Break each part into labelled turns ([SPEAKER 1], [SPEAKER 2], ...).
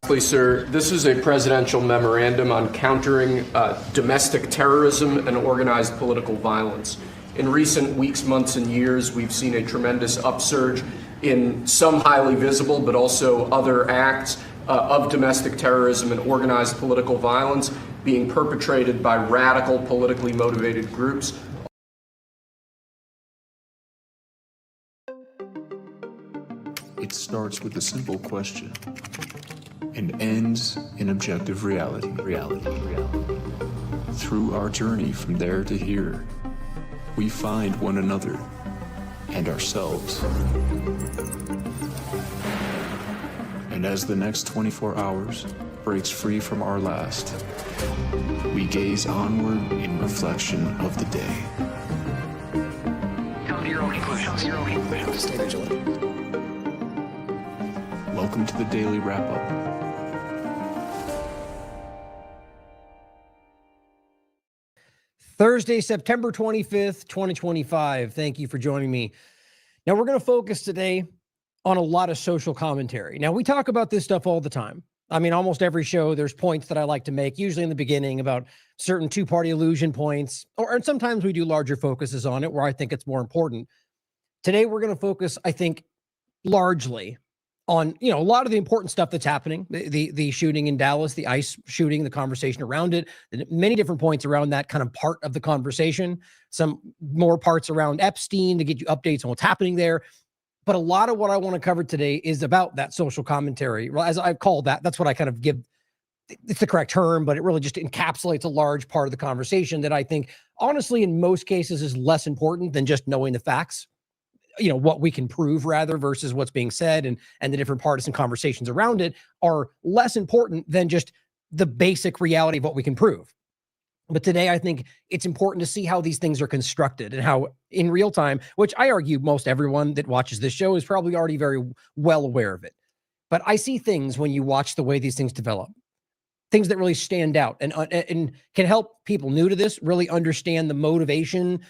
[SPEAKER 1] Please, sir. This is a presidential memorandum on countering domestic terrorism and organized political violence. In recent weeks, months, and years, we've seen a tremendous upsurge in some highly visible, but also other acts of domestic terrorism and organized political violence being perpetrated by radical, politically motivated groups.
[SPEAKER 2] It starts with a simple question and ends in objective reality. Through our journey from there to here, we find one another and ourselves. And as the next 24 hours breaks free from our last, we gaze onward in reflection of the day.
[SPEAKER 3] Come to your own conclusions. Stay vigilant.
[SPEAKER 2] Welcome to the Daily Wrap-Up.
[SPEAKER 4] Thursday, September 25th, 2025. Thank you for joining me. Now, we're going to focus today on a lot of social commentary. Now, we talk about this stuff all the time. I mean, almost every show, there's points that I like to make, usually in the beginning, about certain two-party illusion points, and sometimes we do larger focuses on it where I think it's more important. Today, we're going to focus, I think, largely on, a lot of the important stuff that's happening, the shooting in Dallas, the ICE shooting, the conversation around it, many different points around that kind of part of the conversation, some more parts around Epstein to get you updates on what's happening there. But a lot of what I want to cover today is about that social commentary. Well, as I've called that's what I kind of give, it's the correct term, but it really just encapsulates a large part of the conversation that I think, honestly, in most cases is less important than just knowing the facts. What we can prove rather versus what's being said, and the different partisan conversations around it are less important than just the basic reality of what we can prove. But today, I think it's important to see how these things are constructed and how in real time, which I argue most everyone that watches this show is probably already very well aware of it. But I see things when you watch the way these things develop, things that really stand out and can help people new to this really understand the motivation,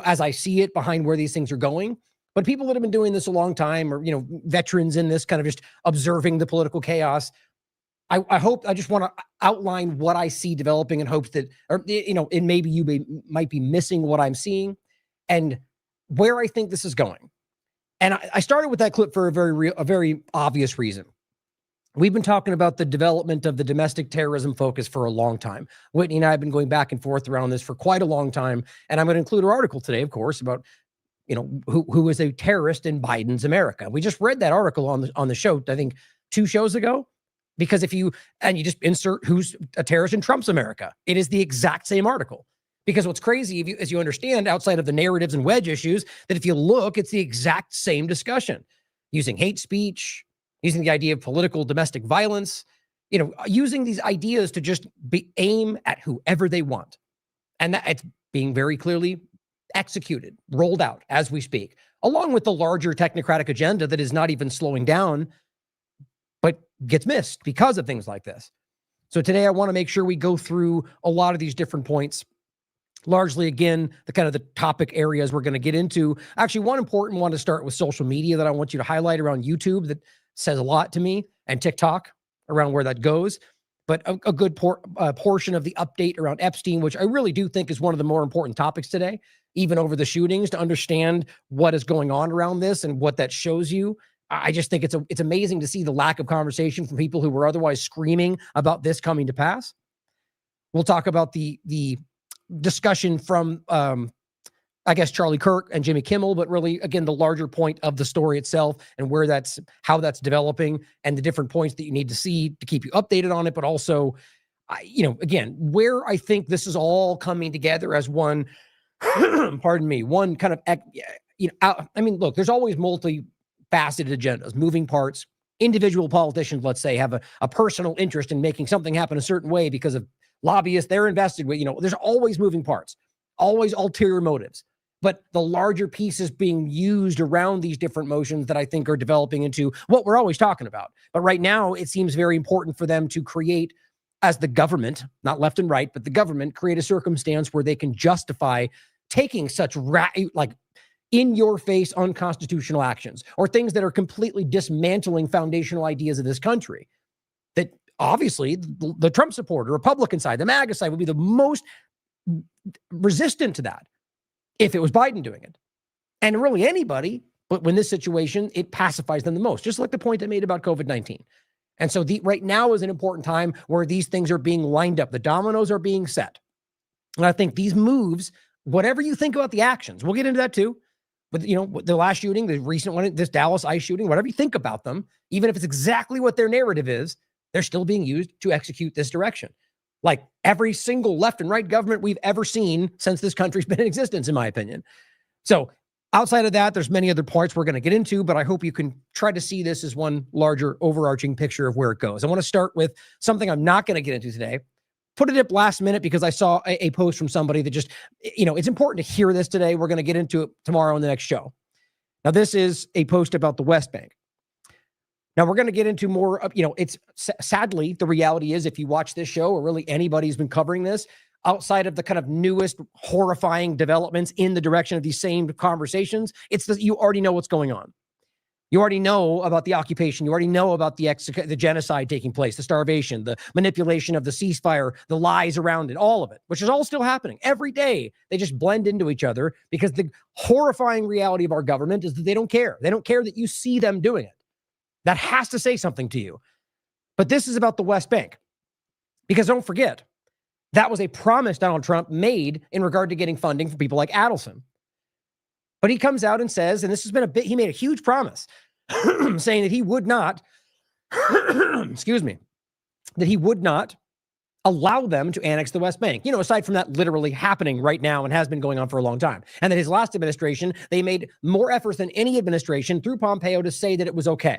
[SPEAKER 4] as I see it behind where these things are going. But people that have been doing this a long time, or, veterans in this kind of just observing the political chaos, I just want to outline what I see developing in hopes that, and maybe you might be missing what I'm seeing and where I think this is going. And I started with that clip for a very obvious reason. We've been talking about the development of the domestic terrorism focus for a long time. Whitney and I have been going back and forth around this for quite a long time. And I'm going to include an article today, of course, about, who is a terrorist in Biden's America. We just read that article on the show, I think 2 shows ago, because you just insert who's a terrorist in Trump's America, it is the exact same article. Because what's crazy, as you understand, outside of the narratives and wedge issues, that if you look, it's the exact same discussion, using hate speech, using the idea of political domestic violence, using these ideas to just aim at whoever they want. And that it's being very clearly executed, rolled out as we speak, along with the larger technocratic agenda that is not even slowing down, but gets missed because of things like this. So today I want to make sure we go through a lot of these different points. Largely, again, the topic areas we're going to get into. Actually, one important one to start with social media that I want you to highlight around YouTube that says a lot to me, and TikTok around where that goes. But a good portion of the update around Epstein, which I really do think is one of the more important topics today, even over the shootings, to understand what is going on around this and what that shows you. I just think it's amazing to see the lack of conversation from people who were otherwise screaming about this coming to pass. We'll talk about the discussion from, I guess, Charlie Kirk and Jimmy Kimmel, but really, again, the larger point of the story itself and how that's developing and the different points that you need to see to keep you updated on it. But also, again, where I think this is all coming together as one, pardon me, one kind of, look, there's always multifaceted agendas, moving parts. Individual politicians, let's say, have a personal interest in making something happen a certain way because of lobbyists they're invested with. There's always moving parts, always ulterior motives. But the larger pieces being used around these different motions that I think are developing into what we're always talking about. But right now, it seems very important for them to create, as the government, not left and right, but the government, create a circumstance where they can justify taking such in-your-face unconstitutional actions or things that are completely dismantling foundational ideas of this country. that obviously the Trump supporter, Republican side, the MAGA side would be the most resistant to that if it was Biden doing it. And really anybody, but when this situation, it pacifies them the most, just like the point I made about COVID-19. And so right now is an important time where these things are being lined up. The dominoes are being set. And I think these moves, whatever you think about the actions, we'll get into that too. But, the last shooting, the recent one, this Dallas ICE shooting, whatever you think about them, even if it's exactly what their narrative is, they're still being used to execute this direction. Like every single left and right government we've ever seen since this country's been in existence, in my opinion. So outside of that, there's many other parts we're going to get into, but I hope you can try to see this as one larger overarching picture of where it goes. I want to start with something I'm not going to get into today. Put it up last minute because I saw a post from somebody that just, it's important to hear this today. We're going to get into it tomorrow in the next show. Now, this is a post about the West Bank. Now, we're going to get into more of, it's sadly, the reality is if you watch this show or really anybody who's been covering this, outside of the kind of newest horrifying developments in the direction of these same conversations, it's that you already know what's going on. You already know about the occupation. You already know about the genocide taking place, the starvation, the manipulation of the ceasefire, the lies around it, all of it, which is all still happening. Every day, they just blend into each other because the horrifying reality of our government is that they don't care. They don't care that you see them doing it. That has to say something to you. But this is about the West Bank. Because don't forget, that was a promise Donald Trump made in regard to getting funding for people like Adelson. But he comes out and says, and this has been he made a huge promise saying that he would not, excuse me, that he would not allow them to annex the West Bank. Aside from that literally happening right now and has been going on for a long time. And that his last administration, they made more efforts than any administration through Pompeo to say that it was okay.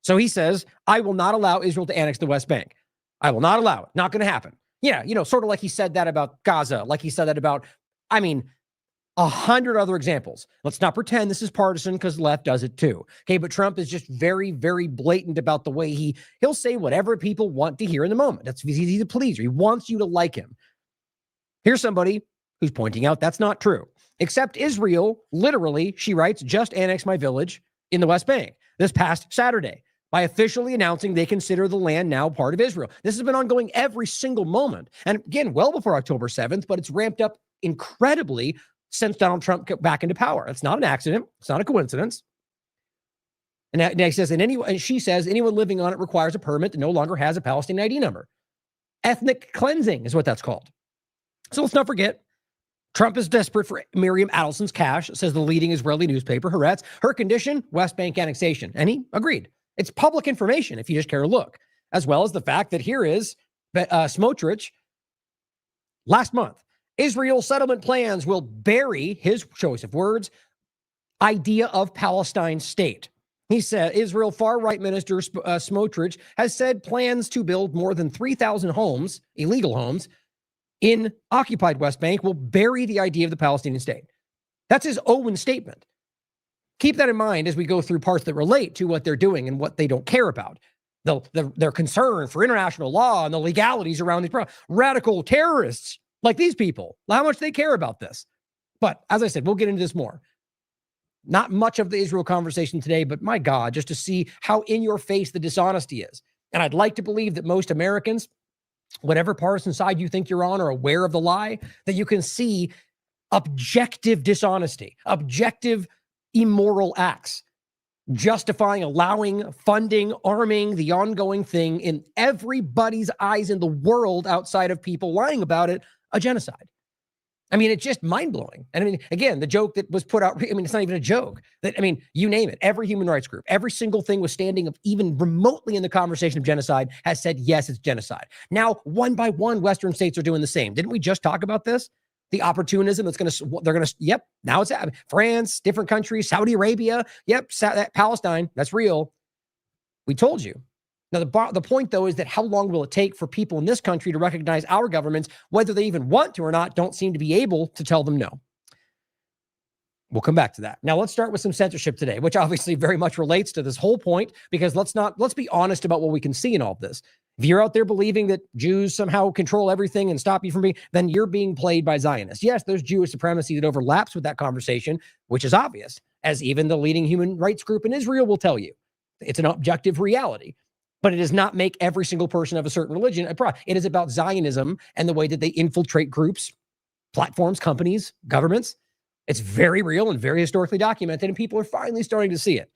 [SPEAKER 4] So he says, I will not allow Israel to annex the West Bank. I will not allow it. Not going to happen. Yeah, sort of like he said that about Gaza, like he said that about, 100 other examples. Let's not pretend this is partisan because the left does it too. Okay, but Trump is just very, very blatant about the way he'll say whatever people want to hear in the moment. That's he's a pleaser. He wants you to like him. Here's somebody who's pointing out that's not true. Except Israel, literally, she writes, just annexed my village in the West Bank this past Saturday by officially announcing they consider the land now part of Israel. This has been ongoing every single moment. And again, well before October 7th, but it's ramped up incredibly since Donald Trump got back into power. It's not an accident. It's not a coincidence. And he says, and she says, anyone living on it requires a permit that no longer has a Palestinian ID number. Ethnic cleansing is what that's called. So let's not forget, Trump is desperate for Miriam Adelson's cash, says the leading Israeli newspaper, Haaretz. Her condition, West Bank annexation. And he agreed. It's public information if you just care to look, as well as the fact that here is Smotrich last month. Israel settlement plans will bury, his choice of words, idea of Palestine state. He said Israel far-right minister Smotrich has said plans to build more than 3,000 homes, illegal homes, in occupied West Bank will bury the idea of the Palestinian state. That's his own statement. Keep that in mind as we go through parts that relate to what they're doing and what they don't care about. Their concern for international law and the legalities around these radical terrorists like these people, how much they care about this. But as I said, we'll get into this more. Not much of the Israel conversation today, but my God, just to see how in your face the dishonesty is. And I'd like to believe that most Americans, whatever partisan side you think you're on, are aware of the lie, that you can see objective dishonesty, objective immoral acts, justifying, allowing, funding, arming the ongoing thing in everybody's eyes in the world outside of people lying about it, a genocide. It's just mind-blowing. And again, the joke that was put out, it's not even a joke. You name it. Every human rights group, every single thing was standing up even remotely in the conversation of genocide has said, yes, it's genocide. Now, one by one, Western states are doing the same. Didn't we just talk about this? The opportunism yep, now it's happening. France, different countries, Saudi Arabia, yep, Palestine, that's real. We told you. Now, the point, though, is that how long will it take for people in this country to recognize our governments, whether they even want to or not, don't seem to be able to tell them no. We'll come back to that. Now, let's start with some censorship today, which obviously very much relates to this whole point, because let's be honest about what we can see in all of this. If you're out there believing that Jews somehow control everything and stop you from then you're being played by Zionists. Yes, there's Jewish supremacy that overlaps with that conversation, which is obvious, as even the leading human rights group in Israel will tell you. It's an objective reality. but it does not make every single person of a certain religion a pro. It is about Zionism and the way that they infiltrate groups, platforms, companies, governments. It's very real and very historically documented, and people are finally starting to see it.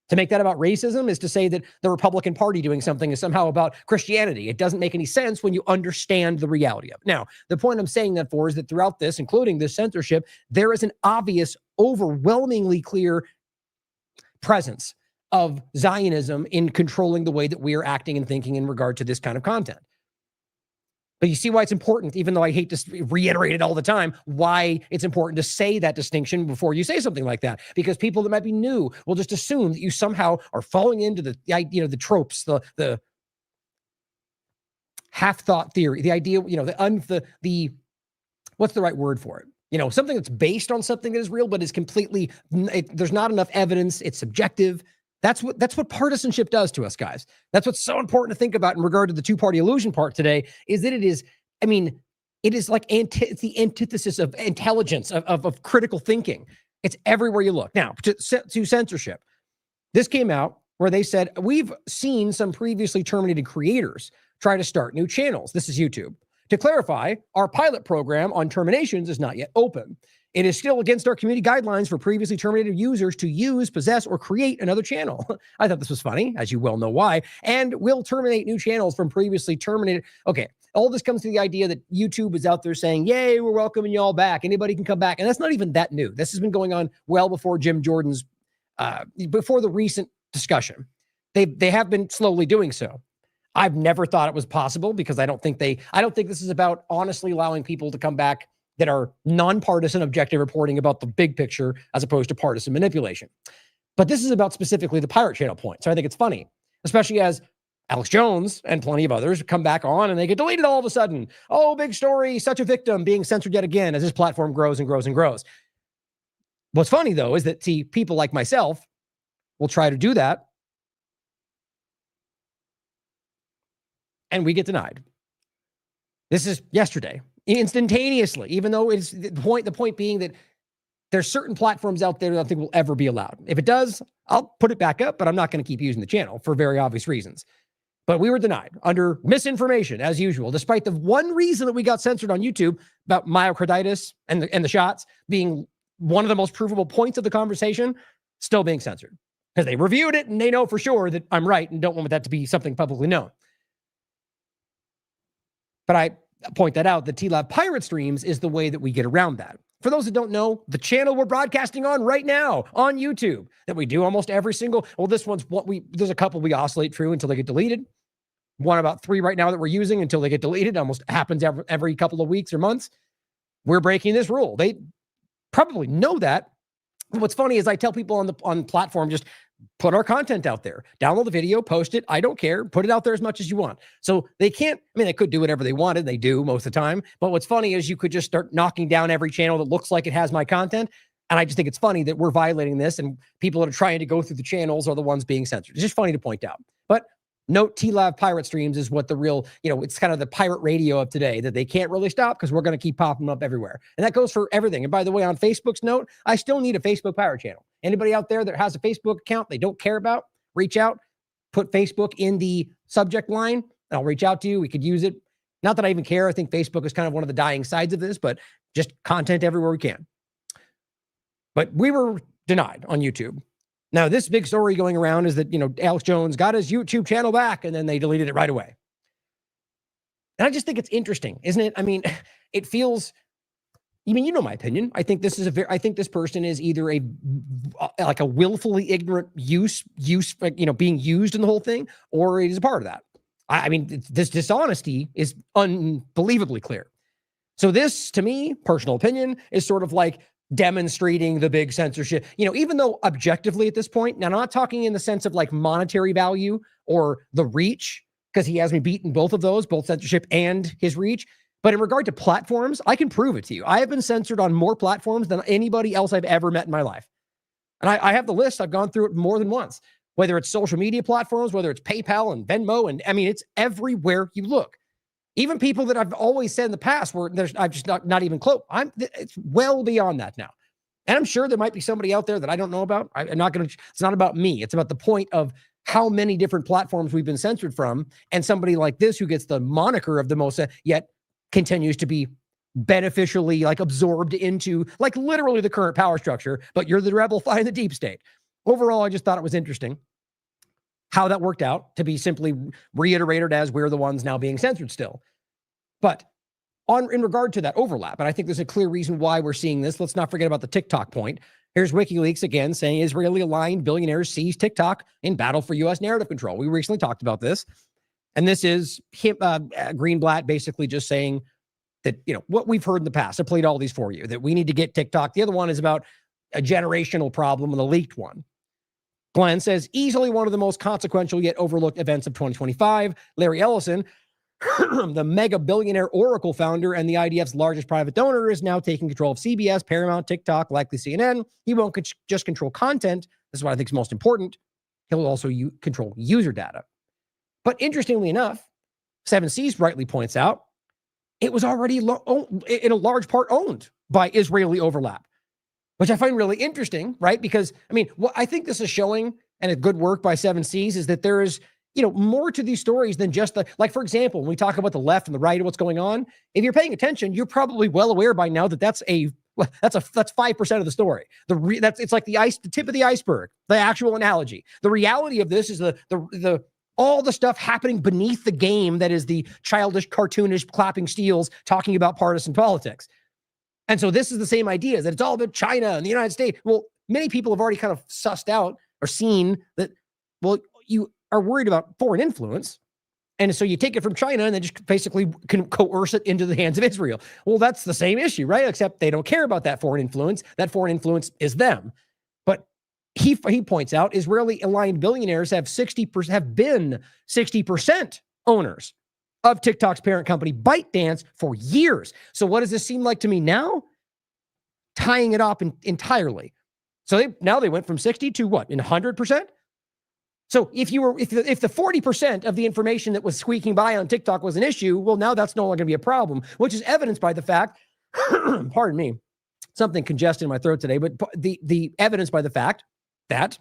[SPEAKER 4] To make that about racism is to say that the Republican Party doing something is somehow about Christianity. It doesn't make any sense when you understand the reality of it. Now, the point I'm saying that for is that throughout this, including this censorship, there is an obvious, overwhelmingly clear presence of Zionism in controlling the way that we are acting and thinking in regard to this kind of content. But you see why it's important, even though I hate to reiterate it all the time, why it's important to say that distinction before you say something like that. Because people that might be new will just assume that you somehow are falling into the tropes, the half-thought theory, the idea, the what's the right word for it? Something that's based on something that is real, but is completely, there's not enough evidence. It's subjective. That's what partisanship does to us, guys. That's what's so important to think about in regard to the two-party illusion part today, is that it is like it's the antithesis of intelligence, of critical thinking. It's everywhere you look. Now, to censorship. This came out where they said, we've seen some previously terminated creators try to start new channels. This is YouTube. To clarify, our pilot program on terminations is not yet open. It is still against our community guidelines for previously terminated users to use, possess, or create another channel. I thought this was funny, as you well know why, and will terminate new channels from previously terminated. Okay, all this comes to the idea that YouTube is out there saying, yay, we're welcoming you all back. Anybody can come back. And that's not even that new. This has been going on well before Jim Jordan's, before the recent discussion. They have been slowly doing so. I've never thought it was possible because I don't think this is about honestly allowing people to come back that are nonpartisan objective reporting about the big picture as opposed to partisan manipulation. But this is about specifically the pirate channel point. So I think it's funny, especially as Alex Jones and plenty of others come back on and they get deleted all of a sudden. Oh, big story, such a victim being censored yet again as his platform grows and grows and grows. What's funny though is that people like myself will try to do that and we get denied. This is yesterday. Instantaneously, even though it's the point being that there's certain platforms out there that I don't think will ever be allowed. If it does, I'll put it back up, but I'm not going to keep using the channel for very obvious reasons. But we were denied under misinformation as usual, despite the one reason that we got censored on YouTube about myocarditis and the shots being one of the most provable points of the conversation, still being censored because they reviewed it and they know for sure that I'm right and don't want that to be something publicly known. But I point that out, the TLAV pirate streams is the way that we get around that. For those that don't know, the channel we're broadcasting on right now on YouTube that we do almost every single, this one's there's a couple we oscillate through until they get deleted. One about 3 right now that we're using until they get deleted. Almost happens every couple of weeks or months. We're breaking this rule. They probably know that. But what's funny is I tell people on the platform, just put our content out there, download the video, post it. I don't care. Put it out there as much as you want. So they can't, they could do whatever they wanted. They do most of the time. But what's funny is you could just start knocking down every channel that looks like it has my content. And I just think it's funny that we're violating this and people that are trying to go through the channels are the ones being censored. It's just funny to point out. But note TLAV pirate streams is what the real, it's kind of the pirate radio of today that they can't really stop because we're going to keep popping up everywhere. And that goes for everything. And by the way, on Facebook's note, I still need a Facebook pirate channel. Anybody out there that has a Facebook account they don't care about, reach out, put Facebook in the subject line, and I'll reach out to you. We could use it. Not that I even care. I think Facebook is kind of one of the dying sides of this, but just content everywhere we can. But we were denied on YouTube. Now, this big story going around is that, Alex Jones got his YouTube channel back and then they deleted it right away. And I just think it's interesting, isn't it? It feels, my opinion. I think this is I think this person is either a willfully ignorant being used in the whole thing, or it is a part of that. This dishonesty is unbelievably clear. So this, to me, personal opinion, is sort of like demonstrating the big censorship, even though objectively at this point, now I'm not talking in the sense of like monetary value or the reach, because he has me beaten both of those, both censorship and his reach. But in regard to platforms, I can prove it to you. I have been censored on more platforms than anybody else I've ever met in my life. And I have the list. I've gone through it more than once, whether it's social media platforms, whether it's PayPal and Venmo. And it's everywhere you look. Even people that I've always said in the past where I'm just not even close. It's well beyond that now. And I'm sure there might be somebody out there that I don't know about. It's not about me. It's about the point of how many different platforms we've been censored from, and somebody like this who gets the moniker of the most, yet continues to be beneficially like absorbed into like literally the current power structure, but you're the rebel fighting the deep state. Overall, I just thought it was interesting how that worked out to be simply reiterated as we're the ones now being censored still. But in regard to that overlap, and I think there's a clear reason why we're seeing this. Let's not forget about the TikTok point. Here's WikiLeaks again saying Israeli-aligned billionaires seize TikTok in battle for U.S. narrative control. We recently talked about this. And this is Greenblatt basically just saying that, what we've heard in the past. I played all these for you, that we need to get TikTok. The other one is about a generational problem, and the leaked one. Glenn says, easily one of the most consequential yet overlooked events of 2025. Larry Ellison, the mega billionaire Oracle founder and the IDF's largest private donor, is now taking control of CBS, Paramount, TikTok, likely CNN. He won't just control content. This is what I think is most important. He'll also control user data. But interestingly enough, 7Cs rightly points out, it was already in a large part owned by Israeli overlap, which I find really interesting, right? Because, what I think this is showing, and a good work by 7Cs, is that there is, more to these stories than just for example, when we talk about the left and the right and what's going on, if you're paying attention, you're probably well aware by now that that's 5% of the story. It's like the tip of the iceberg, the actual analogy. The reality of this is the all the stuff happening beneath the game that is the childish, cartoonish, clapping steels talking about partisan politics. And so this is the same idea, that it's all about China and the United States. Well, many people have already kind of sussed out or seen that, well, you are worried about foreign influence. And so you take it from China and then just basically can coerce it into the hands of Israel. Well, that's the same issue, right? Except they don't care about that foreign influence. That foreign influence is them. But he points out Israeli-aligned billionaires have been 60% owners of TikTok's parent company, ByteDance, for years. So what does this seem like to me now? Tying it up entirely. So they went from 60 to what? 100%? So if the 40% of the information that was squeaking by on TikTok was an issue, well, now that's no longer going to be a problem, which is evidenced by the fact, pardon me, something congested in my throat today, but the evidence by the fact that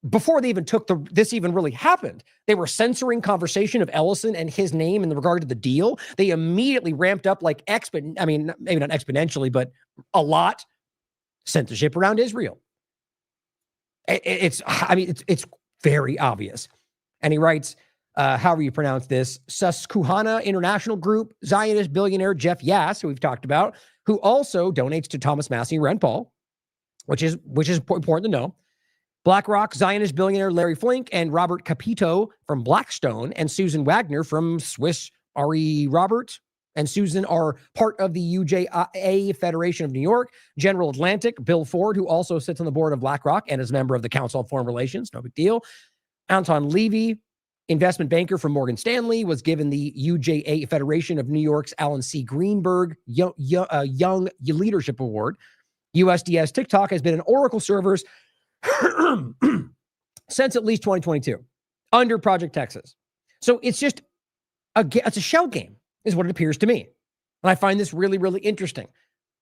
[SPEAKER 4] before they even this even really happened, they were censoring conversation of Ellison and his name in regard to the deal. They immediately ramped up maybe not exponentially, but a lot, censorship around Israel. It's very obvious. And he writes, however you pronounce this, Susquehanna International Group, Zionist billionaire Jeff Yass, who we've talked about, who also donates to Thomas Massie and Rand Paul, which is important to know. BlackRock, Zionist billionaire Larry Flink, and Robert Capito from Blackstone, and Susan Wagner from Swiss Re. Robert and Susan are part of the UJA Federation of New York. General Atlantic, Bill Ford, who also sits on the board of BlackRock and is a member of the Council on Foreign Relations, no big deal. Anton Levy, investment banker from Morgan Stanley, was given the UJA Federation of New York's Alan C. Greenberg Young Leadership Award. USDS TikTok has been an Oracle servers since at least 2022 under Project Texas. So it's just it's a shell game is what it appears to me. And I find this really, really interesting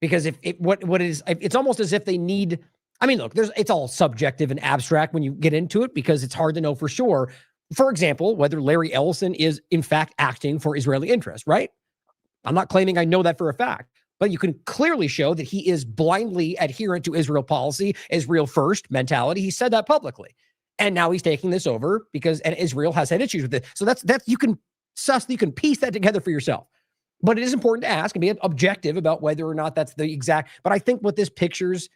[SPEAKER 4] because it's almost as if they need, look, it's all subjective and abstract when you get into it because it's hard to know for sure. For example, whether Larry Ellison is in fact acting for Israeli interests, right? I'm not claiming I know that for a fact, but you can clearly show that he is blindly adherent to Israel policy, Israel first mentality. He said that publicly. And now he's taking this over and Israel has had issues with it. So that's you can piece that together for yourself. But it is important to ask and be objective about whether or not that's the exact. But I think what this pictures,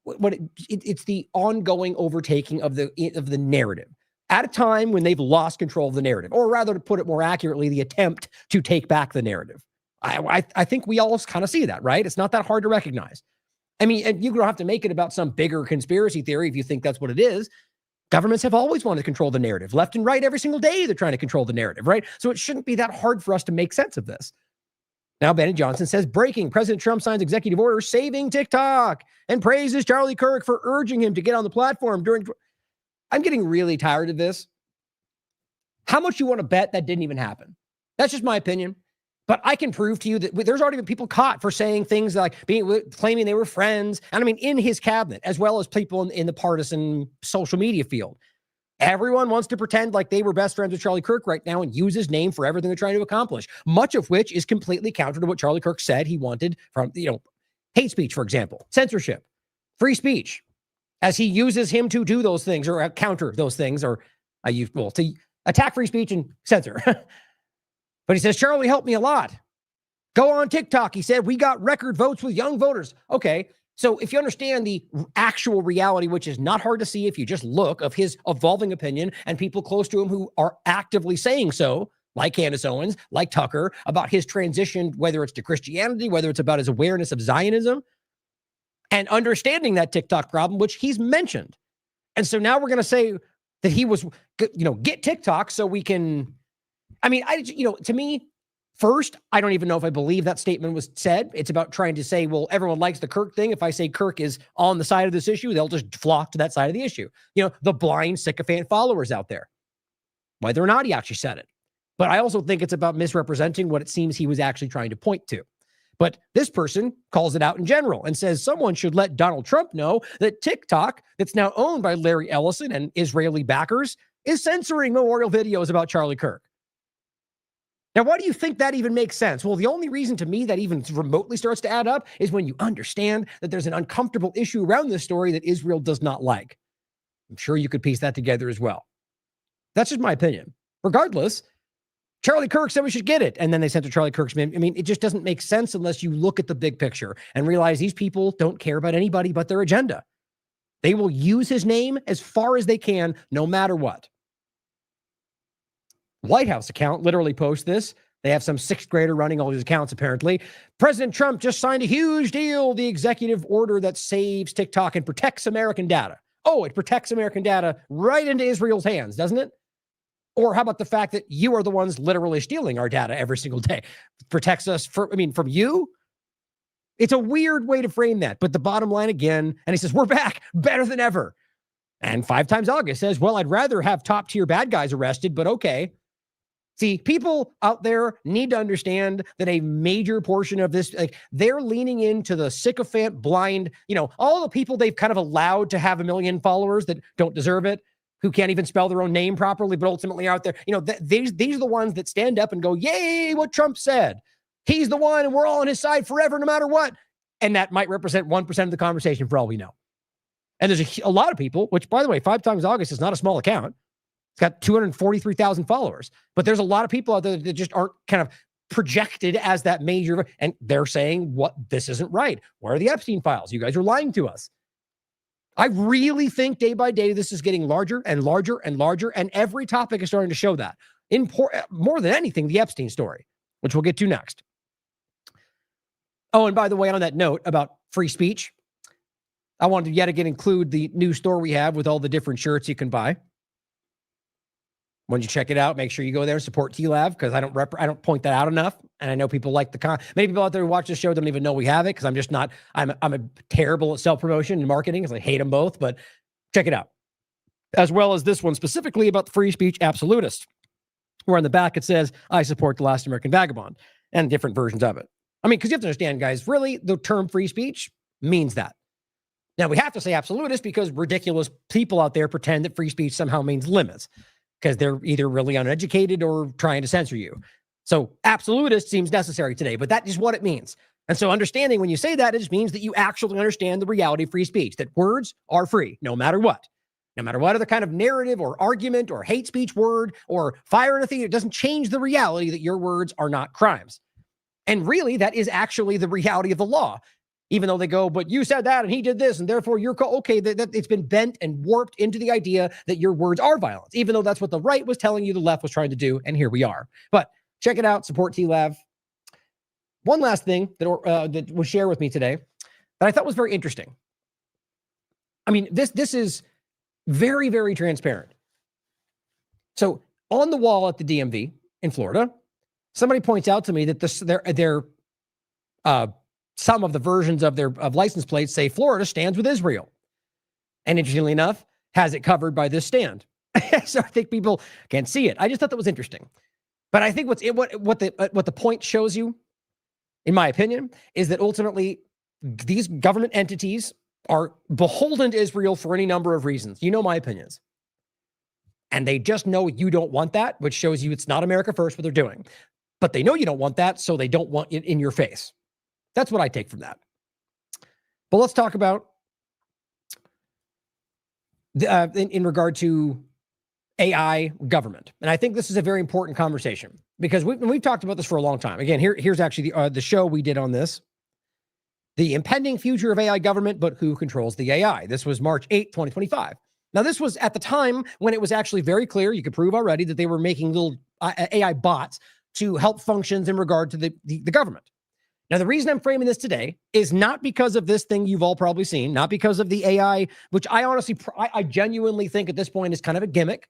[SPEAKER 4] it's the ongoing overtaking of the narrative at a time when they've lost control of the narrative, or rather, to put it more accurately, the attempt to take back the narrative. I think we all kind of see that, right? It's not that hard to recognize. And you don't have to make it about some bigger conspiracy theory if you think that's what it is. Governments have always wanted to control the narrative. Left and right, every single day, they're trying to control the narrative, right? So it shouldn't be that hard for us to make sense of this. Now, Benny Johnson says, breaking, President Trump signs executive order saving TikTok and praises Charlie Kirk for urging him to get on the platform during. I'm getting really tired of this. How much you want to bet that didn't even happen? That's just my opinion. But I can prove to you that there's already been people caught for saying things like claiming they were friends. And in his cabinet, as well as people in the partisan social media field. Everyone wants to pretend like they were best friends with Charlie Kirk right now and use his name for everything they're trying to accomplish, much of which is completely counter to what Charlie Kirk said he wanted from, hate speech, for example, censorship, free speech, as he uses him to do those things or counter those things, or to attack free speech and censor. But he says, Charlie helped me a lot. Go on TikTok. He said, we got record votes with young voters. Okay. So if you understand the actual reality, which is not hard to see if you just look, of his evolving opinion and people close to him who are actively saying so, like Candace Owens, like Tucker, about his transition, whether it's to Christianity, whether it's about his awareness of Zionism, and understanding that TikTok problem, which he's mentioned. And so now we're going to say that he was, get TikTok so we can, to me, first, I don't even know if I believe that statement was said. It's about trying to say, well, everyone likes the Kirk thing. If I say Kirk is on the side of this issue, they'll just flock to that side of the issue. The blind sycophant followers out there. Whether or not he actually said it. But I also think it's about misrepresenting what it seems he was actually trying to point to. But this person calls it out in general and says someone should let Donald Trump know that TikTok, that's now owned by Larry Ellison and Israeli backers, is censoring memorial videos about Charlie Kirk. Now, why do you think that even makes sense? Well, the only reason to me that even remotely starts to add up is when you understand that there's an uncomfortable issue around this story that Israel does not like. I'm sure you could piece that together as well. That's just my opinion. Regardless, Charlie Kirk said we should get it. And then they sent to Charlie Kirk's. It just doesn't make sense unless you look at the big picture and realize these people don't care about anybody but their agenda. They will use his name as far as they can, no matter what. White House account literally posts this. They have some sixth grader running all these accounts, apparently. President Trump just signed a huge deal, the executive order that saves TikTok and protects American data. Oh, it protects American data right into Israel's hands, doesn't it? Or how about the fact that you are the ones literally stealing our data every single day? Protects us from you? It's a weird way to frame that. But the bottom line again, and he says, we're back, better than ever. And 5 times August says, well, I'd rather have top tier bad guys arrested, but okay. See, people out there need to understand that a major portion of this, they're leaning into the sycophant, blind, all the people they've kind of allowed to have 1 million followers that don't deserve it, who can't even spell their own name properly, but ultimately out there, these are the ones that stand up and go, yay, what Trump said. He's the one, and we're all on his side forever, no matter what. And that might represent 1% of the conversation for all we know. And there's a lot of people, which, by the way, 5 times August is not a small account. It's got 243,000 followers. But there's a lot of people out there that just aren't kind of projected as that major, and they're saying, this isn't right. Where are the Epstein files? You guys are lying to us. I really think day by day, this is getting larger and larger and larger, and every topic is starting to show that. More than anything, the Epstein story, which we'll get to next. Oh, and by the way, on that note about free speech, I wanted to yet again include the new store we have with all the different shirts you can buy. When you check it out, make sure you go there and support TLAV, because I don't point that out enough. And I know people like many people out there who watch this show don't even know we have it, because I'm a terrible at self-promotion and marketing, because I hate them both, but check it out. As well as this one specifically about the free speech absolutist, where on the back it says, I support the last American vagabond, and different versions of it. Because you have to understand, guys, really the term free speech means that. Now we have to say absolutist because ridiculous people out there pretend that free speech somehow means limits, because they're either really uneducated or trying to censor you. So absolutist seems necessary today, but that is what it means. And so understanding when you say that, it just means that you actually understand the reality of free speech, that words are free, no matter what. No matter what other kind of narrative or argument or hate speech word or fire in a theater, it doesn't change the reality that your words are not crimes. And really, that is actually the reality of the law. Even though they go, but you said that and he did this, and therefore you're okay, that it's been bent and warped into the idea that your words are violence, even though that's what the right was telling you the left was trying to do, and here we are. But check it out, support TLAV. One last thing that was shared with me today that I thought was very interesting. This is very, very transparent. So on the wall at the DMV in Florida, somebody points out to me that some of the versions of their license plates say Florida stands with Israel. And interestingly enough, has it covered by this stand. So I think people can't see it. I just thought that was interesting. But I think what the point shows you, in my opinion, is that ultimately these government entities are beholden to Israel for any number of reasons. You know my opinions. And they just know you don't want that, which shows you it's not America first what they're doing. But they know you don't want that, so they don't want it in your face. That's what I take from that. But let's talk about in regard to AI government. And I think this is a very important conversation because we've talked about this for a long time. Again, here's actually the show we did on this. The impending future of AI government, but who controls the AI? This was March 8, 2025. Now, this was at the time when it was actually very clear, you could prove already that they were making little AI bots to help functions in regard to the government. Now, the reason I'm framing this today is not because of this thing you've all probably seen, not because of the AI, which I honestly, I genuinely think at this point is kind of a gimmick,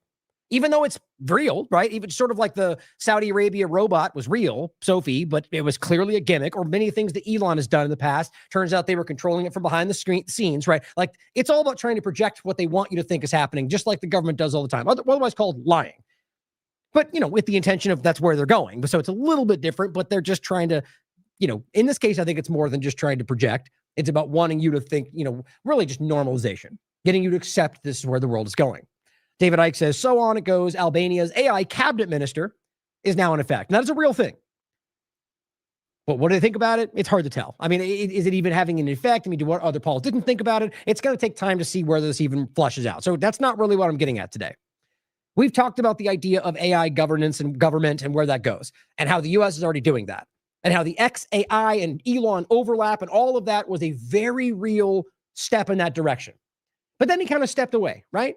[SPEAKER 4] even though it's real, right? Even sort of like the Saudi Arabia robot was real, Sophie, but it was clearly a gimmick, or many things that Elon has done in the past. Turns out they were controlling it from behind the scenes, right? Like it's all about trying to project what they want you to think is happening, just like the government does all the time, otherwise called lying. But, with the intention of that's where they're going. So it's a little bit different, but they're just trying to, in this case, I think it's more than just trying to project. It's about wanting you to think, really just normalization, getting you to accept this is where the world is going. David Icke says, so on it goes. Albania's AI cabinet minister is now in effect. And that is a real thing. But what do they think about it? It's hard to tell. I mean, is it even having an effect? I mean, do what other politicians think about it? It's going to take time to see whether this even flushes out. So that's not really what I'm getting at today. We've talked about the idea of AI governance and government and where that goes and how the U.S. is already doing that and how the XAI and Elon overlap and all of that was a very real step in that direction. But then he kind of stepped away, right?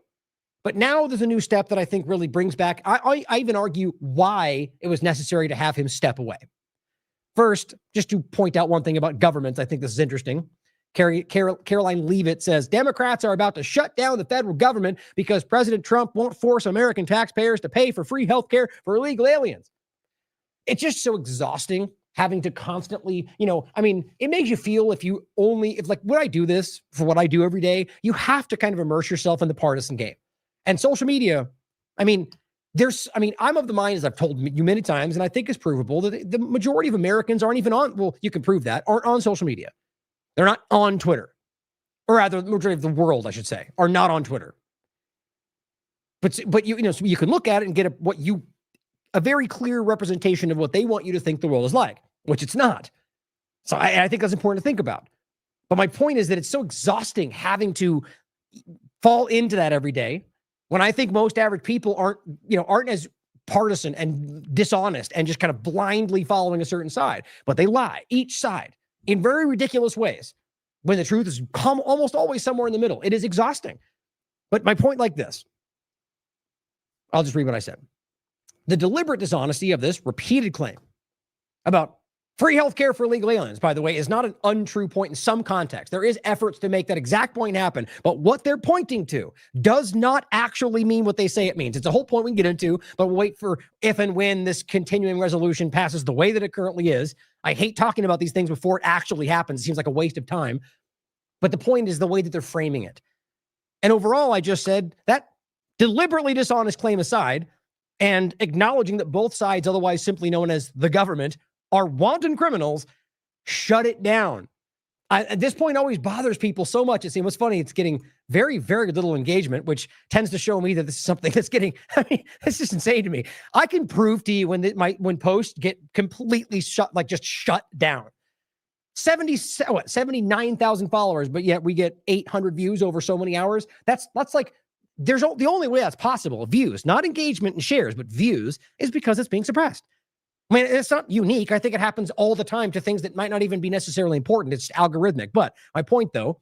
[SPEAKER 4] But now there's a new step that I think really brings back, I even argue why it was necessary to have him step away. First, just to point out one thing about governments, I think this is interesting. Caroline Leavitt says, Democrats are about to shut down the federal government because President Trump won't force American taxpayers to pay for free health care for illegal aliens. It's just so exhausting having to constantly, it makes you feel if when I do this for what I do every day, you have to kind of immerse yourself in the partisan game. And social media, I'm of the mind, as I've told you many times, and I think it's provable that the majority of Americans aren't even you can prove that, aren't on social media. They're not on Twitter. Or rather, the majority of the world, I should say, are not on Twitter. But so you can look at it and get a very clear representation of what they want you to think the world is like, which it's not. So I think that's important to think about. But my point is that it's so exhausting having to fall into that every day when I think most average people aren't as partisan and dishonest and just kind of blindly following a certain side, but they lie, each side, in very ridiculous ways, when the truth is almost always somewhere in the middle. It is exhausting. But my point like this, I'll just read what I said. The deliberate dishonesty of this repeated claim about free healthcare for illegal aliens, by the way, is not an untrue point in some context. There is efforts to make that exact point happen, but what they're pointing to does not actually mean what they say it means. It's a whole point we can get into, but we'll wait for if and when this continuing resolution passes the way that it currently is. I hate talking about these things before it actually happens. It seems like a waste of time, but the point is the way that they're framing it. And overall, I just said that deliberately dishonest claim aside, and acknowledging that both sides, otherwise simply known as the government, are wanton criminals, shut it down. At this point, always bothers people so much. It seems what's funny, it's getting very, very little engagement, which tends to show me that this is something that's getting, it's just insane to me. I can prove to you when posts get completely shut down. 79,000 followers, but yet we get 800 views over so many hours. That's like, the only way that's possible, views, not engagement and shares, but views, is because it's being suppressed. I mean, it's not unique. I think it happens all the time to things that might not even be necessarily important. It's algorithmic. But my point, though,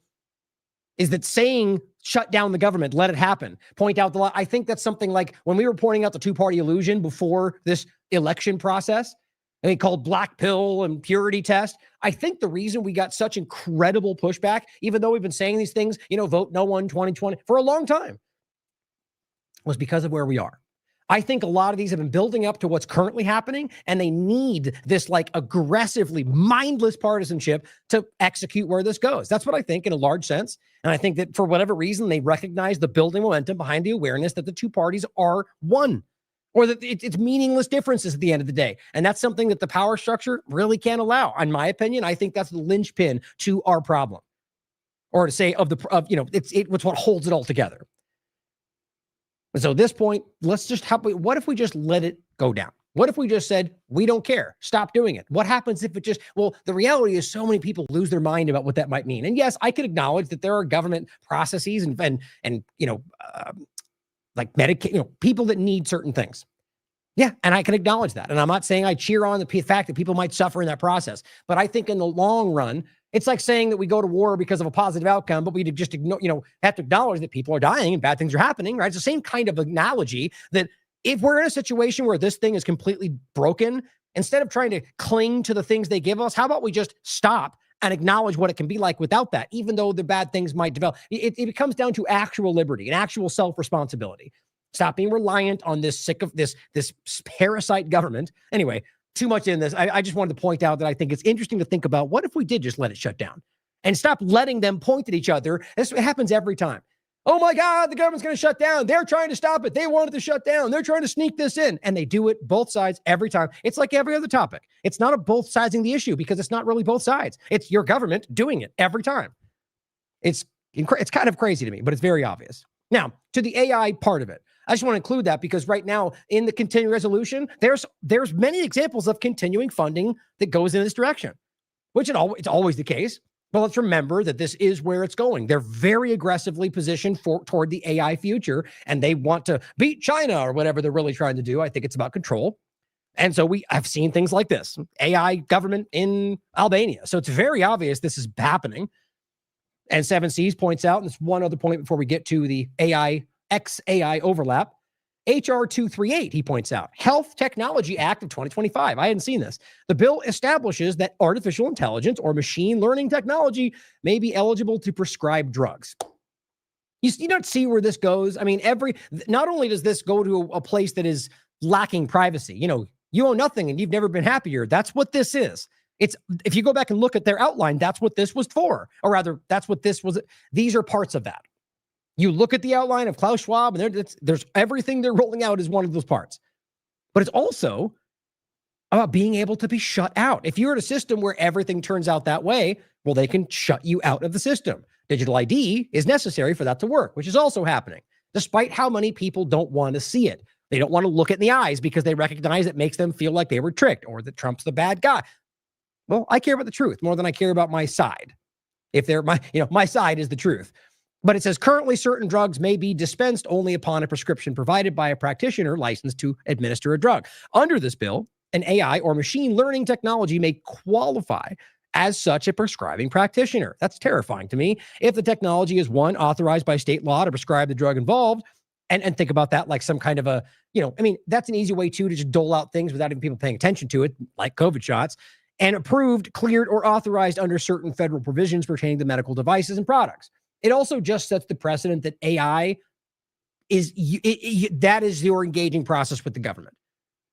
[SPEAKER 4] is that saying shut down the government, let it happen, point out the lie. I think that's something like when we were pointing out the two-party illusion before this election process, and they called black pill and purity test. I think the reason we got such incredible pushback, even though we've been saying these things, vote no one 2020 for a long time, was because of where we are. I think a lot of these have been building up to what's currently happening, and they need this aggressively mindless partisanship to execute where this goes. That's what I think in a large sense. And I think that for whatever reason, they recognize the building momentum behind the awareness that the two parties are one, or that it's meaningless differences at the end of the day. And that's something that the power structure really can't allow. In my opinion, I think that's the linchpin to our problem, or to say it's what holds it all together. And so at this point, what if we just let it go down? What if we just said, we don't care, stop doing it? What happens if it the reality is so many people lose their mind about what that might mean. And yes, I can acknowledge that there are government processes and like Medicaid, people that need certain things. Yeah, and I can acknowledge that. And I'm not saying I cheer on the fact that people might suffer in that process. But I think in the long run, it's like saying that we go to war because of a positive outcome, but we just ignore, have to acknowledge that people are dying and bad things are happening, right? It's the same kind of analogy that if we're in a situation where this thing is completely broken, instead of trying to cling to the things they give us, how about we just stop and acknowledge what it can be like without that, even though the bad things might develop? It comes down to actual liberty and actual self-responsibility. Stop being reliant on this parasite government. Anyway, too much in this. I just wanted to point out that I think it's interesting to think about, what if we did just let it shut down and stop letting them point at each other? It happens every time. Oh my God, the government's going to shut down. They're trying to stop it. They wanted to shut down. They're trying to sneak this in. And they do it both sides every time. It's like every other topic. It's not a both sidesing the issue because it's not really both sides. It's your government doing it every time. It's kind of crazy to me, but it's very obvious. Now, to the AI part of it, I just want to include that because right now in the continuing resolution, there's many examples of continuing funding that goes in this direction, which it's always the case. But let's remember that this is where it's going. They're very aggressively positioned toward the AI future, and they want to beat China or whatever they're really trying to do. I think it's about control. And so I've seen things like this, AI government in Albania. So it's very obvious this is happening. And 7Cs points out, and it's one other point before we get to the XAI overlap, HR 238, he points out, Health Technology Act of 2025. I hadn't seen this. The bill establishes that artificial intelligence or machine learning technology may be eligible to prescribe drugs. You don't see where this goes. I mean, not only does this go to a place that is lacking privacy, you own nothing and you've never been happier. That's what this is. If you go back and look at their outline, that's what this was for, or rather, that's what this was. These are parts of that. You look at the outline of Klaus Schwab, and there's everything they're rolling out is one of those parts. But it's also about being able to be shut out. If you're in a system where everything turns out that way, well, they can shut you out of the system. Digital ID is necessary for that to work, which is also happening, despite how many people don't want to see it. They don't want to look it in the eyes because they recognize it makes them feel like they were tricked or that Trump's the bad guy. Well, I care about the truth more than I care about my side. If my side is the truth. But it says currently certain drugs may be dispensed only upon a prescription provided by a practitioner licensed to administer a drug. Under this bill, an AI or machine learning technology may qualify as such a prescribing practitioner. That's terrifying to me. If the technology is one authorized by state law to prescribe the drug involved, and think about that like some kind of that's an easy way to just dole out things without even people paying attention to it, like COVID shots, and approved, cleared, or authorized under certain federal provisions pertaining to medical devices and products. It also just sets the precedent that AI that is your engaging process with the government.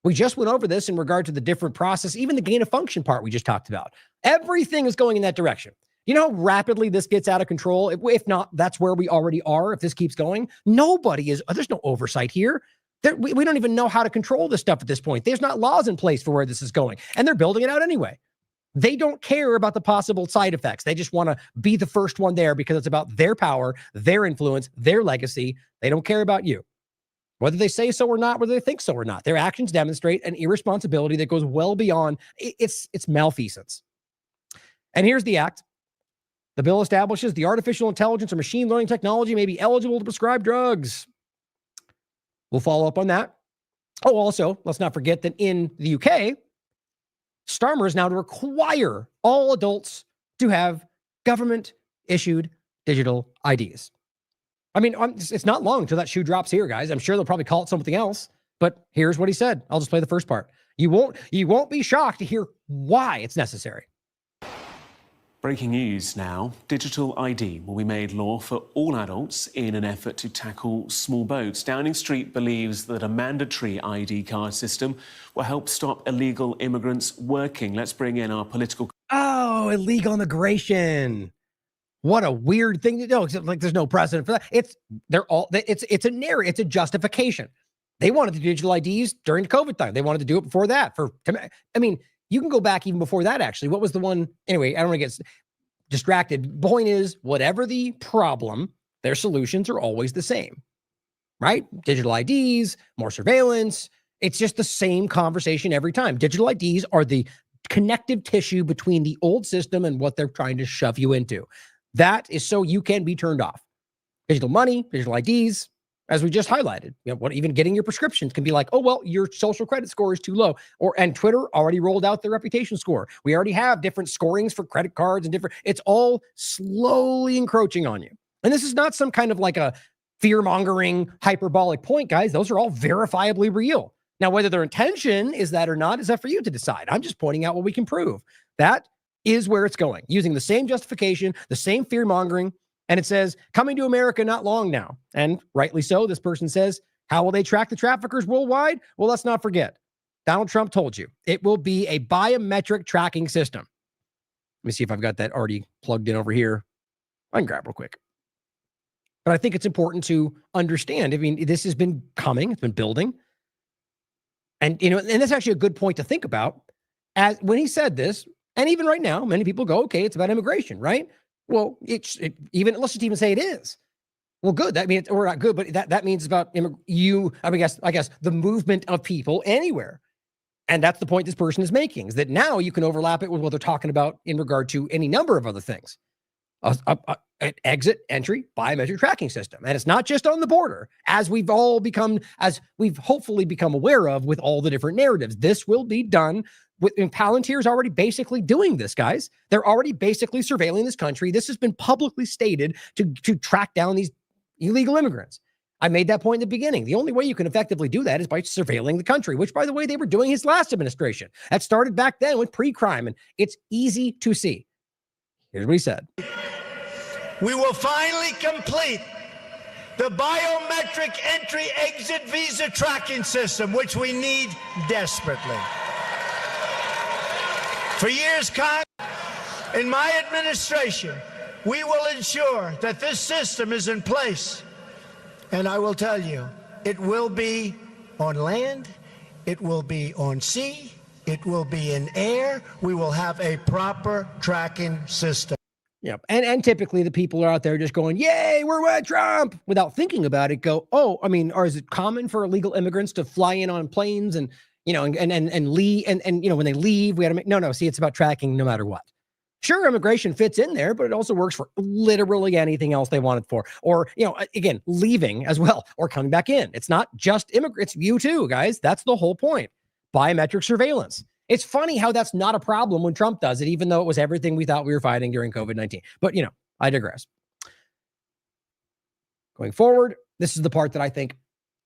[SPEAKER 4] We just went over this in regard to the different process, even the gain of function part we just talked about. Everything is going in that direction. You know how rapidly this gets out of control? If not, that's where we already are. If this keeps going, there's no oversight here. We don't even know how to control this stuff at this point. There's not laws in place for where this is going, and they're building it out anyway. They don't care about the possible side effects. They just want to be the first one there because it's about their power, their influence, their legacy. They don't care about you. Whether they say so or not, whether they think so or not, their actions demonstrate an irresponsibility that goes well beyond. It's malfeasance. And here's the act. The bill establishes the artificial intelligence or machine learning technology may be eligible to prescribe drugs. We'll follow up on that. Oh, also, let's not forget that in the UK, Starmer is now to require all adults to have government-issued digital IDs. I mean, it's not long until that shoe drops here, guys. I'm sure they'll probably call it something else, but here's what he said. I'll just play the first part. You won't be shocked to hear why it's necessary.
[SPEAKER 5] Breaking news now. Digital ID will be made law for all adults in an effort to tackle small boats. Downing Street believes that a mandatory ID card system will help stop illegal immigrants working. Let's bring in our political...
[SPEAKER 4] Oh, illegal immigration. What a weird thing to do. Except like there's no precedent for that. It's a narrative. It's a justification. They wanted to do digital IDs during the COVID time. They wanted to do it before that. You can go back even before that, actually. What was the one? Anyway, I don't want to get distracted. Point is, whatever the problem, their solutions are always the same. right? Digital IDs, more surveillance. It's just the same conversation every time. Digital IDs are the connective tissue between the old system and what they're trying to shove you into. That is so you can be turned off. Digital money, digital IDs, as we just highlighted, what even getting your prescriptions can be like, oh, well, your social credit score is too low. And Twitter already rolled out their reputation score. We already have different scorings for credit cards and different, it's all slowly encroaching on you. And this is not some kind of like a fear-mongering hyperbolic point, guys. Those are all verifiably real. Now, whether their intention is that or not, is that for you to decide. I'm just pointing out what we can prove. That is where it's going, using the same justification, the same fear-mongering. And it says, coming to America not long now. And rightly so, this person says, how will they track the traffickers worldwide? Well, let's not forget, Donald Trump told you, it will be a biometric tracking system. Let me see if I've got that already plugged in over here. I can grab real quick. But I think it's important to understand. I mean, this has been coming, it's been building. And, and that's actually a good point to think about. As when he said this, and even right now, many people go, okay, it's about immigration, right? Well, let's just even say it is. Well, good. That means, or not good, but that means about I guess the movement of people anywhere. And that's the point this person is making, is that now you can overlap it with what they're talking about in regard to any number of other things. An exit entry biometric tracking system. And it's not just on the border, as we've hopefully become aware of with all the different narratives. This will be done and Palantir's already basically doing this, guys. They're already basically surveilling this country. This has been publicly stated to track down these illegal immigrants. I made that point in the beginning. The only way you can effectively do that is by surveilling the country, which, by the way, they were doing his last administration. That started back then with pre-crime, and it's easy to see. Here's what he said.
[SPEAKER 6] We will finally complete the biometric entry-exit visa tracking system, which we need desperately. For years, in my administration, we will ensure that this system is in place. And I will tell you, it will be on land, it will be on sea, it will be in air. We will have a proper tracking system.
[SPEAKER 4] Yeah, and typically the people are out there just going, yay, we're with Trump, without thinking about it, go, oh, I mean, or is it common for illegal immigrants to fly in on planes and leave, and when they leave, we had to make, no, see, it's about tracking no matter what. Sure, immigration fits in there, but it also works for literally anything else they want it for. Or, again, leaving as well, or coming back in. It's not just immigrants, you too, guys. That's the whole point. Biometric surveillance. It's funny how that's not a problem when Trump does it, even though it was everything we thought we were fighting during COVID-19. But, I digress. Going forward, this is the part that I think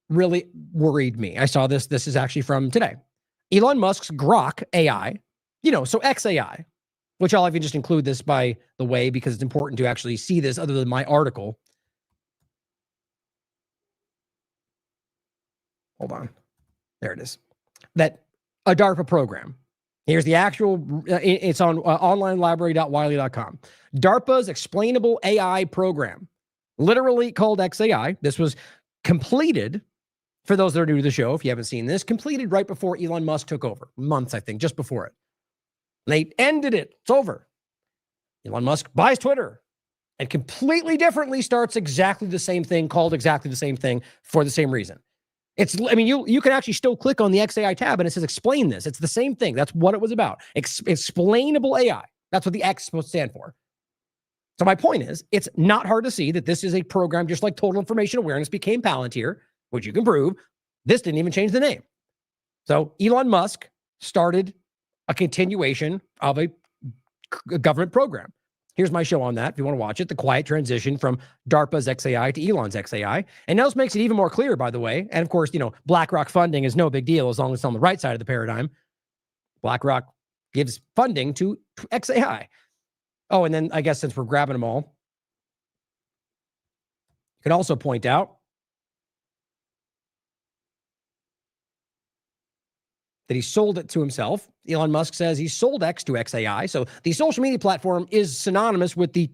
[SPEAKER 4] really worried me. I saw this. This is actually from today. Elon Musk's Grok AI, so XAI, which I'll even just include this, by the way, because it's important to actually see this other than my article. Hold on. There it is. That a DARPA program. Here's the actual, it's on onlinelibrary.wiley.com. DARPA's explainable AI program, literally called XAI. This was completed, for those that are new to the show, if you haven't seen this, completed right before Elon Musk took over. Months, I think, just before it. They ended it. It's over. Elon Musk buys Twitter and completely differently starts exactly the same thing, called exactly the same thing, for the same reason. You can actually still click on the XAI tab and it says explain this. It's the same thing. That's what it was about. Explainable AI. That's what the X is supposed to stand for. So my point is, it's not hard to see that this is a program just like Total Information Awareness became Palantir, which you can prove. This didn't even change the name. So Elon Musk started a continuation of a government program. Here's my show on that, if you want to watch it, the quiet transition from DARPA's XAI to Elon's XAI. And now this makes it even more clear, by the way. And of course, BlackRock funding is no big deal as long as it's on the right side of the paradigm. BlackRock gives funding to XAI. Oh, and then I guess since we're grabbing them all, you can also point out that he sold it to himself. Elon Musk says he sold X to XAI. So the social media platform is synonymous with the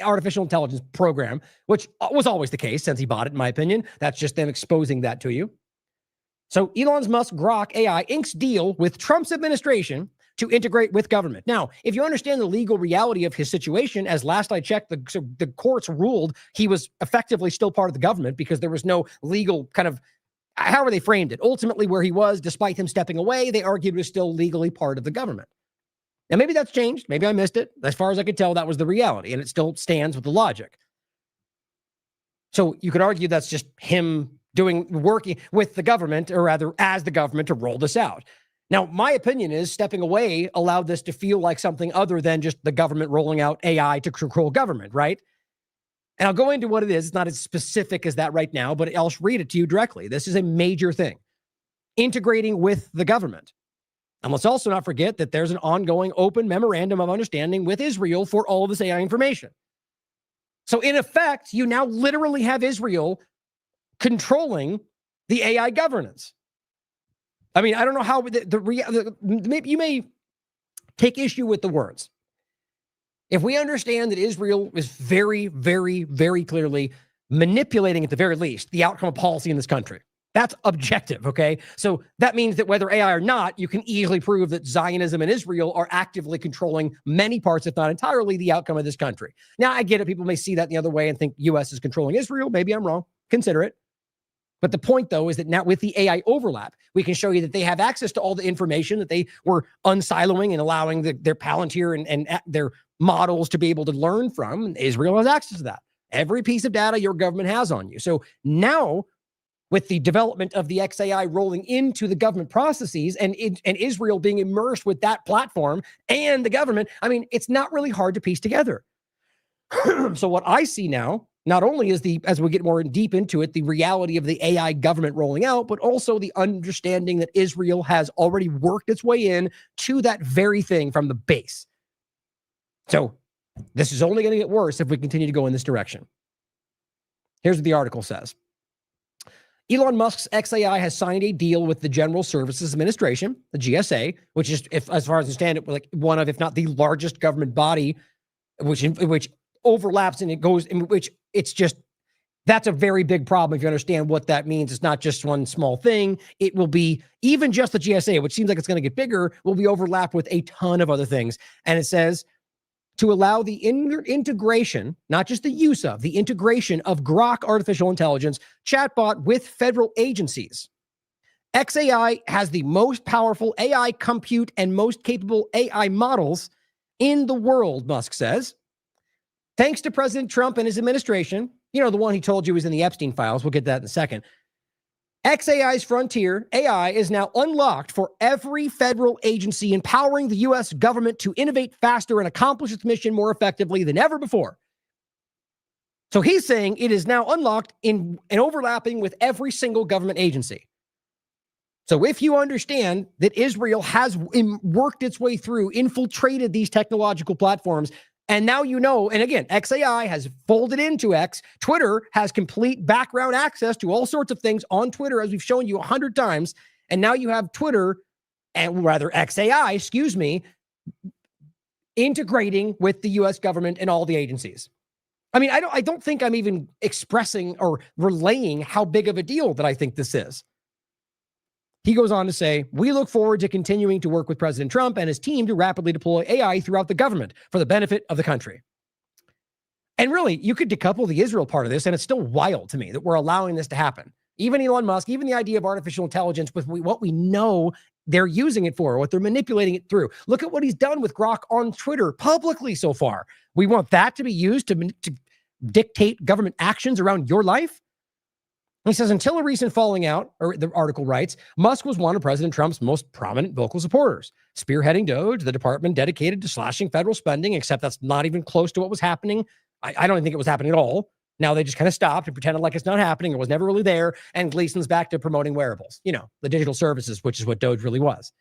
[SPEAKER 4] artificial intelligence program, which was always the case since he bought it, in my opinion. That's just them exposing that to you. So Elon Musk Grok AI inks deal with Trump's administration to integrate with government. Now, if you understand the legal reality of his situation, as last I checked, the courts ruled he was effectively still part of the government because there was no legal kind of, however they framed it. Ultimately, where he was, despite him stepping away, they argued was still legally part of the government. Now, maybe that's changed. Maybe I missed it. As far as I could tell, that was the reality, and it still stands with the logic. So you could argue that's just him working with the government, or rather as the government, to roll this out. Now, my opinion is stepping away allowed this to feel like something other than just the government rolling out AI to control government, right? And I'll go into what it is. It's not as specific as that right now, but I'll read it to you directly. This is a major thing. Integrating with the government. And let's also not forget that there's an ongoing open memorandum of understanding with Israel for all of this AI information. So in effect, you now literally have Israel controlling the AI governance. I mean, I don't know how you may take issue with the words. If we understand that Israel is very, very, very clearly manipulating, at the very least, the outcome of policy in this country, that's objective, okay? So that means that whether AI or not, you can easily prove that Zionism and Israel are actively controlling many parts, if not entirely, the outcome of this country. Now, I get it. People may see that the other way and think U.S. is controlling Israel. Maybe I'm wrong. Consider it. But the point, though, is that now with the AI overlap, we can show you that they have access to all the information that they were unsiloing and allowing their Palantir and their models to be able to learn from. And Israel has access to that. Every piece of data your government has on you. So now, with the development of the XAI rolling into the government processes and Israel being immersed with that platform and the government, I mean, it's not really hard to piece together. So what I see now, not only is as we get more deep into it, the reality of the AI government rolling out, but also the understanding that Israel has already worked its way in to that very thing from the base. So this is only going to get worse if we continue to go in this direction. Here's what the article says. Elon Musk's XAI has signed a deal with the General Services Administration, the GSA, which is, as far as I understand it, like one of, if not the largest government body, which overlaps and it goes, in which it's just, that's a very big problem if you understand what that means. It's not just one small thing. It will be, even just the GSA, which seems like it's going to get bigger, will be overlapped with a ton of other things. And it says, to allow the integration, not just the use of, the integration of Grok artificial intelligence chatbot with federal agencies. XAI has the most powerful AI compute and most capable AI models in the world, Musk says. Thanks to President Trump and his administration, you know, the one he told you was in the Epstein files. We'll get that in a second. XAI's frontier AI is now unlocked for every federal agency, empowering the U.S. government to innovate faster and accomplish its mission more effectively than ever before. So he's saying it is now unlocked in and overlapping with every single government agency. So if you understand that Israel has worked its way through, infiltrated these technological platforms, and now you know, and again, XAI has folded into X. Twitter has complete background access to all sorts of things on Twitter, as we've shown you 100 times. And now you have Twitter, and rather XAI, excuse me, integrating with the U.S. government and all the agencies. I mean, I don't think I'm even expressing or relaying how big of a deal that I think this is. He goes on to say, we look forward to continuing to work with President Trump and his team to rapidly deploy AI throughout the government for the benefit of the country. And really, you could decouple the Israel part of this, and it's still wild to me that we're allowing this to happen. Even Elon Musk, even the idea of artificial intelligence with what we know they're using it for, what they're manipulating it through. Look at what he's done with Grok on Twitter publicly so far. We want that to be used to dictate government actions around your life? He says, until a recent falling out, or the article writes, Musk was one of President Trump's most prominent vocal supporters, spearheading DOGE, the department dedicated to slashing federal spending, except that's not even close to what was happening. I don't think it was happening at all. Now they just kind of stopped and pretended like it's not happening. It was never really there. And Gleason's back to promoting wearables, you know, the digital services, which is what DOGE really was.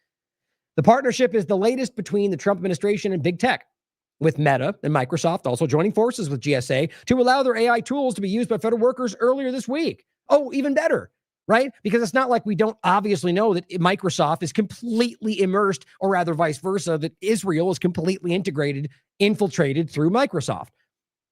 [SPEAKER 4] The partnership is the latest between the Trump administration and big tech, with Meta and Microsoft also joining forces with GSA to allow their AI tools to be used by federal workers earlier this week. Oh, even better, right? Because it's not like we don't obviously know that Microsoft is completely immersed, or rather vice versa, that Israel is completely integrated, infiltrated through Microsoft.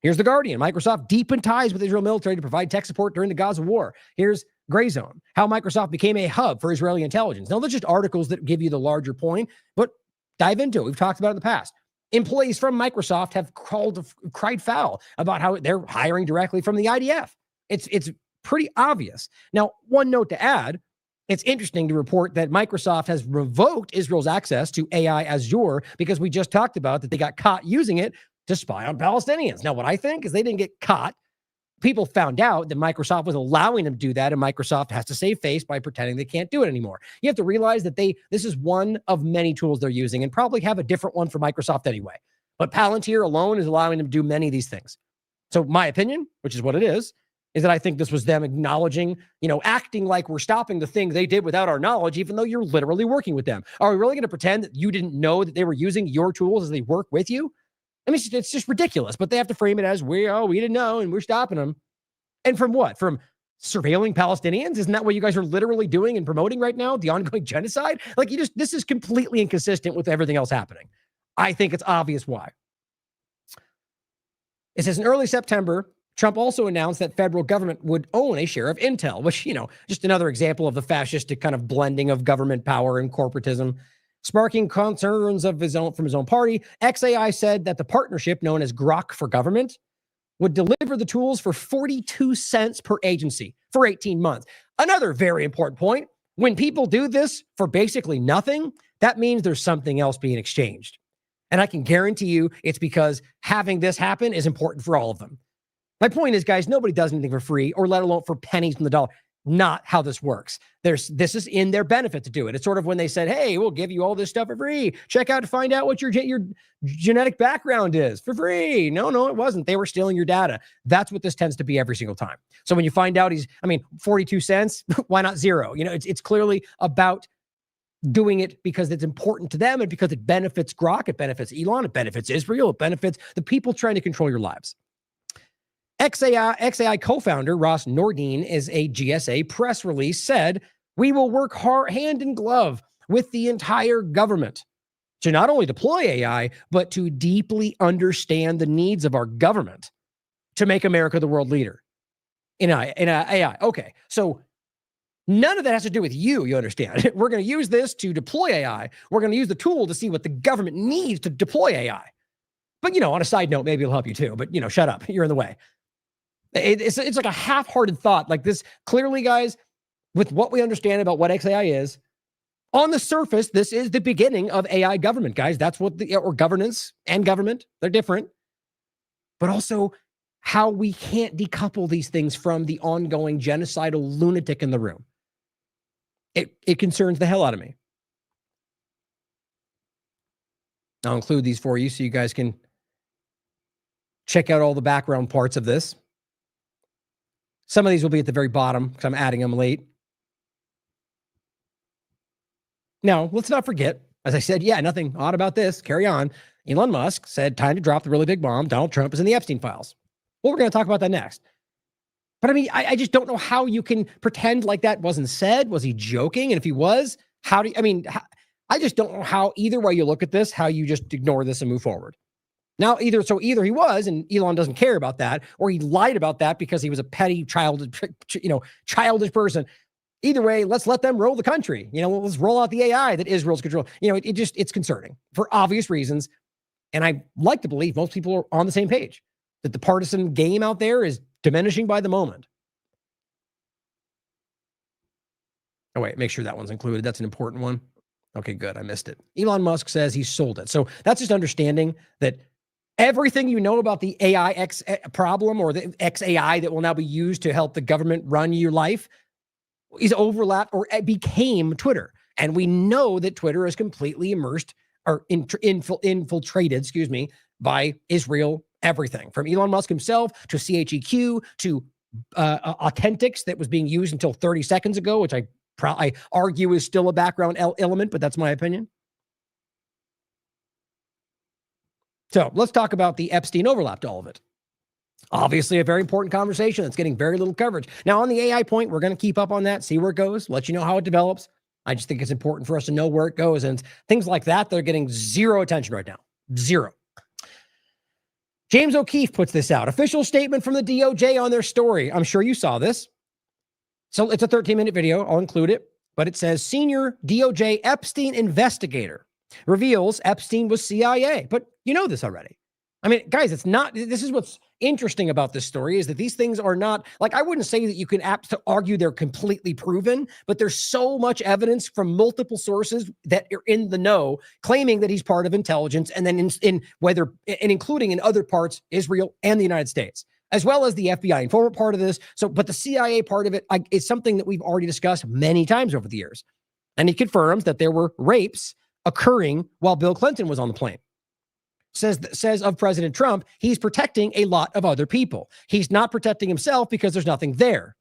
[SPEAKER 4] Here's The Guardian. Microsoft deepened ties with Israel military to provide tech support during the Gaza war. Here's Gray Zone, how Microsoft became a hub for Israeli intelligence. Now, they're just articles that give you the larger point, but dive into it. We've talked about it in the past. Employees from Microsoft have cried foul about how they're hiring directly from the IDF. It's pretty obvious. Now, one note to add, it's interesting to report that Microsoft has revoked Israel's access to AI Azure because we just talked about that they got caught using it to spy on Palestinians. Now, what I think is they didn't get caught. People found out that Microsoft was allowing them to do that, and Microsoft has to save face by pretending they can't do it anymore. You have to realize that this is one of many tools they're using, and probably have a different one for Microsoft anyway. But Palantir alone is allowing them to do many of these things. So my opinion, which is what it is that I think this was them acknowledging, acting like we're stopping the thing they did without our knowledge, even though you're literally working with them. Are we really going to pretend that you didn't know that they were using your tools as they work with you? I mean, it's just ridiculous, but they have to frame it as we didn't know and we're stopping them. And from what? From surveilling Palestinians? Isn't that what you guys are literally doing and promoting right now? The ongoing genocide? Like this is completely inconsistent with everything else happening. I think it's obvious why. It says in early September, Trump also announced that federal government would own a share of Intel, which, just another example of the fascistic kind of blending of government power and corporatism. Sparking concerns from his own party, XAI said that the partnership known as Grok for Government would deliver the tools for 42 cents per agency for 18 months. Another very important point, when people do this for basically nothing, that means there's something else being exchanged. And I can guarantee you it's because having this happen is important for all of them. My point is, guys, nobody does anything for free or let alone for pennies on the dollar. Not how this works. This is in their benefit to do it. It's sort of when they said, hey, we'll give you all this stuff for free. Check out to find out what your genetic background is for free. No, it wasn't. They were stealing your data. That's what this tends to be every single time. So when you find out 42 cents, why not zero? It's clearly about doing it because it's important to them and because it benefits Grok, it benefits Elon, it benefits Israel, it benefits the people trying to control your lives. XAI co-founder Ross Nordine, is a GSA press release, said, we will work hand in glove with the entire government to not only deploy AI, but to deeply understand the needs of our government to make America the world leader in AI. Okay, so none of that has to do with you understand. We're going to use this to deploy AI. We're going to use the tool to see what the government needs to deploy AI. But, on a side note, maybe it'll help you too. But, shut up. You're in the way. It's like a half-hearted thought. Like this, clearly, guys, with what we understand about what XAI is, on the surface, this is the beginning of AI government, guys. That's what or governance and government, they're different. But also how we can't decouple these things from the ongoing genocidal lunatic in the room. It concerns the hell out of me. I'll include these for you so you guys can check out all the background parts of this. Some of these will be at the very bottom because I'm adding them late. Now, let's not forget, as I said, nothing odd about this. Carry on. Elon Musk said, time to drop the really big bomb. Donald Trump is in the Epstein files. Well, we're going to talk about that next. But I just don't know how you can pretend like that wasn't said. Was he joking? And if he was, I just don't know how, either way you look at this, how you just ignore this and move forward. Now, either he was, and Elon doesn't care about that, or he lied about that because he was a petty, childish person. Either way, let's let them roll the country. Let's roll out the AI that Israel's control. It's concerning for obvious reasons. And I like to believe most people are on the same page, that the partisan game out there is diminishing by the moment. Oh, wait, make sure that one's included. That's an important one. Okay, good. I missed it. Elon Musk says he sold it. So that's just understanding that everything you know about the AI problem or the XAI that will now be used to help the government run your life is overlapped or became Twitter. And we know that Twitter is completely immersed or infiltrated, by Israel, everything from Elon Musk himself to CHEQ to Authentics that was being used until 30 seconds ago, which I argue is still a background element, but that's my opinion. So let's talk about the Epstein overlap to all of it. Obviously, a very important conversation that's getting very little coverage. Now, on the AI point, we're going to keep up on that, see where it goes, let you know how it develops. I just think it's important for us to know where it goes. And things like that, they're getting zero attention right now. Zero. James O'Keefe puts this out. Official statement from the DOJ on their story. I'm sure you saw this. So it's a 13-minute video. I'll include it. But it says, senior DOJ Epstein investigator reveals Epstein was CIA. But you know this already. I mean, guys, it's not, this is what's interesting about this story is that these things are not, like, I wouldn't say that you can argue they're completely proven, but there's so much evidence from multiple sources that are in the know claiming that he's part of intelligence, and then including in other parts, Israel and the United States, as well as the FBI informant part of this. So, but the CIA part of it is something that we've already discussed many times over the years. And he confirms that there were rapes occurring while Bill Clinton was on the plane. Says of President Trump, he's protecting a lot of other people. He's not protecting himself because there's nothing there.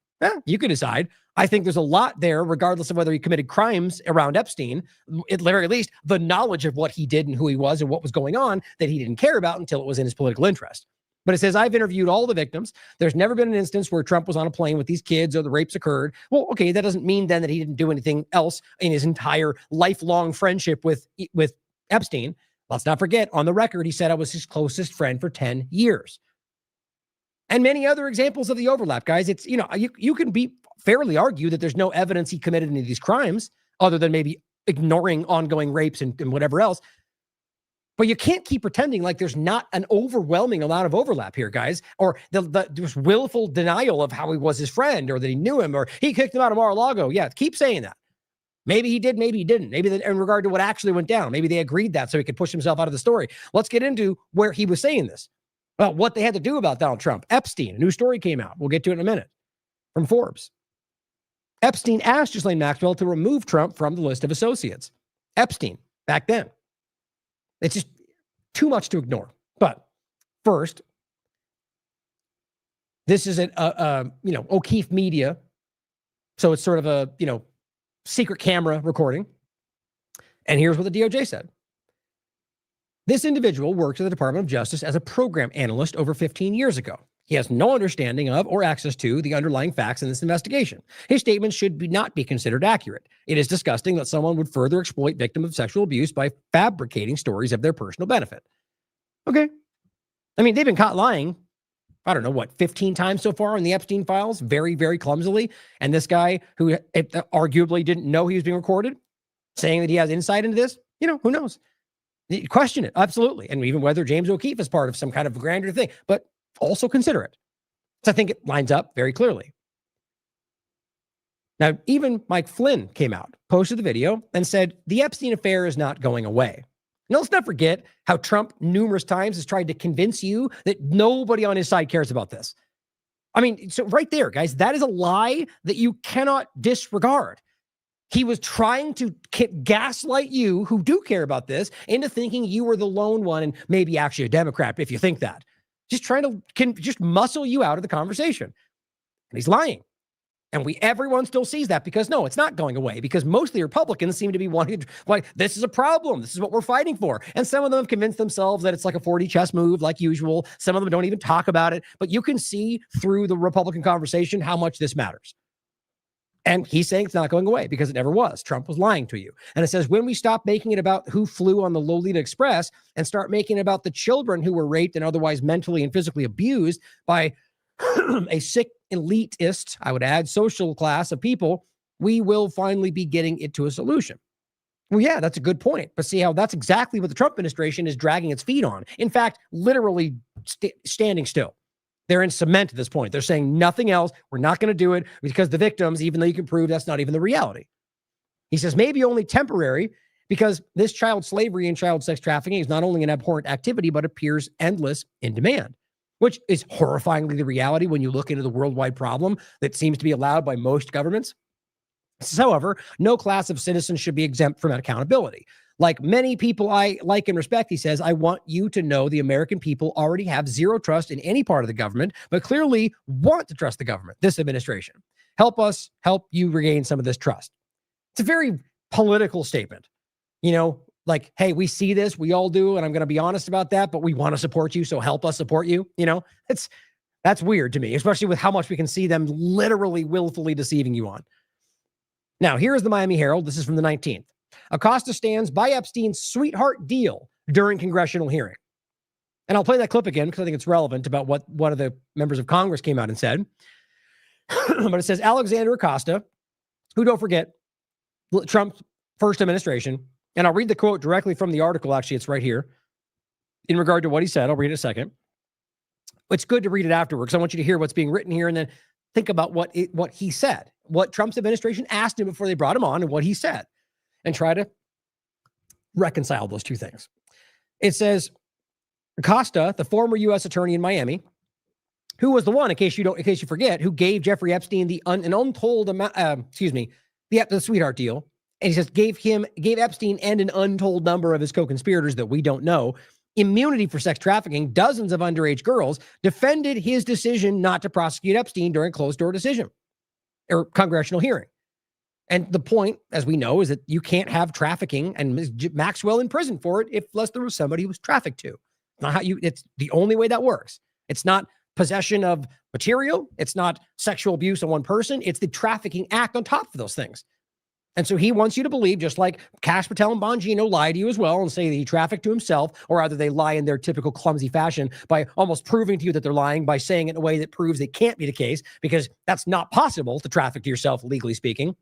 [SPEAKER 4] You can decide. I think there's a lot there, regardless of whether he committed crimes around Epstein. At the very least, the knowledge of what he did and who he was and what was going on that he didn't care about until it was in his political interest. But it says, I've interviewed all the victims. There's never been an instance where Trump was on a plane with these kids or the rapes occurred. Well, okay, that doesn't mean then that he didn't do anything else in his entire lifelong friendship with Epstein. Let's not forget, on the record, he said I was his closest friend for 10 years. And many other examples of the overlap, guys. It's, you can fairly argue that there's no evidence he committed any of these crimes other than maybe ignoring ongoing rapes and whatever else. But you can't keep pretending like there's not an overwhelming amount of overlap here, guys, or there's willful denial of how he was his friend or that he knew him or he kicked him out of Mar-a-Lago. Yeah, keep saying that. Maybe he did, maybe he didn't. Maybe in regard to what actually went down, maybe they agreed that so he could push himself out of the story. Let's get into where he was saying this. Well, what they had to do about Donald Trump. Epstein, a new story came out. We'll get to it in a minute. From Forbes. Epstein asked Ghislaine Maxwell to remove Trump from the list of associates. Epstein, back then. It's just too much to ignore. But first, this is O'Keefe Media. So it's sort of a, secret camera recording. And here's what the DOJ said. This individual worked at the Department of Justice as a program analyst over 15 years ago. He has no understanding of or access to the underlying facts in this investigation. His statements should not be considered accurate. It is disgusting that someone would further exploit victims of sexual abuse by fabricating stories of their personal benefit. Okay. I mean, they've been caught lying, 15 times so far in the Epstein files, very, very clumsily. And this guy who arguably didn't know he was being recorded, saying that he has insight into this, who knows? Question it, absolutely. And even whether James O'Keefe is part of some kind of grander thing, but also consider it. So I think it lines up very clearly. Now, even Mike Flynn came out, posted the video, and said, the Epstein affair is not going away. Now, let's not forget how Trump numerous times has tried to convince you that nobody on his side cares about this. I mean, so right there, guys, that is a lie that you cannot disregard. He was trying to gaslight you who do care about this into thinking you were the lone one and maybe actually a Democrat if you think that. Just trying to just muscle you out of the conversation. And he's lying. And everyone still sees that because no, it's not going away because most of the Republicans seem to be wanting to, like, this is a problem. This is what we're fighting for. And some of them have convinced themselves that it's like a 4D chess move like usual. Some of them don't even talk about it, but you can see through the Republican conversation how much this matters. And he's saying it's not going away because it never was. Trump was lying to you. And it says, when we stop making it about who flew on the Lolita Express and start making it about the children who were raped and otherwise mentally and physically abused by a sick, elitist, I would add, social class of people, we will finally be getting it to a solution. Well, yeah, that's a good point. But see how that's exactly what the Trump administration is dragging its feet on. In fact, literally standing still. They're in cement at this point. They're saying nothing else. We're not going to do it because the victims, even though you can prove that's not even the reality. He says maybe only temporary because this child slavery and child sex trafficking is not only an abhorrent activity, but appears endless in demand, which is horrifyingly the reality when you look into the worldwide problem that seems to be allowed by most governments. However, no class of citizens should be exempt from accountability. Like many people I like and respect, he says, I want you to know the American people already have zero trust in any part of the government, but clearly want to trust the government, this administration. Help us help you regain some of this trust. It's a very political statement. Like, hey, we see this, we all do, and I'm going to be honest about that, but we want to support you, so help us support you. That's weird to me, especially with how much we can see them literally willfully deceiving you on. Now, here is the Miami Herald. This is from the 19th. Acosta stands by Epstein's sweetheart deal during congressional hearing. And I'll play that clip again because I think it's relevant about what one of the members of Congress came out and said. But it says Alexander Acosta, who, don't forget, Trump's first administration, And I'll read the quote directly from the article. Actually, it's right here in regard to what he said. I'll read it in a second. It's good to read it afterwards. I want you to hear what's being written here and then think about what he said, what Trump's administration asked him before they brought him on and what he said, and try to reconcile those two things. It says, Acosta, the former U.S. attorney in Miami, who was the one, in case you forget, who gave Jeffrey Epstein the untold amount, the sweetheart deal. And he says, gave Epstein and an untold number of his co-conspirators that we don't know immunity for sex trafficking, dozens of underage girls, defended his decision not to prosecute Epstein during closed-door decision or congressional hearing. And the point, as we know, is that you can't have trafficking and Maxwell in prison for it unless there was somebody who was trafficked to. Not how it's the only way that works. It's not possession of material. It's not sexual abuse on one person. It's the trafficking act on top of those things. And so he wants you to believe, just like Cash Patel and Bongino lie to you as well and say that he trafficked to himself, or either they lie in their typical clumsy fashion by almost proving to you that they're lying by saying it in a way that proves it can't be the case, because that's not possible to traffic to yourself, legally speaking.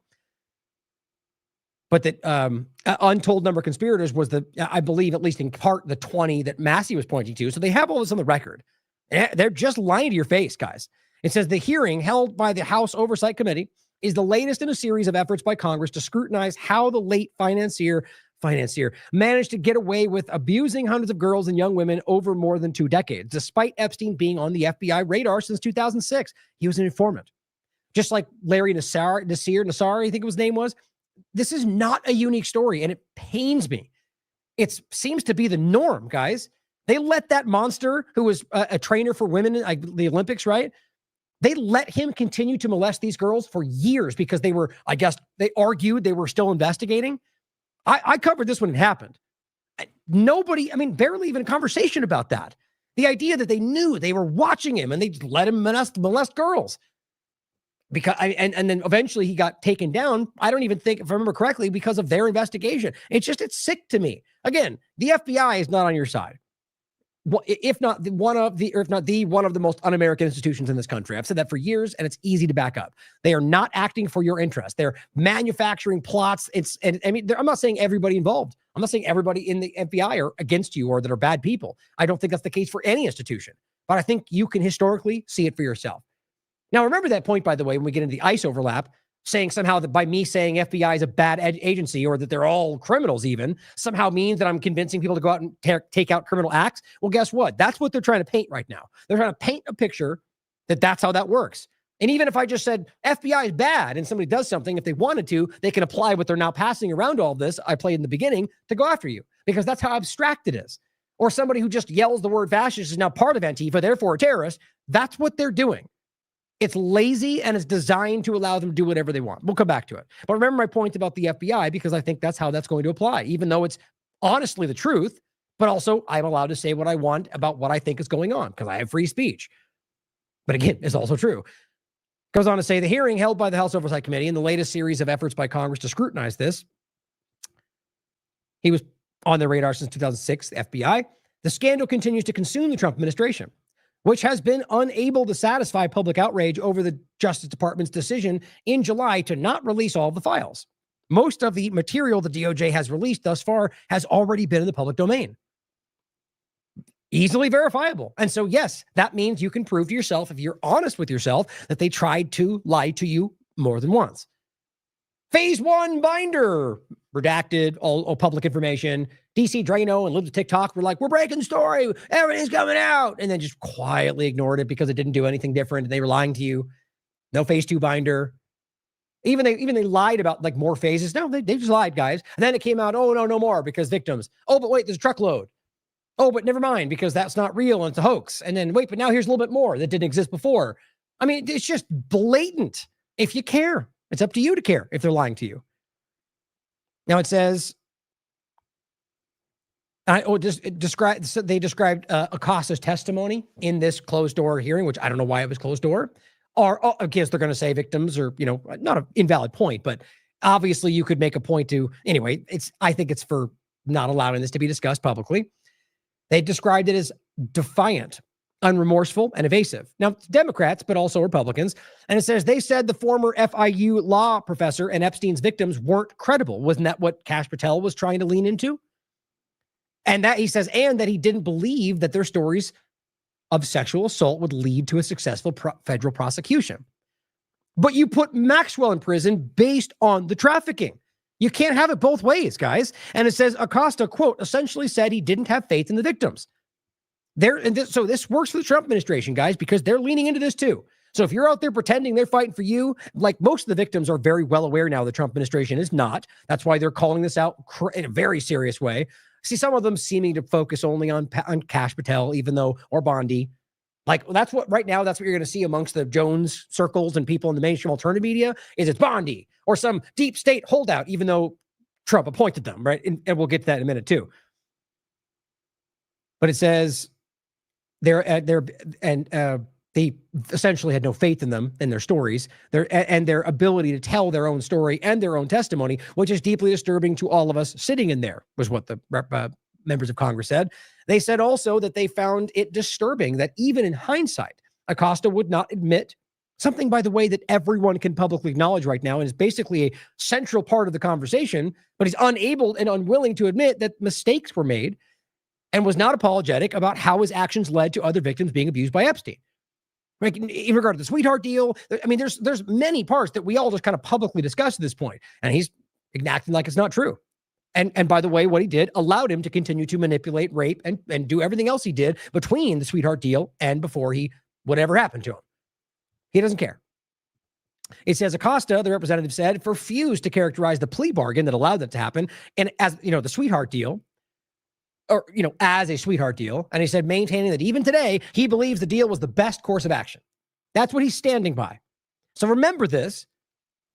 [SPEAKER 4] But that untold number of conspirators was I believe, at least in part, the 20 that Massey was pointing to. So they have all this on the record. They're just lying to your face, guys. It says the hearing held by the House Oversight Committee is the latest in a series of efforts by Congress to scrutinize how the late financier managed to get away with abusing hundreds of girls and young women over more than 2 decades, despite Epstein being on the FBI radar since 2006. He was an informant. Just like Larry Nassar, I think his name was. This is not a unique story, and it pains me. It seems to be the norm, guys. They let that monster who was a trainer for women in the Olympics, right? They let him continue to molest these girls for years because they were, I guess, they argued they were still investigating. I covered this when it happened. Barely even a conversation about that. The idea that they knew they were watching him and they just let him molest girls. And then eventually he got taken down. I don't even think, if I remember correctly, because of their investigation. It's sick to me. Again, the FBI is not on your side. Well, if not one of the most un-American institutions in this country. I've said that for years, and it's easy to back up. They are not acting for your interest. They're manufacturing plots. I'm not saying everybody involved. I'm not saying everybody in the FBI are against you or that are bad people. I don't think that's the case for any institution. But I think you can historically see it for yourself. Now, remember that point, by the way, when we get into the ICE overlap, saying somehow that by me saying FBI is a bad agency or that they're all criminals even somehow means that I'm convincing people to go out and take out criminal acts. Well, guess what? That's what they're trying to paint right now. They're trying to paint a picture that that's how that works. And even if I just said FBI is bad and somebody does something, if they wanted to, they can apply what they're now passing around all this I played in the beginning to go after you, because that's how abstract it is. Or somebody who just yells the word fascist is now part of Antifa, therefore a terrorist. That's what they're doing. It's lazy and it's designed to allow them to do whatever they want. We'll come back to it. But remember my point about the FBI, because I think that's how that's going to apply, even though it's honestly the truth, but also I'm allowed to say what I want about what I think is going on because I have free speech. But again, it's also true. Goes on to say the hearing held by the House Oversight Committee in the latest series of efforts by Congress to scrutinize this. He was on their radar since 2006, the FBI. The scandal continues to consume the Trump administration, which has been unable to satisfy public outrage over the Justice Department's decision in July to not release all of the files. Most of the material the DOJ has released thus far has already been in the public domain. Easily verifiable. And so, yes, that means you can prove to yourself, if you're honest with yourself, that they tried to lie to you more than once. Phase 1 binder, redacted, all public information. DC Drano and Libs of TikTok were like, we're breaking the story, everything's coming out, and then just quietly ignored it because it didn't do anything different. They were lying to you. No phase 2 binder. Even they lied about like more phases. No, they just lied, guys. And then it came out, oh no more because victims. Oh, but wait, there's a truckload. Oh, but never mind because that's not real and it's a hoax. And then wait, but now here's a little bit more that didn't exist before. I mean, it's just blatant. If you care, it's up to you to care if they're lying to you. Now it says, they described Acosta's testimony in this closed door hearing, which I don't know why it was closed door. Or I guess they're going to say victims, or not an invalid point, but obviously you could make a point to anyway. I think it's for not allowing this to be discussed publicly. They described it as defiant unremorseful, and evasive. Now, it's Democrats, but also Republicans. And it says they said the former FIU law professor and Epstein's victims weren't credible. Wasn't that what Kash Patel was trying to lean into? And that he says, and that he didn't believe that their stories of sexual assault would lead to a successful federal prosecution. But you put Maxwell in prison based on the trafficking. You can't have it both ways, guys. And it says Acosta, quote, essentially said he didn't have faith in the victims. So this works for the Trump administration, guys, because they're leaning into this too. So if you're out there pretending they're fighting for you, like most of the victims are very well aware now the Trump administration is not. That's why they're calling this out in a very serious way. See some of them seeming to focus only on Kash Patel, even though, or Bondi. Like that's what right now, that's what you're going to see amongst the Jones circles and people in the mainstream alternative media is it's Bondi or some deep state holdout, even though Trump appointed them, right? And we'll get to that in a minute too. But it says they essentially had no faith in them and their stories, their ability to tell their own story and their own testimony, which is deeply disturbing to all of us sitting in there, was what the members of Congress said. They said also that they found it disturbing that even in hindsight, Acosta would not admit something, by the way, that everyone can publicly acknowledge right now and is basically a central part of the conversation, but he's unable and unwilling to admit that mistakes were made and was not apologetic about how his actions led to other victims being abused by Epstein. Like in regard to the sweetheart deal, I mean, there's many parts that we all just kind of publicly discussed at this point, and he's acting like it's not true. And by the way, what he did allowed him to continue to manipulate, rape, and do everything else he did between the sweetheart deal and before whatever happened to him. He doesn't care. It says Acosta, the representative said, refused to characterize the plea bargain that allowed that to happen, and as the sweetheart deal, or as a sweetheart deal. And he said, maintaining that even today, he believes the deal was the best course of action. That's what he's standing by. So remember this,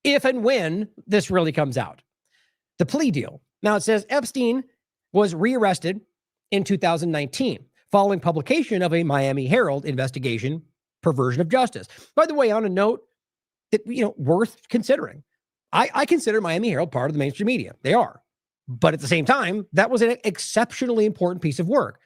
[SPEAKER 4] if and when this really comes out. The plea deal. Now it says Epstein was rearrested in 2019 following publication of a Miami Herald investigation, perversion of justice. By the way, on a note that, worth considering, I consider Miami Herald part of the mainstream media. They are. But at the same time, that was an exceptionally important piece of work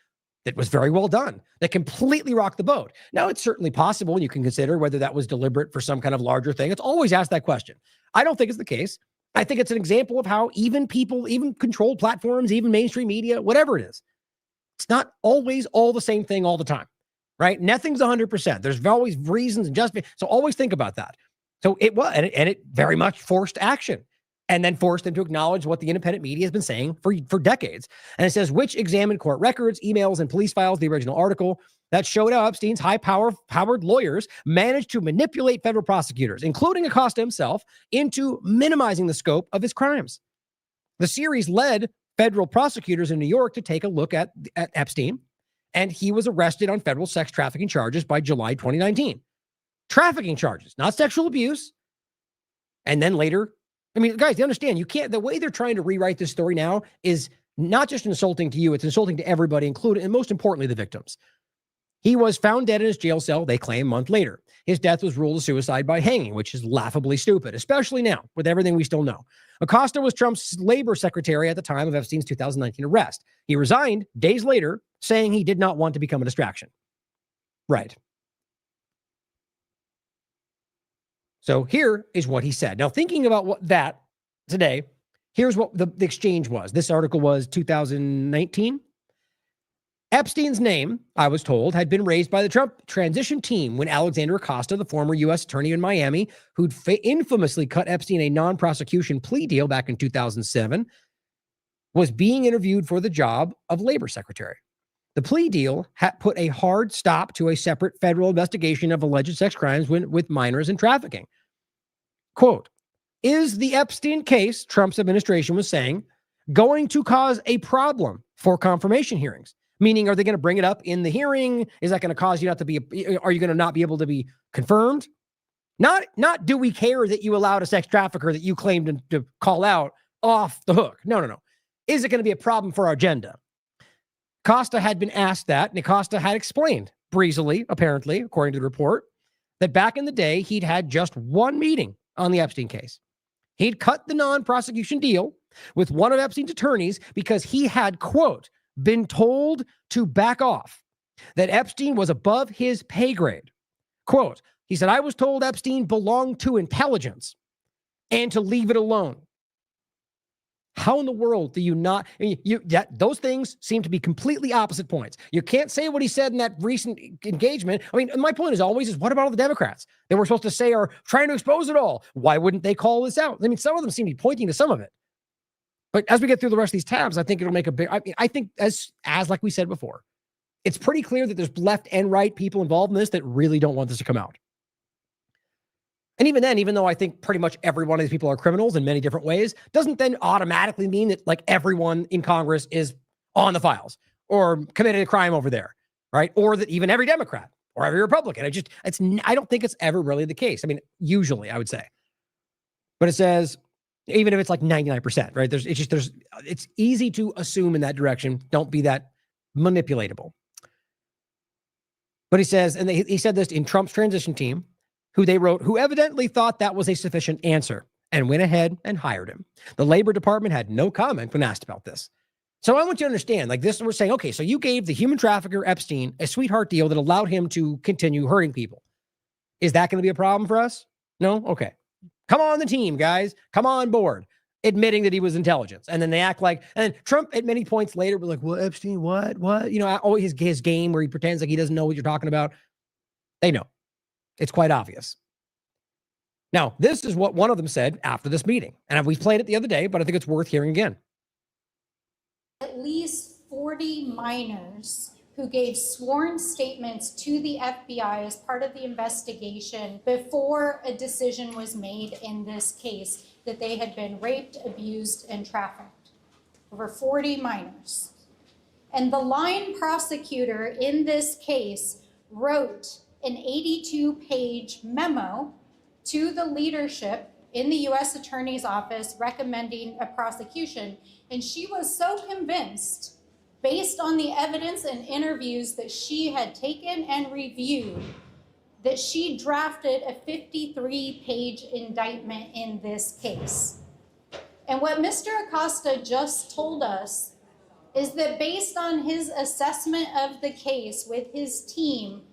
[SPEAKER 4] that was very well done, that completely rocked the boat. Now, it's certainly possible, and you can consider whether that was deliberate for some kind of larger thing. It's always asked that question. I don't think it's the case. I think it's an example of how even people, even controlled platforms, even mainstream media, whatever it is, it's not always all the same thing all the time, right? Nothing's 100%. There's always reasons and justifications. So always think about that. So it was, and it very much forced action. And then forced them to acknowledge what the independent media has been saying for decades. And it says, which examined court records, emails, and police files, the original article, that showed how Epstein's high-powered lawyers managed to manipulate federal prosecutors, including Acosta himself, into minimizing the scope of his crimes. The series led federal prosecutors in New York to take a look at Epstein, and he was arrested on federal sex trafficking charges by July 2019. Trafficking charges, not sexual abuse. And then later, I mean, guys, you understand, the way they're trying to rewrite this story now is not just insulting to you, it's insulting to everybody, including, and most importantly, the victims. He was found dead in his jail cell, they claim, a month later. His death was ruled a suicide by hanging, which is laughably stupid, especially now, with everything we still know. Acosta was Trump's labor secretary at the time of Epstein's 2019 arrest. He resigned days later, saying he did not want to become a distraction. Right. So here is what he said. Now, thinking about that today, here's what the exchange was. This article was 2019. Epstein's name, I was told, had been raised by the Trump transition team when Alexander Acosta, the former U.S. attorney in Miami, who'd infamously cut Epstein a non-prosecution plea deal back in 2007, was being interviewed for the job of labor secretary. The plea deal had put a hard stop to a separate federal investigation of alleged sex crimes with minors and trafficking. Quote, is the Epstein case, Trump's administration was saying, going to cause a problem for confirmation hearings? Meaning, are they going to bring it up in the hearing? Is that going to cause you not to be, are you going to not be able to be confirmed? Not do we care that you allowed a sex trafficker that you claimed to call out off the hook? No. Is it going to be a problem for our agenda? Acosta had been asked that, and Acosta had explained breezily, apparently, according to the report, that back in the day, he'd had just one meeting on the Epstein case. He'd cut the non-prosecution deal with one of Epstein's attorneys because he had, quote, been told to back off that Epstein was above his pay grade. Quote, he said, I was told Epstein belonged to intelligence and to leave it alone. How in the world do you not, those things seem to be completely opposite points. You can't say what he said in that recent engagement. I mean, my point is always what about all the Democrats that we're supposed to say are trying to expose it all? Why wouldn't they call this out? I mean, some of them seem to be pointing to some of it. But as we get through the rest of these tabs, I think it'll make a big, I think as like we said before, it's pretty clear that there's left and right people involved in this that really don't want this to come out. And even then, even though I think pretty much every one of these people are criminals in many different ways, doesn't then automatically mean that like everyone in Congress is on the files or committed a crime over there, right? Or that even every Democrat or every Republican. I don't think it's ever really the case. I mean, usually I would say. But it says, even if it's like 99%, right? It's easy to assume in that direction. Don't be that manipulatable. But he says, and he said this in Trump's transition team, who they wrote, who evidently thought that was a sufficient answer and went ahead and hired him. The Labor Department had no comment when asked about this. So I want you to understand, like this, we're saying, okay, so you gave the human trafficker Epstein a sweetheart deal that allowed him to continue hurting people. Is that going to be a problem for us? No? Okay. Come on the team, guys. Come on board. Admitting that he was intelligence. And then they act like, and then Trump at many points later was like, well, Epstein, what? You know, always his game where he pretends like he doesn't know what you're talking about. They know. It's quite obvious. Now, this is what one of them said after this meeting. And we played it the other day, but I think it's worth hearing again.
[SPEAKER 7] At least 40 minors who gave sworn statements to the FBI as part of the investigation before a decision was made in this case that they had been raped, abused, and trafficked. Over 40 minors. And the line prosecutor in this case wrote an 82-page memo to the leadership in the U.S. Attorney's Office recommending a prosecution. And she was so convinced, based on the evidence and interviews that she had taken and reviewed, that she drafted a 53-page indictment in this case. And what Mr. Acosta just told us is that based on his assessment of the case with his team,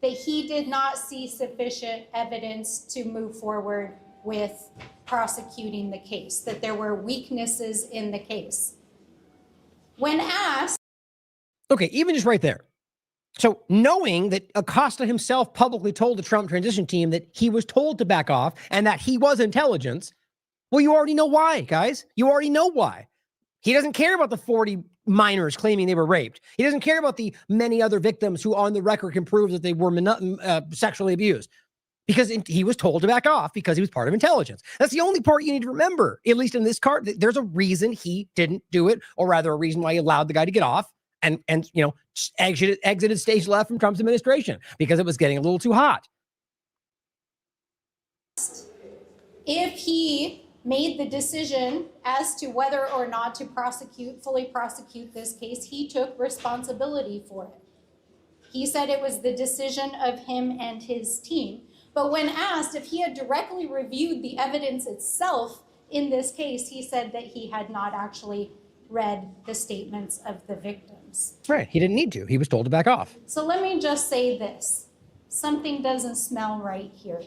[SPEAKER 7] that he did not see sufficient evidence to move forward with prosecuting the case, that there were weaknesses in the case. When asked...
[SPEAKER 4] Okay, even just right there. So knowing that Acosta himself publicly told the Trump transition team that he was told to back off and that he was intelligence, well, you already know why, guys. You already know why. He doesn't care about the 40 minors claiming they were raped. He doesn't care about the many other victims who on the record can prove that they were sexually abused because he was told to back off because he was part of intelligence. That's the only part you need to remember, at least in this card. There's a reason he didn't do it, or rather a reason why he allowed the guy to get off and you know, exited stage left from Trump's administration because it was getting a little too hot.
[SPEAKER 7] If he made the decision as to whether or not to fully prosecute this case, he took responsibility for it. He said it was the decision of him and his team. But when asked if he had directly reviewed the evidence itself in this case, he said that he had not actually read the statements of the victims.
[SPEAKER 4] Right. He didn't need to. He was told to back off.
[SPEAKER 7] So let me just say this. Something doesn't smell right here.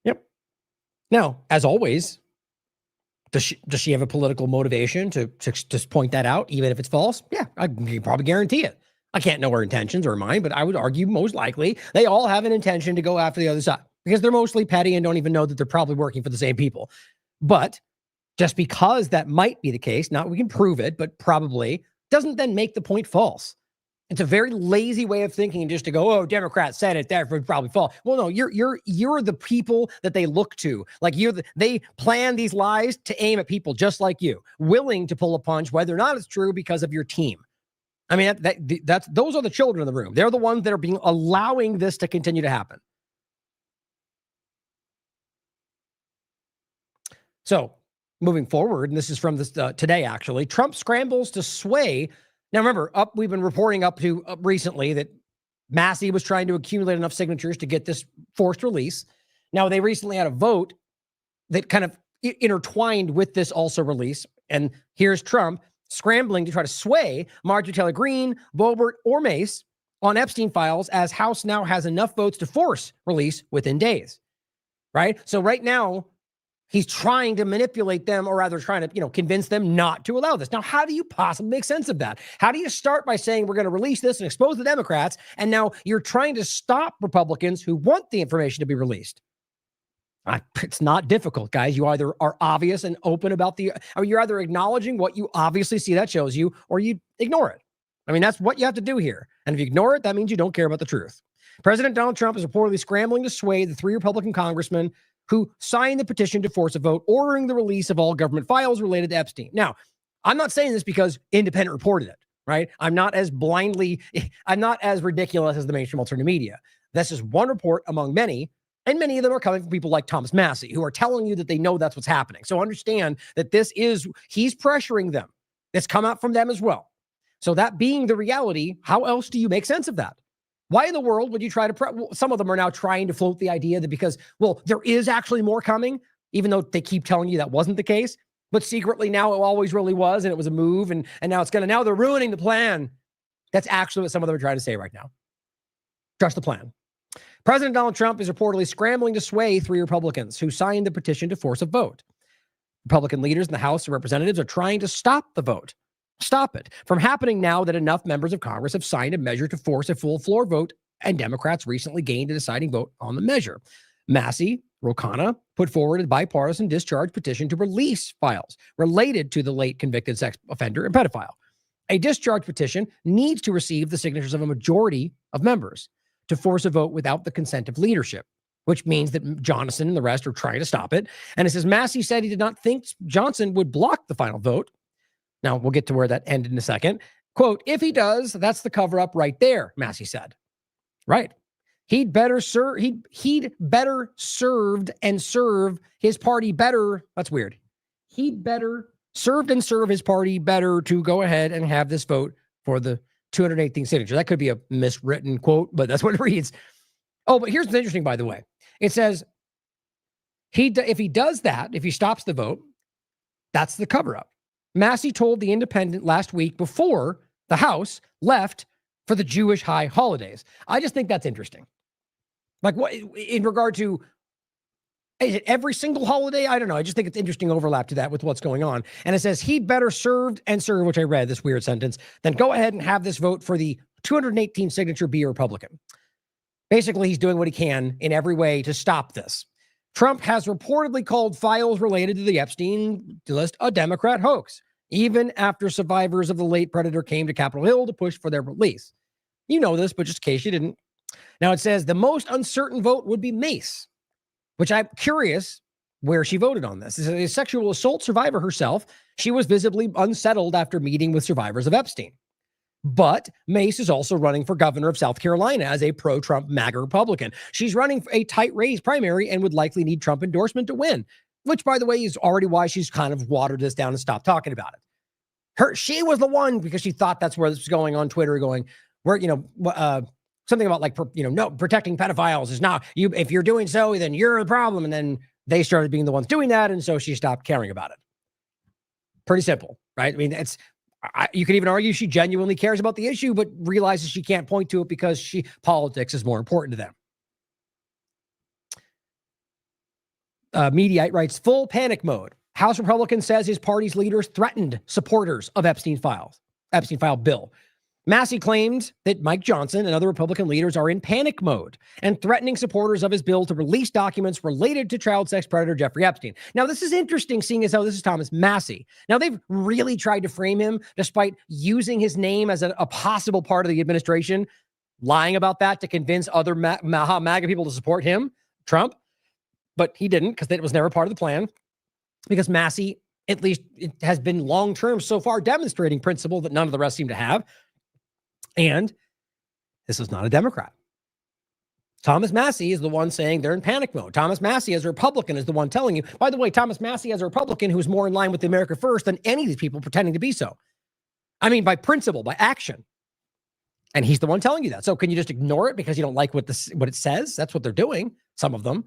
[SPEAKER 4] Yep. Now, as always, does she have a political motivation to just point that out, even if it's false? Yeah, I can probably guarantee it. I can't know her intentions or mine, but I would argue most likely they all have an intention to go after the other side because they're mostly petty and don't even know that they're probably working for the same people. But just because that might be the case, not we can prove it, but probably doesn't then make the point false. It's a very lazy way of thinking just to go, oh, Democrats said it, therefore it's probably false. Well, no, you're the people that they look to. Like they plan these lies to aim at people just like you, willing to pull a punch, whether or not it's true because of your team. I mean, those are the children in the room. They're the ones that are allowing this to continue to happen. So moving forward, and this is from this today, actually, Trump scrambles to sway. Now, remember, we've been reporting up to recently that Massey was trying to accumulate enough signatures to get this forced release. Now, they recently had a vote that kind of intertwined with this also release. And here's Trump scrambling to try to sway Marjorie Taylor Greene, Boebert, or Mace on Epstein files, as House now has enough votes to force release within days, right? So right now, he's trying to manipulate them, or rather trying to, convince them not to allow this. Now, how do you possibly make sense of that? How do you start by saying we're going to release this and expose the Democrats, and now you're trying to stop Republicans who want the information to be released? It's not difficult, guys. You either are obvious and open about or you're either acknowledging what you obviously see that shows you, or you ignore it. I mean, that's what you have to do here. And if you ignore it, that means you don't care about the truth. President Donald Trump is reportedly scrambling to sway the 3 Republican congressmen who signed the petition to force a vote ordering the release of all government files related to Epstein. Now, I'm not saying this because Independent reported it, right? I'm not as ridiculous as the mainstream alternative media. This is one report among many, and many of them are coming from people like Thomas Massie, who are telling you that they know that's what's happening. So understand that he's pressuring them. It's come out from them as well. So that being the reality, how else do you make sense of that? Why in the world would you try to some of them are now trying to float the idea that because, there is actually more coming, even though they keep telling you that wasn't the case, but secretly now it always really was, and it was a move, and now now they're ruining the plan. That's actually what some of them are trying to say right now. Trust the plan. President Donald Trump is reportedly scrambling to sway 3 Republicans who signed the petition to force a vote. Republican leaders in the House of Representatives are trying to stop the vote. Stop it from happening now that enough members of Congress have signed a measure to force a full floor vote, and Democrats recently gained a deciding vote on the measure. Massie, Ro Khanna put forward a bipartisan discharge petition to release files related to the late convicted sex offender and pedophile. A discharge petition needs to receive the signatures of a majority of members to force a vote without the consent of leadership, which means that Johnson and the rest are trying to stop it. And it says Massie said he did not think Johnson would block the final vote. Now, we'll get to where that ended in a second. Quote, if he does, that's the cover up right there, Massie said. Right. He'd better served and serve his party better. That's weird. He'd better served and serve his party better to go ahead and have this vote for the 218th signature. That could be a miswritten quote, but that's what it reads. Oh, but here's what's interesting, by the way. It says, if he does that, if he stops the vote, that's the cover up. Massie told The Independent last week before the House left for the Jewish high holidays. I just think that's interesting. Like, what in regard to, is it every single holiday? I don't know. I just think it's interesting overlap to that with what's going on. And it says he'd better served and serve, which I read this weird sentence, then go ahead and have this vote for the 218 signature be a Republican. Basically, he's doing what he can in every way to stop this. Trump has reportedly called files related to the Epstein list a Democrat hoax, even after survivors of the late predator came to Capitol Hill to push for their release. You know this, but just in case you didn't. Now it says the most uncertain vote would be Mace, which I'm curious where she voted on this. This is a sexual assault survivor herself. She was visibly unsettled after meeting with survivors of Epstein. But Mace is also running for governor of South Carolina as a pro-Trump MAGA Republican. She's running for a tight race primary and would likely need Trump endorsement to win, which, by the way, is already why she's kind of watered this down and stopped talking about it. She was the one, because she thought that's where this was going on Twitter, going, where, something about like, no, protecting pedophiles is not, if you're doing so, then you're the problem. And then they started being the ones doing that. And so she stopped caring about it. Pretty simple, right? I mean, you could even argue she genuinely cares about the issue, but realizes she can't point to it because politics is more important to them. Mediaite writes, full panic mode. House Republican says his party's leaders threatened supporters of Epstein file bill. Massie claimed that Mike Johnson and other Republican leaders are in panic mode and threatening supporters of his bill to release documents related to child sex predator Jeffrey Epstein. Now, this is interesting, seeing as how this is Thomas Massie. Now, they've really tried to frame him, despite using his name as a possible part of the administration, lying about that to convince other MAGA people to support him, Trump. But he didn't, because that was never part of the plan. Because Massie, at least it has been long-term so far, demonstrating principle that none of the rest seem to have. And this is not a Democrat. Thomas Massie is the one saying they're in panic mode. Thomas Massie as a Republican is the one telling you. By the way, Thomas Massie as a Republican who is more in line with the America First than any of these people pretending to be so. I mean, by principle, by action. And he's the one telling you that. So can you just ignore it because you don't like what it says? That's what they're doing, some of them.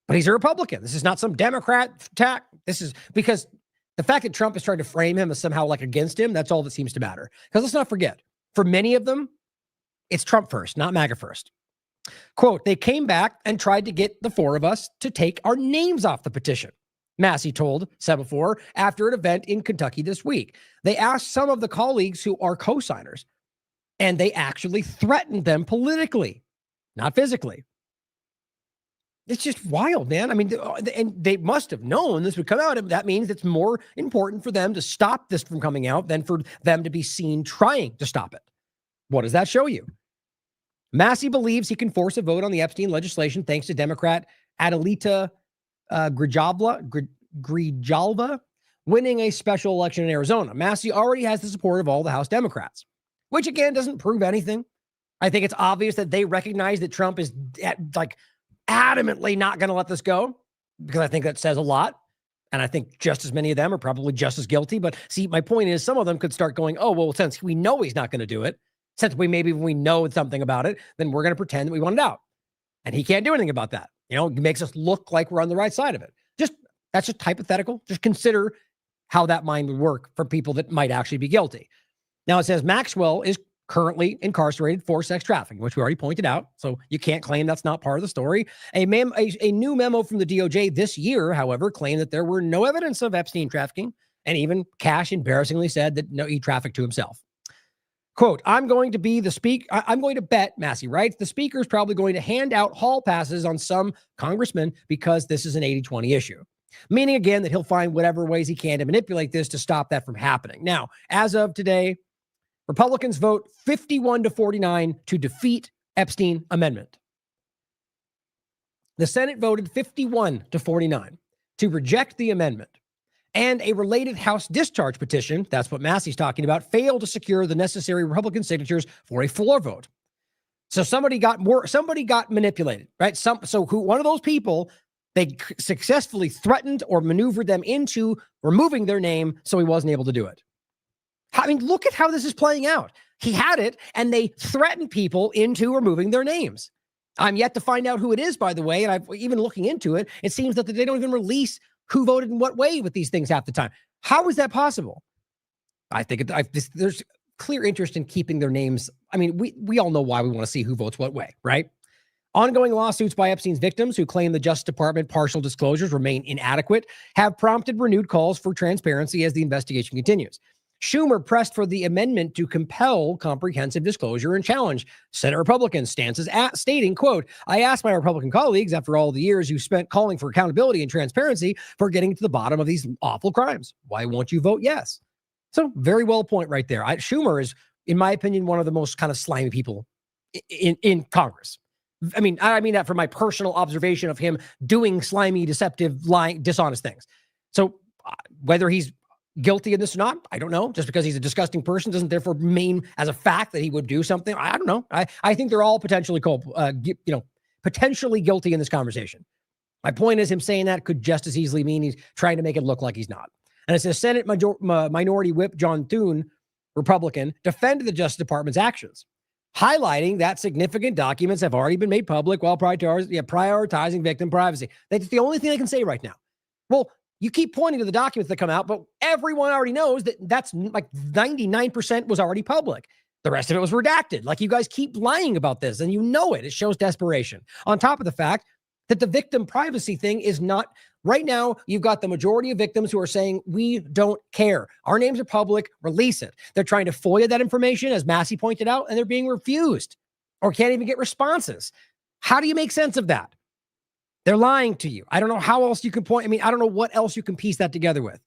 [SPEAKER 4] But he's a Republican. This is not some Democrat attack. This is because the fact that Trump is trying to frame him as somehow like against him, that's all that seems to matter. Because let's not forget, for many of them, It's Trump first, not MAGA first. Quote, they came back and tried to get the four of us to take our names off the petition, Massey told Semaphore after an event in Kentucky this week. They asked some of the colleagues who are co-signers, and they actually threatened them politically, not physically. It's just wild, man. I mean, and they must have known this would come out. That means it's more important for them to stop this from coming out than for them to be seen trying to stop it. What does that show you? Massey believes he can force a vote on the Epstein legislation thanks to Democrat Adelita Grijalva winning a special election in Arizona. Massey already has the support of all the House Democrats, which again doesn't prove anything. I think it's obvious that they recognize that Trump is adamantly not going to let this go, because I think that says a lot. And I think just as many of them are probably just as guilty. But see, my point is some of them could start going, oh, well, since we know he's not going to do it, since we know something about it, then we're going to pretend that we want it out. And he can't do anything about that. You know, it makes us look like we're on the right side of it. That's just hypothetical. Just consider how that mind would work for people that might actually be guilty. Now it says Maxwell is currently incarcerated for sex trafficking, which we already pointed out. So you can't claim that's not part of the story. A new memo from the DOJ this year, however, claimed that there were no evidence of Epstein trafficking, and even Cash embarrassingly said that no, he trafficked to himself. Quote, I'm going to bet, Massey writes, the speaker is probably going to hand out hall passes on some congressmen because this is an 80-20 issue. Meaning, again, that he'll find whatever ways he can to manipulate this to stop that from happening. Now, as of today, Republicans vote 51-49 to defeat Epstein amendment. The Senate voted 51-49 to reject the amendment. And a related House discharge petition, that's what Massey's talking about, failed to secure the necessary Republican signatures for a floor vote. So somebody got manipulated, right? One of those people, they successfully threatened or maneuvered them into removing their name, so he wasn't able to do it. I mean, look at how this is playing out. He had it, and they threatened people into removing their names. I'm yet to find out who it is, by the way, and I've even looking into it. It seems that they don't even release who voted in what way with these things half the time. How is that possible? I think there's clear interest in keeping their names. I mean, we all know why we want to see who votes what way, right? Ongoing lawsuits by Epstein's victims who claim the Justice Department partial disclosures remain inadequate have prompted renewed calls for transparency as the investigation continues. Schumer pressed for the amendment to compel comprehensive disclosure and challenge Senate Republicans' stances, stating, quote, I asked my Republican colleagues, after all the years you spent calling for accountability and transparency for getting to the bottom of these awful crimes, why won't you vote yes? So very well point right there. Schumer is, in my opinion, one of the most kind of slimy people in Congress. I mean that from my personal observation of him doing slimy, deceptive, lying, dishonest things. So whether he's guilty in this or not, I don't know. Just because he's a disgusting person doesn't therefore mean as a fact that he would do something. I don't know. I think they're all potentially potentially guilty in this conversation. My point is, him saying that could just as easily mean he's trying to make it look like he's not. And it says Senate Minority Whip John Thune, Republican, defended the Justice Department's actions, highlighting that significant documents have already been made public while prioritizing victim privacy. That's the only thing they can say right now. Well, you keep pointing to the documents that come out, but everyone already knows that that's like 99% was already public. The rest of it was redacted. Like, you guys keep lying about this, and you know it. It shows desperation. On top of the fact that the victim privacy thing is not right now. You've got the majority of victims who are saying, we don't care. Our names are public. Release it. They're trying to FOIA that information, as Massey pointed out, and they're being refused or can't even get responses. How do you make sense of that? They're lying to you. I don't know how else you can point. I mean, I don't know what else you can piece that together with.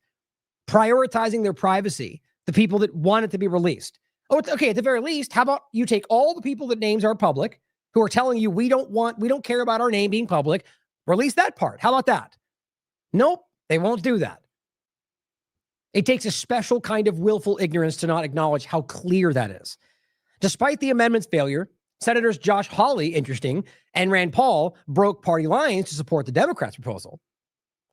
[SPEAKER 4] Prioritizing their privacy, the people that want it to be released. Oh, okay. At the very least, how about you take all the people that names are public who are telling you we don't care about our name being public, release that part. How about that? Nope, they won't do that. It takes a special kind of willful ignorance to not acknowledge how clear that is. Despite the amendment's failure, Senators Josh Hawley, interesting, and Rand Paul broke party lines to support the Democrats' proposal.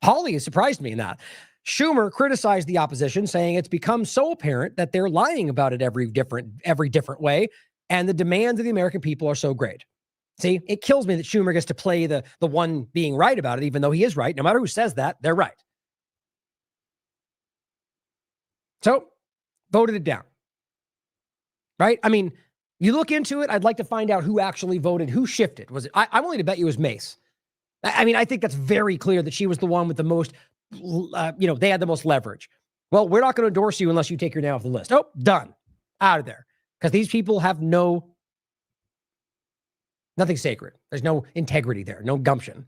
[SPEAKER 4] Hawley has surprised me in that. Schumer criticized the opposition, saying it's become so apparent that they're lying about it every different way, and the demands of the American people are so great. See, it kills me that Schumer gets to play the one being right about it, even though he is right. No matter who says that, they're right. So, voted it down. Right? I mean, You look into it, I'd like to find out who actually voted, who shifted. Was it? I'm willing to bet you it was Mace. I mean, I think that's very clear that she was the one with the most, they had the most leverage. Well, we're not going to endorse you unless you take your name off the list. Oh, done. Out of there. Because these people have nothing sacred. There's no integrity there, no gumption.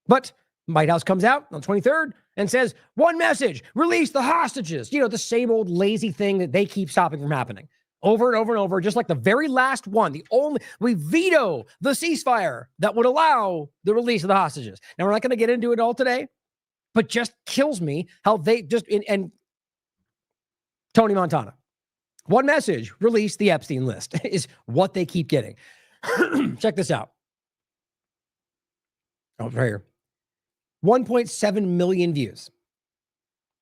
[SPEAKER 4] But White House comes out on 23rd and says, one message, release the hostages. The same old lazy thing that they keep stopping from happening. Over and over and over, just like the very last one. We veto the ceasefire that would allow the release of the hostages. Now, we're not going to get into it all today, but just kills me how they just, and Tony Montana. One message, release the Epstein list is what they keep getting. Check this out. Oh, right here. 1.7 million views.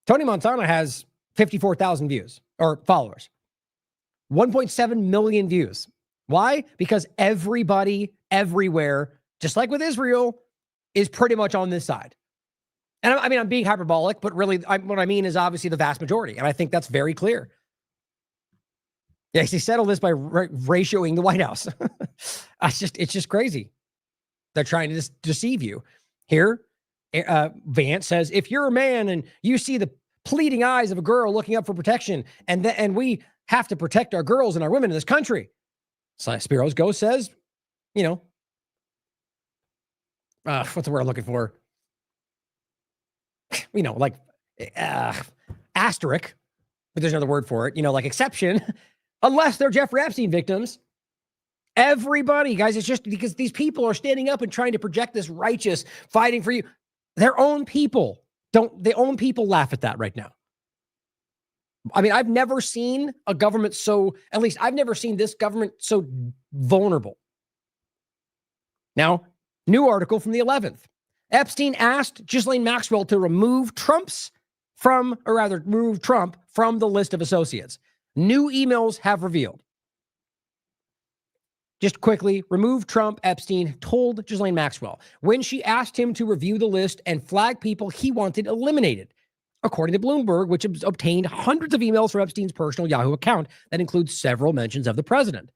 [SPEAKER 4] Tony Montana has 54,000 views or followers. 1.7 million views. Why? Because everybody, everywhere, just like with Israel, is pretty much on this side. And I'm being hyperbolic, but really what I mean is obviously the vast majority. And I think that's very clear. Yes, he settled this by ratioing the White House. It's just crazy. They're trying to deceive you. Here, Vance says, if you're a man and you see the pleading eyes of a girl looking up for protection, and we have to protect our girls and our women in this country, Spiros Ghost says, what's the word I'm looking for? Like asterisk, but there's another word for it, like exception, unless they're Jeffrey Epstein victims. Everybody, guys, it's just because these people are standing up and trying to project this righteous fighting for you. Their own people laugh at that right now. I mean, I've never seen a government I've never seen this government so vulnerable. Now, new article from the 11th. Epstein asked Ghislaine Maxwell to remove Trump from the list of associates. New emails have revealed. Just quickly, remove Trump, Epstein told Ghislaine Maxwell when she asked him to review the list and flag people he wanted eliminated. According to Bloomberg, which obtained hundreds of emails from Epstein's personal Yahoo account that includes several mentions of the president.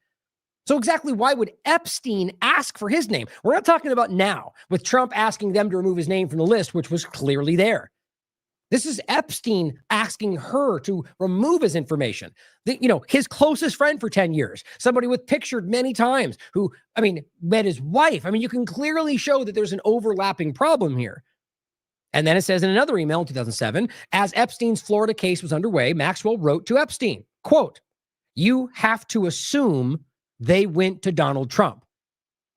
[SPEAKER 4] So exactly why would Epstein ask for his name? We're not talking about now, with Trump asking them to remove his name from the list, which was clearly there. This is Epstein asking her to remove his information. His closest friend for 10 years, somebody with pictured many times, who, met his wife. You can clearly show that there's an overlapping problem here. And then it says in another email in 2007, as Epstein's Florida case was underway, Maxwell wrote to Epstein, quote, "You have to assume they went to Donald Trump."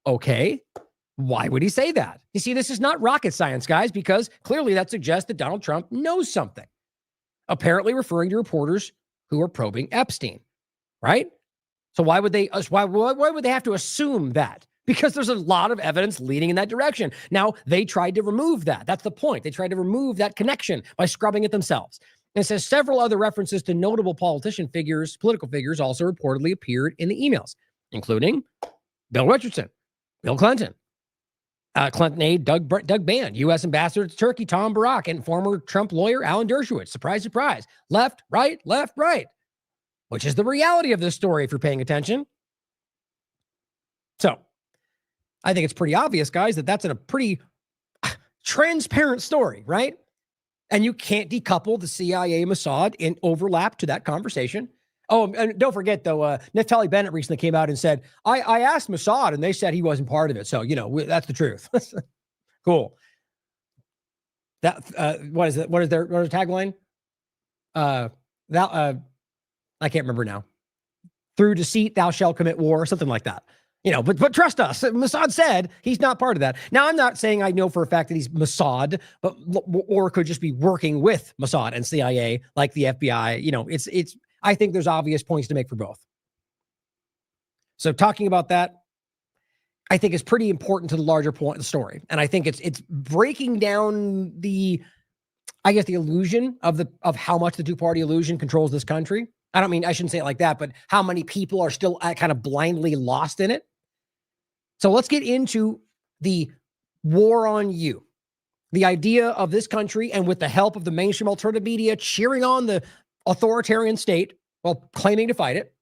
[SPEAKER 4] Okay. Why would he say that? You see, this is not rocket science, guys, because clearly that suggests that Donald Trump knows something, apparently referring to reporters who are probing Epstein, right? So why would they have to assume that? Because there's a lot of evidence leading in that direction. Now, they tried to remove that. That's the point. They tried to remove that connection by scrubbing it themselves. And it says several other references to notable political figures also reportedly appeared in the emails, including Bill Richardson, Bill Clinton, Clinton aide Doug Band, U.S. ambassador to Turkey Tom Barak, and former Trump lawyer Alan Dershowitz. Surprise, surprise. Left, right, which is the reality of this story if you're paying attention. So I think it's pretty obvious, guys, that that's a pretty transparent story, right? And you can't decouple the CIA, Mossad, and overlap to that conversation. Oh, and don't forget, though, Naftali Bennett recently came out and said, I asked Mossad, and they said he wasn't part of it. So, that's the truth. Cool. That what is it? What is their tagline? I can't remember now. Through deceit, thou shalt commit war, something like that. But trust us, Mossad said he's not part of that. Now, I'm not saying I know for a fact that he's Mossad, or could just be working with Mossad and CIA, like the FBI. I think there's obvious points to make for both. So talking about that, I think is pretty important to the larger point of the story. And I think it's breaking down the illusion of how much the two-party illusion controls this country. I shouldn't say it like that, but how many people are still kind of blindly lost in it. So let's get into the war on you. The idea of this country, and with the help of the mainstream alternative media cheering on the authoritarian state while claiming to fight it,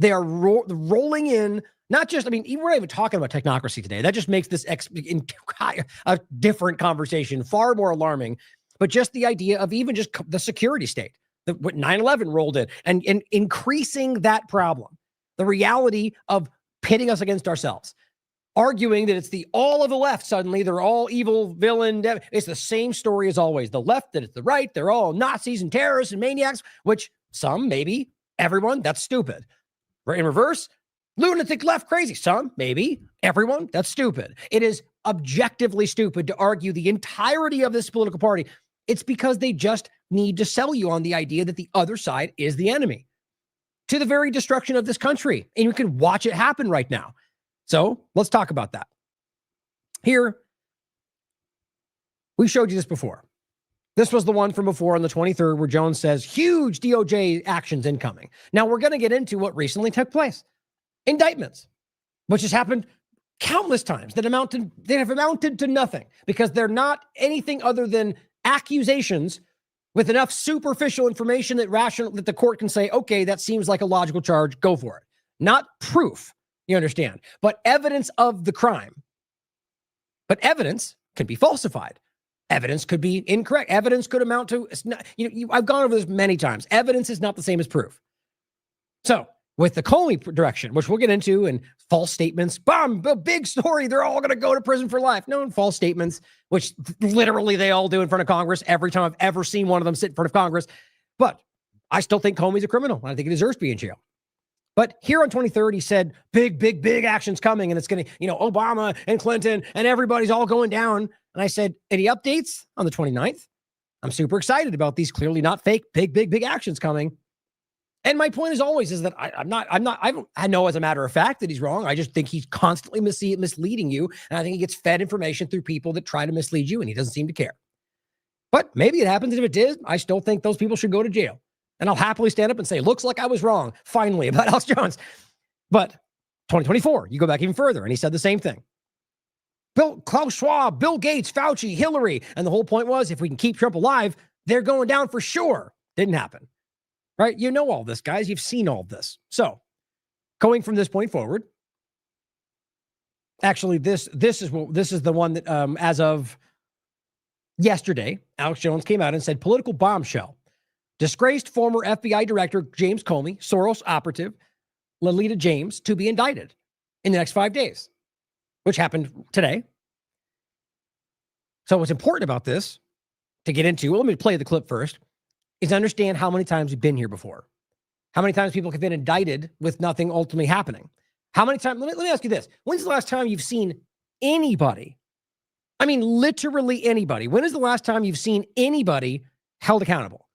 [SPEAKER 4] They are rolling in, not just, I mean, we're not even talking about technocracy today. That just makes this a different conversation, far more alarming. But just the idea of even just the security state, what 9/11 rolled in, and increasing that problem, the reality of pitting us against ourselves, arguing that it's all of the left. Suddenly they're all evil, villain. It's the same story as always. The left, that it's the right. They're all Nazis and terrorists and maniacs, which some, maybe everyone, that's stupid. In reverse, lunatic left crazy. Some, maybe everyone, that's stupid. It is objectively stupid to argue the entirety of this political party. It's because they just need to sell you on the idea that the other side is the enemy, to the very destruction of this country. And you can watch it happen right now. So let's talk about that. Here, we showed you this before. This was the one from before on the 23rd where Jones says huge DOJ actions incoming. Now we're going to get into what recently took place. Indictments, which has happened countless times that have amounted to nothing because they're not anything other than accusations with enough superficial information that the court can say, okay, that seems like a logical charge, go for it. Not proof, you understand, but evidence of the crime. But evidence can be falsified. Evidence could be incorrect. Evidence could amount to, I've gone over this many times. Evidence is not the same as proof. So with the Comey direction, which we'll get into, and false statements, big story, they're all going to go to prison for life. No, false statements, which literally they all do in front of Congress every time I've ever seen one of them sit in front of Congress. But I still think Comey's a criminal. I think he deserves to be in jail. But here on 23rd, he said, big actions coming, and it's going to, Obama and Clinton and everybody's all going down. And I said, any updates on the 29th? I'm super excited about these clearly not fake, big actions coming. And my point is always is that I know as a matter of fact that he's wrong. I just think he's constantly misleading you. And I think he gets fed information through people that try to mislead you, and he doesn't seem to care. But maybe it happens. If it did, I still think those people should go to jail. And I'll happily stand up and say, looks like I was wrong, finally, about Alex Jones. But 2024, you go back even further, and he said the same thing. Klaus Schwab, Bill Gates, Fauci, Hillary. And the whole point was, if we can keep Trump alive, they're going down for sure. Didn't happen. Right? You know all this, guys. You've seen all this. So going from this point forward, actually, this is the one that as of yesterday, Alex Jones came out and said, political bombshell. Disgraced former FBI Director James Comey, Soros operative Lolita James, to be indicted in the next 5 days, which happened today. So what's important about this to get into, let me play the clip first, is understand how many times we've been here before. How many times people have been indicted with nothing ultimately happening. How many times, let me ask you this. When's the last time you've seen anybody, I mean, literally anybody, when is the last time you've seen anybody held accountable?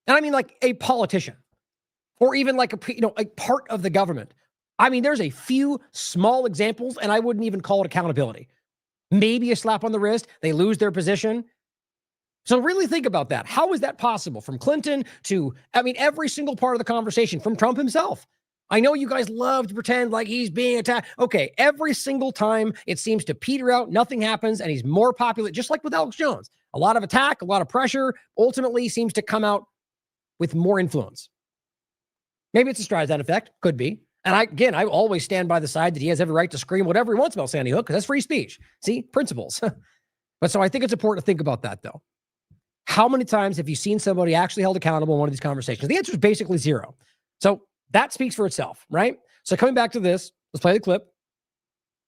[SPEAKER 4] And I mean like a politician or even like a part of the government. I mean, there's a few small examples and I wouldn't even call it accountability. Maybe a slap on the wrist, they lose their position. So really think about that. How is that possible? From Clinton to, every single part of the conversation, from Trump himself. I know you guys love to pretend like he's being attacked. Okay, every single time it seems to peter out, nothing happens, and he's more popular, just like with Alex Jones. A lot of attack, a lot of pressure, ultimately seems to come out with more influence. Maybe it's a Streisand effect, could be. And I always stand by the side that he has every right to scream whatever he wants about Sandy Hook, because that's free speech. See, principles. But so I think it's important to think about that, though. How many times have you seen somebody actually held accountable in one of these conversations? The answer is basically zero. So that speaks for itself, right? So coming back to this, let's play the clip.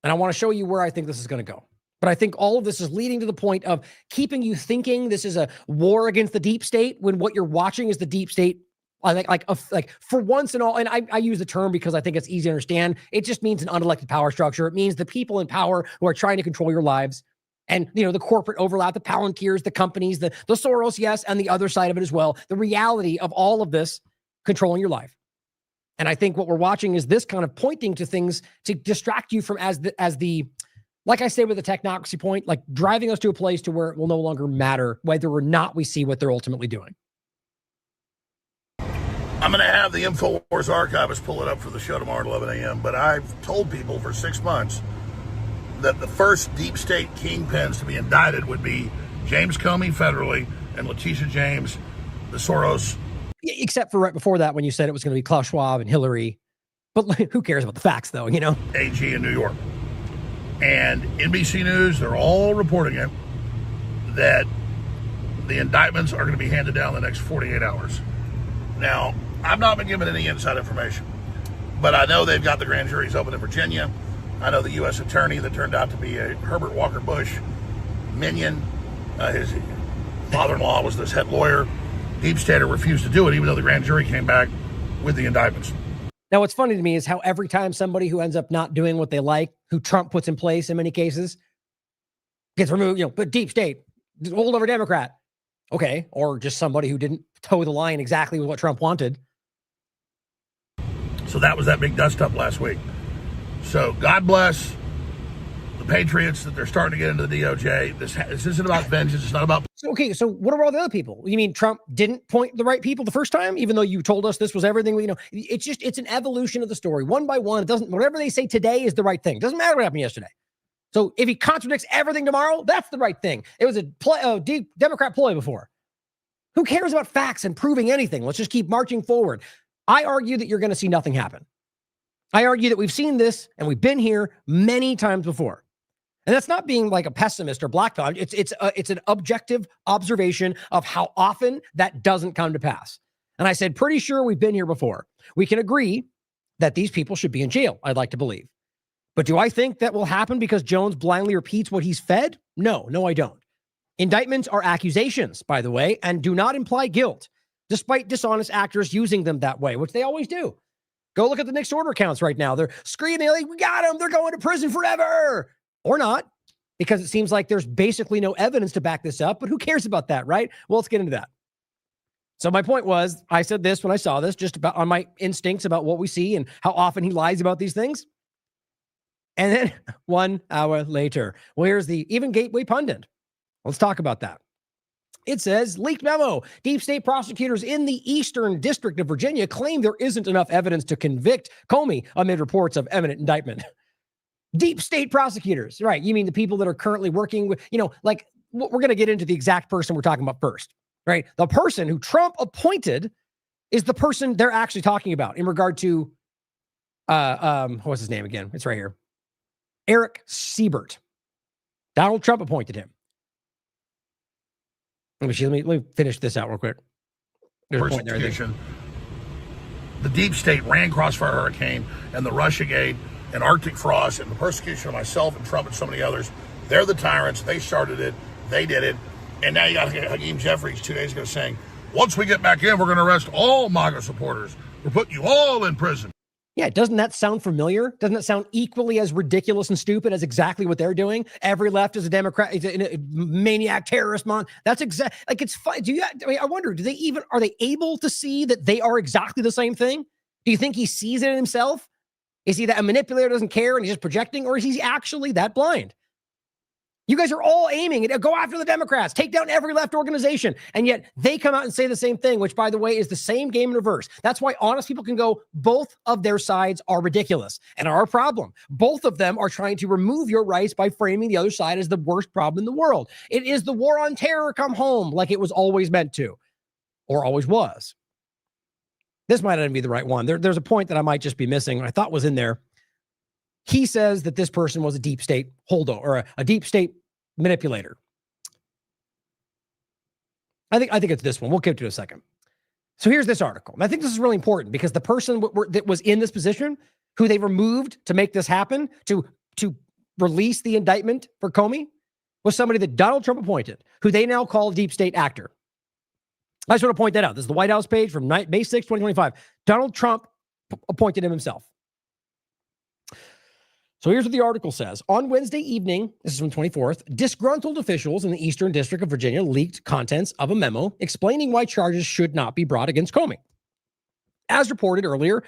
[SPEAKER 4] And I want to show you where I think this is going to go. But I think all of this is leading to the point of keeping you thinking this is a war against the deep state when what you're watching is the deep state. I think like for once and all, and I use the term because I think it's easy to understand. It just means an unelected power structure. It means the people in power who are trying to control your lives. And, the corporate overlap, the Palantirs, the companies, the Soros, yes, and the other side of it as well. The reality of all of this controlling your life. And I think what we're watching is this kind of pointing to things to distract you from as the like I say with the technocracy point, like driving us to a place to where it will no longer matter whether or not we see what they're ultimately doing.
[SPEAKER 8] I'm going to have the InfoWars archivist pull it up for the show tomorrow at 11 a.m. But I've told people for 6 months that the first deep state kingpins to be indicted would be James Comey federally and Letitia James, the Soros.
[SPEAKER 4] Except for right before that when you said it was going to be Klaus Schwab and Hillary But who cares about the facts, though, you know?
[SPEAKER 8] AG in New York. And NBC News, they're all reporting it, that the indictments are going to be handed down in the next 48 hours. Now, I've not been given any inside information, but I know they've got the grand juries open in Virginia. I know the U.S. attorney that turned out to be a Herbert Walker Bush minion, his father-in-law was this head lawyer. Deep Stater refused to do it, even though the grand jury came back with the indictments.
[SPEAKER 4] Now, what's funny to me is how every time somebody who ends up not doing what they like, who Trump puts in place in many cases, gets removed, you know, but deep state, holdover Democrat. Okay. Or just somebody who didn't toe the line exactly with what Trump wanted.
[SPEAKER 8] So that was that big dust up last week. So God bless the patriots that they're starting to get into the DOJ. This isn't about vengeance. It's not about...
[SPEAKER 4] Okay, so what are all the other people? You mean Trump didn't point the right people the first time, even though you told us this was everything? You know, it's an evolution of the story. One by one, it doesn't, whatever they say today is the right thing. Doesn't matter what happened yesterday. So if he contradicts everything tomorrow, that's the right thing. It was a Democrat ploy before. Who cares about facts and proving anything? Let's just keep marching forward. I argue that you're going to see nothing happen. I argue that we've seen this and we've been here many times before. And that's not being like a pessimist or black dog. It's an objective observation of how often that doesn't come to pass. And I said, pretty sure we've been here before. We can agree that these people should be in jail, I'd like to believe. But do I think that will happen because Jones blindly repeats what he's fed? No, I don't. Indictments are accusations, by the way, and do not imply guilt, despite dishonest actors using them that way, which they always do. Go look at the next order accounts right now. They're screaming like, we got them. They're going to prison forever. Or not, because it seems like there's basically no evidence to back this up, but who cares about that, right? Well, let's get into that. So my point was, I said this when I saw this, just about on my instincts about what we see and how often he lies about these things. And then 1 hour later, well, here's the even Gateway pundit. Let's talk about that. It says, leaked memo. Deep state prosecutors in the Eastern District of Virginia claim there isn't enough evidence to convict Comey amid reports of imminent indictment. Deep state prosecutors, right? You mean the people that are currently working with, you know, like we're going to get into the exact person we're talking about first, right? The person who Trump appointed is the person they're actually talking about in regard to, what's his name again? It's right here. Eric Siebert. Donald Trump appointed him. Let me finish this out real quick. There's a point there.
[SPEAKER 8] The deep state ran Crossfire Hurricane and the Russiagate and Arctic Frost and the persecution of myself and Trump and so many others. They're the tyrants. They started it. They did it. And now you got Hakeem Jeffries 2 days ago saying, once we get back in, we're going to arrest all MAGA supporters. We're putting you all in prison.
[SPEAKER 4] Yeah, doesn't that sound familiar? Doesn't that sound equally as ridiculous and stupid as exactly what they're doing? Every left is a Democrat, is a maniac terrorist mon. That's exactly like it's fun. I wonder, are they able to see that they are exactly the same thing? Do you think he sees it in himself? Is he that a manipulator doesn't care and he's just projecting, or is he actually that blind? You guys are all aiming at go after the Democrats, take down every left organization. And yet they come out and say the same thing, which, by the way, is the same game in reverse. That's why honest people can go, both of their sides are ridiculous and are a problem. Both of them are trying to remove your rights by framing the other side as the worst problem in the world. It is the war on terror come home like it was always meant to, or always was. This might not even be the right one. There's a point that I might just be missing. I thought was in there. He says that this person was a deep state holdover or a deep state manipulator. I think it's this one. We'll get to it in a second. So here's this article. And I think this is really important because the person that was in this position, who they removed to make this happen, to release the indictment for Comey, was somebody that Donald Trump appointed, who they now call a deep state actor. I just want to point that out. This is the White House page from May 6, 2025. Donald Trump appointed him himself. So here's what the article says. On Wednesday evening, this is from 24th, disgruntled officials in the Eastern District of Virginia leaked contents of a memo explaining why charges should not be brought against Comey. As reported earlier,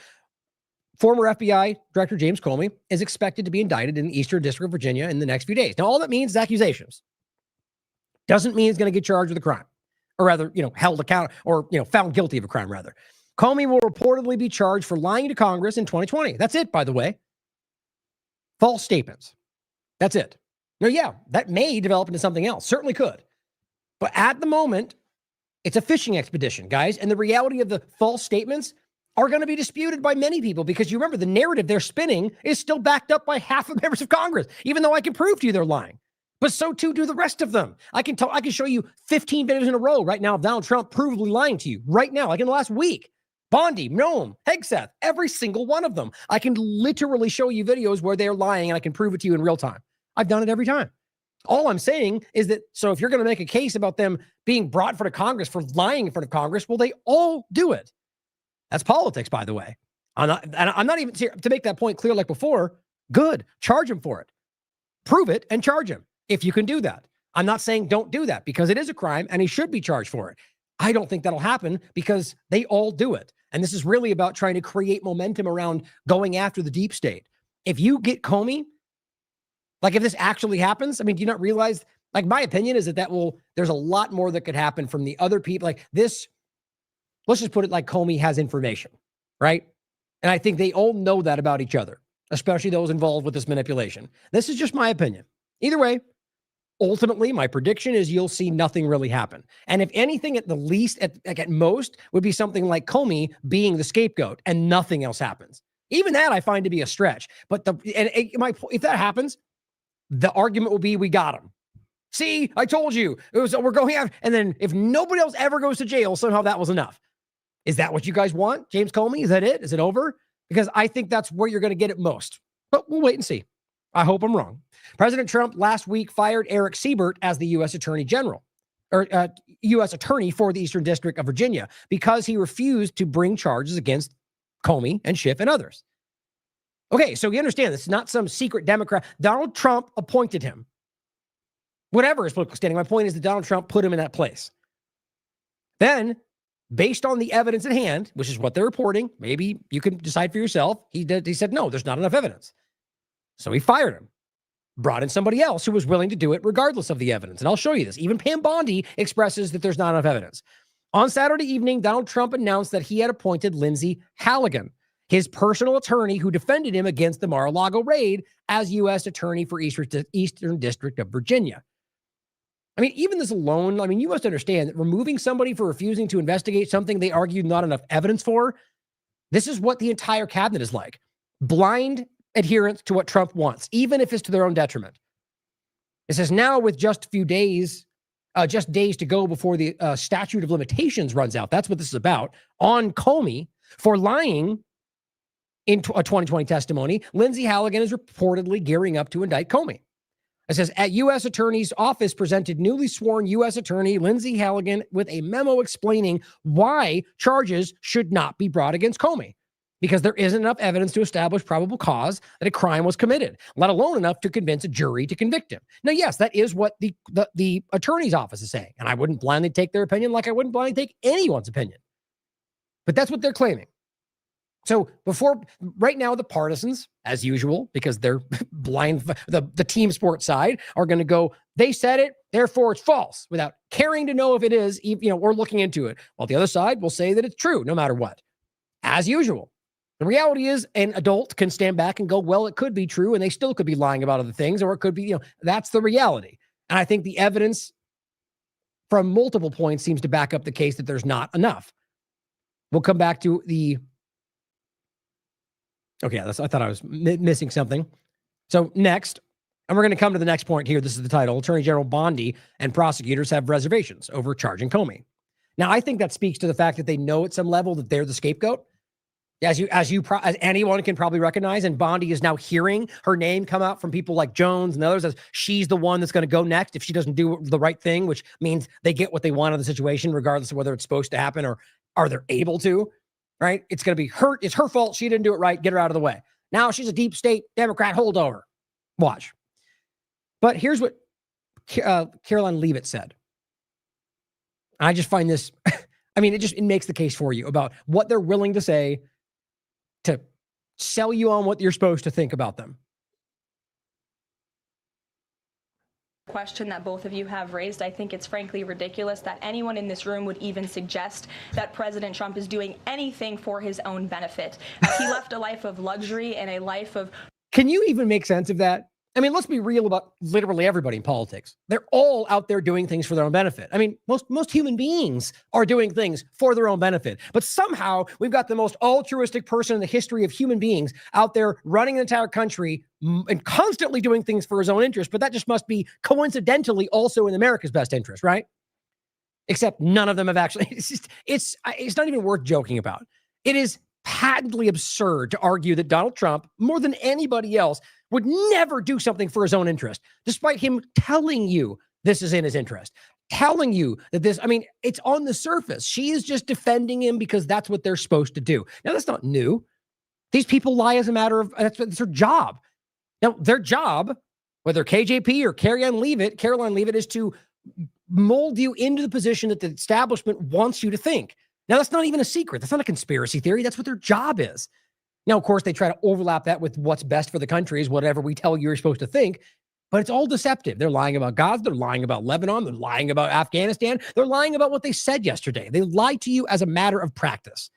[SPEAKER 4] former FBI Director James Comey is expected to be indicted in the Eastern District of Virginia in the next few days. Now, all that means is accusations. Doesn't mean he's going to get charged with a crime, or rather, held accountable, or, found guilty of a crime, rather. Comey will reportedly be charged for lying to Congress in 2020. That's it, by the way. False statements. That's it. Now, yeah, that may develop into something else. Certainly could. But at the moment, it's a fishing expedition, guys. And the reality of the false statements are going to be disputed by many people because you remember the narrative they're spinning is still backed up by half of members of Congress, even though I can prove to you they're lying. But so too do the rest of them. I can show you 15 videos in a row right now of Donald Trump provably lying to you right now, like in the last week. Bondi, Noam, Hegseth, every single one of them. I can literally show you videos where they're lying and I can prove it to you in real time. I've done it every time. All I'm saying is that, so if you're going to make a case about them being brought in front of Congress for lying in front of Congress, well, they all do it. That's politics, by the way. I'm not even, to make that point clear like before, good. Charge him for it. Prove it and charge him if you can do that. I'm not saying don't do that because it is a crime and he should be charged for it. I don't think that'll happen because they all do it. And this is really about trying to create momentum around going after the deep state. If you get Comey, like if this actually happens, I mean, do you not realize, like my opinion is that there's a lot more that could happen from the other people. Like this, let's just put it like Comey has information, right? And I think they all know that about each other, especially those involved with this manipulation. This is just my opinion. Either way, ultimately, my prediction is you'll see nothing really happen. And if anything, at the least, at most, would be something like Comey being the scapegoat and nothing else happens. Even that I find to be a stretch. But if that happens, the argument will be we got him. See, I told you. We're going after. And then if nobody else ever goes to jail, somehow that was enough. Is that what you guys want? James Comey? Is that it? Is it over? Because I think that's where you're going to get it most. But we'll wait and see. I hope I'm wrong. President Trump last week fired Eric Siebert as the U.S. Attorney General, or U.S. Attorney for the Eastern District of Virginia, because he refused to bring charges against Comey and Schiff and others. Okay, so you understand this is not some secret Democrat. Donald Trump appointed him. Whatever his political standing, my point is that Donald Trump put him in that place. Then, based on the evidence at hand, which is what they're reporting, maybe you can decide for yourself, he said, no, there's not enough evidence. So he fired him, brought in somebody else who was willing to do it regardless of the evidence. And I'll show you this. Even Pam Bondi expresses that there's not enough evidence. On Saturday evening, Donald Trump announced that he had appointed Lindsay Halligan, his personal attorney who defended him against the Mar-a-Lago raid, as U.S. Attorney for Eastern District of Virginia. I mean, even this alone, I mean, you must understand that removing somebody for refusing to investigate something they argued not enough evidence for, this is what the entire cabinet is like. Blind adherence to what Trump wants, even if it's to their own detriment. It says now with just days to go before the statute of limitations runs out. That's what this is about. On Comey for lying in a 2020 testimony, Lindsay Halligan is reportedly gearing up to indict Comey. It says, at U.S. Attorney's Office presented newly sworn U.S. Attorney Lindsay Halligan with a memo explaining why charges should not be brought against Comey, because there isn't enough evidence to establish probable cause that a crime was committed, let alone enough to convince a jury to convict him. Now, yes, that is what the attorney's office is saying, and I wouldn't blindly take their opinion like I wouldn't blindly take anyone's opinion. But that's what they're claiming. So right now, the partisans, as usual, because they're blind, the team sports side are going to go, they said it, therefore it's false, without caring to know if it is, or looking into it. While the other side will say that it's true, no matter what. As usual. The reality is an adult can stand back and go, well, it could be true, and they still could be lying about other things, or it could be, that's the reality. And I think the evidence from multiple points seems to back up the case that there's not enough. We'll come back to the... Okay, I thought I was missing something. So next, and we're going to come to the next point here. This is the title. Attorney General Bondi and prosecutors have reservations over charging Comey. Now, I think that speaks to the fact that they know at some level that they're the scapegoat. As anyone can probably recognize, and Bondi is now hearing her name come out from people like Jones and others as she's the one that's going to go next if she doesn't do the right thing, which means they get what they want out of the situation, regardless of whether it's supposed to happen or are they able to. Right? It's going to be her. It's her fault. She didn't do it right. Get her out of the way. Now she's a deep state Democrat holdover. Watch. But here's what Caroline Leavitt said. I just find this, I mean, it makes the case for you about what they're willing to say to sell you on what you're supposed to think about them.
[SPEAKER 9] Question that both of you have raised. I think it's frankly ridiculous that anyone in this room would even suggest that President Trump is doing anything for his own benefit. He left a life of luxury and a life of...
[SPEAKER 4] Can you even make sense of that? I mean, let's be real about literally everybody in politics. They're all out there doing things for their own benefit. I mean, most human beings are doing things for their own benefit. But somehow we've got the most altruistic person in the history of human beings out there running an entire country and constantly doing things for his own interest. But that just must be coincidentally also in America's best interest, right? Except none of them have actually. It's not even worth joking about. It is patently absurd to argue that Donald Trump, more than anybody else, would never do something for his own interest, despite him telling you this is in his interest, telling you that this, I mean, it's on the surface. She is just defending him because that's what they're supposed to do. Now, that's not new. These people lie as a matter of, that's their job. Now, their job, whether KJP or Caroline Leavitt, is to mold you into the position that the establishment wants you to think. Now, that's not even a secret. That's not a conspiracy theory. That's what their job is. Now, of course, they try to overlap that with what's best for the country is whatever we tell you you're supposed to think, but it's all deceptive. They're lying about Gaza. They're lying about Lebanon. They're lying about Afghanistan. They're lying about what they said yesterday. They lie to you as a matter of practice.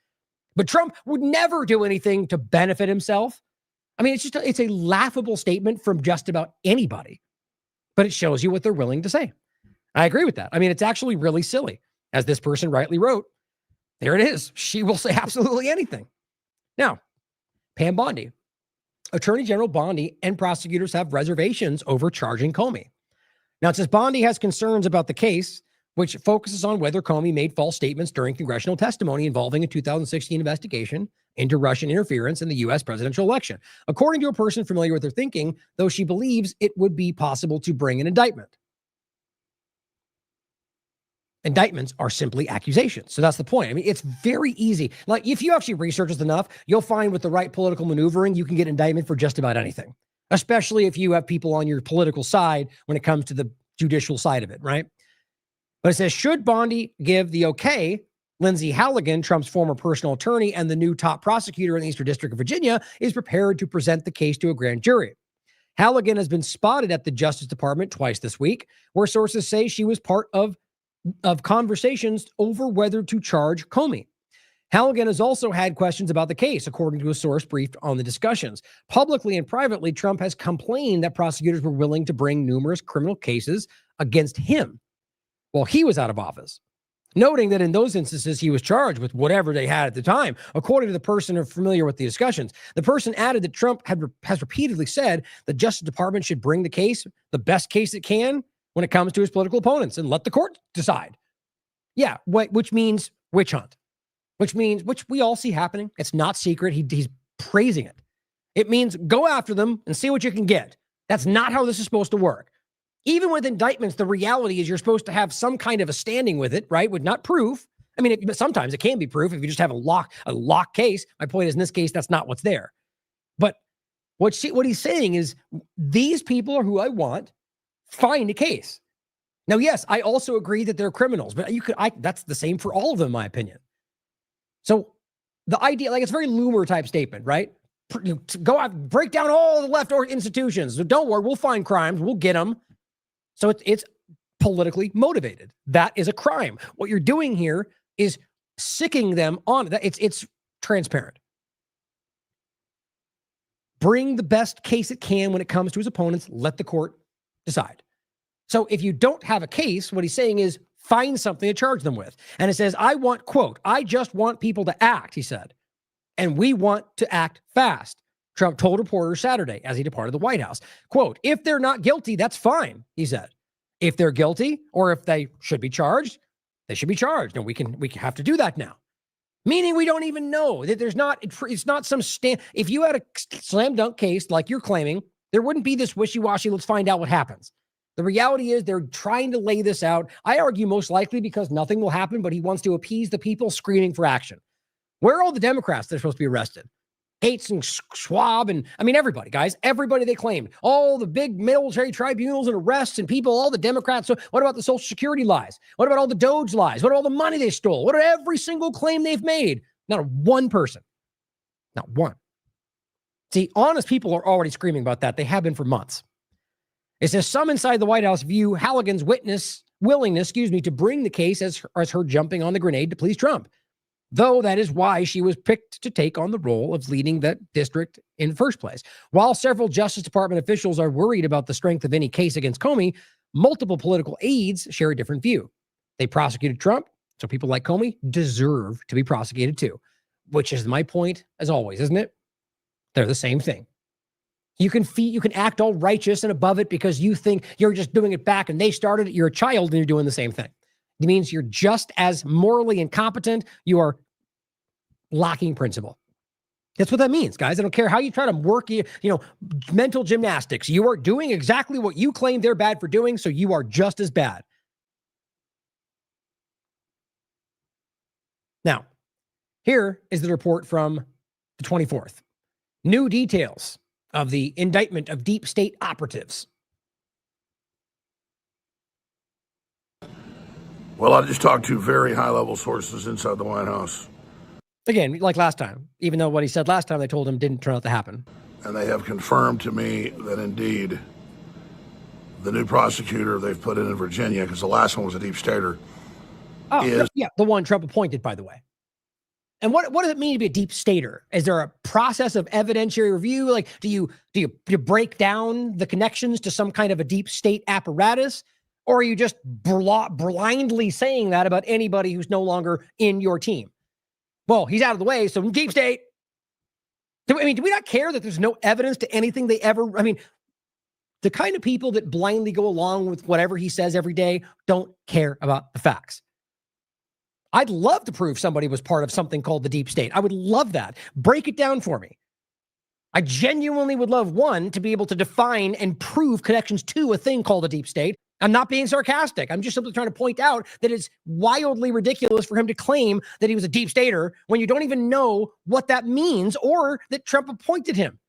[SPEAKER 4] But Trump would never do anything to benefit himself. I mean, it's a laughable statement from just about anybody, but it shows you what they're willing to say. I agree with that. I mean, it's actually really silly. As this person rightly wrote, there it is. She will say absolutely anything. Now, Pam Bondi. Attorney General Bondi and prosecutors have reservations over charging Comey. Now, it says Bondi has concerns about the case, which focuses on whether Comey made false statements during congressional testimony involving a 2016 investigation into Russian interference in the U.S. presidential election. According to a person familiar with her thinking, though she believes it would be possible to bring an indictment. Indictments are simply accusations. So that's the point. I mean, it's very easy. Like, if you actually research this enough, you'll find with the right political maneuvering, you can get indictment for just about anything, especially if you have people on your political side when it comes to the judicial side of it, right? But it says, should Bondi give the okay, Lindsay Halligan, Trump's former personal attorney and the new top prosecutor in the Eastern District of Virginia, is prepared to present the case to a grand jury. Halligan has been spotted at the Justice Department twice this week, where sources say she was part of conversations over whether to charge Comey. Halligan has also had questions about the case, according to a source briefed on the discussions. Publicly and privately, Trump has complained that prosecutors were willing to bring numerous criminal cases against him while he was out of office, noting that in those instances, he was charged with whatever they had at the time. According to the person familiar with the discussions, the person added that Trump has repeatedly said the Justice Department should bring the case, the best case it can, when it comes to his political opponents and let the court decide. Yeah, which means witch hunt, which we all see happening. It's not secret. He's praising it. It means go after them and see what you can get. That's not how this is supposed to work. Even with indictments, the reality is you're supposed to have some kind of a standing with it, right? With not proof. I mean, sometimes it can be proof if you just have a lock case. My point is, in this case, that's not what's there. But what he's saying is, these people are who I want. Find a case. Now, yes, I also agree that they're criminals, but that's the same for all of them, in my opinion. So the idea, like, it's a very Loomer type statement, right? Go out, break down all the left institutions. So don't worry, we'll find crimes, we'll get them. So it's politically motivated. That is a crime. What you're doing here is sicking them on that. It's transparent. Bring the best case it can when it comes to his opponents. Let the court decide. So if you don't have a case, what he's saying is find something to charge them with. And it says, I just want people to act, he said. And we want to act fast, Trump told reporters Saturday as he departed the White House. Quote, if they're not guilty, that's fine, he said. If they're guilty or if they should be charged, they should be charged. And we have to do that now. Meaning we don't even know that it's not some if you had a slam dunk case like you're claiming, there wouldn't be this wishy-washy, let's find out what happens. The reality is they're trying to lay this out. I argue most likely because nothing will happen, but he wants to appease the people screaming for action. Where are all the Democrats that are supposed to be arrested? Gates and Schwab and, I mean, everybody, guys, everybody they claimed. All the big military tribunals and arrests and people, all the Democrats. So what about the Social Security lies? What about all the Doge lies? What about all the money they stole? What are every single claim they've made? Not one person. Not one. See, honest people are already screaming about that. They have been for months. It says some inside the White House view Halligan's willingness to bring the case as her jumping on the grenade to please Trump. though that is why she was picked to take on the role of leading that district in the first place. While several Justice Department officials are worried about the strength of any case against Comey, multiple political aides share a different view. They prosecuted Trump, so people like Comey deserve to be prosecuted too, which is my point as always, isn't it? They're the same thing. You can act all righteous and above it because you think you're just doing it back and they started it. You're a child and you're doing the same thing. It means you're just as morally incompetent. You are lacking principle. That's what that means, guys. I don't care how you try to work, mental gymnastics. You are doing exactly what you claim they're bad for doing, so you are just as bad. Now, here is the report from the 24th. New details of the indictment of deep state operatives.
[SPEAKER 8] Well, I just talked to very high-level sources inside the White House.
[SPEAKER 4] Again, like last time, even though what he said last time they told him didn't turn out to happen.
[SPEAKER 8] And they have confirmed to me that indeed the new prosecutor they've put in Virginia, because the last one was a deep stater.
[SPEAKER 4] Oh, yeah, the one Trump appointed, by the way. And what does it mean to be a deep stater? Is there a process of evidentiary review? Like, do you break down the connections to some kind of a deep state apparatus? Or are you just blindly saying that about anybody who's no longer in your team? Well, he's out of the way, so deep state. Do we not care that there's no evidence to anything they ever, the kind of people that blindly go along with whatever he says every day don't care about the facts. I'd love to prove somebody was part of something called the deep state. I would love that. Break it down for me. I genuinely would love, one, to be able to define and prove connections to a thing called a deep state. I'm not being sarcastic. I'm just simply trying to point out that it's wildly ridiculous for him to claim that he was a deep stater when you don't even know what that means or that Trump appointed him.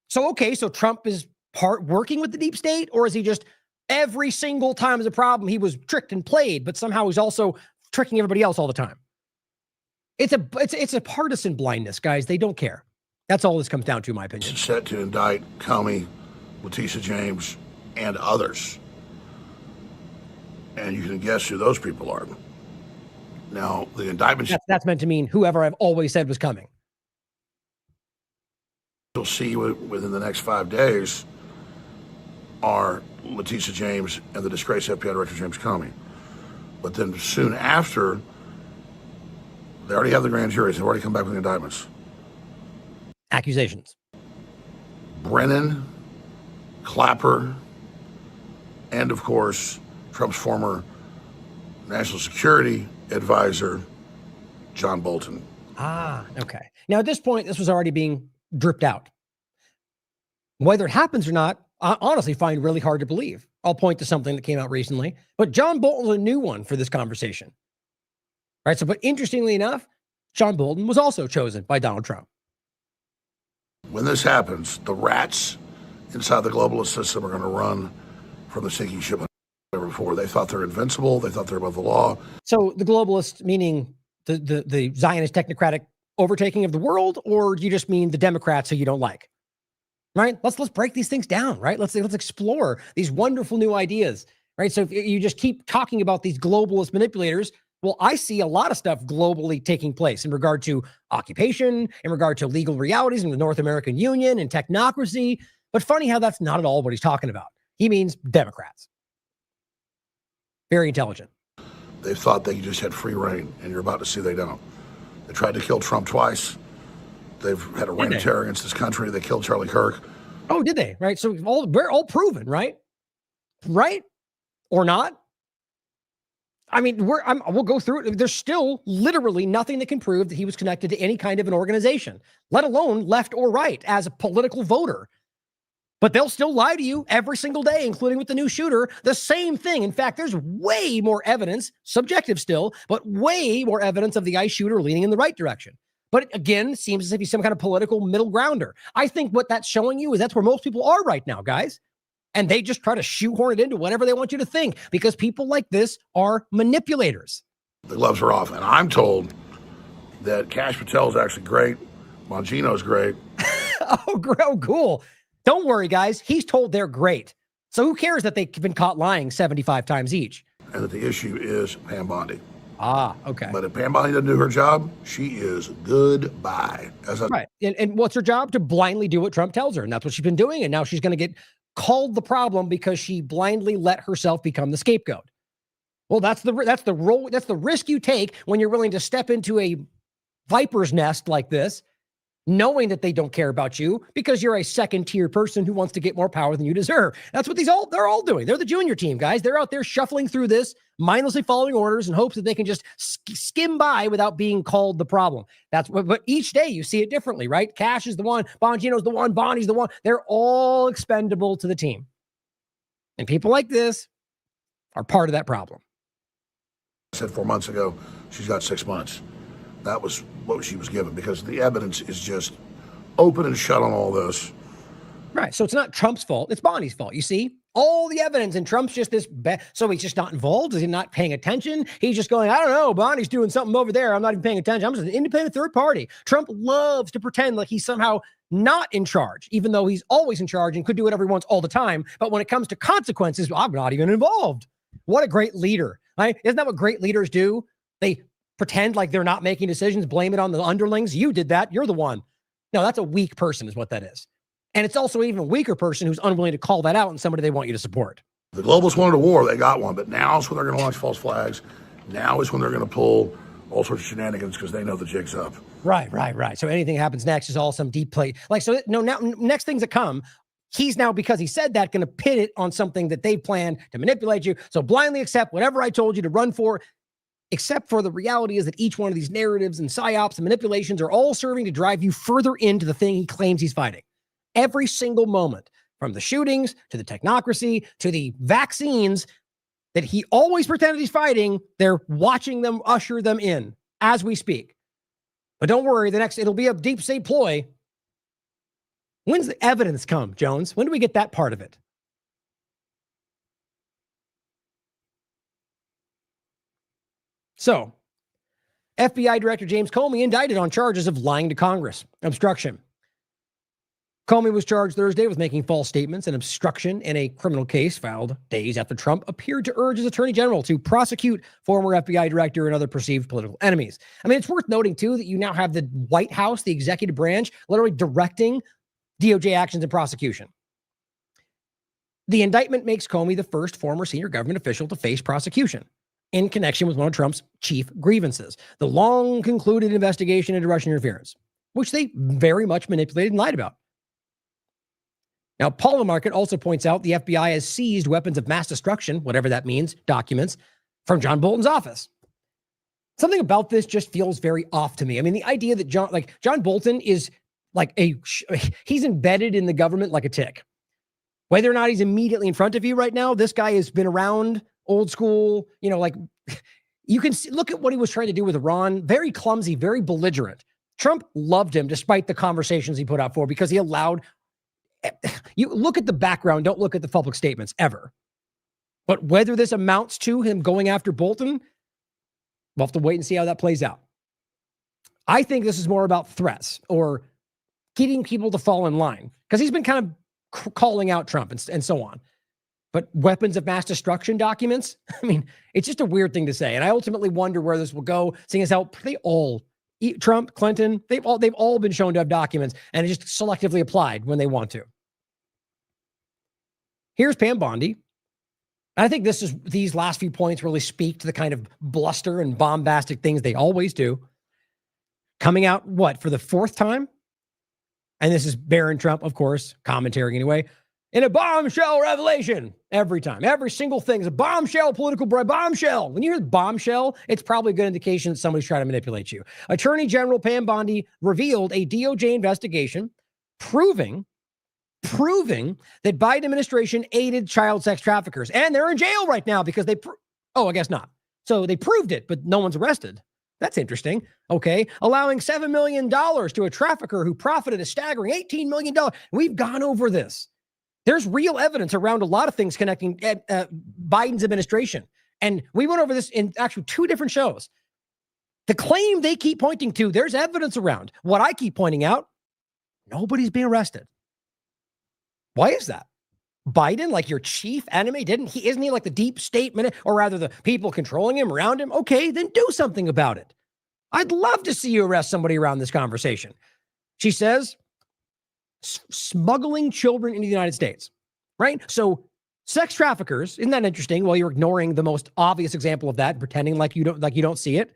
[SPEAKER 4] So Trump is working with the deep state, or is he just every single time there's a problem, he was tricked and played, but somehow he's also tricking everybody else all the time? It's a partisan blindness, guys. They don't care. That's all this comes down to, in my opinion.
[SPEAKER 8] It's set to indict Comey, Letitia James, and others. And you can guess who those people are. Now, the indictment...
[SPEAKER 4] That's meant to mean whoever I've always said was coming.
[SPEAKER 8] You'll see within the next 5 days are Letitia James and the disgraced FBI Director James Comey. But then soon after, they already have the grand juries. They've already come back with the indictments.
[SPEAKER 4] Accusations.
[SPEAKER 8] Brennan, Clapper, and of course, Trump's former national security advisor, John Bolton.
[SPEAKER 4] Okay. Now, at this point, this was already being dripped out. Whether it happens or not, I honestly find really hard to believe. I'll point to something that came out recently, but John Bolton's a new one for this conversation. All right. So, but interestingly enough, John Bolton was also chosen by Donald Trump.
[SPEAKER 8] When this happens, the rats inside the globalist system are going to run from the sinking ship ever before. They thought they're invincible. They thought they're above the law. So
[SPEAKER 4] the globalists, meaning the Zionist technocratic overtaking of the world, or do you just mean the Democrats who you don't like? Right? Let's break these things down, right? Let's explore these wonderful new ideas, right? So if you just keep talking about these globalist manipulators, well, I see a lot of stuff globally taking place in regard to occupation, in regard to legal realities in the North American Union and technocracy. But funny how that's not at all what he's talking about. He means Democrats. Very intelligent.
[SPEAKER 8] They thought they just had free reign, and you're about to see they don't. They tried to kill Trump twice. They've had a reign of terror against this country. They killed Charlie Kirk.
[SPEAKER 4] Oh, did they? Right. So we're all proven, right? Right? Or not? I mean, we'll go through it. There's still literally nothing that can prove that he was connected to any kind of an organization, let alone left or right as a political voter. But they'll still lie to you every single day, including with the new shooter. The same thing. In fact, there's way more evidence, subjective still, but way more evidence of the ICE shooter leaning in the right direction. But again, it seems as if he's some kind of political middle grounder. I think what that's showing you is that's where most people are right now, guys. And they just try to shoehorn it into whatever they want you to think, because people like this are manipulators.
[SPEAKER 8] The gloves are off. And I'm told that Kash Patel is actually great. Bongino's great.
[SPEAKER 4] Oh, cool. Don't worry, guys. He's told they're great. So who cares that they've been caught lying 75 times each?
[SPEAKER 8] And that the issue is Pam Bondi.
[SPEAKER 4] Okay.
[SPEAKER 8] But if Pam Bondi doesn't do her job, she is goodbye.
[SPEAKER 4] Right. And what's her job? To blindly do what Trump tells her. And that's what she's been doing. And now she's going to get called the problem because she blindly let herself become the scapegoat. Well, that's the role. That's the risk you take when you're willing to step into a viper's nest like this, knowing that they don't care about you because you're a second-tier person who wants to get more power than you deserve. That's what they're all doing. They're the junior team, guys. They're out there shuffling through this, mindlessly following orders in hopes that they can just skim by without being called the problem. But each day you see it differently, right? Cash is the one, Bongino's the one, Bonnie's the one. They're all expendable to the team. And people like this are part of that problem.
[SPEAKER 8] I said 4 months ago, she's got 6 months. That was what she was given because the evidence is just open and shut on all this.
[SPEAKER 4] Right. So it's not Trump's fault. It's Bonnie's fault. You see all the evidence, and Trump's just this. So he's just not involved. Is he not paying attention? He's just going, I don't know. Bonnie's doing something over there. I'm not even paying attention. I'm just an independent third party. Trump loves to pretend like he's somehow not in charge, even though he's always in charge and could do whatever he wants all the time. But when it comes to consequences, I'm not even involved. What a great leader. Right? Isn't that what great leaders do? They pretend like they're not making decisions, blame it on the underlings. You did that. You're the one. No, that's a weak person is what that is. And it's also even a weaker person who's unwilling to call that out in somebody they want you to support.
[SPEAKER 8] The globalists wanted a war. They got one. But now is when they're going to launch false flags. Now is when they're going to pull all sorts of shenanigans because they know the jig's up.
[SPEAKER 4] Right. So anything that happens next is all some deep play. Now next things that come, he's now, because he said that, going to pit it on something that they plan to manipulate you. So blindly accept whatever I told you to run for, except for the reality is that each one of these narratives and psyops and manipulations are all serving to drive you further into the thing he claims he's fighting. Every single moment, from the shootings to the technocracy to the vaccines that he always pretended he's fighting, they're watching them usher them in as we speak. But don't worry, it'll be a deep state ploy. When's the evidence come, Jones? When do we get that part of it? So, FBI Director James Comey indicted on charges of lying to Congress, obstruction. Comey was charged Thursday with making false statements and obstruction in a criminal case filed days after Trump appeared to urge his attorney general to prosecute former FBI director and other perceived political enemies. I mean, it's worth noting, too, that you now have the White House, the executive branch, literally directing DOJ actions and prosecution. The indictment makes Comey the first former senior government official to face prosecution in connection with one of Trump's chief grievances, the long-concluded investigation into Russian interference, which they very much manipulated and lied about. Now, Paula Market also points out the FBI has seized weapons of mass destruction, whatever that means, documents, from John Bolton's office. Something about this just feels very off to me. I mean, the idea that John Bolton is like he's embedded in the government like a tick. Whether or not he's immediately in front of you right now, this guy has been around, old school, you can look at what he was trying to do with Iran. Very clumsy, very belligerent. Trump loved him despite the conversations he put out for, because he allowed, you look at the background, don't look at the public statements ever. But whether this amounts to him going after Bolton, we'll have to wait and see how that plays out. I think this is more about threats or getting people to fall in line, because he's been kind of calling out Trump and so on. But weapons of mass destruction documents, I mean, it's just a weird thing to say. And I ultimately wonder where this will go, seeing as how Trump, Clinton, they've all been shown to have documents and just selectively applied when they want to. Here's Pam Bondi. I think these last few points really speak to the kind of bluster and bombastic things they always do. Coming out, for the fourth time? And this is Barron Trump, of course, commentary anyway, in a bombshell revelation every time. Every single thing is a bombshell, political bombshell. When you hear bombshell, it's probably a good indication that somebody's trying to manipulate you. Attorney General Pam Bondi revealed a DOJ investigation proving that Biden administration aided child sex traffickers. And they're in jail right now because I guess not. So they proved it, but no one's arrested. That's interesting. Okay. Allowing $7 million to a trafficker who profited a staggering $18 million. We've gone over this. There's real evidence around a lot of things connecting Biden's administration. And we went over this in actually 2 different shows. The claim they keep pointing to, there's evidence around. What I keep pointing out, nobody's being arrested. Why is that? Biden like your chief enemy? Isn't he like the deep state or rather the people controlling him around him? Okay, then do something about it. I'd love to see you arrest somebody around this conversation. She says, smuggling children into the United States, right? So sex traffickers, isn't that interesting? Well, you're ignoring the most obvious example of that, pretending like you don't see it.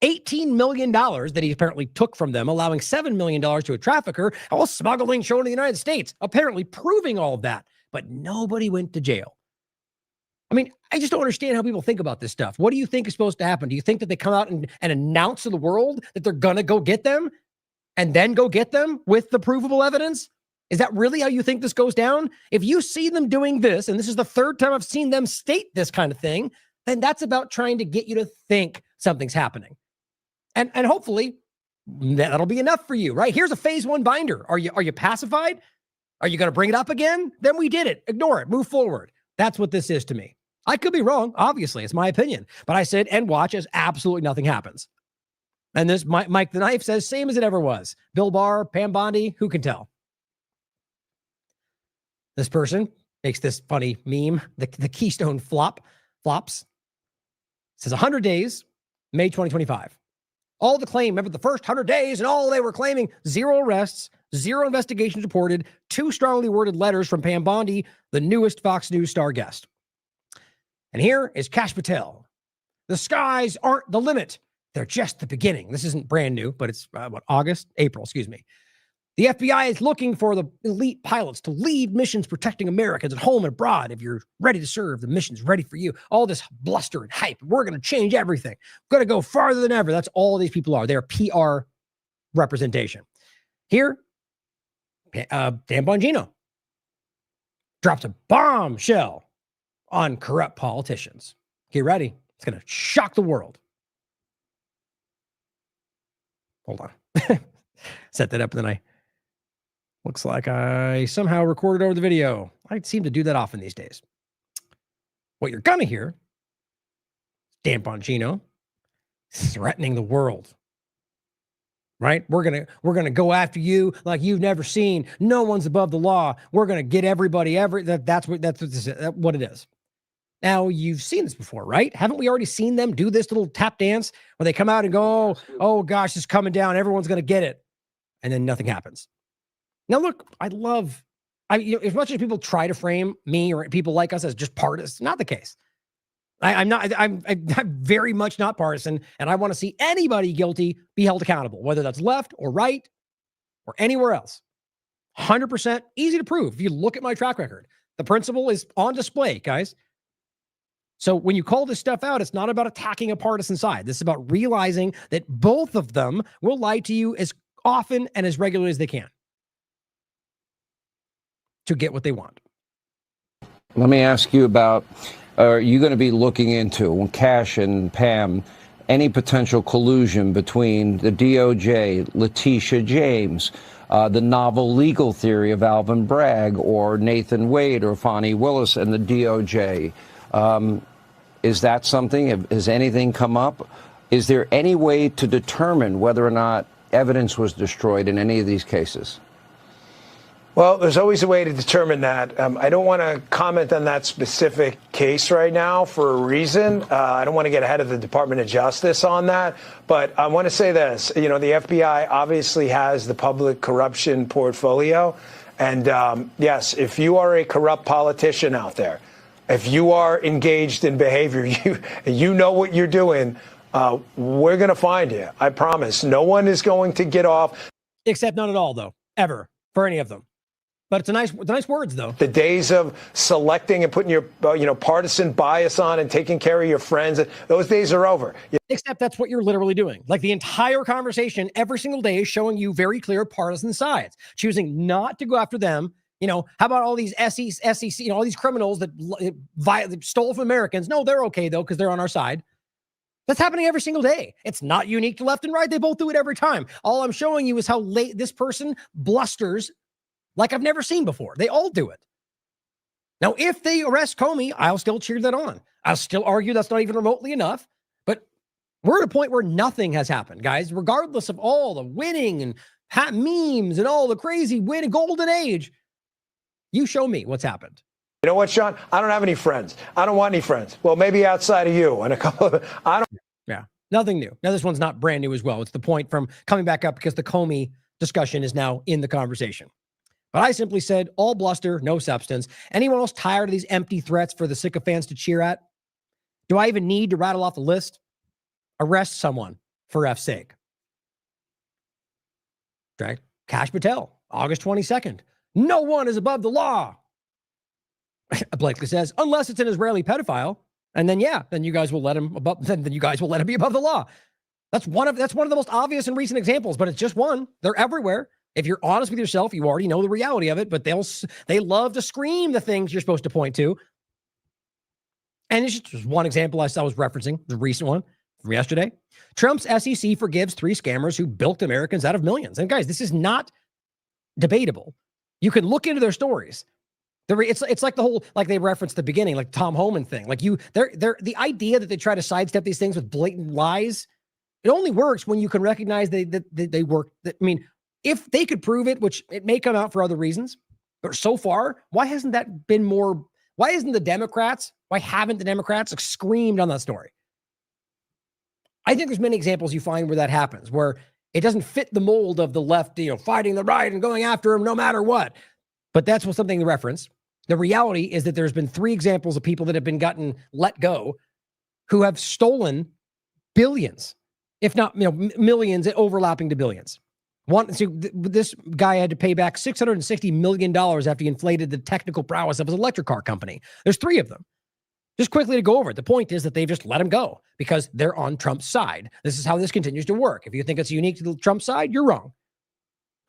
[SPEAKER 4] $18 million that he apparently took from them, allowing $7 million to a trafficker, all smuggling children to the United States, apparently proving all of that, but nobody went to jail. I mean, I just don't understand how people think about this stuff. What do you think is supposed to happen? Do you think that they come out and announce to the world that they're going to go get them and then go get them with the provable evidence? Is that really how you think this goes down? If you see them doing this, and this is the third time I've seen them state this kind of thing, then that's about trying to get you to think something's happening. And hopefully that'll be enough for you, right? Here's a phase 1 binder. Are you pacified? Are you going to bring it up again? Then we did it. Ignore it. Move forward. That's what this is to me. I could be wrong. Obviously, it's my opinion. But I sit and watch as absolutely nothing happens. And this Mike the Knife says, same as it ever was. Bill Barr, Pam Bondi, who can tell? This person makes this funny meme, the Keystone flops. It says 100 days, May 2025. All the claim, remember the first 100 days and all they were claiming, 0 arrests, 0 investigations reported, 2 strongly worded letters from Pam Bondi, the newest Fox News star guest. And here is Kash Patel. The skies aren't the limit. They're just the beginning. This isn't brand new, but it's April. The FBI is looking for the elite pilots to lead missions protecting Americans at home and abroad. If you're ready to serve, the mission's ready for you. All this bluster and hype. We're going to change everything. We're going to go farther than ever. That's all these people are. They're PR representation. Here, Dan Bongino drops a bombshell on corrupt politicians. Get ready. It's going to shock the world. Hold on. Set that up and then I... Looks like I somehow recorded over the video. I seem to do that often these days. What you're going to hear, Dan Bongino threatening the world. Right? We're going to go after you like you've never seen. No one's above the law. We're going to get everybody that's what it is. Now, you've seen this before, right? Haven't we already seen them do this little tap dance where they come out and go, oh gosh, it's coming down. Everyone's going to get it. And then nothing happens. Now, look, as much as people try to frame me or people like us as just partisan, not the case. I'm very much not partisan, and I want to see anybody guilty be held accountable, whether that's left or right or anywhere else. 100% easy to prove. If you look at my track record, the principle is on display, guys. So when you call this stuff out, it's not about attacking a partisan side. This is about realizing that both of them will lie to you as often and as regularly as they can to get what they want.
[SPEAKER 10] Let me ask you about, are you going to be looking into, Kash and Pam, any potential collusion between the DOJ, Letitia James, the novel legal theory of Alvin Bragg, or Nathan Wade, or Fani Willis and the DOJ? Is that something? Has anything come up? Is there any way to determine whether or not evidence was destroyed in any of these cases?
[SPEAKER 11] Well, there's always a way to determine that. I don't want to comment on that specific case right now for a reason. I don't want to get ahead of the Department of Justice on that. But I want to say this. The FBI obviously has the public corruption portfolio. And yes, if you are a corrupt politician out there, if you are engaged in behavior, you know what you're doing, we're going to find you. I promise. No one is going to get off.
[SPEAKER 4] Except none at all, though, ever, for any of them. But it's nice words, though.
[SPEAKER 11] The days of selecting and putting your partisan bias on and taking care of your friends, those days are over.
[SPEAKER 4] Except that's what you're literally doing. Like the entire conversation every single day is showing you very clear partisan sides, choosing not to go after them. How about all these SEC, all these criminals that stole from Americans? No, they're okay, though, because they're on our side. That's happening every single day. It's not unique to left and right. They both do it every time. All I'm showing you is how late this person blusters like I've never seen before. They all do it. Now, if they arrest Comey, I'll still cheer that on. I'll still argue that's not even remotely enough. But we're at a point where nothing has happened, guys, regardless of all the winning and memes and all the crazy winning golden age. You show me what's happened.
[SPEAKER 11] You know what, Sean? I don't have any friends. I don't want any friends. Well, maybe outside of you and a couple of, I don't.
[SPEAKER 4] Yeah, nothing new. Now, this one's not brand new as well. It's the point from coming back up because the Comey discussion is now in the conversation. But I simply said, all bluster, no substance. Anyone else tired of these empty threats for the sycophants to cheer at? Do I even need to rattle off the list? Arrest someone for F's sake. Right? Kash Patel, August 22nd. No one is above the law. Blakely says, unless it's an Israeli pedophile, and then then you guys will let him then you guys will let him be above the law. That's one of the most obvious and recent examples, but it's just one. They're everywhere. If you're honest with yourself, you already know the reality of it, but they love to scream the things you're supposed to point to. And it's just one example I was referencing, the recent one from yesterday. Trump's SEC forgives 3 scammers who bilked Americans out of millions. And guys, this is not debatable. You can look into their stories. It's like the whole, like they referenced the beginning, like Tom Homan thing. Like they're the idea that they try to sidestep these things with blatant lies. It only works when you can recognize that they work. I mean, if they could prove it, which it may come out for other reasons, but so far, why hasn't that been more? Why haven't the Democrats like screamed on that story? I think there's many examples you find where that happens, where it doesn't fit the mold of the left, fighting the right and going after him no matter what. But that's something to reference. The reality is that there's been 3 examples of people that have been let go, who have stolen billions, if not millions, overlapping to billions. This guy had to pay back $660 million after he inflated the technical prowess of his electric car company. There's 3 of them. Just quickly to go over it. The point is that they've just let him go because they're on Trump's side. This is how this continues to work. If you think it's unique to the Trump side, you're wrong.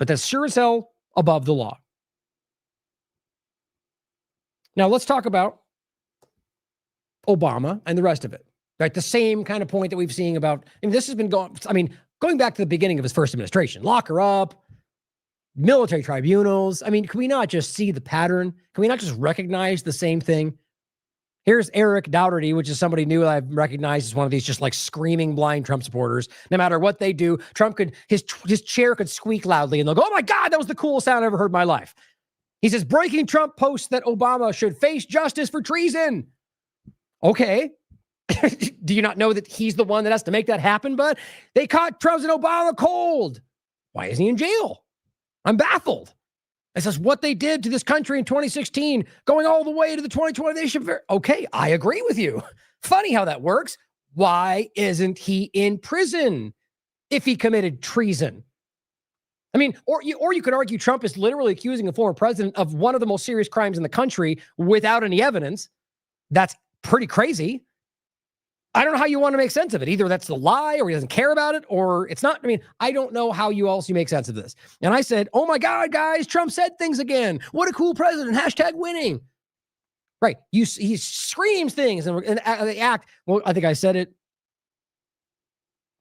[SPEAKER 4] But that's sure as hell above the law. Now let's talk about Obama and the rest of it. Right? The same kind of point that we've seen about, this has been going back to the beginning of his first administration. Lock her up, military tribunals. Can we not just see the pattern? Can we not just recognize the same thing? Here's Eric Dougherty, which is somebody new that I've recognized as one of these just like screaming blind Trump supporters. No matter what they do, Trump his chair could squeak loudly and they'll go, oh my God, that was the coolest sound I ever heard in my life. He says, breaking Trump posts that Obama should face justice for treason. Okay. Do you not know that he's the one that has to make that happen, bud? They caught President Obama cold. Why isn't he in jail? I'm baffled. It says what they did to this country in 2016, going all the way to the 2020 nation. Okay, I agree with you. Funny how that works. Why isn't he in prison if he committed treason? Or you could argue Trump is literally accusing a former president of one of the most serious crimes in the country without any evidence. That's pretty crazy. I don't know how you want to make sense of it. Either that's the lie or he doesn't care about it or it's not. I don't know how you make sense of this. And I said, oh my God, guys, Trump said things again. What a cool president. #winning. Right. He screams things and they act. Well, I think I said it.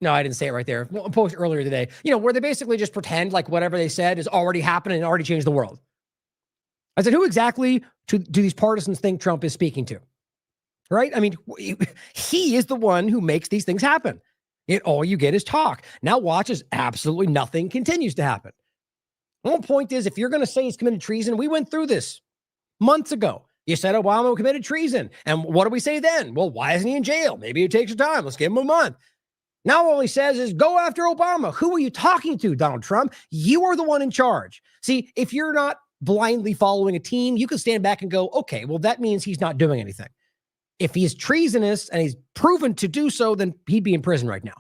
[SPEAKER 4] No, I didn't say it right there. A post earlier today, where they basically just pretend like whatever they said is already happening and already changed the world. I said, who exactly do these partisans think Trump is speaking to? Right? He is the one who makes these things happen. All you get is talk. Now watch as absolutely nothing continues to happen. The whole point is, if you're going to say he's committed treason, we went through this months ago. You said Obama committed treason. And what do we say then? Well, why isn't he in jail? Maybe it takes some time. Let's give him a month. Now all he says is go after Obama. Who are you talking to, Donald Trump? You are the one in charge. See, if you're not blindly following a team, you can stand back and go, okay, well, that means he's not doing anything. If he's treasonous and he's proven to do so, then he'd be in prison right now.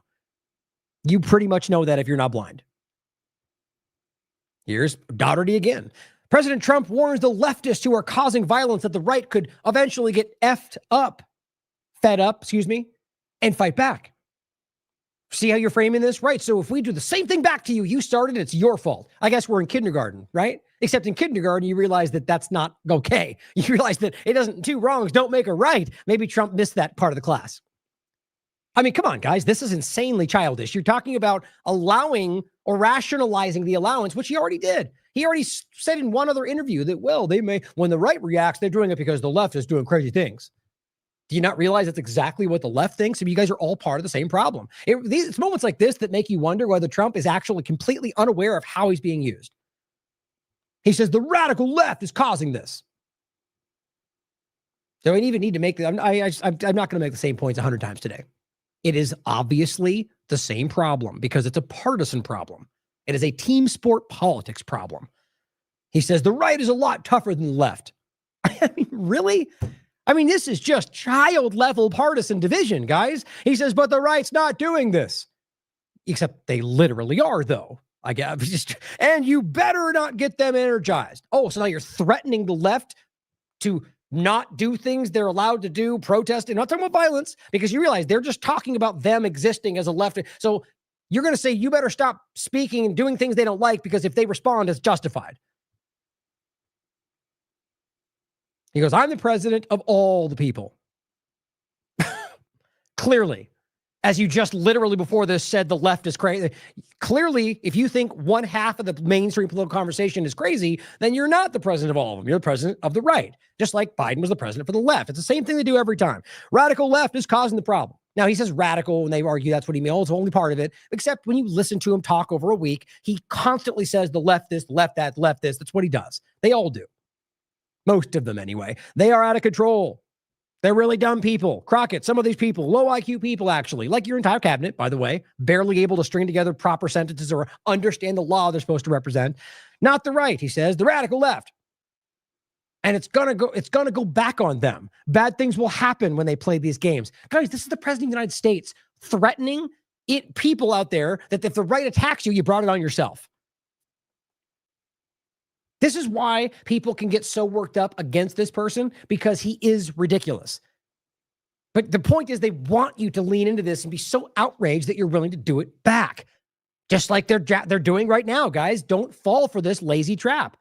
[SPEAKER 4] You pretty much know that if you're not blind. Here's Dougherty again. President Trump warns the leftists who are causing violence that the right could eventually get fed up, and fight back. See how you're framing this? Right. So if we do the same thing back to you, you started, it's your fault. I guess we're in kindergarten, right? Except in kindergarten, you realize that that's not okay. You realize that two wrongs don't make a right. Maybe Trump missed that part of the class. Come on, guys. This is insanely childish. You're talking about allowing or rationalizing the allowance, which he already did. He already said in one other interview that, well, when the right reacts, they're doing it because the left is doing crazy things. Do you not realize that's exactly what the left thinks? You guys are all part of the same problem. It's moments like this that make you wonder whether Trump is actually completely unaware of how he's being used. He says the radical left is causing this. So I even need to make, I'm not going to make the same points 100 times today. It is obviously the same problem because it's a partisan problem. It is a team sport politics problem. He says the right is a lot tougher than the left. I mean, really? I mean, this is just child level partisan division, guys. He says, but the right's not doing this. Except they literally are, though. I guess. And you better not get them energized. Oh, so now you're threatening the left to not do things they're allowed to do, protesting, not talking about violence, because you realize they're just talking about them existing as a left. So you're going to say, you better stop speaking and doing things they don't like because if they respond, it's justified. He goes, I'm the president of all the people. Clearly, as you just literally before this said, the left is crazy. Clearly, if you think one half of the mainstream political conversation is crazy, then you're not the president of all of them. You're the president of the right, just like Biden was the president for the left. It's the same thing they do every time. Radical left is causing the problem. Now, he says radical, and they argue that's what he means. It's only part of it, except when you listen to him talk over a week, he constantly says the left this, left that, left this. That's what he does. They all do. Most of them, anyway. They are out of control. They're really dumb people. Crockett, some of these people, low IQ people, actually, like your entire cabinet, by the way, barely able to string together proper sentences or understand the law they're supposed to represent. Not the right, he says, the radical left. And it's gonna go back on them. Bad things will happen when they play these games. Guys, this is the president of the United States threatening people out there that if the right attacks you, you brought it on yourself. This is why people can get so worked up against this person, because he is ridiculous. But the point is they want you to lean into this and be so outraged that you're willing to do it back. Just like they're doing right now, guys. Don't fall for this lazy trap.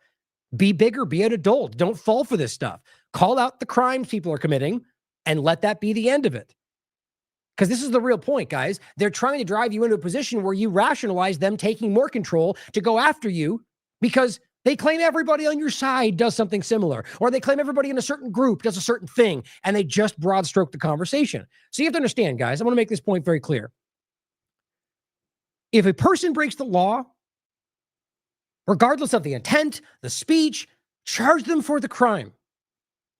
[SPEAKER 4] Be bigger, be an adult. Don't fall for this stuff. Call out the crimes people are committing and let that be the end of it. Because this is the real point, guys. They're trying to drive you into a position where you rationalize them taking more control to go after you because they claim everybody on your side does something similar, or they claim everybody in a certain group does a certain thing, and they just broad stroke the conversation. So you have to understand, guys, I want to make this point very clear. If a person breaks the law, regardless of the intent, the speech, charge them for the crime.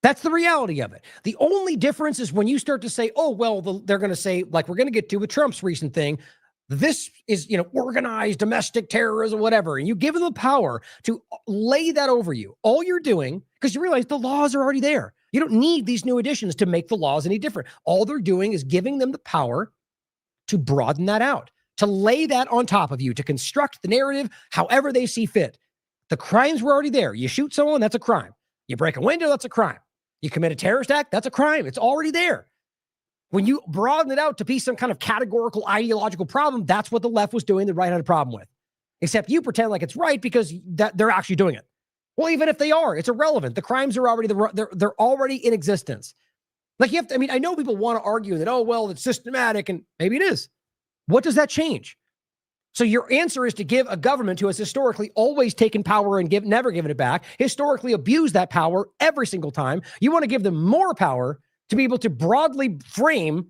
[SPEAKER 4] That's the reality of it. The only difference is when you start to say, oh, well, they're going to say, like we're going to get to with Trump's recent thing, this is, organized domestic terrorism, whatever. And you give them the power to lay that over you. All you're doing, because you realize the laws are already there. You don't need these new additions to make the laws any different. All they're doing is giving them the power to broaden that out, to lay that on top of you, to construct the narrative however they see fit. The crimes were already there. You shoot someone, that's a crime. You break a window, that's a crime. You commit a terrorist act, that's a crime. It's already there. When you broaden it out to be some kind of categorical ideological problem, that's what the left was doing, the right had a problem with. Except you pretend like it's right because they're actually doing it. Well, even if they are, it's irrelevant. The crimes are already, they're already in existence. Like you have to, I know people want to argue that, oh, well, it's systematic, and maybe it is. What does that change? So your answer is to give a government who has historically always taken power and never given it back, historically abused that power every single time. You want to give them more power to be able to broadly frame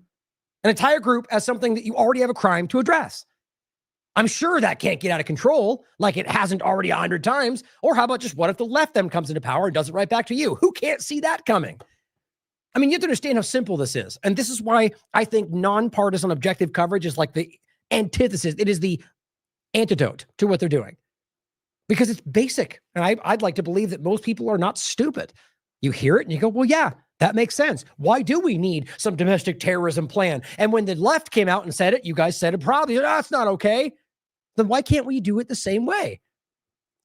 [SPEAKER 4] an entire group as something that you already have a crime to address. I'm sure that can't get out of control like it hasn't already 100 times. Or how about just what if the left then comes into power and does it right back to you? Who can't see that coming? You have to understand how simple this is. And this is why I think nonpartisan objective coverage is like the antithesis. It is the antidote to what they're doing. Because it's basic. And I'd like to believe that most people are not stupid. You hear it and you go, well, yeah, that makes sense. Why do we need some domestic terrorism plan? And when the left came out and said it, you guys said it probably, that's not okay. Then why can't we do it the same way?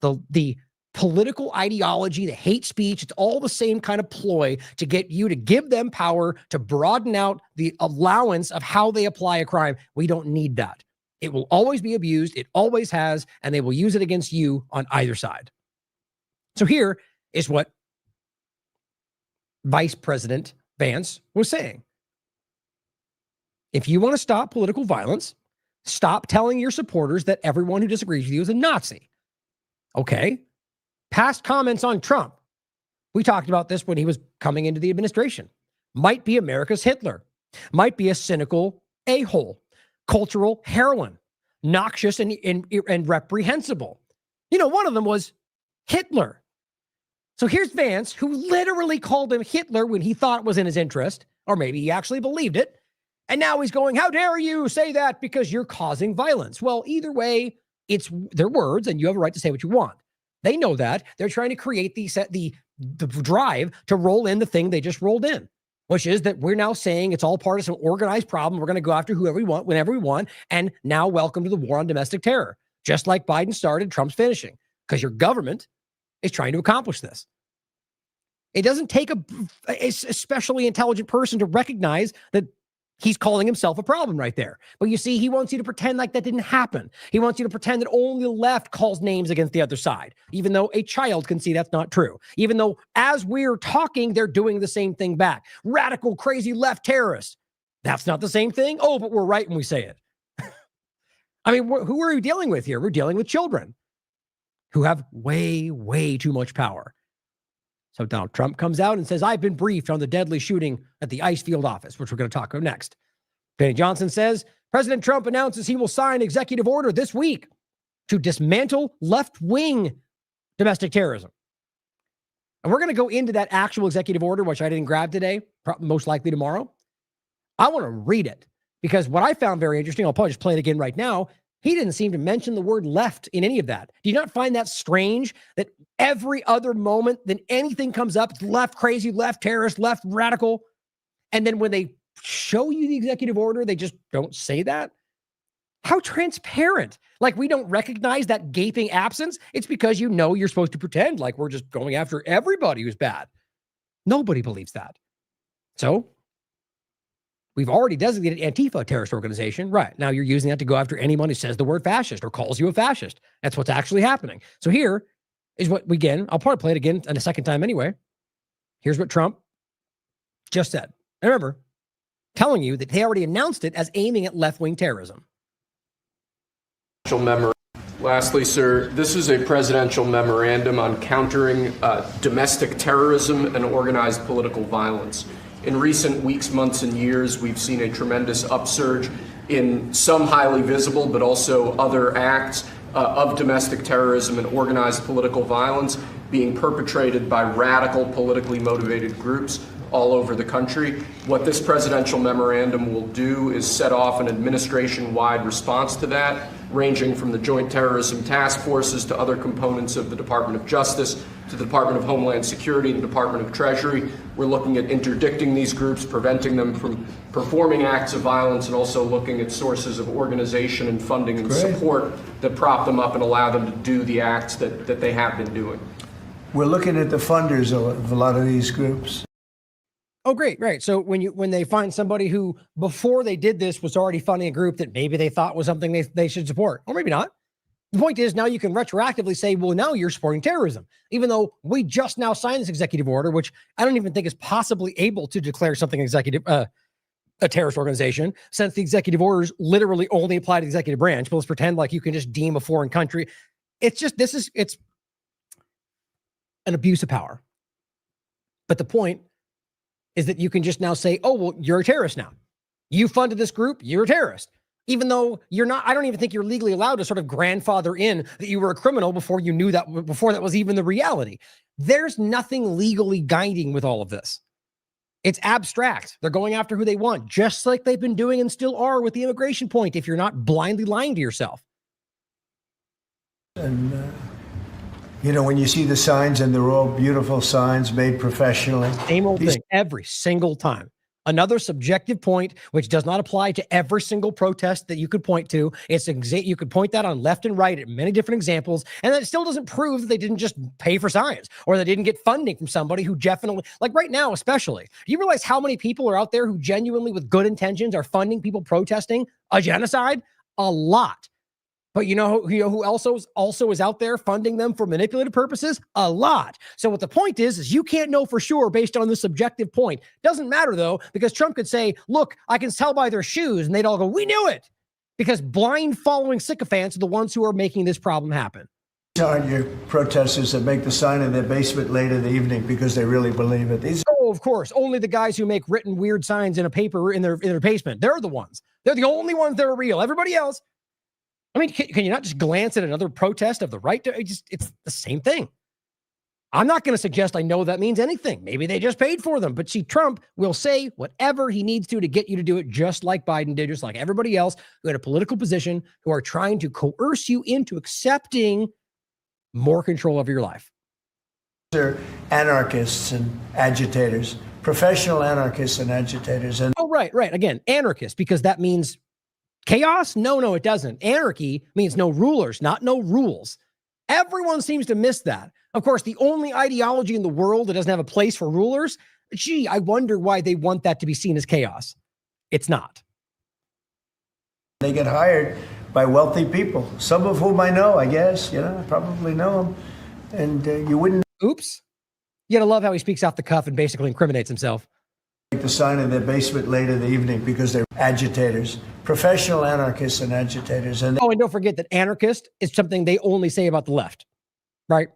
[SPEAKER 4] The political ideology, the hate speech, it's all the same kind of ploy to get you to give them power to broaden out the allowance of how they apply a crime. We don't need that. It will always be abused. It always has, and they will use it against you on either side. So here is what Vice President Vance was saying. If you want to stop political violence, stop telling your supporters that everyone who disagrees with you is a Nazi. Okay. Past comments on Trump. We talked about this when he was coming into the administration. Might be America's Hitler. Might be a cynical a-hole. Cultural heroin. Noxious and reprehensible. One of them was Hitler. So here's Vance, who literally called him Hitler when he thought it was in his interest, or maybe he actually believed it. And now he's going, how dare you say that because you're causing violence? Well, either way, it's their words, and you have a right to say what you want. They know that. They're trying to create the drive to roll in the thing they just rolled in, which is that we're now saying it's all part of some organized problem. We're going to go after whoever we want, whenever we want, and now welcome to the war on domestic terror. Just like Biden started, Trump's finishing, because your government is trying to accomplish this. It doesn't take a especially intelligent person to recognize that he's calling himself a problem right there. But you see, he wants you to pretend like that didn't happen. He wants you to pretend that only the left calls names against the other side, even though a child can see that's not true. Even though as we're talking, they're doing the same thing back. Radical, crazy left terrorists. That's not the same thing. Oh, but we're right when we say it. I mean, who are we dealing with here? We're dealing with children who have way, way too much power. So Donald Trump comes out and says, I've been briefed on the deadly shooting at the ICE field office, which we're going to talk about next. Benny Johnson says, President Trump announces he will sign executive order this week to dismantle left-wing domestic terrorism. And we're going to go into that actual executive order, which I didn't grab today, most likely tomorrow. I want to read it because what I found very interesting, I'll probably just play it again right now. He didn't seem to mention the word left in any of that. Do you not find that strange that every other moment that anything comes up, it's left crazy, left terrorist, left radical, and then when they show you the executive order, they just don't say that? How transparent. Like we don't recognize that gaping absence. It's because you know you're supposed to pretend like we're just going after everybody who's bad. Nobody believes that. So we've already designated Antifa a terrorist organization. Right. Now you're using that to go after anyone who says the word fascist or calls you a fascist. That's what's actually happening. So here is what, again, I'll probably play it again a second time anyway. Here's what Trump just said. And remember, telling you that they already announced it as aiming at left-wing terrorism.
[SPEAKER 1] Lastly, sir, this is a presidential memorandum on countering domestic terrorism and organized political violence. In recent weeks, months, and years, we've seen a tremendous upsurge in some highly visible, but also other acts of domestic terrorism and organized political violence being perpetrated by radical, politically motivated groups all over the country. What this presidential memorandum will do is set off an administration-wide response to that, ranging from the Joint Terrorism Task Forces to other components of the Department of Justice, to the Department of Homeland Security, the Department of Treasury. We're looking at interdicting these groups, preventing them from performing acts of violence, and also looking at sources of organization and funding and support that prop them up and allow them to do the acts that they have been doing.
[SPEAKER 6] We're looking at the funders of a lot of these groups.
[SPEAKER 4] Oh, great, right. So when they find somebody who, before they did this, was already funding a group that maybe they thought was something they should support, or maybe not. The point is now you can retroactively say, well, now you're supporting terrorism, even though we just now signed this executive order, which I don't even think is possibly able to declare something a terrorist organization, since the executive orders literally only apply to the executive branch. But let's pretend like you can just deem a foreign country. It's an abuse of power. But the point is that you can just now say, oh, well, you're a terrorist now. You funded this group, you're a terrorist. Even though you're not, I don't even think you're legally allowed to sort of grandfather in that you were a criminal before you knew that, before that was even the reality. There's nothing legally guiding with all of this. It's abstract. They're going after who they want, just like they've been doing and still are with the immigration point, if you're not blindly lying to yourself.
[SPEAKER 6] And, when you see the signs, and they're all beautiful signs made professionally.
[SPEAKER 4] Same old thing every single time. Another subjective point, which does not apply to every single protest that you could point to. You could point that on left and right at many different examples, and that still doesn't prove that they didn't just pay for signs or they didn't get funding from somebody who definitely, like right now especially. Do you realize how many people are out there who genuinely, with good intentions, are funding people protesting a genocide? A lot. But you know who also is out there funding them for manipulative purposes? A lot. So what the point is you can't know for sure based on this subjective point. Doesn't matter though, because Trump could say, look, I can tell by their shoes, and they'd all go, we knew it. Because blind following sycophants are the ones who are making this problem happen.
[SPEAKER 6] These aren't your protesters that make the sign in their basement late in the evening because they really believe it.
[SPEAKER 4] Oh, of course. Only the guys who make written weird signs in a paper in their basement. They're the ones. They're the only ones that are real. Everybody else. I mean, can you not just glance at another protest of the right? It's the same thing. I'm not going to suggest I know that means anything. Maybe they just paid for them. But see, Trump will say whatever he needs to get you to do it, just like Biden did, just like everybody else who had a political position, who are trying to coerce you into accepting more control of your life.
[SPEAKER 6] They're anarchists and agitators, professional anarchists and agitators. And
[SPEAKER 4] oh, right. Again, anarchist, because that means chaos? No, it doesn't. Anarchy means no rulers, not no rules. Everyone seems to miss that. Of course, the only ideology in the world that doesn't have a place for rulers, gee, I wonder why they want that to be seen as chaos. It's not.
[SPEAKER 6] they get hired by wealthy people, some of whom I know, I guess, I probably know them. And you wouldn't.
[SPEAKER 4] Oops. You gotta love how he speaks off the cuff and basically incriminates himself.
[SPEAKER 6] Make the sign in their basement late in the evening because they're agitators, professional anarchists and agitators. And
[SPEAKER 4] and don't forget that anarchist is something they only say about the left, right?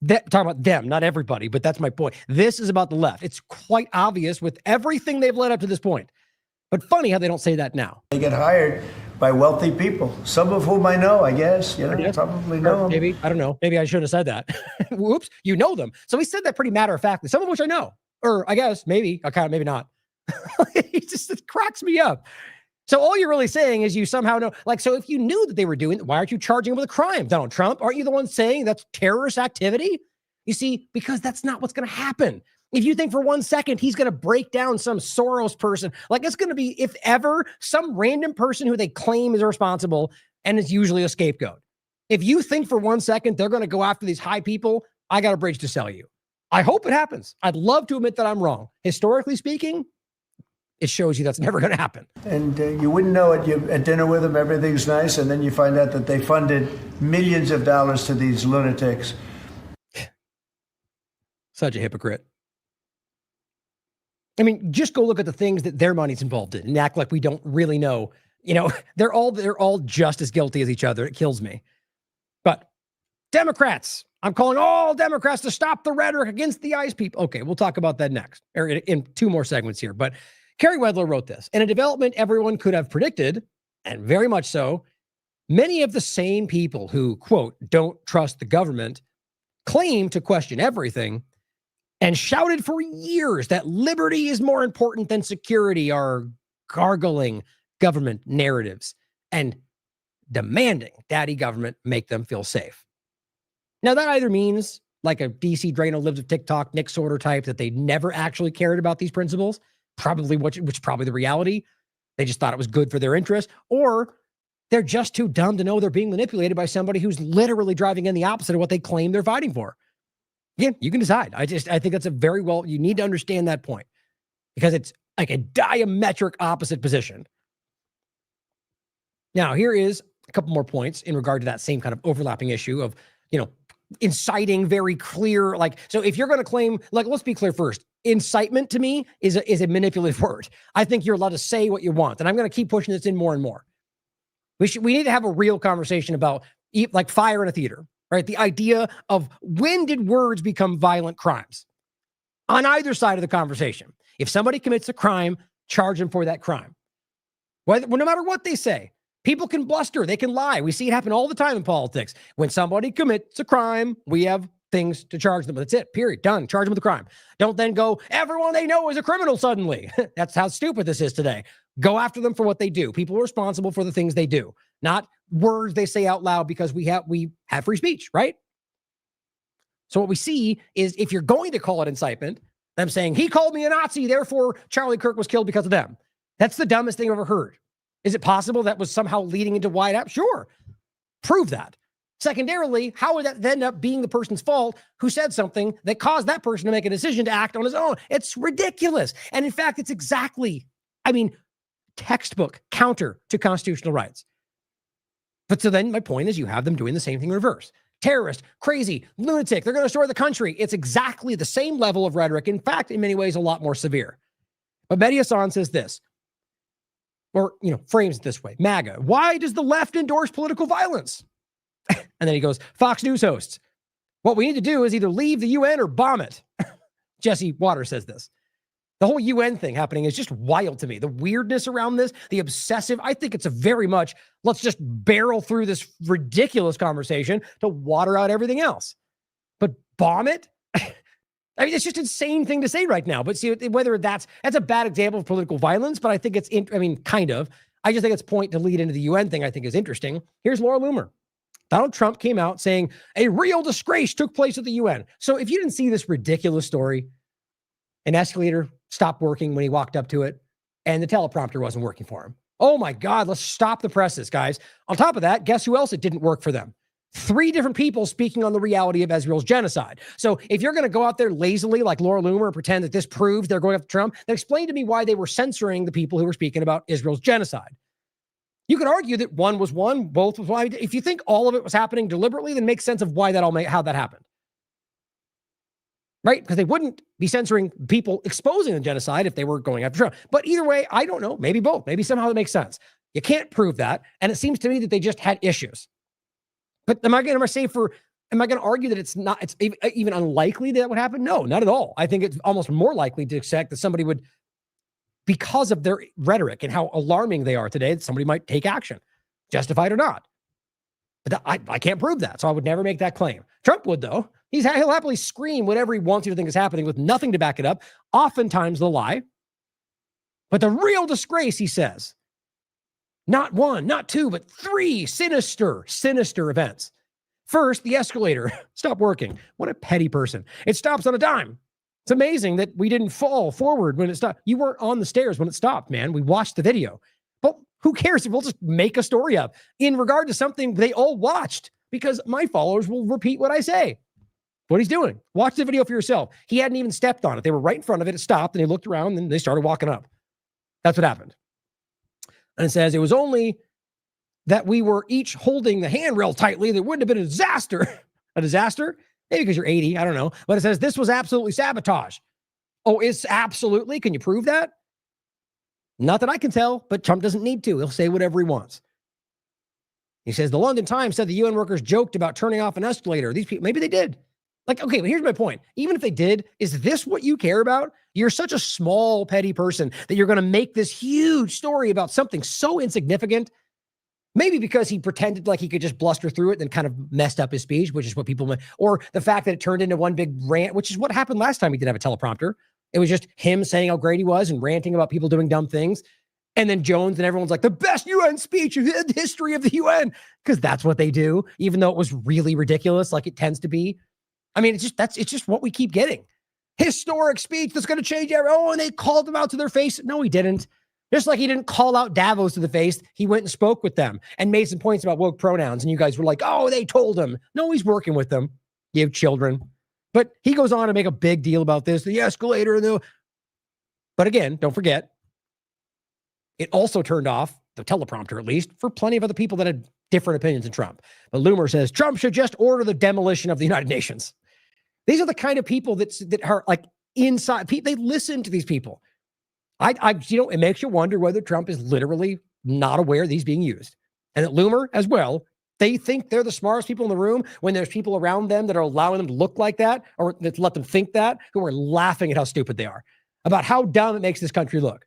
[SPEAKER 4] Talking about them, not everybody, but that's my point. This is about the left. It's quite obvious with everything they've led up to this point. But funny how they don't say that now.
[SPEAKER 6] They get hired by wealthy people, some of whom I know, I guess, probably know them.
[SPEAKER 4] Maybe, I don't know. Maybe I shouldn't have said that. Whoops, you know them. So he said that pretty matter-of-factly, some of which I know. Or I guess, maybe, maybe not. It cracks me up. So all you're really saying is you somehow know, so if you knew that they were doing, why aren't you charging them with a crime, Donald Trump? Aren't you the one saying that's terrorist activity? You see, because that's not what's going to happen. If you think for 1 second he's going to break down some Soros person, it's going to be, if ever, some random person who they claim is responsible, and it's usually a scapegoat. If you think for 1 second they're going to go after these high people, I got a bridge to sell you. I hope it happens. I'd love to admit that I'm wrong. Historically speaking, it shows you that's never going to happen.
[SPEAKER 6] And you wouldn't know it. You're at dinner with them, everything's nice, and then you find out that they funded millions of dollars to these lunatics.
[SPEAKER 4] Such a hypocrite. I mean, just go look at the things that their money's involved in and act like we don't really know. They're all just as guilty as each other. It kills me. But Democrats, I'm calling all Democrats to stop the rhetoric against the ICE people. Okay, we'll talk about that next, or in two more segments here. But Kerry Wedler wrote this. In a development everyone could have predicted, and very much so, many of the same people who, quote, don't trust the government, claim to question everything, and shouted for years that liberty is more important than security, are gargling government narratives and demanding daddy government make them feel safe. Now, that either means like a DC Drano lives of TikTok, Nick Sorter type, that they never actually cared about these principles, probably which is probably the reality. They just thought it was good for their interest, or they're just too dumb to know they're being manipulated by somebody who's literally driving in the opposite of what they claim they're fighting for. Yeah, you can decide. I think that's you need to understand that point, because it's like a diametric opposite position. Now, here is a couple more points in regard to that same kind of overlapping issue of, inciting very clear, so if you're going to claim, let's be clear first, incitement to me is a manipulative word. I think you're allowed to say what you want, and I'm going to keep pushing this in more and more. We need to have a real conversation about fire in a theater. Right? The idea of when did words become violent crimes on either side of the conversation. If somebody commits a crime, charge them for that crime. No matter what they say, people can bluster, they can lie. We see it happen all the time in politics. When somebody commits a crime, we have things to charge them with. That's it, period, done. Charge them with a crime. Don't then go, everyone they know is a criminal suddenly. That's how stupid this is today. Go after them for what they do. People are responsible for the things they do, not words they say out loud, because we have free speech, right? So what we see is, if you're going to call it incitement, them saying, he called me a Nazi, therefore Charlie Kirk was killed because of them. That's the dumbest thing I've ever heard. Is it possible that was somehow leading into White House? Sure. Prove that. Secondarily, how would that end up being the person's fault who said something that caused that person to make a decision to act on his own? It's ridiculous. And in fact, it's exactly, textbook counter to constitutional rights. But so then my point is, you have them doing the same thing in reverse. Terrorist, crazy, lunatic, they're going to destroy the country. It's exactly the same level of rhetoric. In fact, in many ways, a lot more severe. But Mehdi Hasan says this, or, frames it this way. MAGA, why does the left endorse political violence? And then he goes, Fox News hosts, what we need to do is either leave the UN or bomb it. Jesse Waters says this. The whole UN thing happening is just wild to me. The weirdness around this, the obsessive, I think it's a very much, let's just barrel through this ridiculous conversation to water out everything else. But bomb it? I mean, it's just an insane thing to say right now. But see, whether that's a bad example of political violence, but I think it's, kind of. I just think it's point to lead into the UN thing I think is interesting. Here's Laura Loomer. Donald Trump came out saying a real disgrace took place at the UN. So if you didn't see this ridiculous story, an escalator stopped working when he walked up to it, and the teleprompter wasn't working for him. Oh my God, let's stop the presses, guys. On top of that, guess who else it didn't work for them? 3 different people speaking on the reality of Israel's genocide. So if you're going to go out there lazily like Laura Loomer and pretend that this proves they're going after Trump, then explain to me why they were censoring the people who were speaking about Israel's genocide. You could argue that one was one, both was one. If you think all of it was happening deliberately, then make sense of why how that happened. Right? Because they wouldn't be censoring people exposing the genocide if they were going after Trump. But either way, I don't know. Maybe both. Maybe somehow it makes sense. You can't prove that. And it seems to me that they just had issues. But am I going to argue that it's even unlikely that would happen? No, not at all. I think it's almost more likely to expect that somebody would, because of their rhetoric and how alarming they are today, that somebody might take action, justified or not. But I can't prove that, so I would never make that claim. Trump would, though. He'll happily scream whatever he wants you to think is happening with nothing to back it up, oftentimes the lie. But the real disgrace, he says, not 1, not 2, but 3 sinister events. First, the escalator stopped working. What a petty person. It stops on a dime. It's amazing that we didn't fall forward when it stopped. You weren't on the stairs when it stopped, man. We watched the video. But who cares if we'll just make a story up in regard to something they all watched, because my followers will repeat what I say. What he's doing. Watch the video for yourself. He hadn't even stepped on it. They were right in front of it. It stopped, and he looked around, and they started walking up. That's what happened. And it says it was only that we were each holding the handrail tightly that wouldn't have been a disaster. A disaster? Maybe because you're 80. I don't know. But it says this was absolutely sabotage. Oh, it's absolutely? Can you prove that? Not that I can tell, but Trump doesn't need to. He'll say whatever he wants. He says the London Times said the UN workers joked about turning off an escalator. These people, maybe they did. Like, okay, but here's my point. Even if they did, is this what you care about? You're such a small, petty person that you're going to make this huge story about something so insignificant. Maybe because he pretended like he could just bluster through it and then kind of messed up his speech, which is what people, or the fact that it turned into one big rant, which is what happened last time he didn't have a teleprompter. It was just him saying how great he was and ranting about people doing dumb things. And then Jones and everyone's like, the best UN speech in the history of the UN, because that's what they do, even though it was really ridiculous, like it tends to be. I mean, it's just what we keep getting. Historic speech that's going to change everything. Oh, and they called them out to their face. No, he didn't. Just like he didn't call out Davos to the face, he went and spoke with them and made some points about woke pronouns. And you guys were like, oh, they told him. No, he's working with them. You have children. But he goes on to make a big deal about this, the escalator. But again, don't forget, it also turned off, the teleprompter at least, for plenty of other people that had different opinions than Trump. But Loomer says Trump should just order the demolition of the United Nations. These are the kind of people that are like inside. They listen to these people. It makes you wonder whether Trump is literally not aware that he's being used. And that Loomer as well, they think they're the smartest people in the room when there's people around them that are allowing them to look like that or that let them think that, who are laughing at how stupid they are, about how dumb it makes this country look.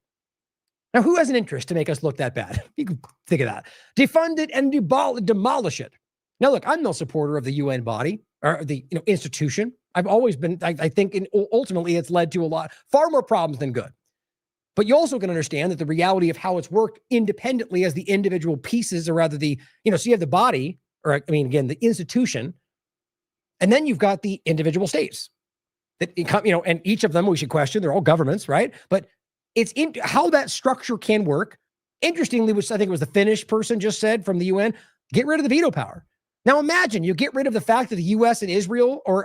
[SPEAKER 4] Now, who has an interest to make us look that bad? You can think of that. Defund it and demolish it. Now, look, I'm no supporter of the UN body or the institution. I've always been, I think ultimately it's led to far more problems than good. But you also can understand that the reality of how it's worked independently as the individual pieces, or rather so you have the body, the institution, and then you've got the individual states that, and each of them we should question. They're all governments, right? But it's in how that structure can work. Interestingly, which I think it was the Finnish person just said from the UN, get rid of the veto power. Now imagine you get rid of the fact that the US and Israel, or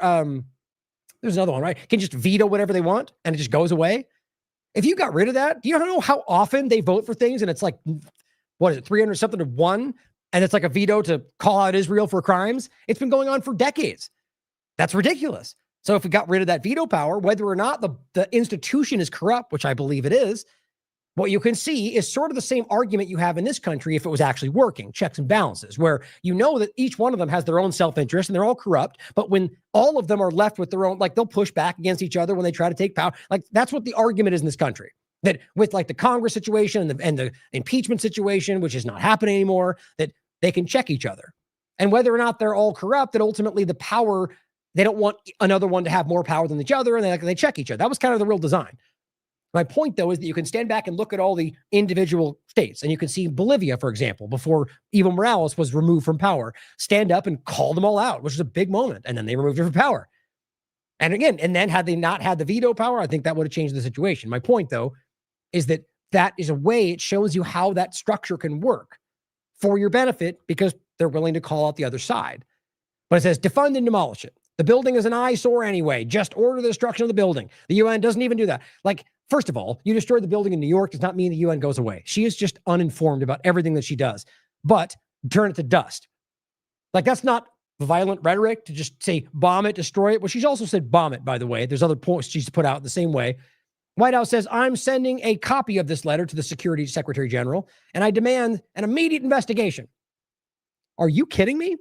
[SPEAKER 4] there's another one, right, can just veto whatever they want and it just goes away. If you got rid of that, do you know how often they vote for things and it's like, what is it, 300 something to 1? And it's like a veto to call out Israel for crimes. It's been going on for decades. That's ridiculous. So if we got rid of that veto power, whether or not the institution is corrupt, which I believe it is, what you can see is sort of the same argument you have in this country if it was actually working, checks and balances, where you know that each one of them has their own self-interest and they're all corrupt, but when all of them are left with their own, like they'll push back against each other when they try to take power. Like that's what the argument is in this country, that with like the Congress situation and the impeachment situation, which is not happening anymore, that they can check each other. And whether or not they're all corrupt, that ultimately the power they don't want another one to have more power than each other, and they check each other. That was kind of the real design. My point, though, is that you can stand back and look at all the individual states, and you can see Bolivia, for example, before Evo Morales was removed from power, stand up and call them all out, which is a big moment, and then they removed her from power. And again, and then had they not had the veto power, I think that would have changed the situation. My point, though, is that is a way it shows you how that structure can work for your benefit because they're willing to call out the other side. But it says, defund and demolish it. The building is an eyesore anyway. Just order the destruction of the building. The UN doesn't even do that. Like, first of all, you destroy the building in New York does not mean the UN goes away. She is just uninformed about everything that she does. But turn it to dust. Like, that's not violent rhetoric to just say bomb it, destroy it. Well, she's also said bomb it, by the way. There's other points she's put out the same way. White House says, I'm sending a copy of this letter to the Security Secretary General, and I demand an immediate investigation. Are you kidding me?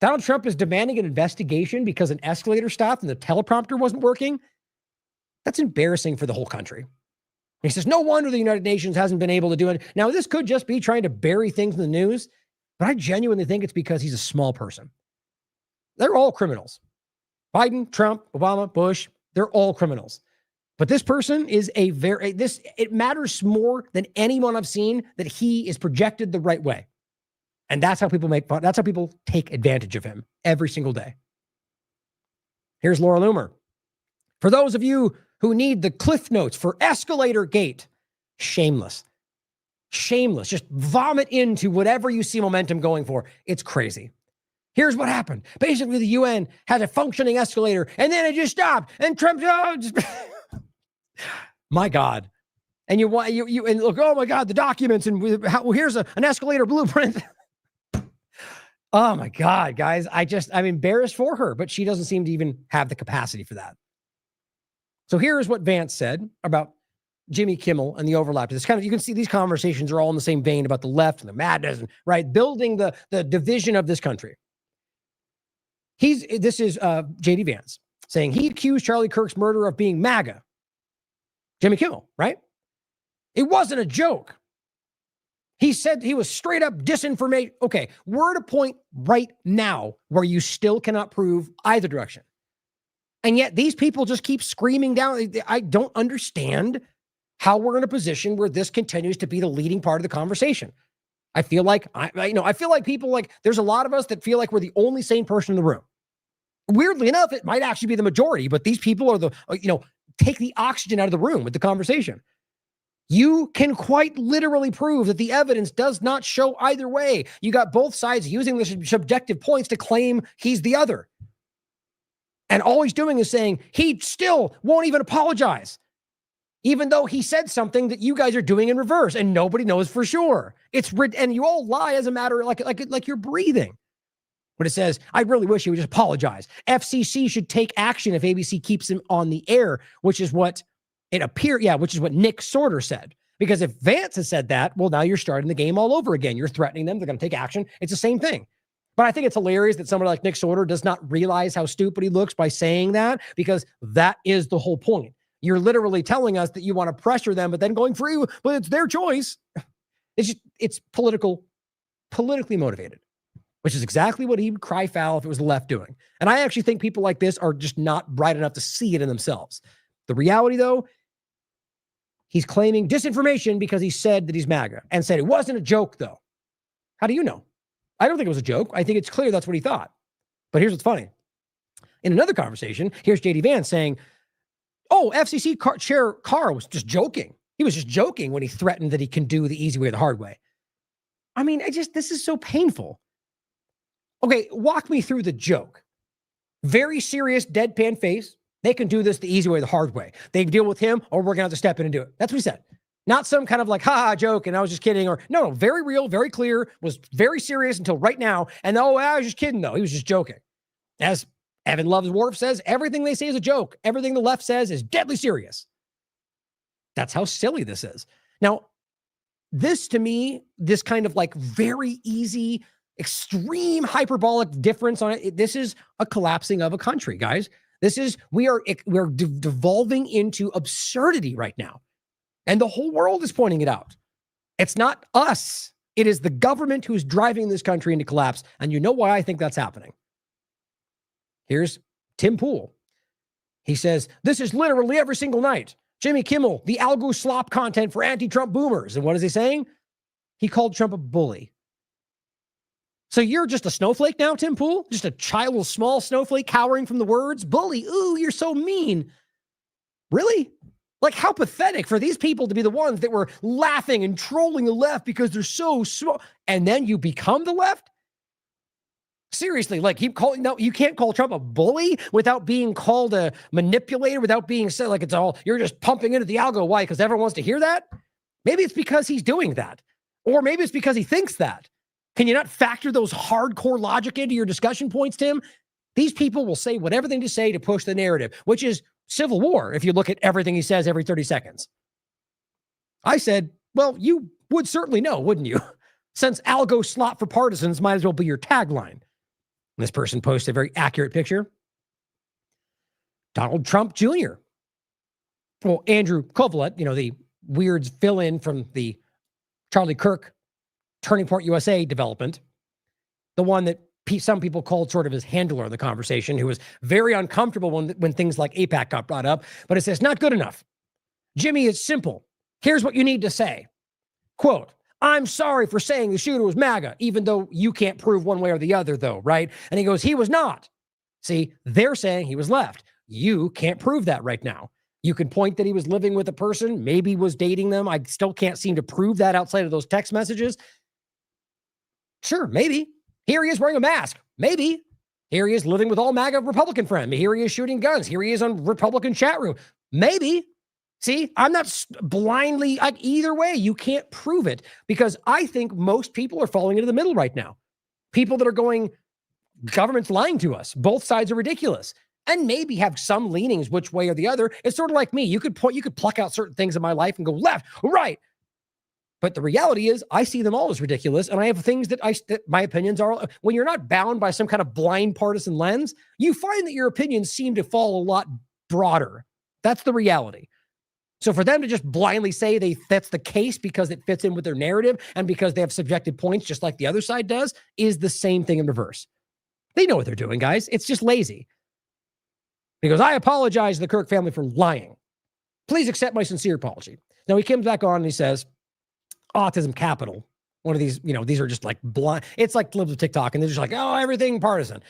[SPEAKER 4] Donald Trump is demanding an investigation because an escalator stopped and the teleprompter wasn't working? That's embarrassing for the whole country. He says, no wonder the United Nations hasn't been able to do it. Now, this could just be trying to bury things in the news, but I genuinely think it's because he's a small person. They're all criminals. Biden, Trump, Obama, Bush, they're all criminals. But this person is it matters more than anyone I've seen that he is projected the right way. And that's how people make fun. That's how people take advantage of him every single day. Here's Laura Loomer. For those of you who need the cliff notes for Escalator Gate, shameless. Shameless. Just vomit into whatever you see momentum going for. It's crazy. Here's what happened. Basically, the UN had a functioning escalator, and then it just stopped. And Trump, my God. And you and look, oh my God, the documents, and here's an escalator blueprint. Oh my God, guys. I'm embarrassed for her, but she doesn't seem to even have the capacity for that. So here's what Vance said about Jimmy Kimmel and the overlap. It's kind of, you can see these conversations are all in the same vein about the left and the madness, and right, building the division of this country. This is J.D. Vance saying he accused Charlie Kirk's murder of being MAGA. Jimmy Kimmel, right? It wasn't a joke. He said he was straight up disinformation. Okay, we're at a point right now where you still cannot prove either direction. And yet these people just keep screaming down. I don't understand how we're in a position where this continues to be the leading part of the conversation. I feel like, I feel like people there's a lot of us that feel like we're the only sane person in the room. Weirdly enough, it might actually be the majority, but these people are take the oxygen out of the room with the conversation. You can quite literally prove that the evidence does not show either way. You got both sides using the subjective points to claim he's the other. And all he's doing is saying he still won't even apologize, even though he said something that you guys are doing in reverse and nobody knows for sure. And you all lie as a matter like you're breathing. But it says, I really wish he would just apologize. FCC should take action if ABC keeps him on the air, which is what it appeared. Yeah, which is what Nick Sorter said. Because if Vance has said that, well, now you're starting the game all over again. You're threatening them. They're going to take action. It's the same thing. But I think it's hilarious that somebody like Nick Sorter does not realize how stupid he looks by saying that, because that is the whole point. You're literally telling us that you want to pressure them, but then going free, but it's their choice. It's politically motivated, which is exactly what he would cry foul if it was the left doing. And I actually think people like this are just not bright enough to see it in themselves. The reality, though, he's claiming disinformation because he said that he's MAGA and said it wasn't a joke, though. How do you know? I don't think it was a joke. I think it's clear that's what he thought. But here's what's funny. In another conversation, here's J.D. Vance saying, oh, FCC Chair Carr was just joking. He was just joking when he threatened that he can do the easy way or the hard way. I mean, this is so painful. Okay, walk me through the joke. Very serious, deadpan face. They can do this the easy way or the hard way. They can deal with him, or we're going to have to step in and do it. That's what he said. Not some kind of ha joke and I was just kidding, or no, very real, very clear, was very serious until right now. And I was just kidding, though. He was just joking. As Evan Loves Worf says, everything they say is a joke. Everything the left says is deadly serious. That's how silly this is. Now, this to me, this kind of very easy, extreme hyperbolic difference on it. This is a collapsing of a country, guys. We're devolving into absurdity right now. And the whole world is pointing it out. It's not us. It is the government who's driving this country into collapse. And you know why I think that's happening. Here's Tim Pool. He says, this is literally every single night. Jimmy Kimmel, the algo slop content for anti-Trump boomers. And what is he saying? He called Trump a bully. So you're just a snowflake now, Tim Pool? Just a child, small snowflake cowering from the words? Bully, ooh, you're so mean. Really? Like, how pathetic for these people to be the ones that were laughing and trolling the left because they're so small. And then you become the left? Seriously, like, keep calling, no, you can't call Trump a bully without being called a manipulator, without being said like it's all, you're just pumping into the algo. Why? Because everyone wants to hear that? Maybe it's because he's doing that. Or maybe it's because he thinks that. Can you not factor those hardcore logic into your discussion points, Tim? These people will say whatever they need to say to push the narrative, which is civil war if you look at everything he says every 30 seconds. I said, well, you would certainly know, wouldn't you? Since algo slot for partisans might as well be your tagline. This person posted a very accurate picture. Donald Trump Jr. Well, Andrew Kovalev, the weird fill-in from the Charlie Kirk Turning Point USA development, the one that some people called sort of his handler of the conversation, who was very uncomfortable when things like AIPAC got brought up, but it says, not good enough. Jimmy, it's simple. Here's what you need to say. Quote, I'm sorry for saying the shooter was MAGA, even though you can't prove one way or the other, though, right? And he goes, he was not. See, they're saying he was left. You can't prove that right now. You can point that he was living with a person, maybe was dating them. I still can't seem to prove that outside of those text messages. Sure, maybe. Here he is wearing a mask. Maybe. Here he is living with all MAGA Republican friends. Here he is shooting guns. Here he is on Republican chat room. Maybe. See, I'm not blindly, either way, you can't prove it, because I think most people are falling into the middle right now. People that are going, government's lying to us. Both sides are ridiculous. And maybe have some leanings which way or the other. It's sort of like me. You could pluck out certain things in my life and go left, right. But the reality is I see them all as ridiculous. And I have things that my opinions are, when you're not bound by some kind of blind partisan lens, you find that your opinions seem to fall a lot broader. That's the reality. So for them to just blindly say that's the case because it fits in with their narrative and because they have subjective points just like the other side does is the same thing in reverse. They know what they're doing, guys. It's just lazy. Because I apologize to the Kirk family for lying. Please accept my sincere apology. Now he comes back on and he says, autism capital. One of these, these are just like blind. It's like libs of TikTok and they're just like, oh, everything partisan.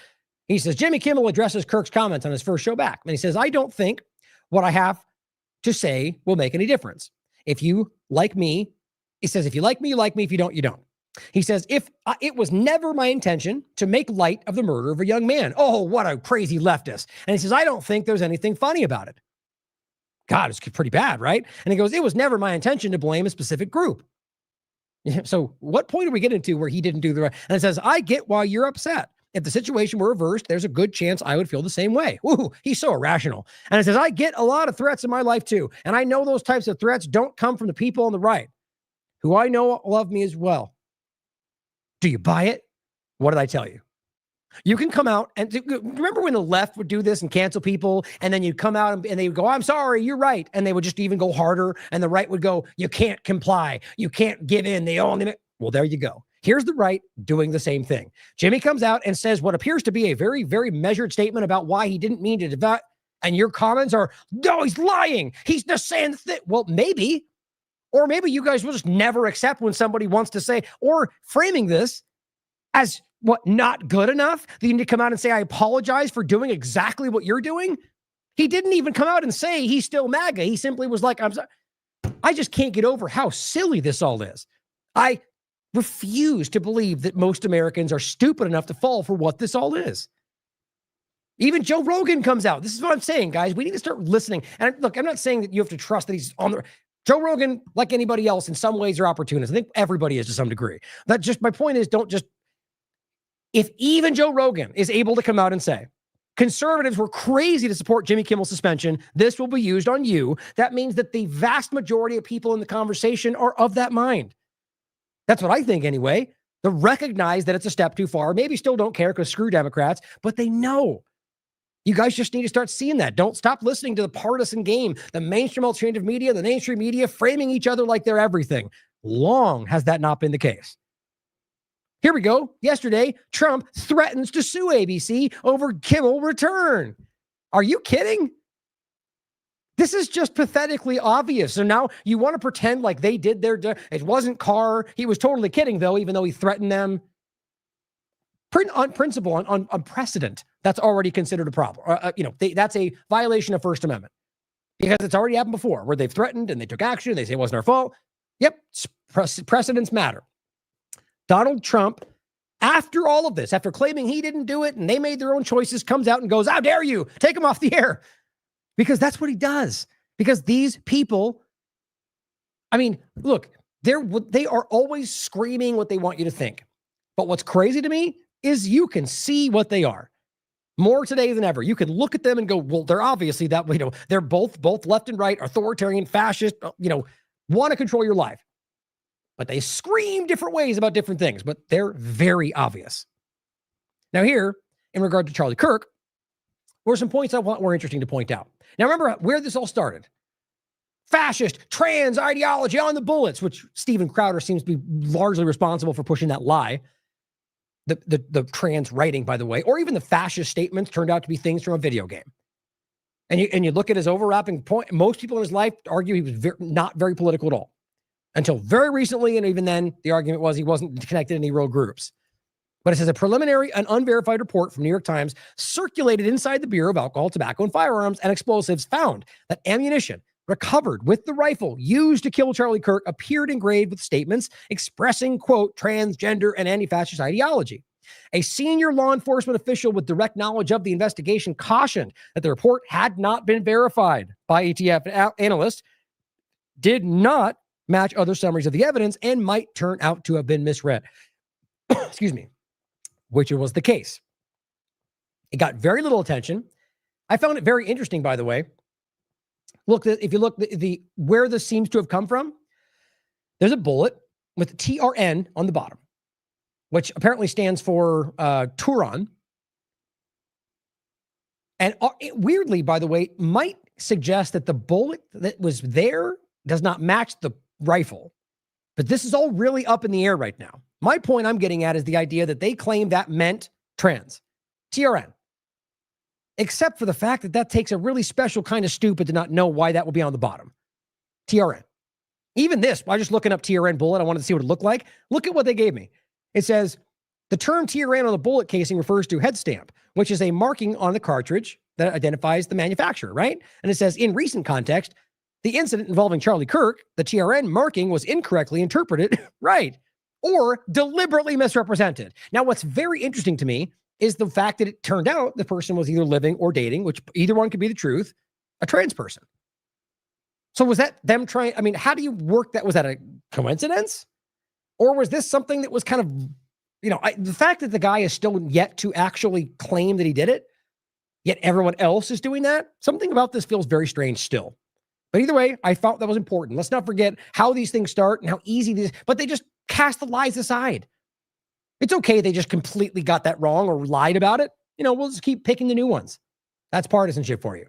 [SPEAKER 4] He says, Jimmy Kimmel addresses Kirk's comments on his first show back. And he says, I don't think what I have to say will make any difference. If you like me, he says, if you like me, you like me. If you don't, you don't. He says, it was never my intention to make light of the murder of a young man. Oh, what a crazy leftist. And he says, I don't think there's anything funny about it. God, it's pretty bad, right? And he goes, it was never my intention to blame a specific group. So what point are we getting to where he didn't do the right? And it says, I get why you're upset. If the situation were reversed, there's a good chance I would feel the same way. Ooh, he's so irrational. And it says, I get a lot of threats in my life too. And I know those types of threats don't come from the people on the right, who I know love me as well. Do you buy it? What did I tell you? You can come out and remember when the left would do this and cancel people, and then you'd come out and they would go, I'm sorry, you're right. And they would just even go harder. And the right would go, you can't comply. You can't give in. Well, there you go. Here's the right doing the same thing. Jimmy comes out and says what appears to be a very, very measured statement about why he didn't mean to devout. And your comments are, no, he's lying. He's just saying that. Well, maybe. Or maybe you guys will just never accept when somebody wants to say, or framing this as what, not good enough? That you need to come out and say, I apologize for doing exactly what you're doing. He didn't even come out and say he's still MAGA. He simply was like, I'm sorry. I just can't get over how silly this all is. I refuse to believe that most Americans are stupid enough to fall for what this all is. Even Joe Rogan comes out. This is what I'm saying, guys. We need to start listening. And look, I'm not saying that you have to trust that he's on the... Joe Rogan, like anybody else, in some ways are opportunists. I think everybody is to some degree. That just, my point is, don't just... If even Joe Rogan is able to come out and say, conservatives were crazy to support Jimmy Kimmel's suspension, this will be used on you, that means that the vast majority of people in the conversation are of that mind. That's what I think anyway. They recognize that it's a step too far. Maybe still don't care because screw Democrats, but they know. You guys just need to start seeing that. Don't stop listening to the partisan game, the mainstream alternative media, the mainstream media framing each other like they're everything. Long has that not been the case. Here we go. Yesterday, Trump threatens to sue ABC over Kimmel return. Are you kidding? This is just pathetically obvious. So now you want to pretend like they did it wasn't Carr. He was totally kidding, though, even though he threatened them. On principle, on precedent, that's already considered a problem. That's a violation of First Amendment because it's already happened before where they've threatened and they took action. They say it wasn't our fault. Yep, precedents matter. Donald Trump, after all of this, after claiming he didn't do it and they made their own choices, comes out and goes, "How dare you? Take him off the air." Because that's what he does. Because these people, I mean, look, they are always screaming what they want you to think. But what's crazy to me is you can see what they are more today than ever. You can look at them and go, well, they're obviously that, they're both left and right, authoritarian, fascist, want to control your life. But they scream different ways about different things, but they're very obvious. Now here, in regard to Charlie Kirk, were some points I want were interesting to point out. Now remember where this all started. Fascist, trans ideology on the bullets, which Steven Crowder seems to be largely responsible for pushing that lie. The trans writing, by the way, or even the fascist statements turned out to be things from a video game. And you look at his overlapping point, most people in his life argue he was not very political at all. Until very recently, and even then, the argument was he wasn't connected to any real groups. But it says a preliminary and unverified report from New York Times circulated inside the Bureau of Alcohol, Tobacco, and Firearms and Explosives found that ammunition recovered with the rifle used to kill Charlie Kirk appeared engraved with statements expressing, quote, transgender and anti-fascist ideology. A senior law enforcement official with direct knowledge of the investigation cautioned that the report had not been verified by ATF analysts, did not match other summaries of the evidence, and might turn out to have been misread. Excuse me. Which was the case. It got very little attention. I found it very interesting, by the way. Look, if you look where this seems to have come from, there's a bullet with TRN on the bottom, which apparently stands for Turon. And weirdly, by the way, might suggest that the bullet that was there does not match the rifle. But this is all really up in the air right now. My point I'm getting at is the idea that they claim that meant trans, TRN. Except for the fact that that takes a really special kind of stupid to not know why that would be on the bottom. TRN. Even this, by just looking up TRN bullet, I wanted to see what it looked like. Look at what they gave me. It says, the term TRN on the bullet casing refers to head stamp, which is a marking on the cartridge that identifies the manufacturer, right? And it says, in recent context, the incident involving Charlie Kirk, the TRN marking was incorrectly interpreted, right, or deliberately misrepresented. Now, what's very interesting to me is the fact that it turned out the person was either living or dating, which either one could be the truth, a trans person. So was that them trying? I mean, how do you work that? Was that a coincidence? Or was this something that was kind of, the fact that the guy is still yet to actually claim that he did it, yet everyone else is doing that? Something about this feels very strange still. But either way, I thought that was important. Let's not forget how these things start and how easy these, but they just cast the lies aside. It's okay. They just completely got that wrong or lied about it. We'll just keep picking the new ones. That's partisanship for you.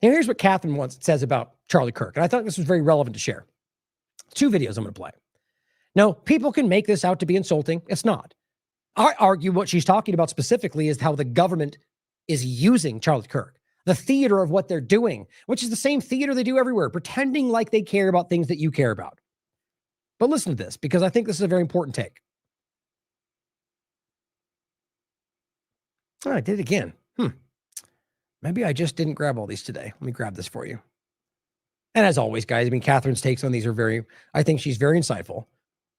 [SPEAKER 4] And here's what Catherine once says about Charlie Kirk. And I thought this was very relevant to share. 2 videos I'm going to play. Now, people can make this out to be insulting. It's not. I argue what she's talking about specifically is how the government is using Charlie Kirk. The theater of what they're doing, which is the same theater they do everywhere, pretending like they care about things that you care about. But listen to this, because I think this is a very important take. Oh, I did it again. Maybe I just didn't grab all these today. Let me grab this for you. And as always, guys, Catherine's takes on these are I think she's very insightful.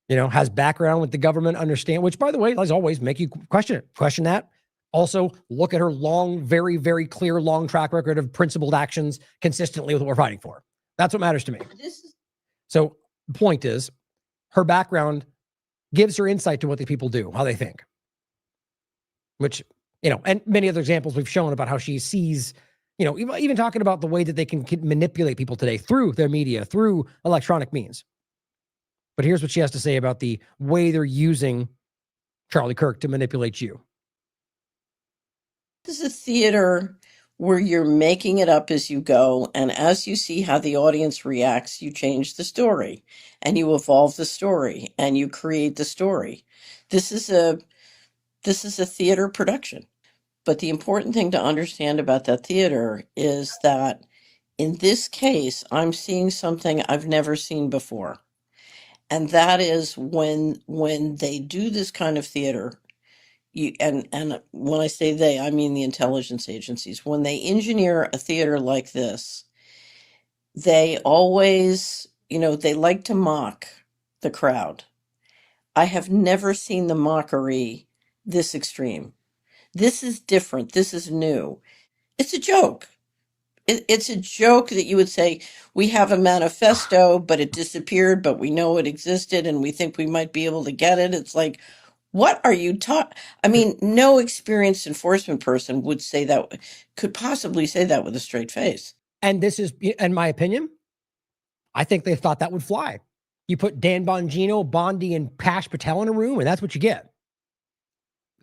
[SPEAKER 4] Has background with the government, understand, which, by the way, as always, make you question it. Question that. Also, look at her long, very, very clear, long track record of principled actions consistently with what we're fighting for. That's what matters to me. So the point is, her background gives her insight to what the people do, how they think. Which, and many other examples we've shown about how she sees, even talking about the way that they can manipulate people today through their media, through electronic means. But here's what she has to say about the way they're using Charlie Kirk to manipulate you.
[SPEAKER 12] This is a theater where you're making it up as you go, and as you see how the audience reacts, you change the story, and you evolve the story, and you create the story. This is a theater production. But the important thing to understand about that theater is that in this case, I'm seeing something I've never seen before. And that is when they do this kind of theater, and when I say they, I mean the intelligence agencies. When they engineer a theater like this, they always, they like to mock the crowd. I have never seen the mockery this extreme. This is different. This is new. It's a joke. It's a joke that you would say, we have a manifesto, but it disappeared, but we know it existed and we think we might be able to get it. It's like, what are you talking? I mean, no experienced enforcement person would say that, could possibly say that with a straight face.
[SPEAKER 4] And this is, in my opinion, I think they thought that would fly. You put Dan Bongino, Bondi, and Pash Patel in a room, and that's what you get.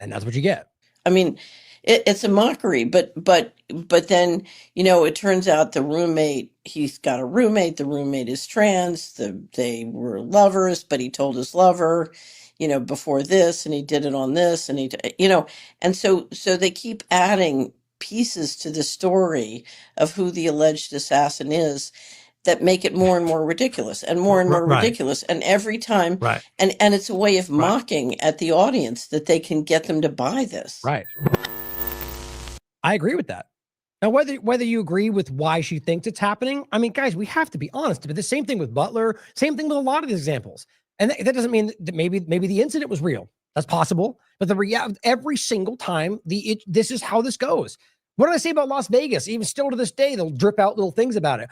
[SPEAKER 4] And that's what you get.
[SPEAKER 12] I mean, it's a mockery, but then, it turns out the roommate, he's got a roommate, the roommate is trans, they were lovers, but he told his lover, before this, and he did it on this, and and so they keep adding pieces to the story of who the alleged assassin is that make it more and more ridiculous and more ridiculous. And every time, and it's a way of mocking at the audience that they can get them to buy this.
[SPEAKER 4] Right. I agree with that. Now, whether you agree with why she thinks it's happening, I mean, guys, we have to be honest. But the same thing with Butler, same thing with a lot of these examples. And that doesn't mean that maybe the incident was real. That's possible. But the reality, every single time, this is how this goes. What did I say about Las Vegas? Even still to this day, they'll drip out little things about it.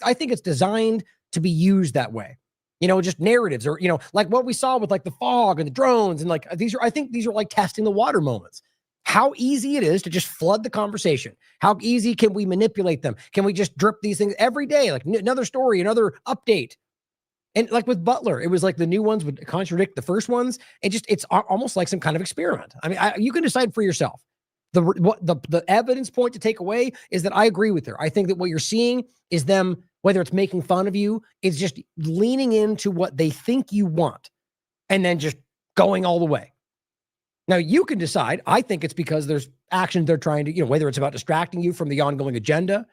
[SPEAKER 4] I think it's designed to be used that way. Just narratives or, like what we saw with like the fog and the drones and like I think these are like testing the water moments. How easy it is to just flood the conversation. How easy can we manipulate them? Can we just drip these things every day? Like another story, another update. And like with Butler, it was like the new ones would contradict the first ones. It's almost like some kind of experiment. I mean, you can decide for yourself. The evidence point to take away is that I agree with her. I think that what you're seeing is them, whether it's making fun of you, is just leaning into what they think you want and then just going all the way. Now you can decide. I think it's because there's actions they're trying to, whether it's about distracting you from the ongoing agenda,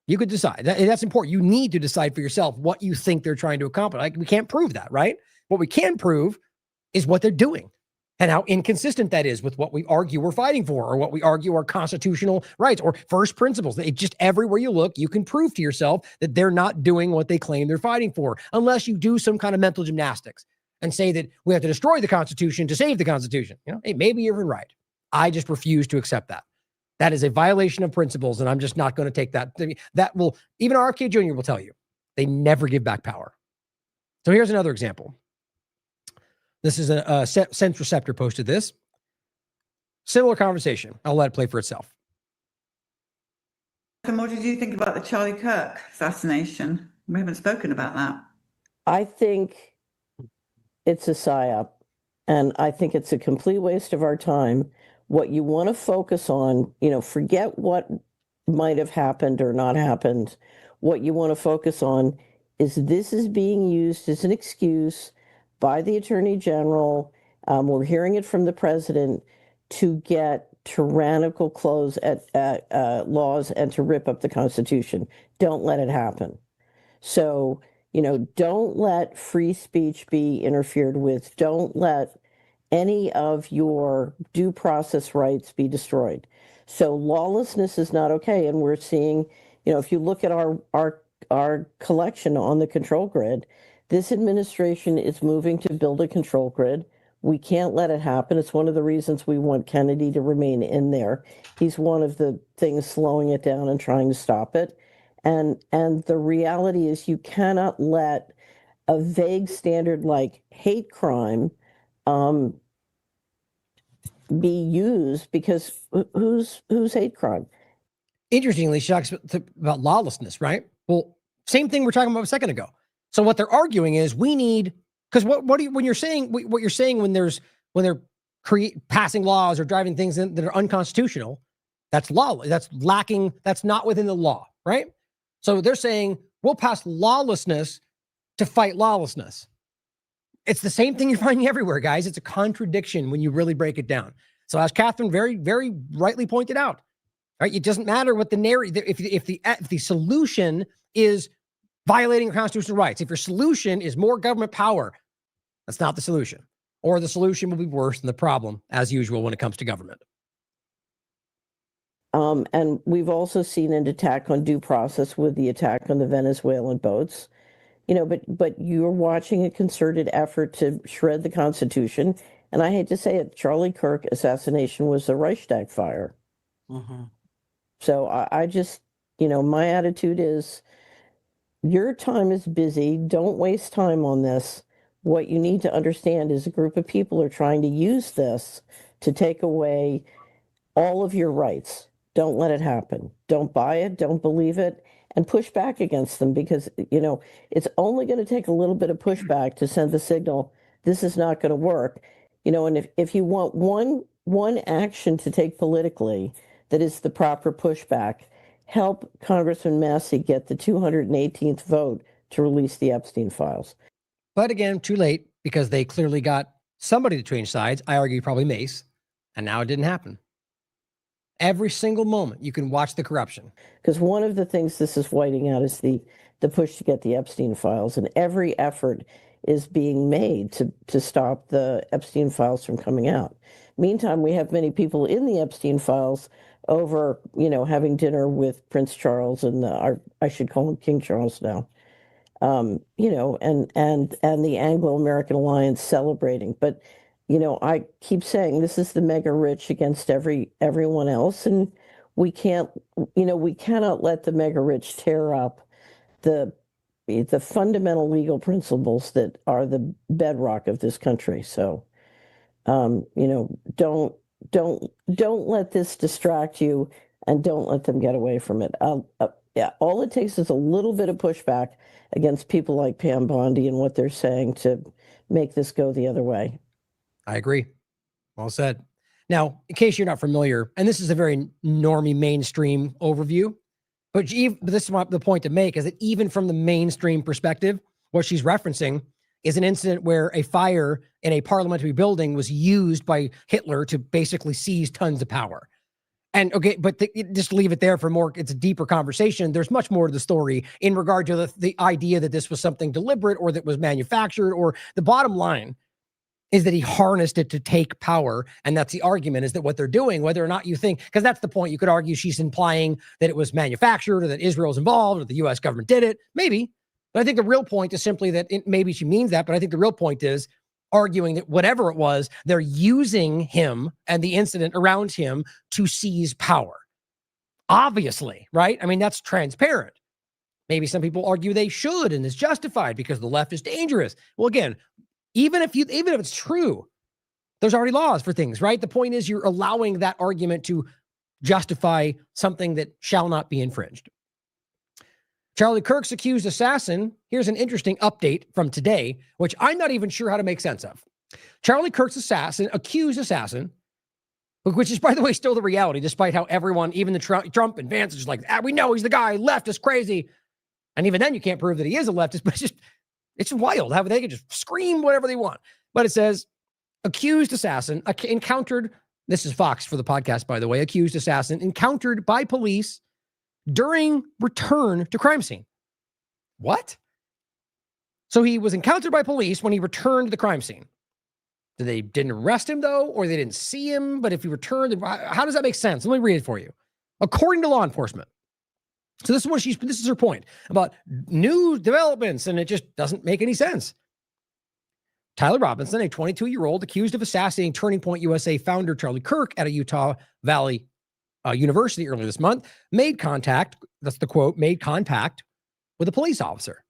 [SPEAKER 4] you could decide. That's important. You need to decide for yourself what you think they're trying to accomplish. Like, we can't prove that, right? What we can prove is what they're doing and how inconsistent that is with what we argue we're fighting for or what we argue are constitutional rights or first principles. It just everywhere you look, you can prove to yourself that they're not doing what they claim they're fighting for, unless you do some kind of mental gymnastics and say that we have to destroy the Constitution to save the Constitution. Hey, maybe you're even right. I just refuse to accept that. That is a violation of principles, and I'm just not going to take that. That will, even RFK Jr. will tell you, they never give back power. So here's another example. This is a Censorship posted this. Similar conversation. I'll let it play for itself.
[SPEAKER 13] And what did you think about the Charlie Kirk assassination? We haven't spoken about that.
[SPEAKER 12] I think it's a psyop, and I think it's a complete waste of our time. What you want to focus on, forget what might have happened or not happened. What you want to focus on is this is being used as an excuse by the Attorney General. We're hearing it from the President to get tyrannical laws and to rip up the Constitution. Don't let it happen. So, don't let free speech be interfered with. Don't let any of your due process rights be destroyed. So lawlessness is not okay. And we're seeing, if you look at our collection on the control grid, this administration is moving to build a control grid. We can't let it happen. It's one of the reasons we want Kennedy to remain in there. He's one of the things slowing it down and trying to stop it. And the reality is you cannot let a vague standard like hate crime be used, because who's hate crime?
[SPEAKER 4] Interestingly, she talks about lawlessness, right? Well, same thing we're talking about a second ago. So what they're arguing is we need, because when you're saying when they're passing laws or driving things in that are unconstitutional, that's lawless. That's lacking. That's not within the law, right? So they're saying we'll pass lawlessness to fight lawlessness. It's the same thing you're finding everywhere, guys. It's a contradiction when you really break it down. So as Catherine very, very rightly pointed out, right, it doesn't matter what the narrative, if the solution is violating your constitutional rights, if your solution is more government power, that's not the solution. Or the solution will be worse than the problem, as usual, when it comes to government.
[SPEAKER 12] And we've also seen an attack on due process with the attack on the Venezuelan boats. But you're watching a concerted effort to shred the Constitution. And I hate to say it, Charlie Kirk assassination was the Reichstag fire.
[SPEAKER 5] Mm-hmm.
[SPEAKER 12] So I just, my attitude is your time is busy. Don't waste time on this. What you need to understand is a group of people are trying to use this to take away all of your rights. Don't let it happen. Don't buy it. Don't believe it. And push back against them because, it's only going to take a little bit of pushback to send the signal, this is not going to work. And if you want one action to take politically that is the proper pushback, help Congressman Massey get the 218th vote to release the Epstein files.
[SPEAKER 4] But again, too late because they clearly got somebody to change sides. I argue probably Mace, and now it didn't happen. Every single moment you can watch the corruption.
[SPEAKER 12] Because one of the things this is whiting out is the push to get the Epstein files, and every effort is being made to stop the Epstein files from coming out. Meantime, we have many people in the Epstein files over, having dinner with Prince Charles and I should call him King Charles now, and the Anglo-American Alliance celebrating. But I keep saying this is the mega rich against everyone else, and we cannot let the mega rich tear up the fundamental legal principles that are the bedrock of this country. So, don't let this distract you, and don't let them get away from it. All it takes is a little bit of pushback against people like Pam Bondi and what they're saying to make this go the other way.
[SPEAKER 4] I agree. Well said. Now, in case you're not familiar, and this is a very normie mainstream overview, but this is the point to make is that even from the mainstream perspective, what she's referencing is an incident where a fire in a parliamentary building was used by Hitler to basically seize tons of power. And okay, but just leave it there for more. It's a deeper conversation. There's much more to the story in regard to the idea that this was something deliberate or that was manufactured, or the bottom line is that he harnessed it to take power. And that's the argument, is that what they're doing, whether or not you think, because that's the point, you could argue she's implying that it was manufactured or that Israel's involved or the US government did it. Maybe. But I think the real point is simply that maybe she means that. But I think the real point is arguing that whatever it was, they're using him and the incident around him to seize power. Obviously, right? I mean, that's transparent. Maybe some people argue they should and it's justified because the left is dangerous. Well, again, even if it's true, there's already laws for things, right? The point is you're allowing that argument to justify something that shall not be infringed. Charlie Kirk's accused assassin. Here's an interesting update from today, which I'm not even sure how to make sense of. Charlie Kirk's accused assassin, which is, by the way, still the reality, despite how everyone, even the Trump and Vance, is just like, we know he's the guy, leftist crazy. And even then you can't prove that he is a leftist, but it's wild how they can just scream whatever they want. But it says, accused assassin encountered, this is Fox for the podcast, by the way, accused assassin encountered by police during return to crime scene. What? So he was encountered by police when he returned to the crime scene. They didn't arrest him, though, or they didn't see him, but if he returned, how does that make sense? Let me read it for you. According to law enforcement. So this is her point about new developments, and it just doesn't make any sense. Tyler Robinson, a 22-year-old accused of assassinating Turning Point USA founder Charlie Kirk at a Utah Valley University earlier this month, made contact, that's the quote, made contact with a police officer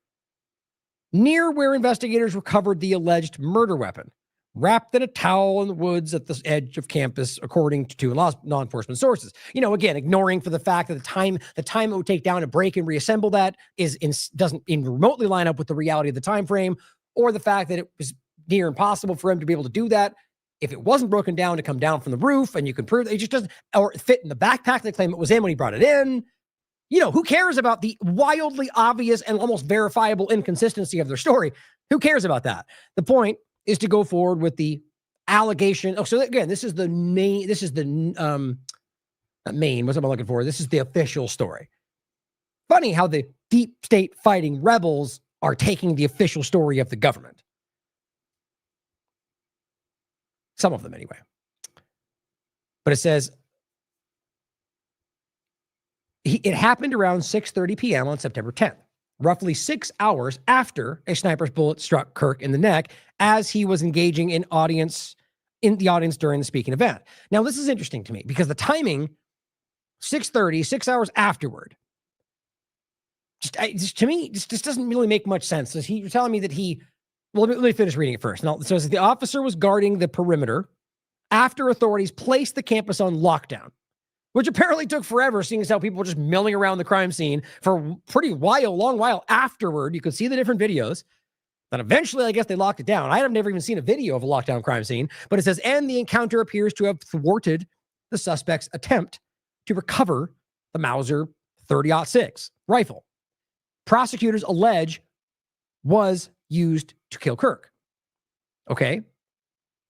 [SPEAKER 4] near where investigators recovered the alleged murder weapon, wrapped in a towel in the woods at the edge of campus, according to law enforcement sources. Again, ignoring for the fact that the time it would take down to break and reassemble that doesn't even remotely line up with the reality of the time frame, or the fact that it was near impossible for him to be able to do that if it wasn't broken down to come down from the roof, and you can prove that it just doesn't, or fit in the backpack they claim it was in when he brought it in. Who cares about the wildly obvious and almost verifiable inconsistency of their story? Who cares about that? The point is to go forward with the allegation. Oh, so again, this is the main, this is the, not main, what's am I looking for? This is the official story. Funny how the deep state fighting rebels are taking the official story of the government. Some of them anyway. But it says, it happened around 6:30 p.m. on September 10th, roughly 6 hours after a sniper's bullet struck Kirk in the neck as he was engaging in the audience during the speaking event. Now, this is interesting to me because the timing, 6:30, 6 hours afterward, just to me, just doesn't really make much sense. So you're telling me that well, let me finish reading it first. Now, so the officer was guarding the perimeter after authorities placed the campus on lockdown, which apparently took forever, seeing as how people were just milling around the crime scene for a long while afterward. You could see the different videos. Then eventually, I guess they locked it down. I have never even seen a video of a lockdown crime scene, but it says, and the encounter appears to have thwarted the suspect's attempt to recover the Mauser 30-06 rifle. Prosecutors allege was used to kill Kirk. Okay.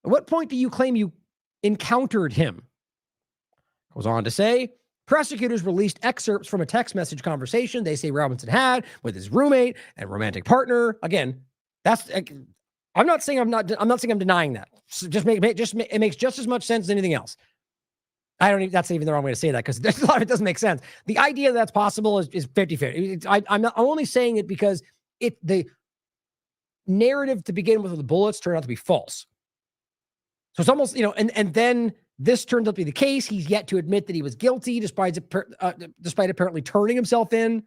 [SPEAKER 4] At what point do you claim you encountered him? Goes on to say, prosecutors released excerpts from a text message conversation they say Robinson had with his roommate and romantic partner. Again, I'm not saying I'm denying that. So it makes just as much sense as anything else. That's even the wrong way to say that because a lot of it doesn't make sense. The idea that's possible is 50-50. I'm only saying it because the narrative to begin with the bullets turned out to be false. So it's almost, and then this turns out to be the case. He's yet to admit that he was guilty despite apparently turning himself in.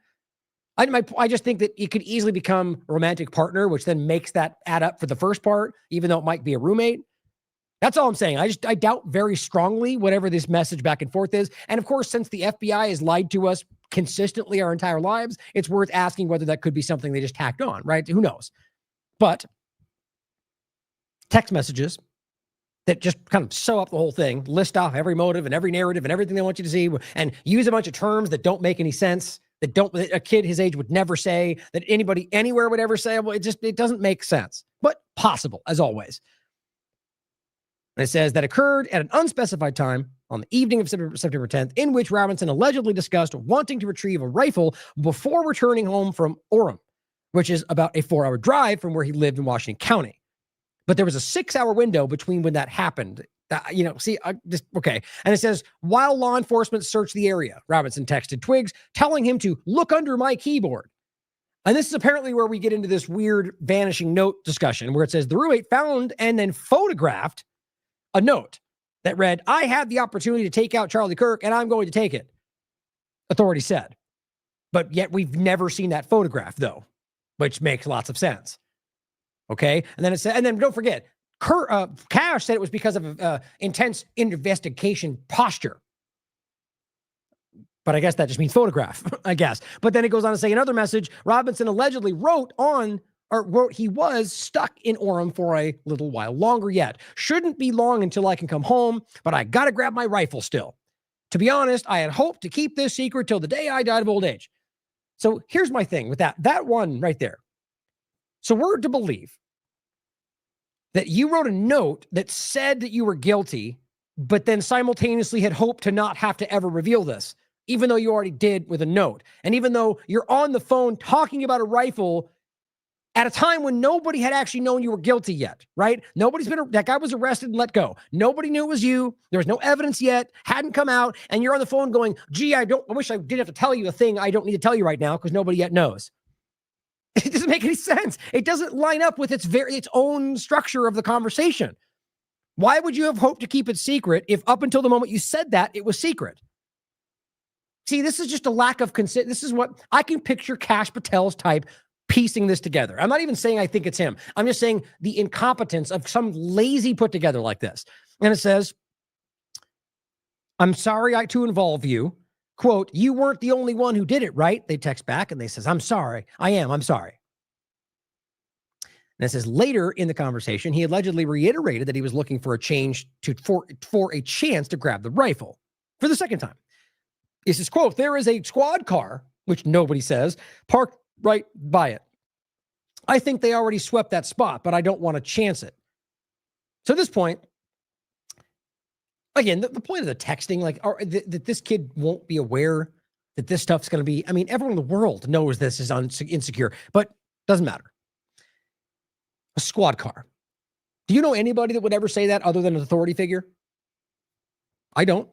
[SPEAKER 4] I just think that it could easily become a romantic partner, which then makes that add up for the first part, even though it might be a roommate. That's all I'm saying. I doubt very strongly whatever this message back and forth is. And of course, since the FBI has lied to us consistently our entire lives, it's worth asking whether that could be something they just tacked on, right? Who knows? But text messages that just kind of sew up the whole thing, list off every motive and every narrative and everything they want you to see, and use a bunch of terms that don't make any sense, that a kid his age would never say, that anybody anywhere would ever say. Well, it doesn't make sense, but possible as always. And it says that occurred at an unspecified time on the evening of September 10th, in which Robinson allegedly discussed wanting to retrieve a rifle before returning home from Orem, which is about a 4-hour drive from where he lived in Washington County. But there was a 6-hour window between when that happened. Okay. And it says, while law enforcement searched the area, Robinson texted Twiggs, telling him to look under my keyboard. And this is apparently where we get into this weird vanishing note discussion where it says the roommate found and then photographed a note that read, I had the opportunity to take out Charlie Kirk and I'm going to take it, authorities said. But yet we've never seen that photograph though, which makes lots of sense. Okay. And then it said, and then don't forget, Cash said it was because of intense investigation posture. But I guess that just means photograph, I guess. But then it goes on to say another message, Robinson allegedly wrote he was stuck in Orem for a little while longer yet. Shouldn't be long until I can come home, but I got to grab my rifle still. To be honest, I had hoped to keep this secret till the day I died of old age. So here's my thing with that one right there. So we're to believe that you wrote a note that said that you were guilty, but then simultaneously had hoped to not have to ever reveal this, even though you already did with a note. And even though you're on the phone talking about a rifle at a time when nobody had actually known you were guilty yet, right? That guy was arrested and let go. Nobody knew it was you. There was no evidence yet, hadn't come out. And you're on the phone going, gee, I wish I didn't have to tell you a thing I don't need to tell you right now because nobody yet knows. It doesn't make any sense. It doesn't line up with its own structure of the conversation. Why would you have hoped to keep it secret if up until the moment you said that, it was secret? See, this is just a lack of consent. This is what I can picture Kash Patel's type piecing this together. I'm not even saying I think it's him. I'm just saying the incompetence of some lazy put together like this. And it says, I'm sorry to involve you. Quote, you weren't the only one who did it, right? They text back and they says, I'm sorry. I'm sorry. And it says later in the conversation, he allegedly reiterated that he was looking for a chance to grab the rifle for the second time. It says, quote, there is a squad car, which nobody says, parked right by it. I think they already swept that spot, but I don't want to chance it. So at this point, again, the point of the texting, like, that this kid won't be aware that this stuff's going to be, I mean, everyone in the world knows this is insecure, but doesn't matter. A squad car. Do you know anybody that would ever say that other than an authority figure? I don't.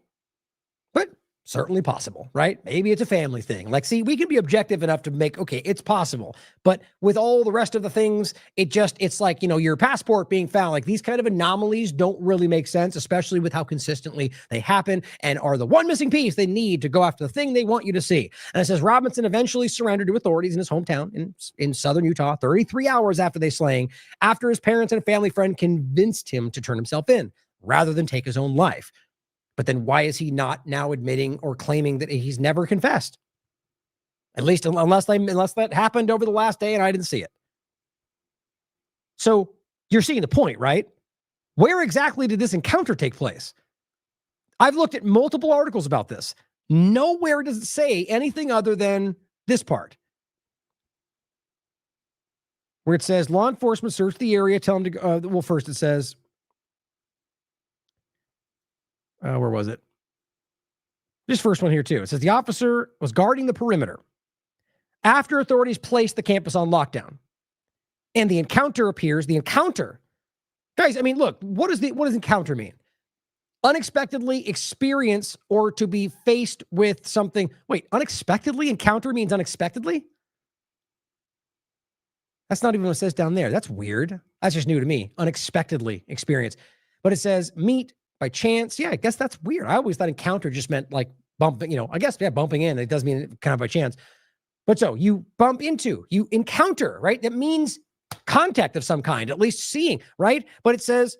[SPEAKER 4] But certainly possible, right? Maybe it's a family thing. Like, see, we can be objective enough to make, okay, it's possible. But with all the rest of the things, it's like, you know, your passport being found. Like, these kind of anomalies don't really make sense, especially with how consistently they happen and are the one missing piece they need to go after the thing they want you to see. And it says Robinson eventually surrendered to authorities in his hometown in southern Utah 33 hours after they slaying, after his parents and a family friend convinced him to turn himself in rather than take his own life. But then why is he not now admitting or claiming that he's never confessed? At least unless that happened over the last day and I didn't see it. So you're seeing the point, right? Where exactly did this encounter take place? I've looked at multiple articles about this. Nowhere does it say anything other than this part, where it says law enforcement searched the area, tell them to go. Well, first it says, where was it? This first one here too. It says the officer was guarding the perimeter after authorities placed the campus on lockdown. And the encounter appears, guys, I mean, look, what does encounter mean? Unexpectedly experience or to be faced with something. Wait, unexpectedly? Encounter means unexpectedly? That's not even what it says down there. That's weird. That's just new to me. Unexpectedly experience. But it says meet by chance. Yeah, I guess that's weird. I always thought encounter just meant like bumping, you know, I guess, yeah, bumping in. It does mean kind of by chance. But so you bump into, you encounter, right? That means contact of some kind, at least seeing, right? But it says,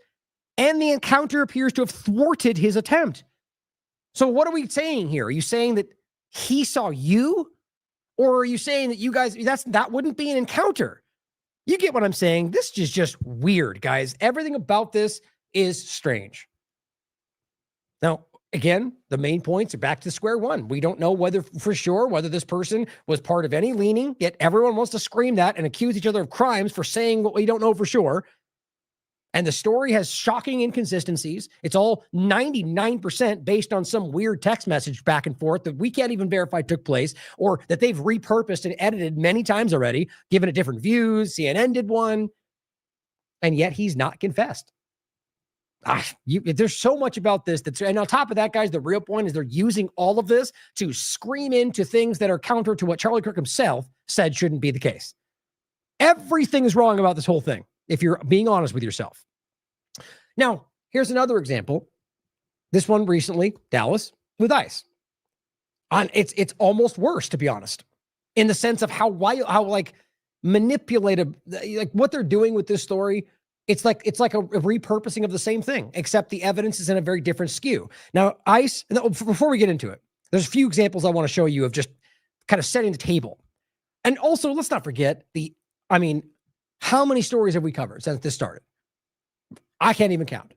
[SPEAKER 4] and the encounter appears to have thwarted his attempt. So what are we saying here? Are you saying that he saw you? Or are you saying that you guys, that wouldn't be an encounter? You get what I'm saying? This is just weird, guys. Everything about this is strange. Now, again, the main points are back to square one. We don't know whether this person was part of any leaning, yet everyone wants to scream that and accuse each other of crimes for saying what we don't know for sure. And the story has shocking inconsistencies. It's all 99% based on some weird text message back and forth that we can't even verify took place, or that they've repurposed and edited many times already, given it different views. CNN did one, and yet he's not confessed. There's so much about this and on top of that, guys, the real point is they're using all of this to scream into things that are counter to what Charlie Kirk himself said shouldn't be the case. Everything is wrong about this whole thing, if you're being honest with yourself. Now, here's another example. This one recently, Dallas, with ICE. It's almost worse, to be honest, in the sense of how like manipulative, like what they're doing with this story. It's like a repurposing of the same thing, except the evidence is in a very different skew. Now, ICE, before we get into it, there's a few examples I want to show you of just kind of setting the table. And also, let's not forget how many stories have we covered since this started? I can't even count.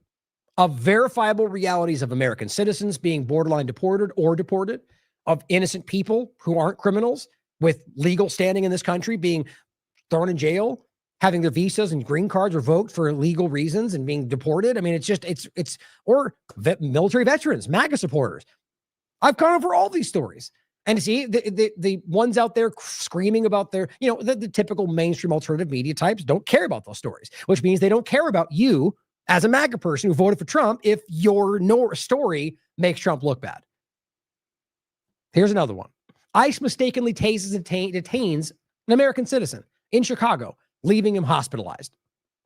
[SPEAKER 4] Of verifiable realities of American citizens being borderline deported or deported, of innocent people who aren't criminals with legal standing in this country being thrown in jail, having their visas and green cards revoked for illegal reasons and being deported. I mean, or military veterans, MAGA supporters. I've gone over all these stories. And see, the ones out there screaming about their, the typical mainstream alternative media types don't care about those stories, which means they don't care about you as a MAGA person who voted for Trump if your story makes Trump look bad. Here's another one. ICE mistakenly tases and detains an American citizen in Chicago, leaving him hospitalized.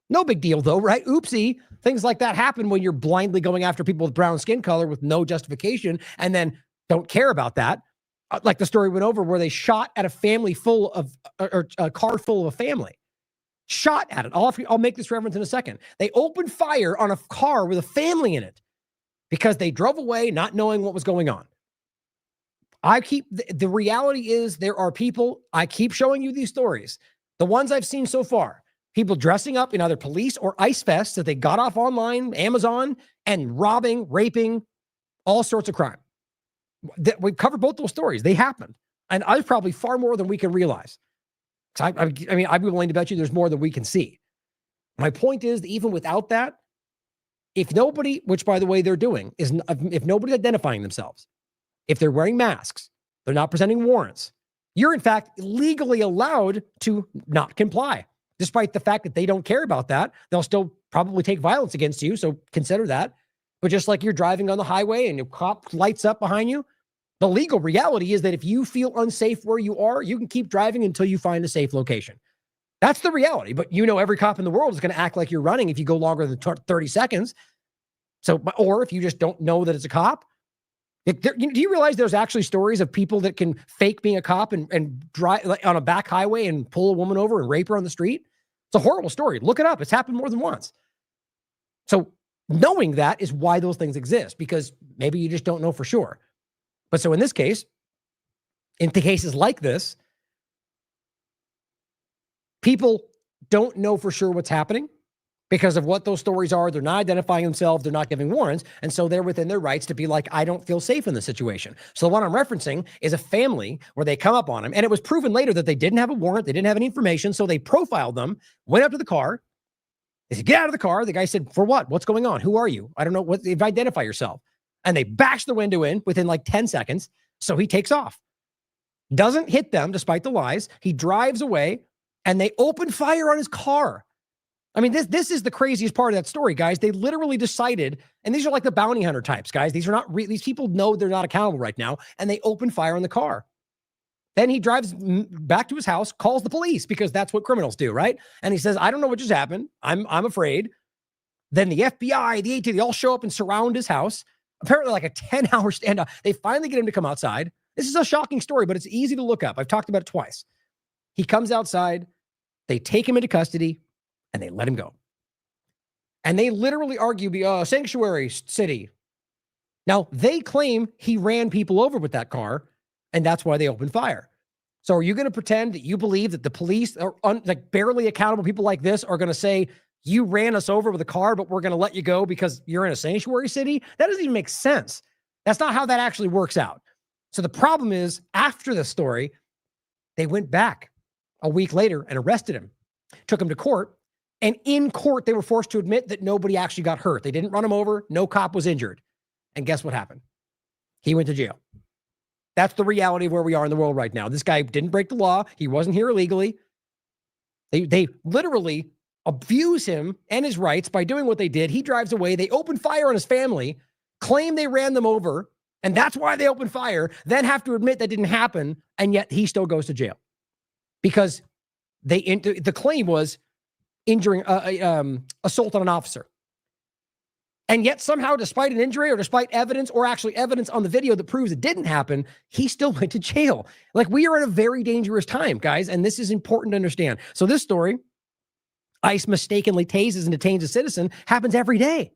[SPEAKER 4] No big deal though, right? Oopsie. Things like that happen when you're blindly going after people with brown skin color with no justification and then don't care about that. Like the story went over where they shot at a family full of, or a car full of a family. Shot at it. I'll make this reference in a second. They opened fire on a car with a family in it because they drove away not knowing what was going on. The reality is there are people, I keep showing you these stories. The ones I've seen so far, people dressing up in either police or ICE vests that they got off online, Amazon, and robbing, raping, all sorts of crime. We've covered both those stories. They happened. And there's probably far more than we can realize. I'd be willing to bet you there's more than we can see. My point is that even without that, if nobody, which by the way they're doing, is if nobody's identifying themselves, if they're wearing masks, they're not presenting warrants, you're in fact legally allowed to not comply. Despite the fact that they don't care about that, they'll still probably take violence against you. So consider that. But just like you're driving on the highway and your cop lights up behind you, the legal reality is that if you feel unsafe where you are, you can keep driving until you find a safe location. That's the reality. But you know, every cop in the world is going to act like you're running if you go longer than 30 seconds. So, or if you just don't know that it's a cop. Do you realize there's actually stories of people that can fake being a cop and drive on a back highway and pull a woman over and rape her on the street? It's a horrible story. Look it up. It's happened more than once. So knowing that is why those things exist, because maybe you just don't know for sure. But so in this case, in the cases like this, people don't know for sure what's happening because of what those stories are. They're not identifying themselves. They're not giving warrants. And so they're within their rights to be like, I don't feel safe in this situation. So the one I'm referencing is a family where they come up on him. And it was proven later that they didn't have a warrant. They didn't have any information. So they profiled them, went up to the car. They said, get out of the car. The guy said, for what? What's going on? Who are you? I don't know. Identify yourself. And they bash the window in within like 10 seconds. So he takes off. Doesn't hit them despite the lies. He drives away and they open fire on his car. I mean, this is the craziest part of that story, guys. They literally decided, and these are like the bounty hunter types, guys. These are not these people know they're not accountable right now, and they open fire on the car. Then he drives back to his house, calls the police because that's what criminals do, right? And he says, I don't know what just happened. I'm afraid. Then the FBI, the AT, they all show up and surround his house. Apparently like a 10-hour standoff. They finally get him to come outside. This is a shocking story, but it's easy to look up. I've talked about it twice. He comes outside. They take him into custody. And they let him go. And they literally argue, sanctuary city. Now, they claim he ran people over with that car, and that's why they opened fire. So are you going to pretend that you believe that the police, or like barely accountable people like this, are going to say, you ran us over with a car, but we're going to let you go because you're in a sanctuary city? That doesn't even make sense. That's not how that actually works out. So the problem is, after the story, they went back a week later and arrested him, took him to court. And in court, they were forced to admit that nobody actually got hurt. They didn't run him over. No cop was injured. And guess what happened? He went to jail. That's the reality of where we are in the world right now. This guy didn't break the law. He wasn't here illegally. They literally abuse him and his rights by doing what they did. He drives away. They open fire on his family, claim they ran them over, and that's why they opened fire, then have to admit that didn't happen, and yet he still goes to jail. Because the claim was injuring, assault on an officer. And yet somehow, despite an injury or despite evidence or actually evidence on the video that proves it didn't happen, he still went to jail. Like, we are in a very dangerous time, guys. And this is important to understand. So this story, ICE mistakenly tases and detains a citizen, happens every day.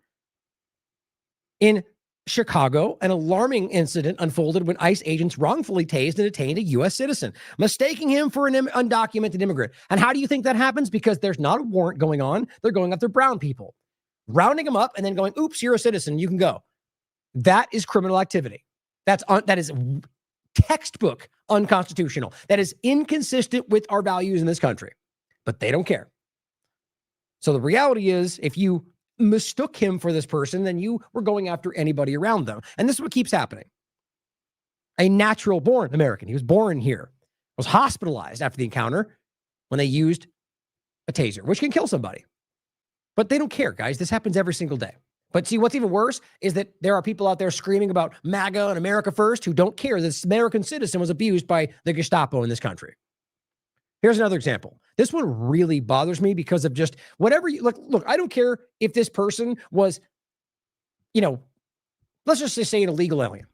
[SPEAKER 4] In Chicago, an alarming incident unfolded when ICE agents wrongfully tased and detained a U.S. citizen, mistaking him for an undocumented immigrant. And how do you think that happens? Because there's not a warrant going on. They're going after brown people, rounding them up and then going, oops, you're a citizen, you can go. That is criminal activity. That is textbook unconstitutional. That is inconsistent with our values in this country. But they don't care. So the reality is, if you mistook him for this person, then you were going after anybody around them. And this is what keeps happening. A natural born American. He was born here, was hospitalized after the encounter when they used a taser, which can kill somebody. But they don't care, guys. This happens every single day. But see, what's even worse is that there are people out there screaming about MAGA and America First who don't care that this American citizen was abused by the Gestapo in this country. Here's another example. This one really bothers me because of just whatever you look, I don't care if this person was, let's just say an illegal alien.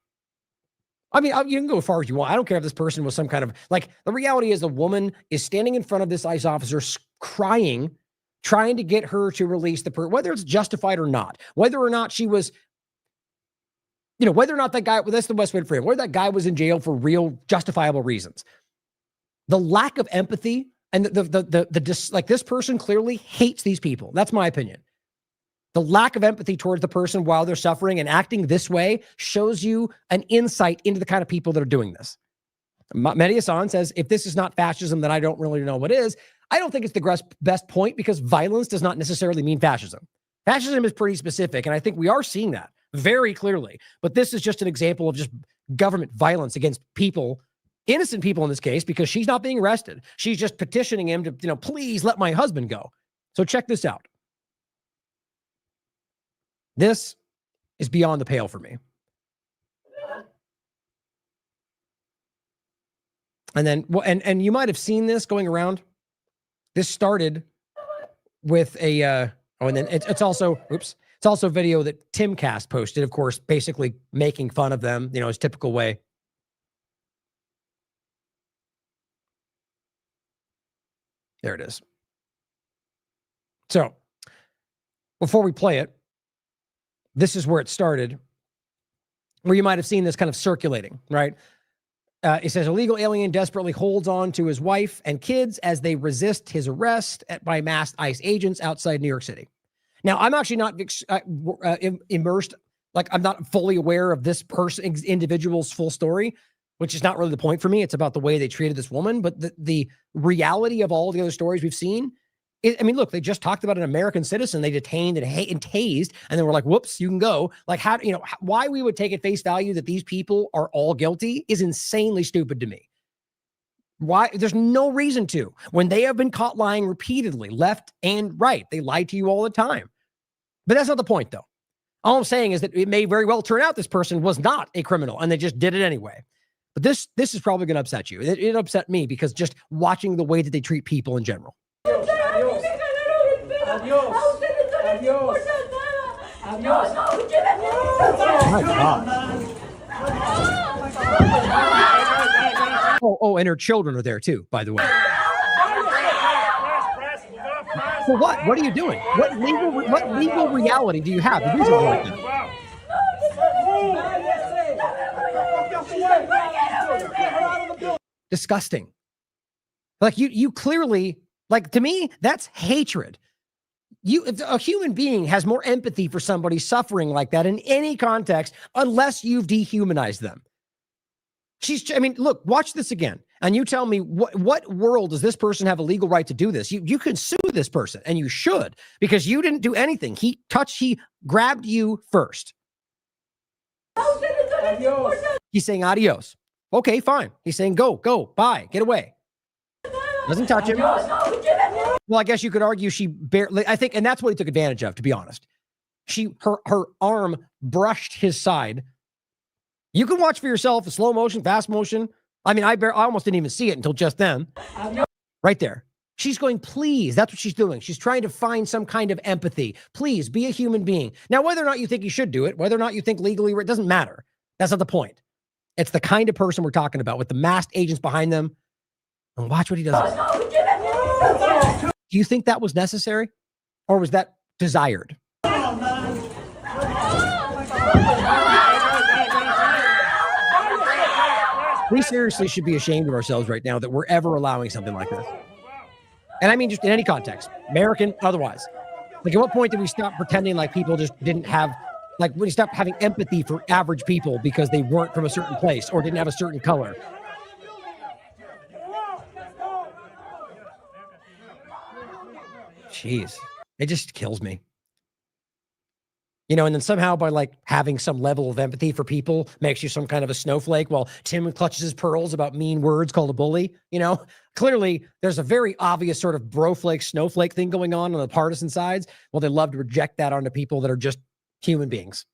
[SPEAKER 4] I mean, you can go as far as you want. I don't care if this person was some kind of, the reality is the woman is standing in front of this ICE officer crying, trying to get her to release the person, whether it's justified or not, whether or not she was, whether or not that guy, that's the best way for him, whether that guy was in jail for real justifiable reasons. The lack of empathy and this person clearly hates these people. That's my opinion. The lack of empathy towards the person while they're suffering and acting this way shows you an insight into the kind of people that are doing this. Mehdi Hassan says, if this is not fascism, then I don't really know what is. I don't think it's the best point because violence does not necessarily mean fascism. Fascism is pretty specific, and I think we are seeing that very clearly. But this is just an example of just government violence against people, innocent people in this case, because she's not being arrested. She's just petitioning him to, please let my husband go. So check this out. This is beyond the pale for me. And then, well, and you might have seen this going around. This started with a, and then it's also, it's also a video that Timcast posted, of course, basically making fun of them, his typical way. There it is. So before we play it, this is where it started, where you might have seen this kind of circulating, right? It says illegal alien desperately holds on to his wife and kids as they resist his arrest by masked ICE agents outside New York City. Now, I'm actually not immersed, like I'm not fully aware of this individual's full story, which is not really the point for me. It's about the way they treated this woman. But the reality of all the other stories we've seen, look, they just talked about an American citizen they detained and tased, and then we're like, whoops, you can go. Like, why we would take at face value that these people are all guilty is insanely stupid to me. Why? There's no reason to. When they have been caught lying repeatedly, left and right, they lie to you all the time. But that's not the point, though. All I'm saying is that it may very well turn out this person was not a criminal, and they just did it anyway. But this is probably going to upset you. It upset me because just watching the way that they treat people in general.
[SPEAKER 14] Adiós. Adiós. Adiós.
[SPEAKER 4] My God. Oh, and her children are there too, by the way. For what? What are you doing? What legal reality do you have to do something like that? Disgusting. Like you clearly, like, to me, that's hatred. A human being has more empathy for somebody suffering like that in any context, unless you've dehumanized them. Look, watch this again. And you tell me what world does this person have a legal right to do this? You can sue this person, and you should, because you didn't do anything. He grabbed you first.
[SPEAKER 14] Adiós.
[SPEAKER 4] He's saying adios. Okay, fine. He's saying go, bye, get away. Doesn't touch him. Well, I guess you could argue she barely, I think, and that's what he took advantage of, to be honest. Her arm brushed his side. You can watch for yourself, a slow motion, fast motion. I almost didn't even see it until just then. Right there. She's going, please. That's what she's doing. She's trying to find some kind of empathy. Please be a human being. Now, whether or not you think you should do it, whether or not you think legally, it doesn't matter. That's not the point. It's the kind of person we're talking about with the masked agents behind them. And watch what he does. Do you think that was necessary? Or was that desired? We seriously should be ashamed of ourselves right now that we're ever allowing something like this. And I mean, just in any context, American, otherwise. Like, at what point did we stop pretending like people just didn't have, like, when we stopped having empathy for average people because they weren't from a certain place or didn't have a certain color? Jeez, it just kills me. And then somehow by like having some level of empathy for people makes you some kind of a snowflake while Tim clutches his pearls about mean words called a bully. Clearly there's a very obvious sort of broflake, snowflake thing going on the partisan sides. Well, they love to reject that onto people that are just human beings.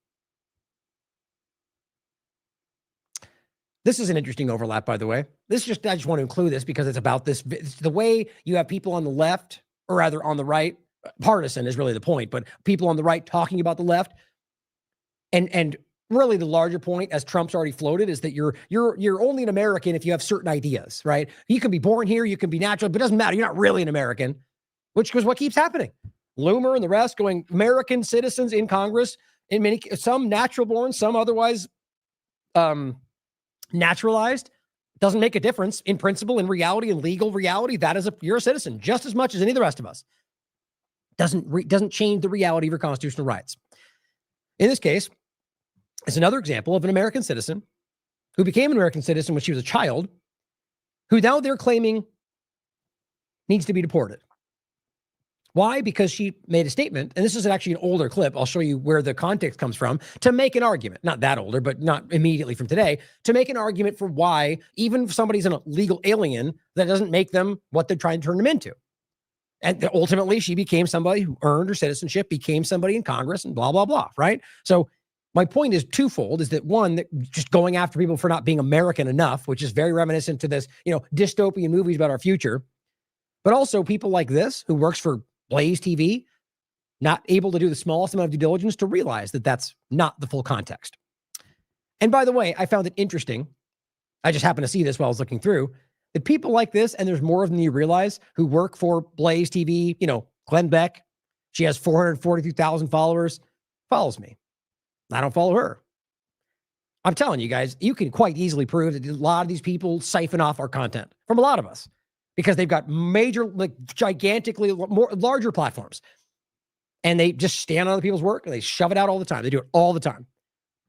[SPEAKER 4] This is an interesting overlap, by the way. I just want to include this because it's about this. It's the way you have people on the left, or rather on the right, partisan is really the point, but people on the right talking about the left. And really the larger point, as Trump's already floated, is that you're only an American if you have certain ideas, right? You can be born here, you can be natural, but it doesn't matter. You're not really an American, which is what keeps happening. Loomer and the rest going American citizens in Congress, some natural born, some otherwise naturalized. Doesn't make a difference in principle, in reality, in legal reality. You're a citizen just as much as any of the rest of us. Doesn't change the reality of your constitutional rights. In this case, it's another example of an American citizen who became an American citizen when she was a child, who now they're claiming needs to be deported. Why? Because she made a statement, and this is actually an older clip. I'll show you where the context comes from to make an argument, not that older, but not immediately from today, to make an argument for why even if somebody's an illegal alien, that doesn't make them what they're trying to turn them into. And ultimately, she became somebody who earned her citizenship, became somebody in Congress, and blah, blah, blah, right? So my point is twofold, is that one, that just going after people for not being American enough, which is very reminiscent to this, dystopian movies about our future, but also people like this who works for Blaze TV, not able to do the smallest amount of due diligence to realize that that's not the full context. And by the way, I found it interesting. I just happened to see this while I was looking through that people like this, and there's more of them than you realize, who work for Blaze TV, Glenn Beck, she has 442,000 followers, follows me. I don't follow her. I'm telling you guys, you can quite easily prove that a lot of these people siphon off our content from a lot of us because they've got major, gigantically larger platforms. And they just stand on other people's work and they shove it out all the time. They do it all the time.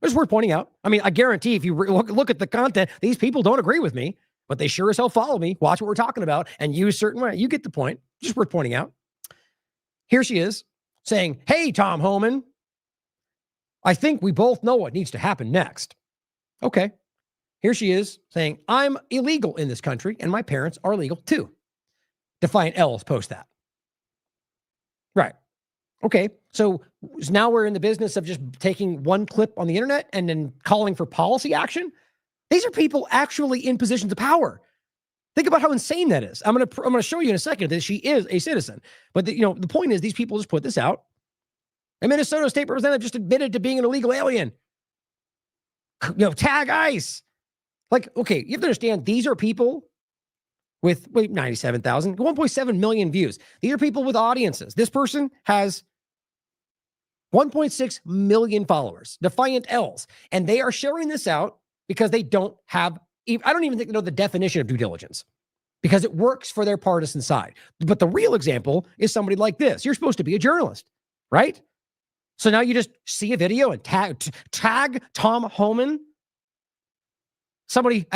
[SPEAKER 4] It's worth pointing out. I mean, I guarantee if you look at the content, these people don't agree with me, but they sure as hell follow me, watch what we're talking about, and use certain way. You get the point. Just worth pointing out. Here she is saying, hey, Tom Homan, I think we both know what needs to happen next. Okay. Here she is saying, I'm illegal in this country and my parents are illegal too. Defiant L's post that. Right. Okay. So now we're in the business of just taking one clip on the internet and then calling for policy action. These are people actually in positions of power. Think about how insane that is. I'm going to show you in a second that she is a citizen. But the point is these people just put this out. A Minnesota state representative just admitted to being an illegal alien. Tag ICE. Okay, you have to understand, these are people with 97,000, 1.7 million views. These are people with audiences. This person has 1.6 million followers, Defiant L's. And they are sharing this out because they don't have, I don't even think they know the definition of due diligence because it works for their partisan side. But the real example is somebody like this. You're supposed to be a journalist, right? So now you just see a video and tag Tom Homan, somebody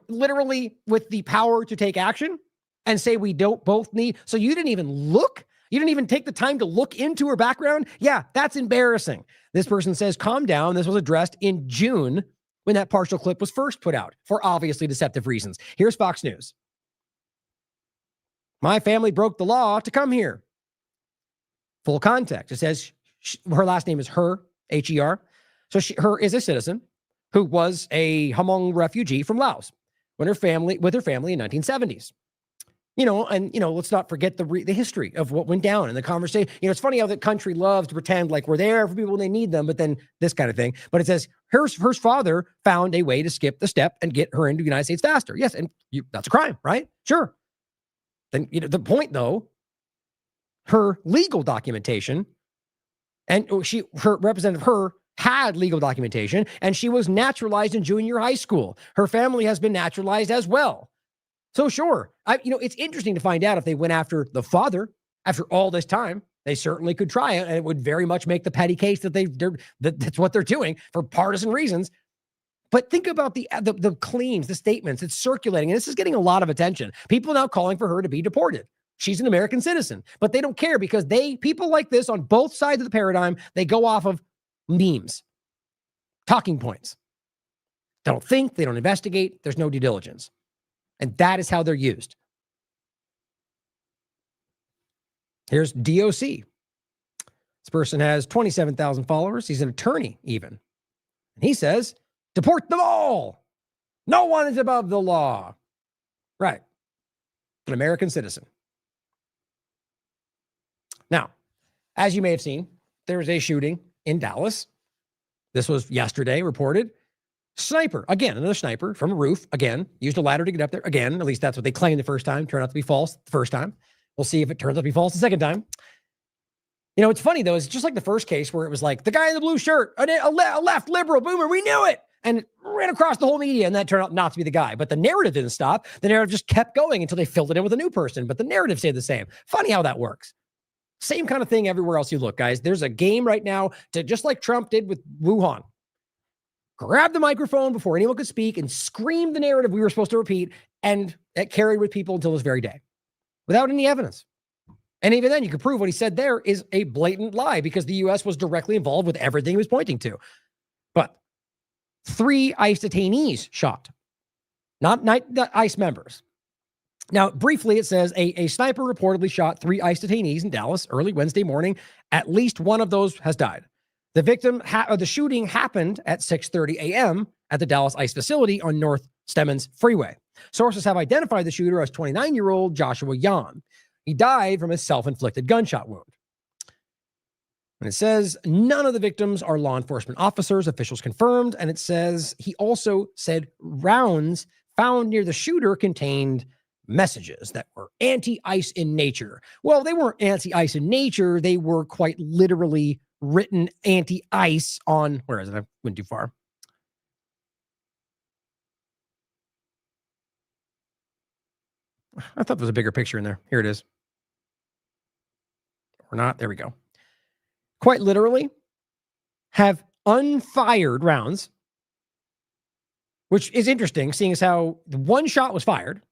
[SPEAKER 4] literally with the power to take action, and say we don't both need. So you didn't even look. You didn't even take the time to look into her background. Yeah, that's embarrassing. This person says, calm down. This was addressed in June when that partial clip was first put out for obviously deceptive reasons. Here's Fox News. My family broke the law to come here. Full context. It says her last name is Her, H-E-R. So Her is a citizen who was a Hmong refugee from Laos with her family in 1970s. Let's not forget the history of what went down in the conversation. It's funny how the country loves to pretend like we're there for people when they need them, but then this kind of thing. But it says her father found a way to skip the step and get her into the United States faster. Yes, and that's a crime, right? Sure. Then the point though, her legal documentation, and her representative had legal documentation, and she was naturalized in junior high school. Her family has been naturalized as well. So sure, it's interesting to find out if they went after the father after all this time. They certainly could try it, and it would very much make the petty case that that's what they're doing for partisan reasons. But think about the claims, the statements, it's circulating, and this is getting a lot of attention. People now calling for her to be deported. She's an American citizen, but they don't care because people like this on both sides of the paradigm, they go off of memes, talking points. They don't think, they don't investigate, there's no due diligence. And that is how they're used. Here's DOC. This person has 27,000 followers. He's an attorney even. And he says, deport them all. No one is above the law. Right. An American citizen. Now, as you may have seen, there was a shooting in Dallas. This was yesterday reported. Sniper, again, another sniper from a roof, again, used a ladder to get up there. Again, at least that's what they claimed the first time. Turned out to be false the first time. We'll see if it turns out to be false the second time. It's funny, though. It's just like the first case where it was like, the guy in the blue shirt, a left liberal boomer, we knew it. And it ran across the whole media, and that turned out not to be the guy. But the narrative didn't stop. The narrative just kept going until they filled it in with a new person. But the narrative stayed the same. Funny how that works. Same kind of thing everywhere else you look, guys. There's a game right now to, just like Trump did with Wuhan, grab the microphone before anyone could speak and scream the narrative we were supposed to repeat, and that carried with people until this very day without any evidence. And even then, you could prove what he said there is a blatant lie because the U.S. was directly involved with everything he was pointing to. But 3 ICE detainees shot, not ICE members. Now, briefly, it says a sniper reportedly shot 3 ICE detainees in Dallas early Wednesday morning. At least one of those has died. The victim, the shooting happened at 6:30 a.m. at the Dallas ICE facility on North Stemmons Freeway. Sources have identified the shooter as 29-year-old Joshua Yan. He died from a self-inflicted gunshot wound. And it says none of the victims are law enforcement officers, officials confirmed. And it says he also said rounds found near the shooter contained messages that were anti-ICE in nature. Well, they weren't anti-ICE in nature. They were quite literally written anti-ICE on, where is it? I went too far. I thought there was a bigger picture in there. Here it is. Or not. There we go. Quite literally have unfired rounds, which is interesting, seeing as how one shot was fired,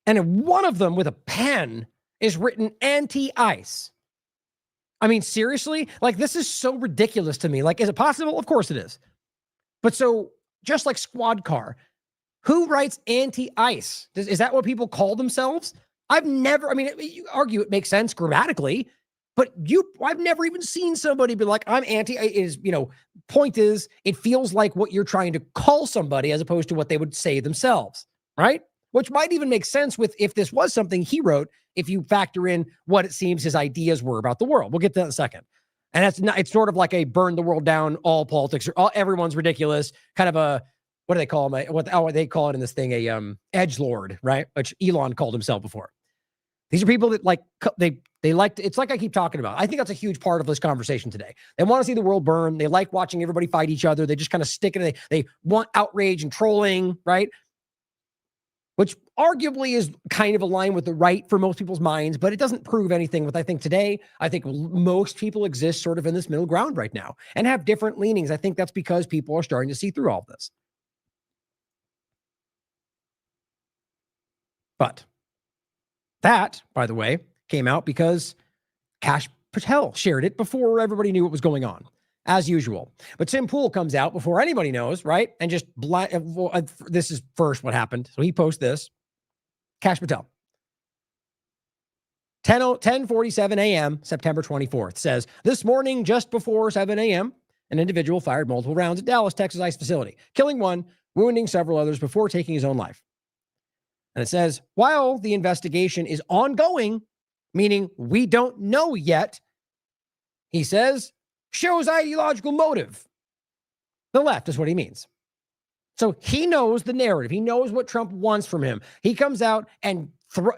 [SPEAKER 4] and one of them with a pen is written anti-ICE. I mean, seriously? Like, this is so ridiculous to me. Like, is it possible? Of course it is. But so, just like Squad Car, who writes anti-ICE? Is that what people call themselves? I've never, I mean, you argue it makes sense grammatically, but I've never even seen somebody be like, I'm anti, point is, it feels like what you're trying to call somebody as opposed to what they would say themselves, right? Which might even make sense with if this was something he wrote, if you factor in what it seems his ideas were about the world. We'll get to that in a second. And that's not, it's sort of like a burn the world down, all politics, or everyone's ridiculous, kind of a, what do they call him? What they call it in this thing, a edgelord, right? Which Elon called himself before. These are people that they like to, it's like I keep talking about. I think that's a huge part of this conversation today. They want to see the world burn. They like watching everybody fight each other. They just kind of stick it. They want outrage and trolling, right? Which arguably is kind of aligned with the right for most people's minds, but it doesn't prove anything with, I think today, I think most people exist sort of in this middle ground right now and have different leanings. I think that's because people are starting to see through all of this. But that, by the way, came out because Kash Patel shared it before everybody knew what was going on, as usual. But Tim Pool comes out before anybody knows, right? And just, this is first what happened. So he posts this. Kash Patel. 10:47 a.m., September 24th, says, this morning, just before 7 a.m., an individual fired multiple rounds at Dallas, Texas ICE facility, killing one, wounding several others before taking his own life. And it says, while the investigation is ongoing, meaning we don't know yet, he says, shows ideological motive. The left is what he means. So he knows the narrative. He knows what Trump wants from him. He comes out and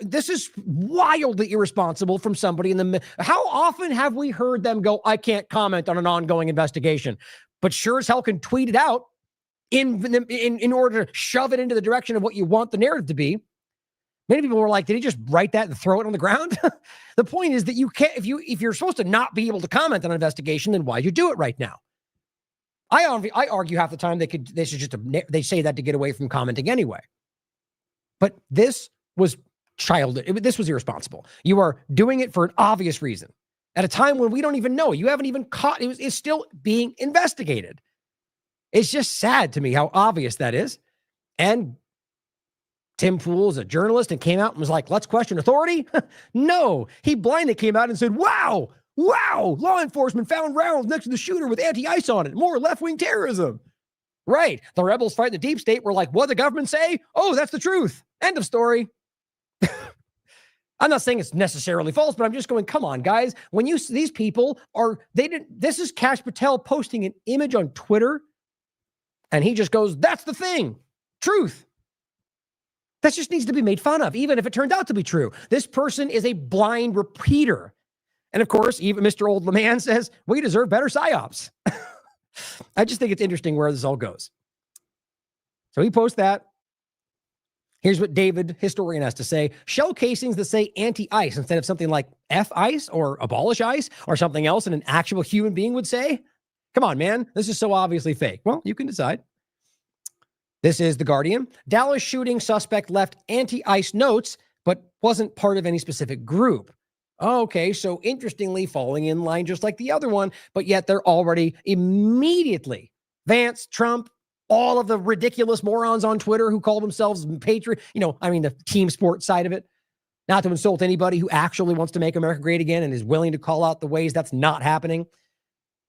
[SPEAKER 4] this is wildly irresponsible from somebody in the. How often have we heard them go, I can't comment on an ongoing investigation, but sure as hell can tweet it out in order to shove it into the direction of what you want the narrative to be. Many people were like, did he just write that and throw it on the ground? The point is that you can't, if you're supposed to not be able to comment on an investigation, then why you do it right now? I argue half the time they say that to get away from commenting anyway. But this was childish. This was irresponsible. You are doing it for an obvious reason at a time when we don't even know. You haven't even caught. It's still being investigated. It's just sad to me how obvious that is. And Tim Pool is a journalist and came out and was like, let's question authority. No, he blindly came out and said, wow, law enforcement found rounds next to the shooter with anti-ICE on it. More left-wing terrorism. Right. The rebels fighting the deep state were like, what did the government say? Oh, that's the truth. End of story. I'm not saying it's necessarily false, but I'm just going, come on, guys. When these people this is Kash Patel posting an image on Twitter and he just goes, that's the thing. Truth. That just needs to be made fun of, even if it turned out to be true. This person is a blind repeater. And of course, even Mr. Old LeMan says, we deserve better psyops. I just think it's interesting where this all goes. So he posts that. Here's what David, historian, has to say. Shell casings that say anti-ICE instead of something like F-ICE or abolish ICE or something else and an actual human being would say. Come on, man. This is so obviously fake. Well, you can decide. This is The Guardian. Dallas shooting suspect left anti-ICE notes, but wasn't part of any specific group. Okay, so interestingly, falling in line just like the other one, but yet they're already immediately Vance, Trump, all of the ridiculous morons on Twitter who call themselves patriot, the team sports side of it. Not to insult anybody who actually wants to make America great again and is willing to call out the ways that's not happening.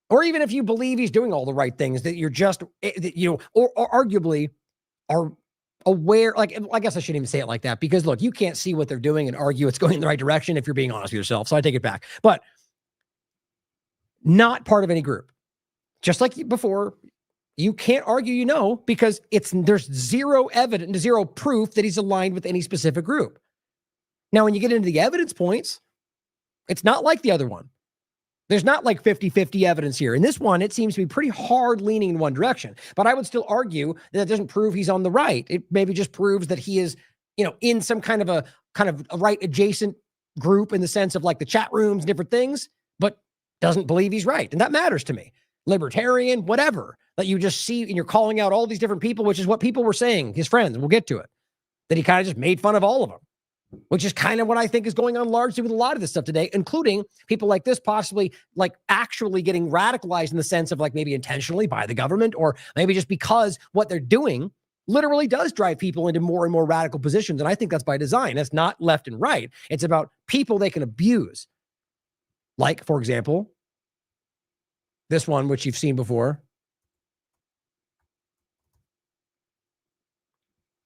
[SPEAKER 4] Or even if you believe he's doing all the right things, that you're just, or arguably are aware, like, I guess I shouldn't even say it like that, because look, you can't see what they're doing and argue it's going in the right direction if you're being honest with yourself. So I take it back, but not part of any group. Just like before, you can't argue, because there's zero evidence, zero proof that he's aligned with any specific group. Now, when you get into the evidence points, it's not like the other one. There's not like 50-50 evidence here. In this one, it seems to be pretty hard leaning in one direction. But I would still argue that it doesn't prove he's on the right. It maybe just proves that he is, in some kind of a right adjacent group in the sense of like the chat rooms, different things, but doesn't believe he's right. And that matters to me. Libertarian, whatever, that you just see and you're calling out all these different people, which is what people were saying, his friends, we'll get to it, that he kind of just made fun of all of them. Which is kind of what I think is going on largely with a lot of this stuff today, including people like this possibly like actually getting radicalized in the sense of like maybe intentionally by the government, or maybe just because what they're doing literally does drive people into more and more radical positions. And I think that's by design. That's not left and right. It's about people they can abuse. Like, for example, this one, which you've seen before.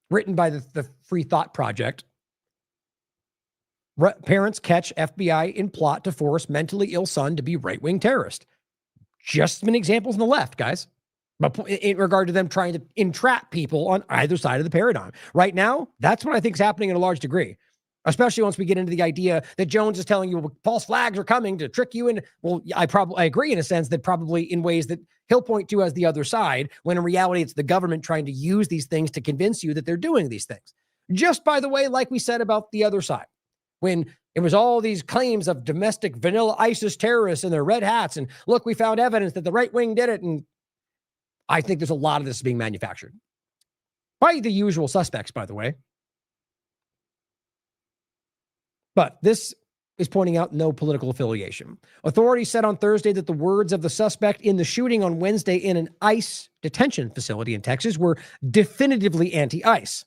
[SPEAKER 4] Written by the Free Thought Project. Parents catch FBI in plot to force mentally ill son to be right-wing terrorist. Just some examples on the left, guys. But in regard to them trying to entrap people on either side of the paradigm. Right now, that's what I think is happening in a large degree. Especially once we get into the idea that Jones is telling you, well, false flags are coming to trick you. And well, I agree in a sense that probably in ways that he'll point to as the other side, when in reality, it's the government trying to use these things to convince you that they're doing these things. Just by the way, like we said about the other side. When it was all these claims of domestic vanilla ISIS terrorists and their red hats. And look, we found evidence that the right wing did it. And I think there's a lot of this being manufactured by the usual suspects, by the way. But this is pointing out no political affiliation. Authorities said on Thursday that the words of the suspect in the shooting on Wednesday in an ICE detention facility in Texas were definitively anti-ICE.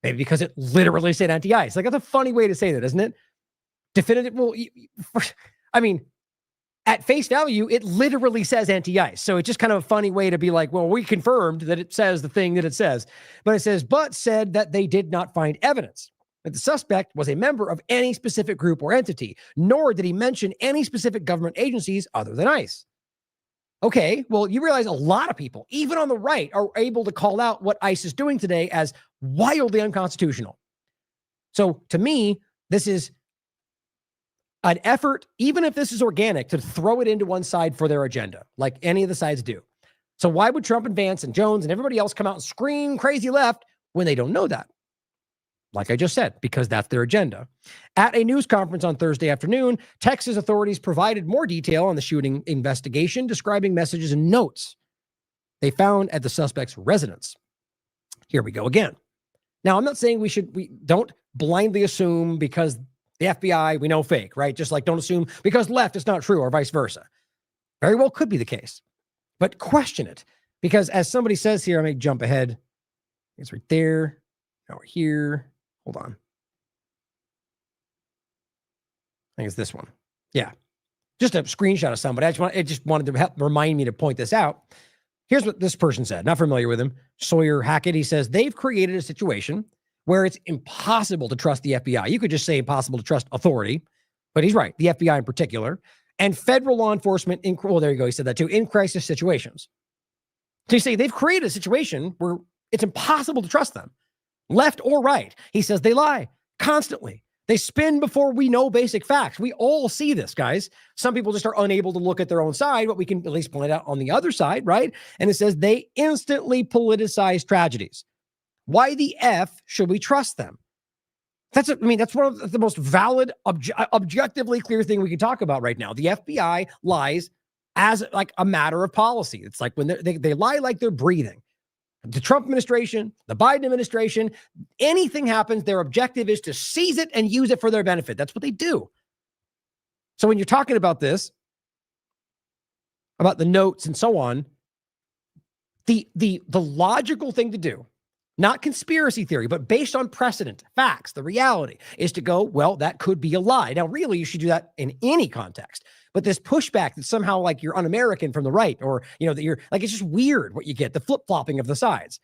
[SPEAKER 4] Maybe because it literally said anti-ICE. Like, that's a funny way to say that, isn't it? Definitive. Well, I mean, at face value, it literally says anti-ICE. So it's just kind of a funny way to be like, well, we confirmed that it says the thing that it says. But it says, but said that they did not find evidence that the suspect was a member of any specific group or entity, nor did he mention any specific government agencies other than ICE. Okay, well, you realize a lot of people, even on the right, are able to call out what ICE is doing today as wildly unconstitutional. So to me, this is an effort, even if this is organic, to throw it into one side for their agenda, like any of the sides do. So why would Trump and Vance and Jones and everybody else come out and scream crazy left when they don't know that? Like I just said, because that's their agenda. At a news conference on Thursday afternoon, Texas authorities provided more detail on the shooting investigation, describing messages and notes they found at the suspect's residence. Here we go again. Now, I'm not saying we don't blindly assume because the FBI, we know fake, right? Just like don't assume because left it's not true or vice versa. Very well could be the case, but question it, because as somebody says here, I may jump ahead. It's right there. Now we're here. Hold on. I think it's this one. Yeah. Just a screenshot of somebody. I just wanted to help remind me to point this out. Here's what this person said. Not familiar with him. Sawyer Hackett. He says, they've created a situation where it's impossible to trust the FBI. You could just say impossible to trust authority, but he's right. The FBI in particular and federal law enforcement. Well, there you go. He said that too, in crisis situations. So you say they've created a situation where it's impossible to trust them. Left or right. He says they lie constantly. They spin before we know basic facts. We all see this, guys. Some people just are unable to look at their own side, but we can at least point out on the other side, right? And it says they instantly politicize tragedies. Why the F should we trust them? That's one of the most valid, objectively clear thing we can talk about right now. The FBI lies as like a matter of policy. It's like when they lie like they're breathing. The Trump administration, the Biden administration, anything happens, their objective is to seize it and use it for their benefit. That's what they do. So when you're talking about this, about the notes and so on, the logical thing to do, not conspiracy theory, but based on precedent, facts, the reality is to go, well, that could be a lie. Now, really, you should do that in any context. But this pushback that somehow like you're un-American from the right, or, that you're like, it's just weird what you get, the flip-flopping of the sides,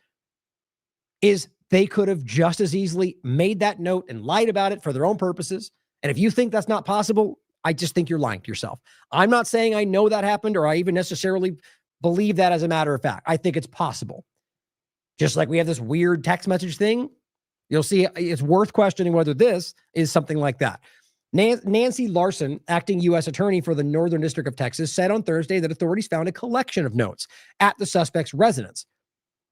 [SPEAKER 4] is they could have just as easily made that note and lied about it for their own purposes. And if you think that's not possible, I just think you're lying to yourself. I'm not saying I know that happened or I even necessarily believe that as a matter of fact. I think it's possible. Just like we have this weird text message thing, you'll see it's worth questioning whether this is something like that. Nancy Larson, acting U.S. attorney for the Northern District of Texas, said on Thursday that authorities found a collection of notes at the suspect's residence,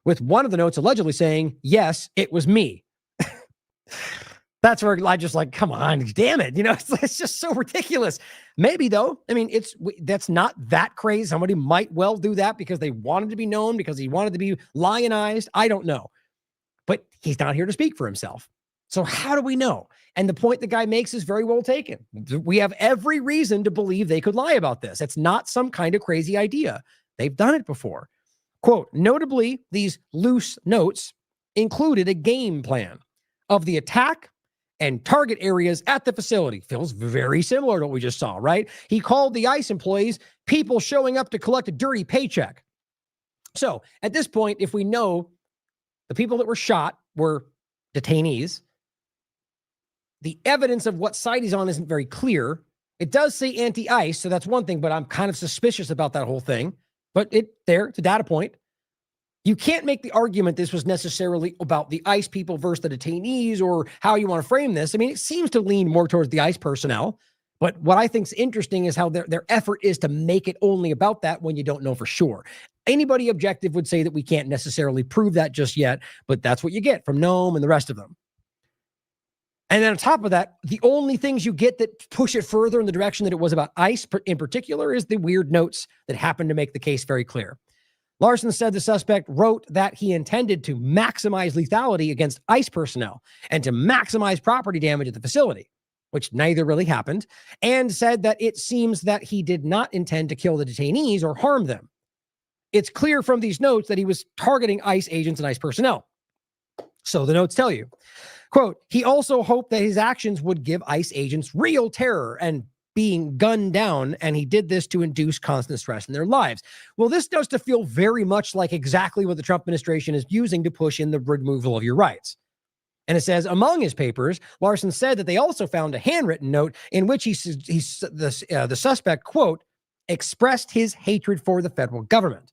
[SPEAKER 4] with one of the notes allegedly saying, "Yes, it was me." That's where I just like, come on, damn it. It's just so ridiculous. Maybe though, that's not that crazy. Somebody might well do that because they wanted to be known, because he wanted to be lionized. I don't know, but he's not here to speak for himself. So how do we know? And the point the guy makes is very well taken. We have every reason to believe they could lie about this. It's not some kind of crazy idea. They've done it before. Quote, notably, these loose notes included a game plan of the attack and target areas at the facility. Feels very similar to what we just saw, right? He called the ICE employees people showing up to collect a dirty paycheck. So at this point, if we know the people that were shot were detainees, the evidence of what side he's on isn't very clear. It does say anti-ICE, so that's one thing, but I'm kind of suspicious about that whole thing. But it's a data point. You can't make the argument this was necessarily about the ICE people versus the detainees, or how you want to frame this. It seems to lean more towards the ICE personnel. But what I think is interesting is how their effort is to make it only about that when you don't know for sure. Anybody objective would say that we can't necessarily prove that just yet, but that's what you get from Noam and the rest of them. And then on top of that, the only things you get that push it further in the direction that it was about ICE in particular is the weird notes that happen to make the case very clear. Larson said the suspect wrote that he intended to maximize lethality against ICE personnel and to maximize property damage at the facility, which neither really happened, and said that it seems that he did not intend to kill the detainees or harm them. It's clear from these notes that he was targeting ICE agents and ICE personnel. So the notes tell you. Quote, he also hoped that his actions would give ICE agents real terror and being gunned down, and he did this to induce constant stress in their lives. Well, this does to feel very much like exactly what the Trump administration is using to push in the removal of your rights. And it says, among his papers, Larson said that they also found a handwritten note in which the suspect, quote, expressed his hatred for the federal government.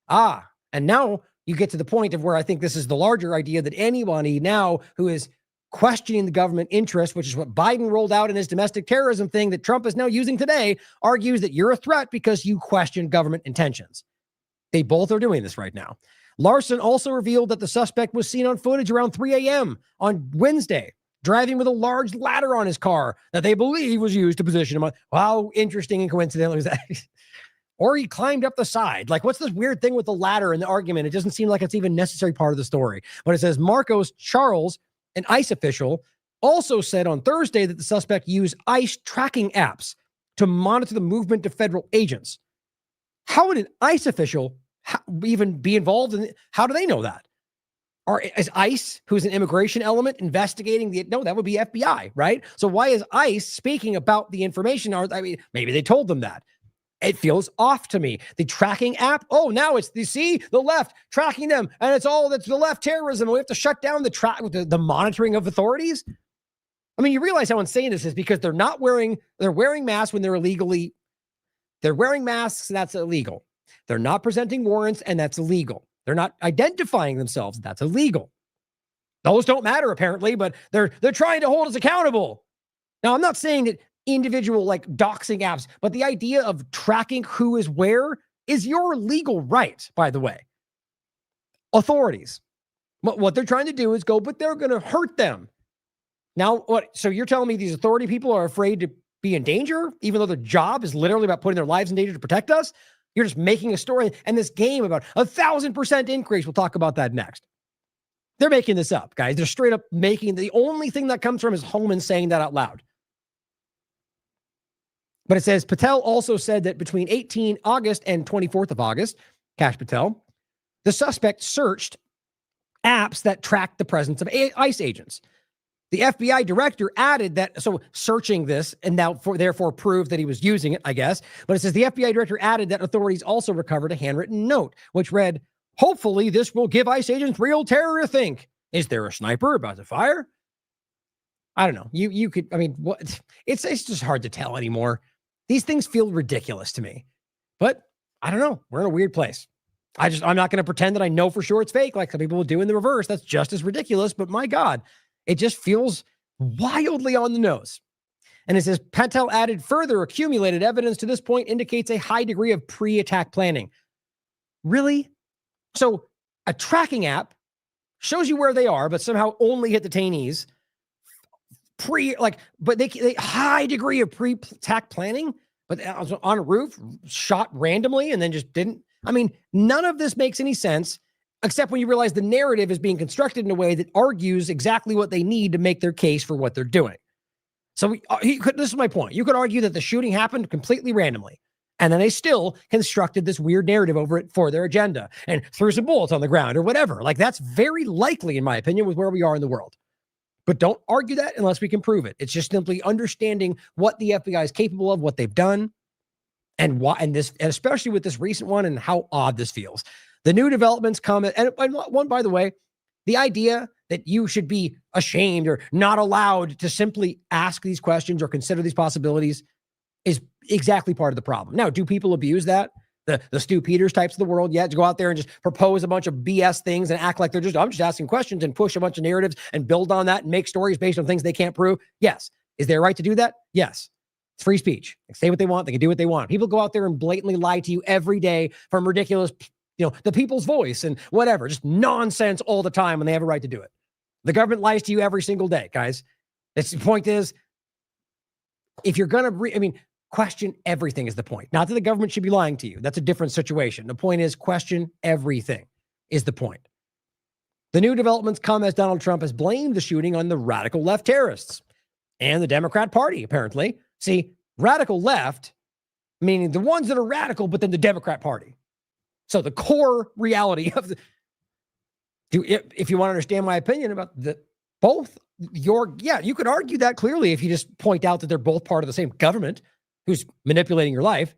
[SPEAKER 4] And now you get to the point of where I think this is the larger idea that anybody now who is questioning the government interest, which is what Biden rolled out in his domestic terrorism thing that Trump is now using today, argues that you're a threat because you question government intentions. They both are doing this right now. Larson also revealed that the suspect was seen on footage around 3 a.m. on Wednesday, driving with a large ladder on his car that they believe was used to position him on. How interesting and coincidental is that? Or he climbed up the side. Like, what's this weird thing with the ladder and the argument? It doesn't seem like it's even necessary part of the story. But it says Marcos Charles, an ICE official, also said on Thursday that the suspect used ICE tracking apps to monitor the movement of federal agents. How would an ICE official even be involved in it? How do they know that? Or is ICE, who's an immigration element, investigating no, that would be FBI, right? So why is ICE speaking about the information? Maybe they told them that. It feels off to me. The tracking app, now it's the left tracking them, and that's the left terrorism. We have to shut down the monitoring of authorities. You realize how insane this is, because they're wearing masks when they're wearing masks, and that's illegal. They're not presenting warrants, and that's illegal. They're not identifying themselves. That's illegal. Those don't matter apparently, but they're trying to hold us accountable. Now, I'm not saying that individual doxing apps, but the idea of tracking who is where is your legal right, by the way. Authorities, what they're trying to do is but they're going to hurt them. Now, what? So you're telling me these authority people are afraid to be in danger, even though their job is literally about putting their lives in danger to protect us? You're just making a story and this game about 1,000% increase. We'll talk about that next. They're making this up, guys. They're straight up making, the only thing that comes from is Holman saying that out loud. But it says Patel also said that between 18 August and 24th of August, Kash Patel, the suspect searched apps that tracked the presence of ICE agents. The FBI director added that, so searching this and now therefore proved that he was using it, I guess. But it says the FBI director added that authorities also recovered a handwritten note, which read, hopefully this will give ICE agents real terror to think. Is there a sniper about to fire? I don't know. You could, I mean, what? It's just hard to tell anymore. These things feel ridiculous to me. But I don't know. We're in a weird place. I'm not going to pretend that I know for sure it's fake like some people will do in the reverse. That's just as ridiculous. But my God, it just feels wildly on the nose. And it says, Patel added further accumulated evidence to this point indicates a high degree of pre-attack planning. Really? So a tracking app shows you where they are, but somehow only hit detainees. But they high degree of pre-attack planning, but on a roof, shot randomly and then just didn't. I mean, none of this makes any sense, except when you realize the narrative is being constructed in a way that argues exactly what they need to make their case for what they're doing. So this is my point. You could argue that the shooting happened completely randomly, and then they still constructed this weird narrative over it for their agenda and threw some bullets on the ground or whatever. Like, that's very likely, in my opinion, with where we are in the world. But don't argue that unless we can prove it. It's just simply understanding what the FBI is capable of, what they've done, and why, and especially with this recent one and how odd this feels. The new developments come, and one, by the way, the idea that you should be ashamed or not allowed to simply ask these questions or consider these possibilities is exactly part of the problem. Now, do people abuse that? The Stu Peters types of the world, to go out there and just propose a bunch of BS things and act like I'm just asking questions and push a bunch of narratives and build on that and make stories based on things they can't prove. Yes. Is there a right to do that? Yes. It's free speech. They say what they want. They can do what they want. People go out there and blatantly lie to you every day from ridiculous, the People's Voice and whatever, just nonsense all the time when they have a right to do it. The government lies to you every single day, guys. The point is, if you're going to, question everything is the point. Not that the government should be lying to you. That's a different situation. The point is, question everything is the point. The new developments come as Donald Trump has blamed the shooting on the radical left terrorists and the Democrat Party, apparently. See, radical left, meaning the ones that are radical, but then the Democrat Party. So the core reality of if you want to understand my opinion about you could argue that clearly if you just point out that they're both part of the same government who's manipulating your life.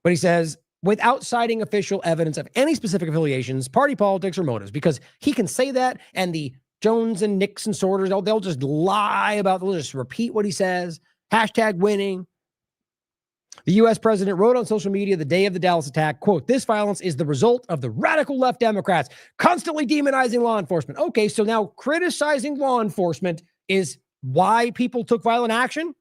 [SPEAKER 4] But he says, without citing official evidence of any specific affiliations, party politics, or motives, because he can say that, and the Jones and Nixon sorters, they'll just lie they'll just repeat what he says, #winning. The U.S. president wrote on social media the day of the Dallas attack, quote, this violence is the result of the radical left Democrats constantly demonizing law enforcement. Okay, so now criticizing law enforcement is why people took violent action?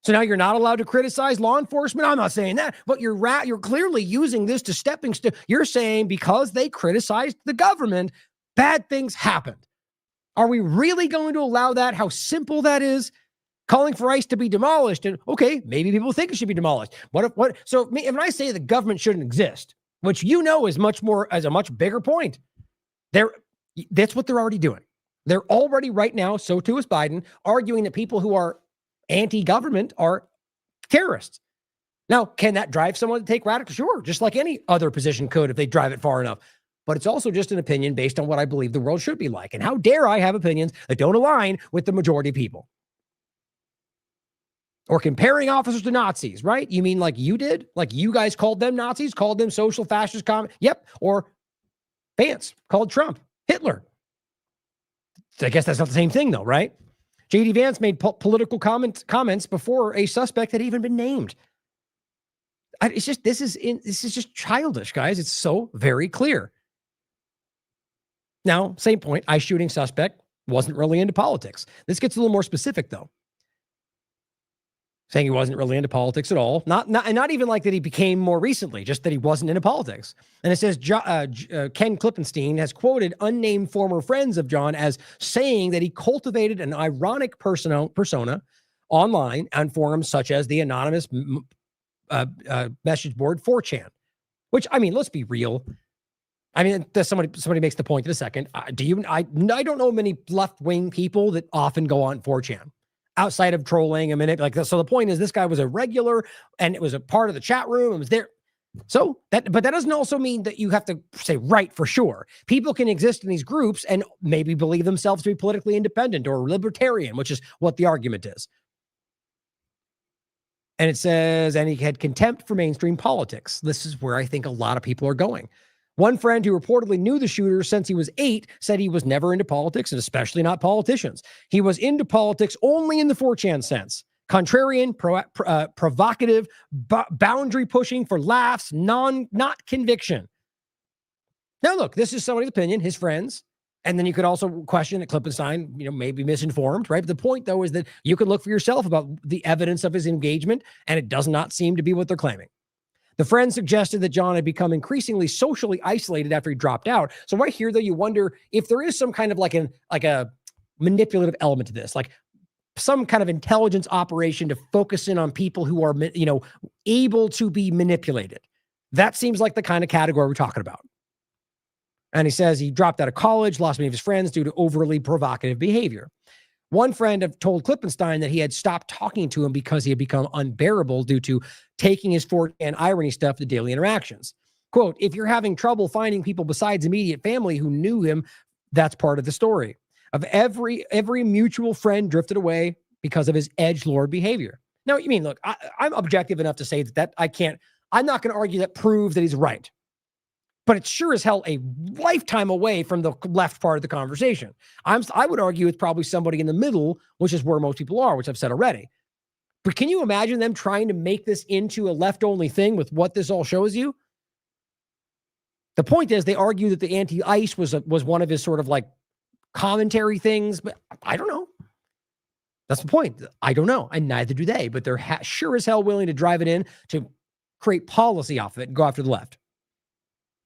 [SPEAKER 4] So now you're not allowed to criticize law enforcement? I'm not saying that, but you're clearly using this to stepping stone. You're saying because they criticized the government, bad things happened. Are we really going to allow that? How simple that is? Calling for ICE to be demolished, and okay, maybe people think it should be demolished. So if I say the government shouldn't exist, which is much more as a much bigger point, that's what they're already doing. They're already right now, so too is Biden, arguing that people who are anti-government are terrorists. Now, can that drive someone to take radical? Sure, just like any other position could if they drive it far enough. But it's also just an opinion based on what I believe the world should be like. And how dare I have opinions that don't align with the majority of people? Or comparing officers to Nazis, right? You mean like you did? Like you guys called them Nazis, called them social fascist Yep. Or Vance called Trump Hitler. I guess that's not the same thing though, right? J.D. Vance made political comments before a suspect had even been named. This is just childish, guys. It's so very clear. Now, same point. ICE shooting suspect wasn't really into politics. This gets a little more specific, though. Saying he wasn't really into politics at all. Not even like that he became more recently, just that he wasn't into politics. And it says Ken Klippenstein has quoted unnamed former friends of John as saying that he cultivated an ironic persona online on forums such as the anonymous message board 4chan, which, I mean, let's be real. I mean, somebody makes the point in a second. I don't know many left-wing people that often go on 4chan outside of trolling and like that. So the point is, this guy was a regular and it was a part of the chat room and was there. So but that doesn't also mean that you have to say right for sure. People can exist in these groups and maybe believe themselves to be politically independent or libertarian, which is what the argument is. And it says, and he had contempt for mainstream politics. This is where I think a lot of people are going. One friend who reportedly knew the shooter since he was 8 said he was never into politics and especially not politicians. He was into politics only in the 4chan sense. Contrarian, provocative, boundary pushing for laughs, not conviction. Now, look, this is somebody's opinion, his friends. And then you could also question that Klippenstein, maybe misinformed, right? But the point, though, is that you can look for yourself about the evidence of his engagement, and it does not seem to be what they're claiming. The friend suggested that John had become increasingly socially isolated after he dropped out. So right here, though, you wonder if there is some kind of like a manipulative element to this, like some kind of intelligence operation to focus in on people who are, able to be manipulated. That seems like the kind of category we're talking about. And he says he dropped out of college, lost many of his friends due to overly provocative behavior. One friend have told Klippenstein that he had stopped talking to him because he had become unbearable due to taking his 4chan irony stuff to daily interactions. Quote, if you're having trouble finding people besides immediate family who knew him, that's part of the story. Of every mutual friend drifted away because of his edgelord behavior. Now, you mean, look, I'm objective enough to say that I'm not going to argue that proves that he's right. But it's sure as hell a lifetime away from the left part of the conversation. I would argue it's probably somebody in the middle, which is where most people are, which I've said already. But can you imagine them trying to make this into a left-only thing with what this all shows you? The point is, they argue that the anti-ICE was one of his sort of like commentary things, but I don't know. That's the point. I don't know, and neither do they. But they're sure as hell willing to drive it in to create policy off of it and go after the left.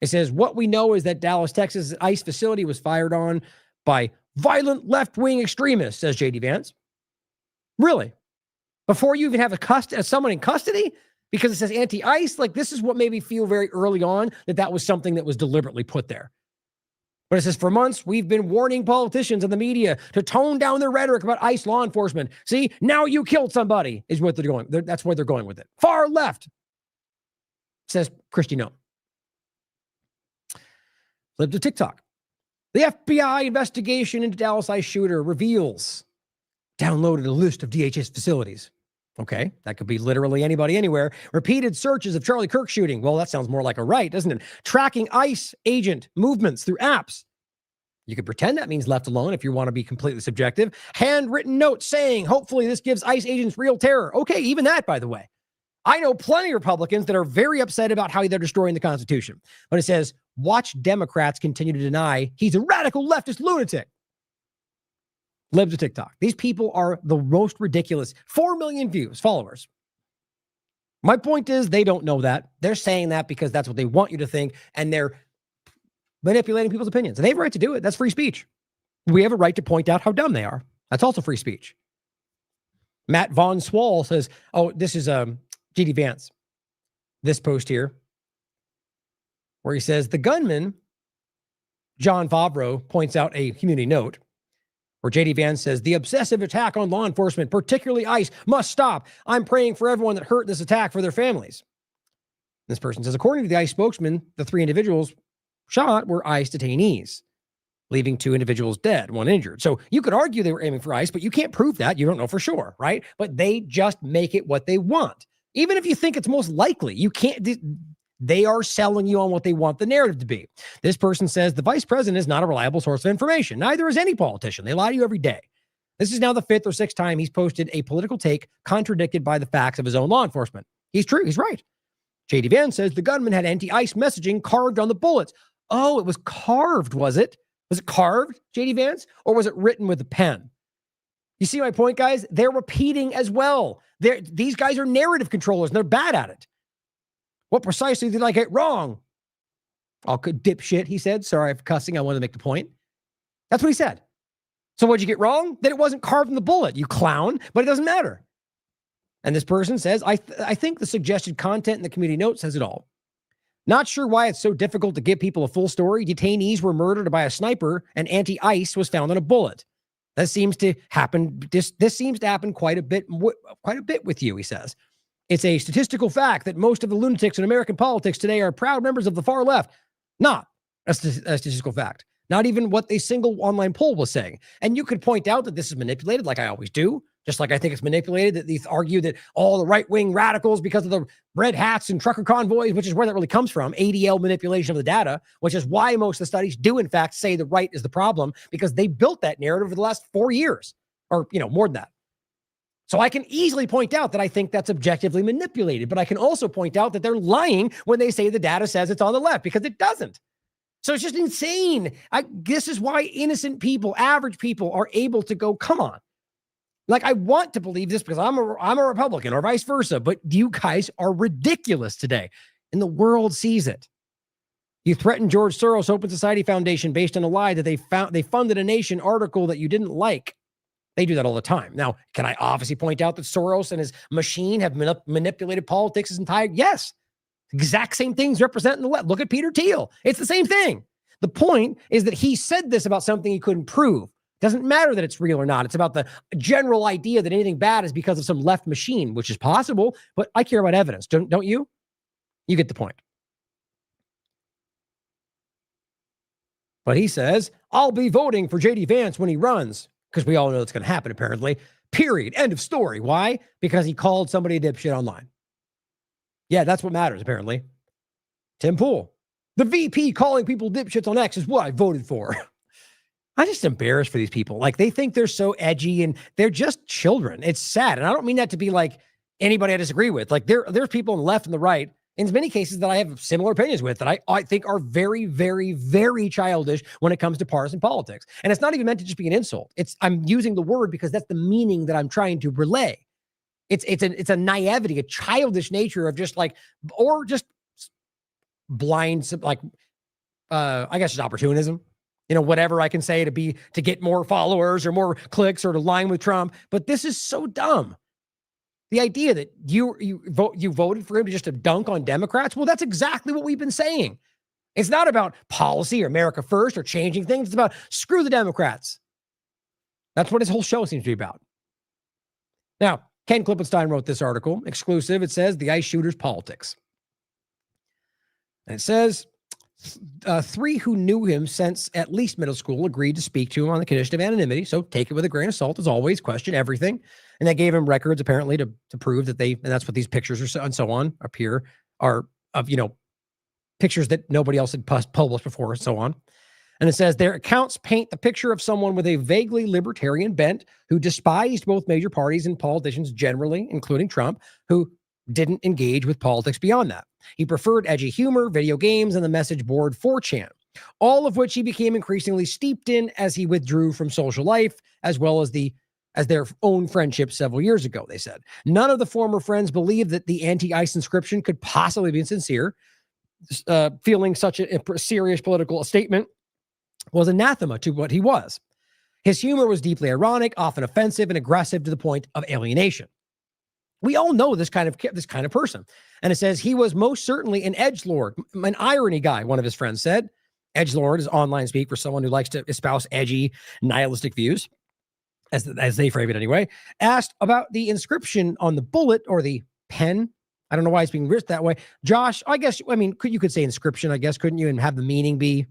[SPEAKER 4] It says, what we know is that Dallas, Texas ICE facility was fired on by violent left-wing extremists, says J.D. Vance. Really? Before you even have someone in custody? Because it says anti-ICE? Like, this is what made me feel very early on that was something that was deliberately put there. But it says, for months, we've been warning politicians and the media to tone down their rhetoric about ICE law enforcement. See, now you killed somebody, is what they're going. That's where they're going with it. Far left, says Cristian. Flip to TikTok. The FBI investigation into Dallas ICE shooter reveals downloaded a list of DHS facilities. Okay, that could be literally anybody, anywhere. Repeated searches of Charlie Kirk shooting. Well, that sounds more like a right, doesn't it? Tracking ICE agent movements through apps. You could pretend that means left alone if you want to be completely subjective. Handwritten notes saying, hopefully this gives ICE agents real terror. Okay, even that, by the way. I know plenty of Republicans that are very upset about how they're destroying the Constitution. But it says, watch Democrats continue to deny he's a radical leftist lunatic. Live to TikTok. These people are the most ridiculous. 4 million views, followers. My point is they don't know that. They're saying that because that's what they want you to think, and they're manipulating people's opinions. And they have a right to do it. That's free speech. We have a right to point out how dumb they are. That's also free speech. Matt Von Swall says, oh, this is G.D. Vance. This post here, where he says, the gunman, John Favreau, points out a community note where J.D. Vance says, the obsessive attack on law enforcement, particularly ICE, must stop. I'm praying for everyone that hurt this attack for their families. This person says, according to the ICE spokesman, the 3 individuals shot were ICE detainees, leaving 2 individuals dead, 1 injured. So you could argue they were aiming for ICE, but you can't prove that. You don't know for sure, right? But they just make it what they want. Even if you think it's most likely, you can't. They are selling you on what they want the narrative to be. This person says the vice president is not a reliable source of information. Neither is any politician. They lie to you every day. This is now the 5th or 6th time he's posted a political take contradicted by the facts of his own law enforcement. He's true. He's right. J.D. Vance says the gunman had anti-ICE messaging carved on the bullets. Oh, it was carved, was it? Was it carved, J.D. Vance? Or was it written with a pen? You see my point, guys? They're repeating as well. These guys are narrative controllers, and they're bad at it. What precisely did I get wrong? Oh, good dipshit, he said. Sorry for cussing. I wanted to make the point. That's what he said. So what'd you get wrong? That it wasn't carved in the bullet, you clown, but it doesn't matter. And this person says, I think the suggested content in the community note says it all. Not sure why it's so difficult to give people a full story. Detainees were murdered by a sniper and anti-ice was found on a bullet. That seems to happen. This seems to happen quite a bit with you, he says. It's a statistical fact that most of the lunatics in American politics today are proud members of the far left. Not a statistical fact. Not even what a single online poll was saying. And you could point out that this is manipulated, like I always do. Just like I think it's manipulated that they argue that all the right-wing radicals, because of the red hats and trucker convoys, which is where that really comes from, ADL manipulation of the data, which is why most of the studies do, in fact, say the right is the problem, because they built that narrative over the last 4 years, or, more than that. So I can easily point out that I think that's objectively manipulated, but I can also point out that they're lying when they say the data says it's on the left, because it doesn't. So it's just insane. This is why innocent people, average people, are able to go, come on. Like, I want to believe this because I'm a Republican or vice versa, but you guys are ridiculous today, and the world sees it. You threatened George Soros' Open Society Foundation based on a lie that they funded a Nation article that you didn't like. They do that all the time. Now, can I obviously point out that Soros and his machine have manipulated politics his entire? Yes. Exact same things representing the left. Look at Peter Thiel. It's the same thing. The point is that he said this about something he couldn't prove. Doesn't matter that it's real or not. It's about the general idea that anything bad is because of some left machine, which is possible, but I care about evidence. Don't you? You get the point. But he says, I'll be voting for J.D. Vance when he runs, because we all know it's going to happen, apparently. Period. End of story. Why? Because he called somebody a dipshit online. Yeah, that's what matters, apparently. Tim Pool. The VP calling people dipshits on X is what I voted for. I'm just embarrassed for these people. Like, they think they're so edgy and they're just children. It's sad. And I don't mean that to be like anybody I disagree with. Like, there's people on the left and the right, in many cases, that I have similar opinions with that I think are very, very, very childish when it comes to partisan politics. And it's not even meant to just be an insult. I'm using the word because that's the meaning that I'm trying to relay. It's a naivety, a childish nature of just like, or just blind, like, I guess just opportunism. Whatever I can say to get more followers or more clicks or to line with Trump. But this is so dumb. The idea that you voted for him to dunk on Democrats. Well, that's exactly what we've been saying. It's not about policy or America first or changing things. It's about screw the Democrats. That's what his whole show seems to be about. Now, Ken Klippenstein wrote this article, exclusive. It says the ICE shooter's politics. And it says, 3 who knew him since at least middle school agreed to speak to him on the condition of anonymity. So take it with a grain of salt, as always. Question everything. And they gave him records, apparently, to prove that and that's what these pictures are, and so on, up here, are of, pictures that nobody else had published before, and so on. And it says their accounts paint the picture of someone with a vaguely libertarian bent who despised both major parties and politicians generally, including Trump, who didn't engage with politics beyond that. He preferred edgy humor, video games, and the message board 4chan, all of which he became increasingly steeped in as he withdrew from social life, as well as their own friendship several years ago, they said. None of the former friends believed that the anti-ICE inscription could possibly be sincere. Feeling such a serious political statement was anathema to what he was. His humor was deeply ironic, often offensive, and aggressive to the point of alienation. We all know this kind of person. And it says he was most certainly an edgelord, an irony guy, one of his friends said. Edgelord is online speak for someone who likes to espouse edgy, nihilistic views, as they frame it anyway. Asked about the inscription on the bullet or the pen. I don't know why it's being written that way. Josh, you could say inscription, I guess, couldn't you? And have the meaning be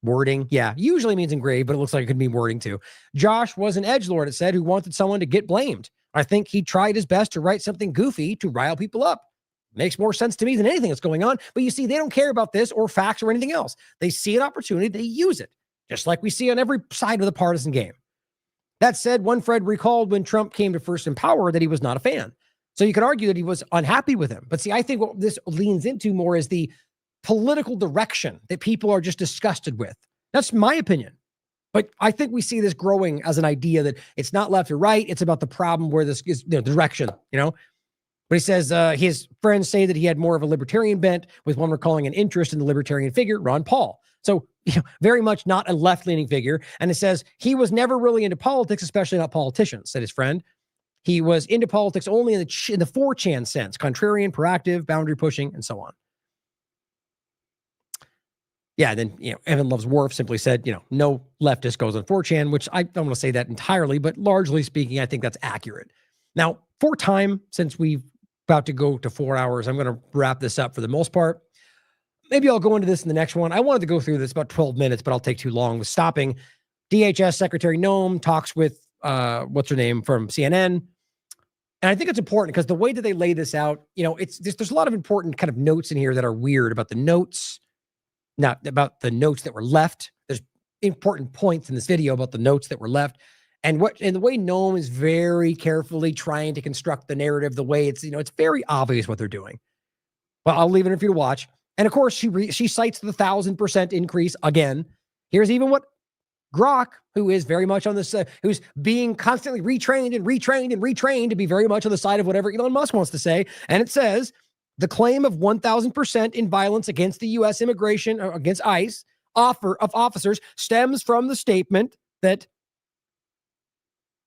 [SPEAKER 4] wording. Yeah, usually means engraved, but it looks like it could mean wording too. Josh was an edgelord, it said, who wanted someone to get blamed. I think he tried his best to write something goofy to rile people up. Makes more sense to me than anything that's going on. But you see, they don't care about this or facts or anything else. They see an opportunity, they use it, just like we see on every side of the partisan game. That said, one friend recalled when Trump came to first in power that he was not a fan. So you could argue that he was unhappy with him. But see, I think what this leans into more is the political direction that people are just disgusted with. That's my opinion. But I think we see this growing as an idea that it's not left or right. It's about the problem where this is direction, But he says his friends say that he had more of a libertarian bent, with one recalling an interest in the libertarian figure, Ron Paul. So, very much not a left-leaning figure. And it says he was never really into politics, especially not politicians, said his friend. He was into politics only in the 4chan sense, contrarian, proactive, boundary pushing, and so on. Yeah, then, Evan Loves Worf simply said, no leftist goes on 4chan, which I don't want to say that entirely, but largely speaking, I think that's accurate. Now, for time, since we've about to go to 4 hours, I'm going to wrap this up for the most part. Maybe I'll go into this in the next one. I wanted to go through this about 12 minutes, but I'll take too long with stopping. DHS Secretary Noem talks with, what's her name, from CNN. And I think it's important because the way that they lay this out, there's a lot of important kind of notes in here that are weird about the notes, not about the notes that were left. There's important points in this video about the notes that were left. And the way Noem is very carefully trying to construct the narrative, the way it's very obvious what they're doing. Well, I'll leave it for you to watch. And of course, she cites the 1,000% increase again. Here's even what Grok, who is very much on this, who's being constantly retrained and retrained and retrained to be very much on the side of whatever Elon Musk wants to say. And it says the claim of 1,000% in violence against the U.S. immigration, or against ICE, officers stems from the statement that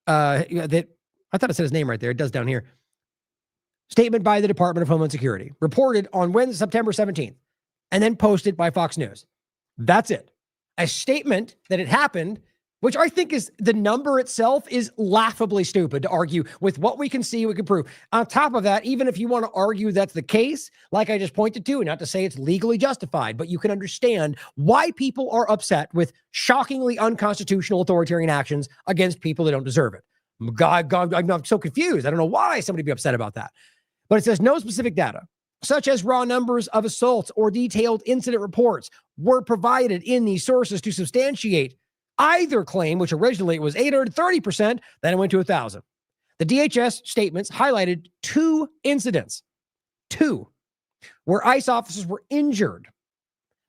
[SPEAKER 4] that I thought it said his name right there. It does down here. Statement by the Department of Homeland Security, reported on Wednesday, September 17th, and then posted by Fox News. That's it. A statement that it happened, which I think is the number itself is laughably stupid to argue with what we can see, we can prove. On top of that, even if you want to argue that's the case, like I just pointed to, not to say it's legally justified, but you can understand why people are upset with shockingly unconstitutional authoritarian actions against people that don't deserve it. God, I'm so confused. I don't know why somebody would be upset about that. But it says no specific data, such as raw numbers of assaults or detailed incident reports, were provided in these sources to substantiate either claim, which originally it was 830%, then it went to 1,000. The DHS statements highlighted 2 incidents, where ICE officers were injured.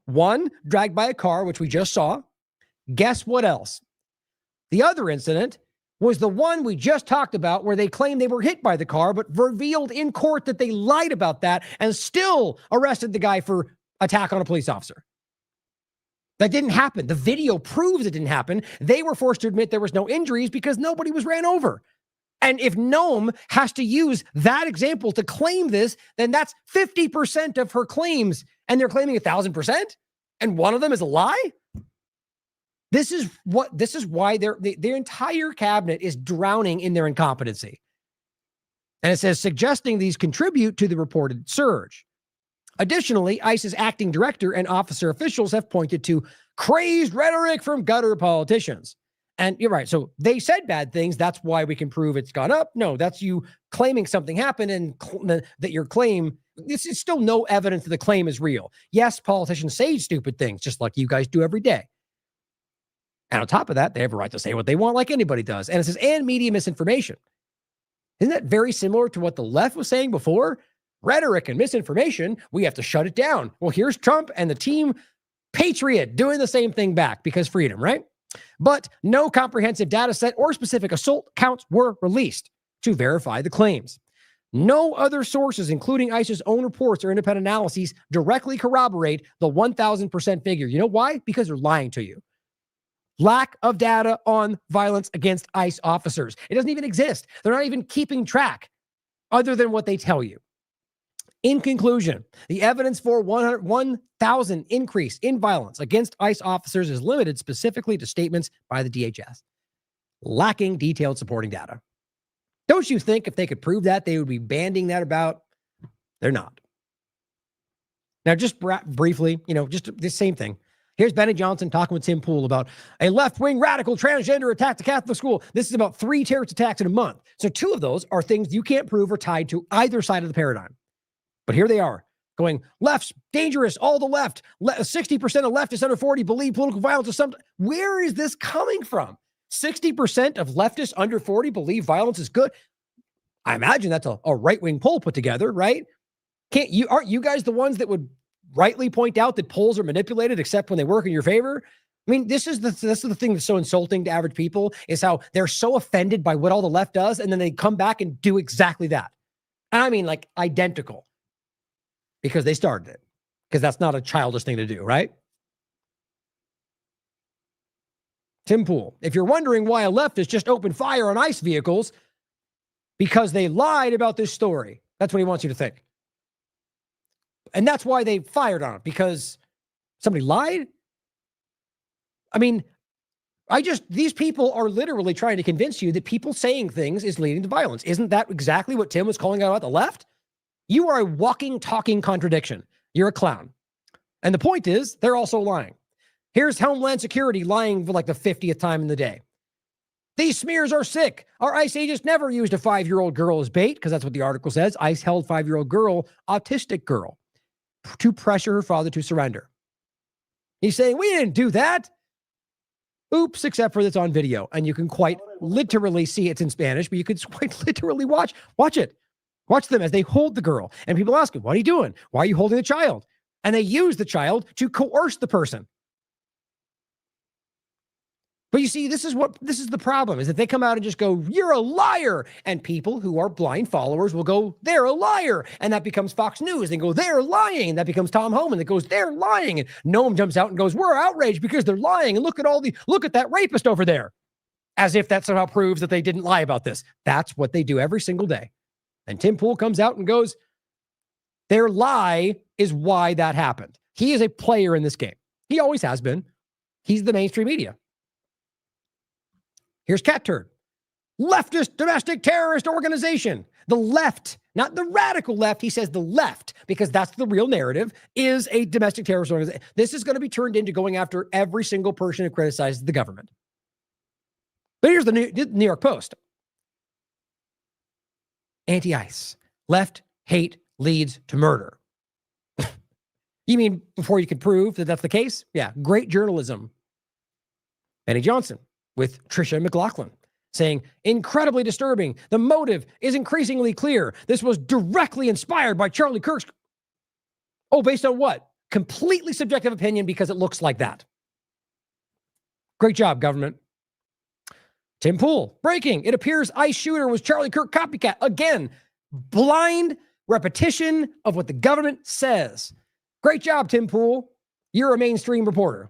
[SPEAKER 4] One, dragged by a car, which we just saw. Guess what else? The other incident was the one we just talked about where they claimed they were hit by the car, but revealed in court that they lied about that and still arrested the guy for attack on a police officer. That didn't happen. The video proves it didn't happen. They were forced to admit there was no injuries because nobody was ran over. And if Noem has to use that example to claim this, then that's 50% of her claims. And they're claiming 1,000%? And one of them is a lie? This is why their entire cabinet is drowning in their incompetency. And it says, suggesting these contribute to the reported surge. Additionally, ICE's acting director and officer officials have pointed to crazed rhetoric from gutter politicians. And you're right. So they said bad things. That's why we can prove it's gone up. No, that's you claiming something happened and that your claim, this is still no evidence that the claim is real. Yes, politicians say stupid things, just like you guys do every day. And on top of that, they have a right to say what they want like anybody does. And it says, and media misinformation. Isn't that very similar to what the left was saying before? Rhetoric and misinformation, we have to shut it down. Well, here's Trump and the team Patriot doing the same thing back because freedom, right? But no comprehensive data set or specific assault counts were released to verify the claims. No other sources, including ICE's own reports or independent analyses, directly corroborate the 1,000% figure. You know why? Because they're lying to you. Lack of data on violence against ICE officers. It doesn't even exist. They're not even keeping track other than what they tell you. In conclusion, the evidence for 1,000 increase in violence against ICE officers is limited specifically to statements by the DHS, lacking detailed supporting data. Don't you think if they could prove that, they would be banding that about? They're not. Now, just briefly, just the same thing. Here's Benny Johnson talking with Tim Pool about a left-wing radical transgender attacked a Catholic school. This is about 3 terrorist attacks in a month. So 2 of those are things you can't prove are tied to either side of the paradigm. But here they are going, left's dangerous, all the left. 60% of leftists under 40 believe political violence is something. Where is this coming from? 60% of leftists under 40 believe violence is good. I imagine that's a right-wing poll put together, right? Aren't you guys the ones that would rightly point out that polls are manipulated except when they work in your favor? I mean, this is the thing that's so insulting to average people is how they're so offended by what all the left does, and then they come back and do exactly that. And I mean, like identical. Because they started it. Because that's not a childish thing to do, right? Tim Pool, if you're wondering why a leftist just opened fire on ICE vehicles, because they lied about this story. That's what he wants you to think. And that's why they fired on him, because somebody lied. I mean, these people are literally trying to convince you that people saying things is leading to violence. Isn't that exactly what Tim was calling out about the left? You are a walking, talking contradiction. You're a clown. And the point is, they're also lying. Here's Homeland Security lying for like the 50th time in the day. These smears are sick. Our ICE agents never used a 5-year-old girl as bait, because that's what the article says. ICE held 5-year-old girl, autistic girl, to pressure her father to surrender. He's saying, we didn't do that. Oops, except for that's on video. And you can quite literally see it's in Spanish, but you could quite literally watch it. Watch them as they hold the girl. And people ask him, what are you doing? Why are you holding the child? And they use the child to coerce the person. But you see, this is the problem, is that they come out and just go, you're a liar. And people who are blind followers will go, they're a liar. And that becomes Fox News. They go, they're lying. And that becomes Tom Homan that goes, they're lying. And Noam jumps out and goes, we're outraged because they're lying. And look at that rapist over there. As if that somehow proves that they didn't lie about this. That's what they do every single day. And Tim Pool comes out and goes, their lie is why that happened. He is a player in this game. He always has been. He's the mainstream media. Here's Cat Turd. Leftist domestic terrorist organization. The left, not the radical left. He says the left, because that's the real narrative, is a domestic terrorist organization. This is going to be turned into going after every single person who criticizes the government. But here's the New York Post. Anti-ICE. Left hate leads to murder. You mean before you could prove that that's the case? Yeah, great journalism. Benny Johnson with Tricia McLaughlin saying, incredibly disturbing. The motive is increasingly clear. This was directly inspired by Charlie Kirk's. Oh, based on what? Completely subjective opinion because it looks like that. Great job, government. Tim Pool, breaking. It appears ICE shooter was Charlie Kirk copycat. Again, blind repetition of what the government says. Great job, Tim Pool. You're a mainstream reporter.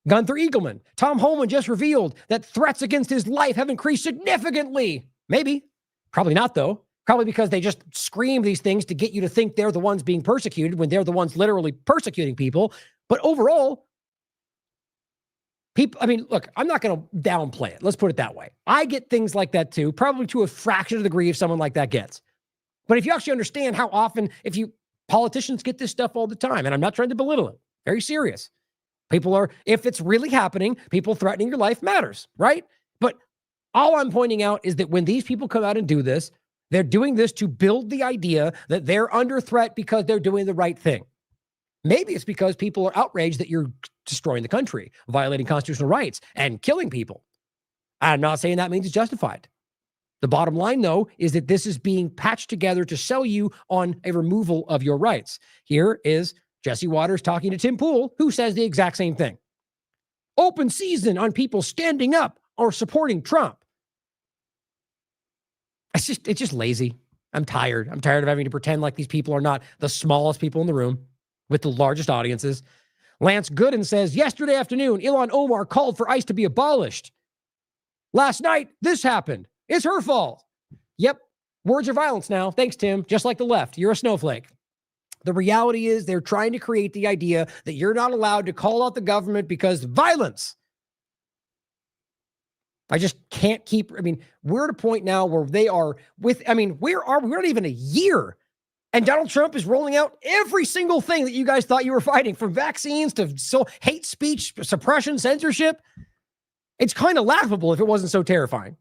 [SPEAKER 4] Gunther Eagleman. Tom Homan just revealed that threats against his life have increased significantly. Maybe. Probably not, though. Probably because they just scream these things to get you to think they're the ones being persecuted when they're the ones literally persecuting people. But overall, people, I mean, look, I'm not going to downplay it. Let's put it that way. I get things like that too, probably to a fraction of the degree if someone like that gets. But if you actually understand how often, politicians get this stuff all the time, and I'm not trying to belittle it, very serious. If it's really happening, people threatening your life matters, right? But all I'm pointing out is that when these people come out and do this, they're doing this to build the idea that they're under threat because they're doing the right thing. Maybe it's because people are outraged that you're destroying the country, violating constitutional rights, and killing people. I'm not saying that means it's justified. The bottom line, though, is that this is being patched together to sell you on a removal of your rights. Here is Jesse Waters talking to Tim Pool, who says the exact same thing. Open season on people standing up or supporting Trump. It's just lazy. I'm tired. I'm tired of having to pretend like these people are not the smallest people in the room with the largest audiences. Lance Gooden says, yesterday afternoon, Ilhan Omar called for ICE to be abolished. Last night, this happened. It's her fault. Yep. Words are violence now. Thanks, Tim. Just like the left. You're a snowflake. The reality is they're trying to create the idea that you're not allowed to call out the government because violence. I just can't keep, we're at a point now where they are we're not even a year. And Donald Trump is rolling out every single thing that you guys thought you were fighting, from vaccines to hate speech, suppression, censorship. It's kind of laughable if it wasn't so terrifying.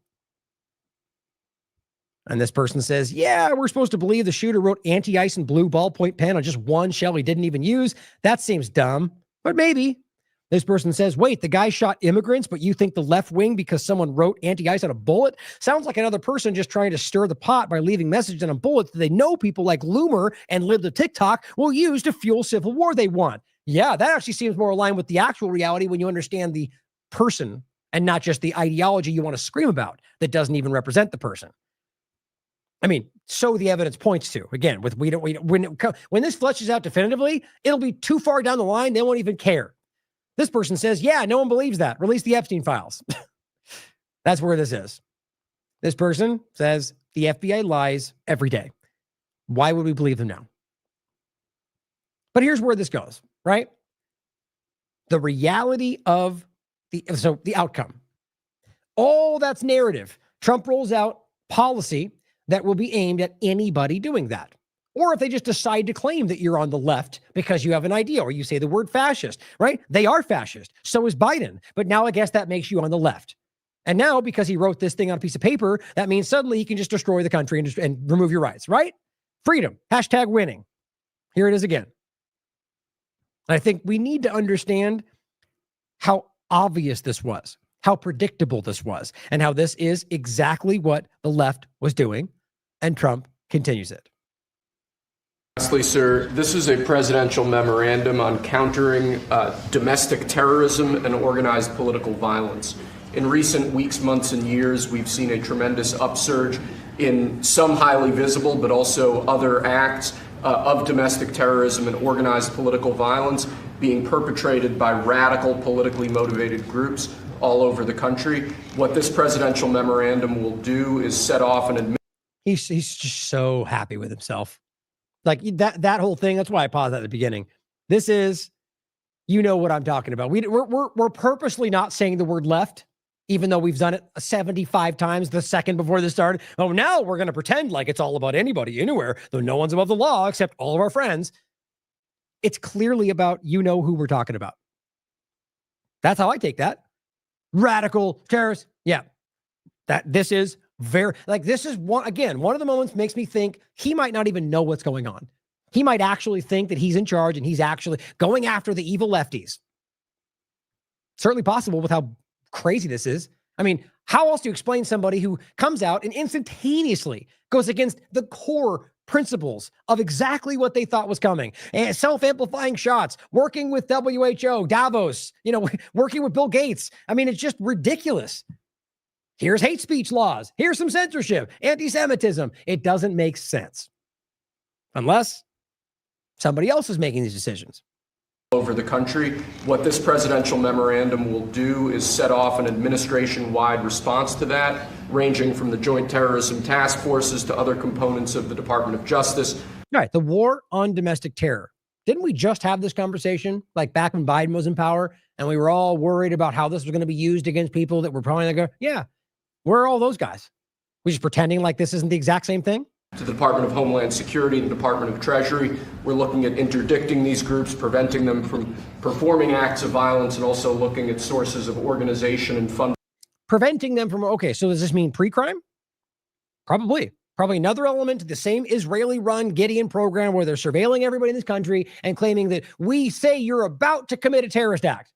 [SPEAKER 4] And this person says, yeah, we're supposed to believe the shooter wrote anti-ice and blue ballpoint pen on just one shell he didn't even use. That seems dumb, but maybe. This person says, wait, the guy shot immigrants, but you think the left wing because someone wrote anti-ice on a bullet? Sounds like another person just trying to stir the pot by leaving messages on a bullet that they know people like Loomer and Live the TikTok will use to fuel civil war they want. Yeah, that actually seems more aligned with the actual reality when you understand the person and not just the ideology you want to scream about that doesn't even represent the person. So the evidence points to, again, when this fleshes out definitively, it'll be too far down the line. They won't even care. This person says, yeah, no one believes that. Release the Epstein files. That's where this is. This person says the FBI lies every day. Why would we believe them now? But here's where this goes, right? The reality of the outcome. All that's narrative. Trump rolls out policy that will be aimed at anybody doing that. Or if they just decide to claim that you're on the left because you have an idea or you say the word fascist, right? They are fascist. So is Biden. But now I guess that makes you on the left. And now because he wrote this thing on a piece of paper, that means suddenly he can just destroy the country and remove your rights, right? Freedom. Hashtag winning. Here it is again. I think we need to understand how obvious this was, how predictable this was, and how this is exactly what the left was doing, and Trump continues it.
[SPEAKER 1] Lastly, sir, this is a presidential memorandum on countering domestic terrorism and organized political violence. In recent weeks, months, and years, we've seen a tremendous upsurge in some highly visible, but also other acts of domestic terrorism and organized political violence being perpetrated by radical, politically motivated groups all over the country. What this presidential memorandum will do is set off an
[SPEAKER 4] He's just so happy with himself. Like that whole thing. That's why I paused at the beginning. This is, you know what I'm talking about. We're purposely not saying the word left, even though we've done it 75 times the second before this started. Oh, now we're going to pretend like it's all about anybody, anywhere, though no one's above the law except all of our friends. It's clearly about, you know who we're talking about. That's how I take that. Radical terrorists. Yeah. This is one of the moments makes me think he might not even know what's going on. He might actually think that he's in charge and he's actually going after the evil lefties. Certainly possible with how crazy this is. I mean, how else do you explain somebody who comes out and instantaneously goes against the core principles of exactly what they thought was coming? And self-amplifying shots, working with WHO, Davos, working with Bill Gates. I mean, it's just ridiculous. Here's hate speech laws. Here's some censorship, anti-Semitism. It doesn't make sense unless somebody else is making these decisions.
[SPEAKER 1] Over the country. What this presidential memorandum will do is set off an administration-wide response to that, ranging from the Joint Terrorism Task Forces to other components of the Department of Justice.
[SPEAKER 4] All right, the war on domestic terror. Didn't we just have this conversation like back when Biden was in power and we were all worried about how this was going to be used against people that were probably going to go, yeah, where are all those guys? We're just pretending like this isn't the exact same thing?
[SPEAKER 1] To the Department of Homeland Security and the Department of Treasury. We're looking at interdicting these groups, preventing them from performing acts of violence, and also looking at sources of organization and funding.
[SPEAKER 4] Preventing them from, okay, so does this mean pre-crime? Probably another element to the same Israeli-run Gideon program where they're surveilling everybody in this country and claiming that we say you're about to commit a terrorist act.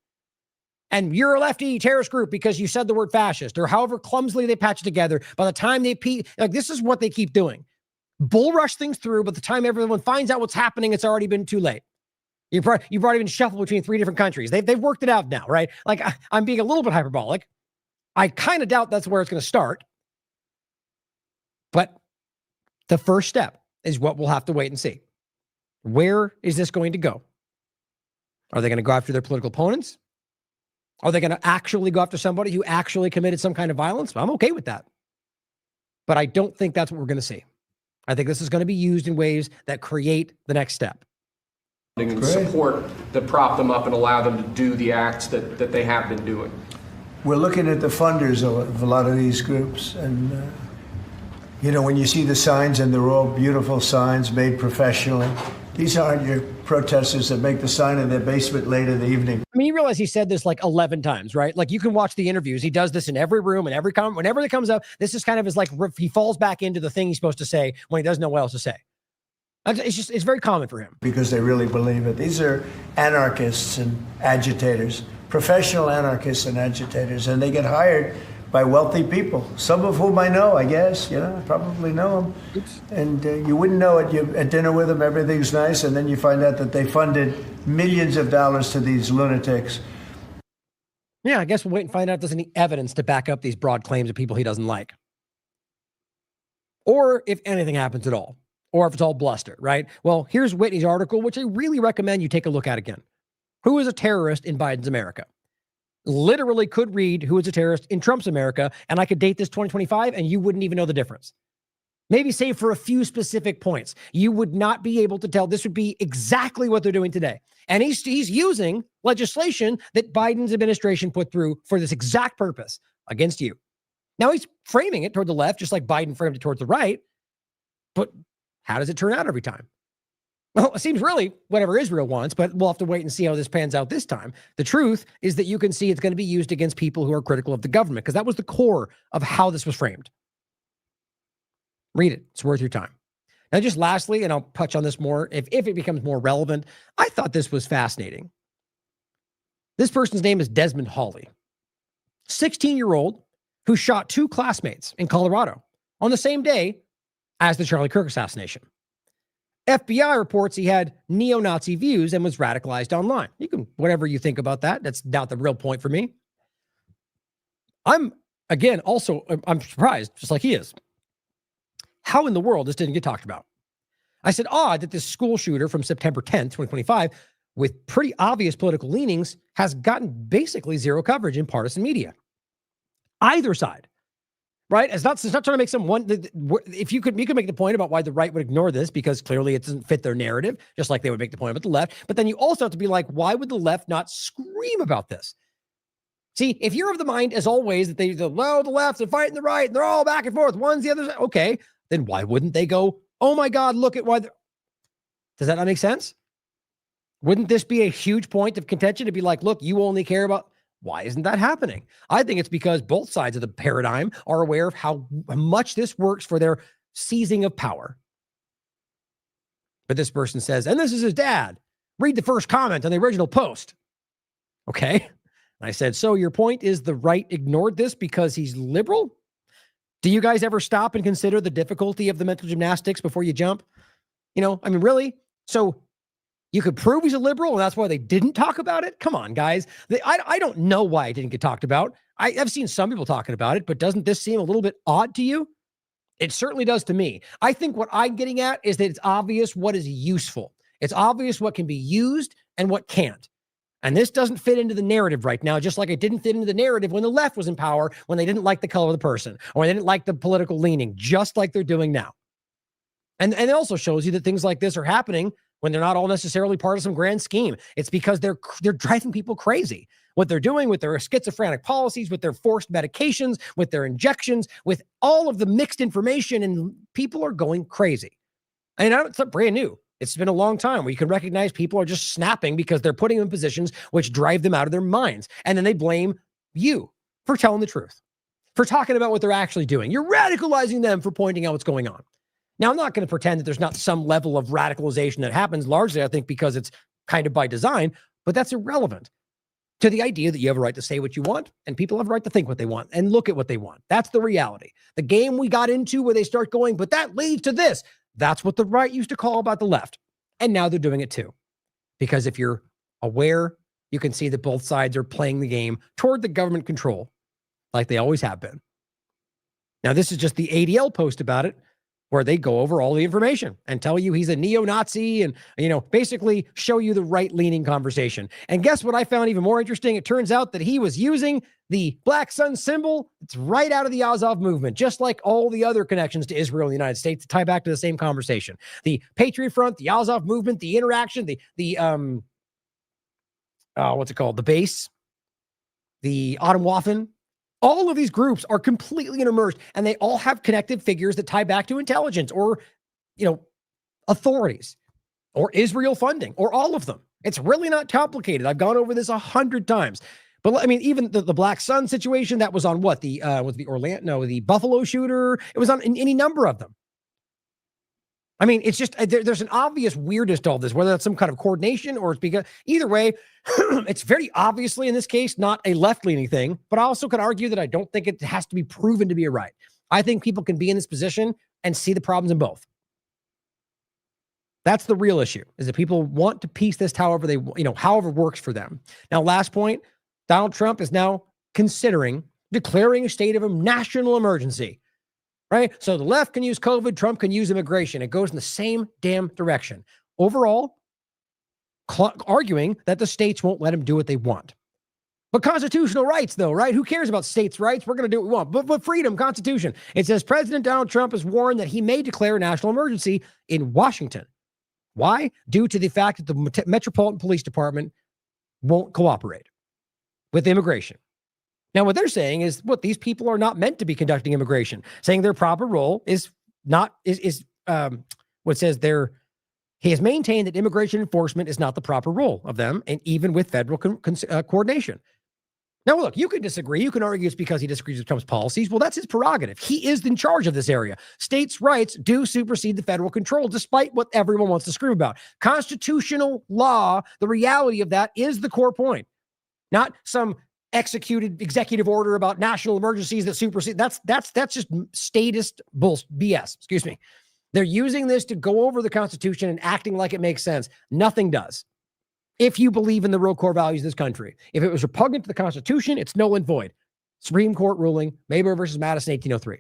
[SPEAKER 4] And you're a lefty terrorist group because you said the word fascist, or however clumsily they patch it together. By the time this is what they keep doing. Bull rush things through, but the time everyone finds out what's happening, it's already been too late. You've already been shuffled between 3 different countries. They've worked it out now, right? Like, I'm being a little bit hyperbolic. I kind of doubt that's where it's going to start. But the first step is what we'll have to wait and see. Where is this going to go? Are they going to go after their political opponents? Are they going to actually go after somebody who actually committed some kind of violence? I'm okay with that. But I don't think that's what we're going to see. I think this is going to be used in ways that create the next step.
[SPEAKER 1] And support that prop them up and allow them to do the acts that they have been doing.
[SPEAKER 15] We're looking at the funders of a lot of these groups. And, when you see the signs, and they're all beautiful signs made professionally, these aren't your protesters that make the sign in their basement late in the evening.
[SPEAKER 4] I mean, you realize he said this like 11 times, right? Like, you can watch the interviews. He does this in every room and whenever it comes up. This is kind of his he falls back into the thing he's supposed to say when he doesn't know what else to say. It's very common for him.
[SPEAKER 15] Because they really believe it. These are anarchists and agitators, professional anarchists and agitators, and they get hired by wealthy people, some of whom I know, I guess, I probably know them. Oops. And you wouldn't know it. You're at dinner with them, everything's nice, and then you find out that they funded millions of dollars to these lunatics.
[SPEAKER 4] Yeah, I guess we'll wait and find out if there's any evidence to back up these broad claims of people he doesn't like. Or if anything happens at all. Or if it's all bluster, right? Well, here's Whitney's article, which I really recommend you take a look at again. Who is a terrorist in Biden's America? literally could read who is a terrorist in Trump's America, and I could date this 2025, and you wouldn't even know the difference. Maybe save for a few specific points. You would not be able to tell. This would be exactly what they're doing today. And he's using legislation that Biden's administration put through for this exact purpose against you. Now he's framing it toward the left, just like Biden framed it towards the right. But how does it turn out every time? Well, it seems really whatever Israel wants, but we'll have to wait and see how this pans out this time. The truth is that you can see it's going to be used against people who are critical of the government, because that was the core of how this was framed. Read it. It's worth your time. Now, just lastly, and I'll touch on this more if it becomes more relevant, I thought this was fascinating. This person's name is Desmond Hawley, 16-year-old who shot 2 classmates in Colorado on the same day as the Charlie Kirk assassination. FBI reports he had neo-Nazi views and was radicalized online. You can, whatever you think about that, that's not the real point for me. I'm surprised, just like he is. How in the world this didn't get talked about? I said, odd that this school shooter from September 10th, 2025, with pretty obvious political leanings, has gotten basically zero coverage in partisan media. Either side, right? It's not trying to make someone, if you could make the point about why the right would ignore this, because clearly it doesn't fit their narrative, just like they would make the point about the left. But then you also have to be like, why would the left not scream about this? See, if you're of the mind, as always, that the left and fighting the right, and they're all back and forth, one's the other, okay, then why wouldn't they go, oh my God, look at why? Does that not make sense? Wouldn't this be a huge point of contention to be like, look, you only care about, why isn't that happening? I think it's because both sides of the paradigm are aware of how much this works for their seizing of power. But this person says, and this is his dad. Read the first comment on the original post. Okay. And I said, so your point is the right ignored this because he's liberal? Do you guys ever stop and consider the difficulty of the mental gymnastics before you jump? Really? So you could prove he's a liberal, and that's why they didn't talk about it? Come on, guys. I don't know why it didn't get talked about. I've seen some people talking about it, but doesn't this seem a little bit odd to you? It certainly does to me. I think what I'm getting at is that it's obvious what is useful. It's obvious what can be used and what can't. And this doesn't fit into the narrative right now, just like it didn't fit into the narrative when the left was in power, when they didn't like the color of the person, or they didn't like the political leaning, just like they're doing now. And it also shows you that things like this are happening when they're not all necessarily part of some grand scheme. It's because they're driving people crazy. What they're doing with their schizophrenic policies, with their forced medications, with their injections, with all of the mixed information, and people are going crazy. And it's not brand new. It's been a long time where you can recognize people are just snapping because they're putting them in positions which drive them out of their minds. And then they blame you for telling the truth, for talking about what they're actually doing. You're radicalizing them for pointing out what's going on. Now, I'm not going to pretend that there's not some level of radicalization that happens, largely, I think, because it's kind of by design, but that's irrelevant to the idea that you have a right to say what you want, and people have a right to think what they want and look at what they want. That's the reality. The game we got into where they start going, but that leads to this. That's what the right used to call about the left. And now they're doing it too. Because if you're aware, you can see that both sides are playing the game toward the government control, like they always have been. Now, this is just the ADL post about it, where they go over all the information and tell you he's a neo-Nazi and, basically show you the right-leaning conversation. And guess what I found even more interesting? It turns out that he was using the black sun symbol. It's right out of the Azov movement, just like all the other connections to Israel and the United States to tie back to the same conversation. The Patriot Front, the Azov movement, the interaction, what's it called? The base, the Atomwaffen. All of these groups are completely immersed, and they all have connected figures that tie back to intelligence or, authorities or Israel funding or all of them. It's really not complicated. I've gone over this 100 times. But even the Black Sun situation, that was on what? The Buffalo shooter. It was on any number of them. It's just, there's an obvious weirdness to all this, whether that's some kind of coordination or it's because, either way, it's very obviously, in this case, not a left-leaning thing, but I also could argue that I don't think it has to be proven to be a right. I think people can be in this position and see the problems in both. That's the real issue, is that people want to piece this however they, however works for them. Now, last point, Donald Trump is now considering declaring a state of a national emergency. Right? So the left can use COVID, Trump can use immigration. It goes in the same damn direction. Overall, arguing that the states won't let him do what they want. But constitutional rights, though, right? Who cares about states' rights? We're going to do what we want. But freedom, Constitution. It says President Donald Trump has warned that he may declare a national emergency in Washington. Why? Due to the fact that the Metropolitan Police Department won't cooperate with immigration. Now, what they're saying is, what, these people are not meant to be conducting immigration, saying their proper role is not, what says there, he has maintained that immigration enforcement is not the proper role of them, and even with federal coordination. Now, look, you can disagree. You can argue it's because he disagrees with Trump's policies. Well, that's his prerogative. He is in charge of this area. States' rights do supersede the federal control, despite what everyone wants to scream about. Constitutional law, the reality of that is the core point, not some executed executive order about national emergencies that supersede. That's just statist BS. Excuse me. They're using this to go over the Constitution and acting like it makes sense. Nothing does. If you believe in the real core values of this country, if it was repugnant to the Constitution, it's null and void. Supreme Court ruling, Mayberry versus Madison, 1803.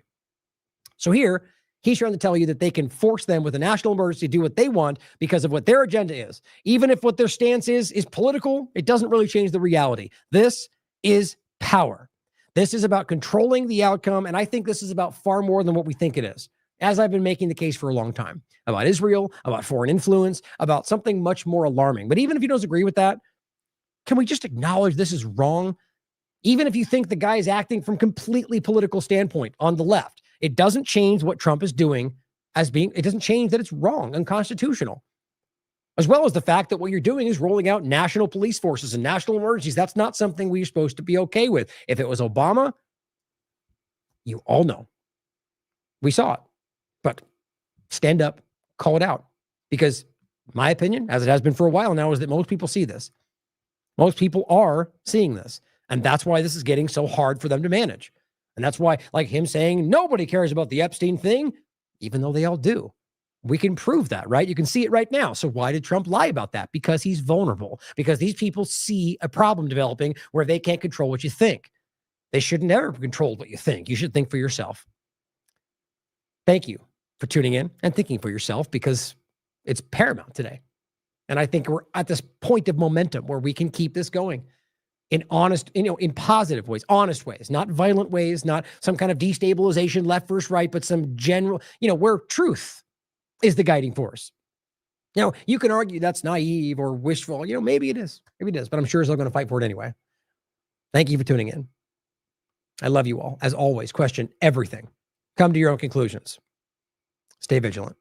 [SPEAKER 4] So here, he's trying to tell you that they can force them with a national emergency to do what they want because of what their agenda is. Even if what their stance is political, it doesn't really change the reality. This is power. This is about controlling the outcome, and I think this is about far more than what we think it is. As I've been making the case for a long time, about Israel, about foreign influence, about something much more alarming. But even if you don't agree with that, can we just acknowledge this is wrong? Even if you think the guy is acting from completely political standpoint on the left, it doesn't change what Trump is doing it doesn't change that it's wrong, unconstitutional. As well as the fact that what you're doing is rolling out national police forces and national emergencies. That's not something we're supposed to be okay with. If it was Obama, you all know. We saw it. But stand up, call it out. Because my opinion, as it has been for a while now, is that most people see this. Most people are seeing this. And that's why this is getting so hard for them to manage. And that's why, like him saying, nobody cares about the Epstein thing, even though they all do. We can prove that, right? You can see it right now. So why did Trump lie about that? Because he's vulnerable. Because these people see a problem developing where they can't control what you think. They should never control what you think. You should think for yourself. Thank you for tuning in and thinking for yourself, because it's paramount today. And I think we're at this point of momentum where we can keep this going in honest, in positive ways, honest ways, not violent ways, not some kind of destabilization, left versus right, but some general, where truth is the guiding force. Now, you can argue that's naive or wishful. Maybe it is. Maybe it is, but I'm sure he's still going to fight for it anyway. Thank you for tuning in. I love you all. As always, question everything. Come to your own conclusions. Stay vigilant.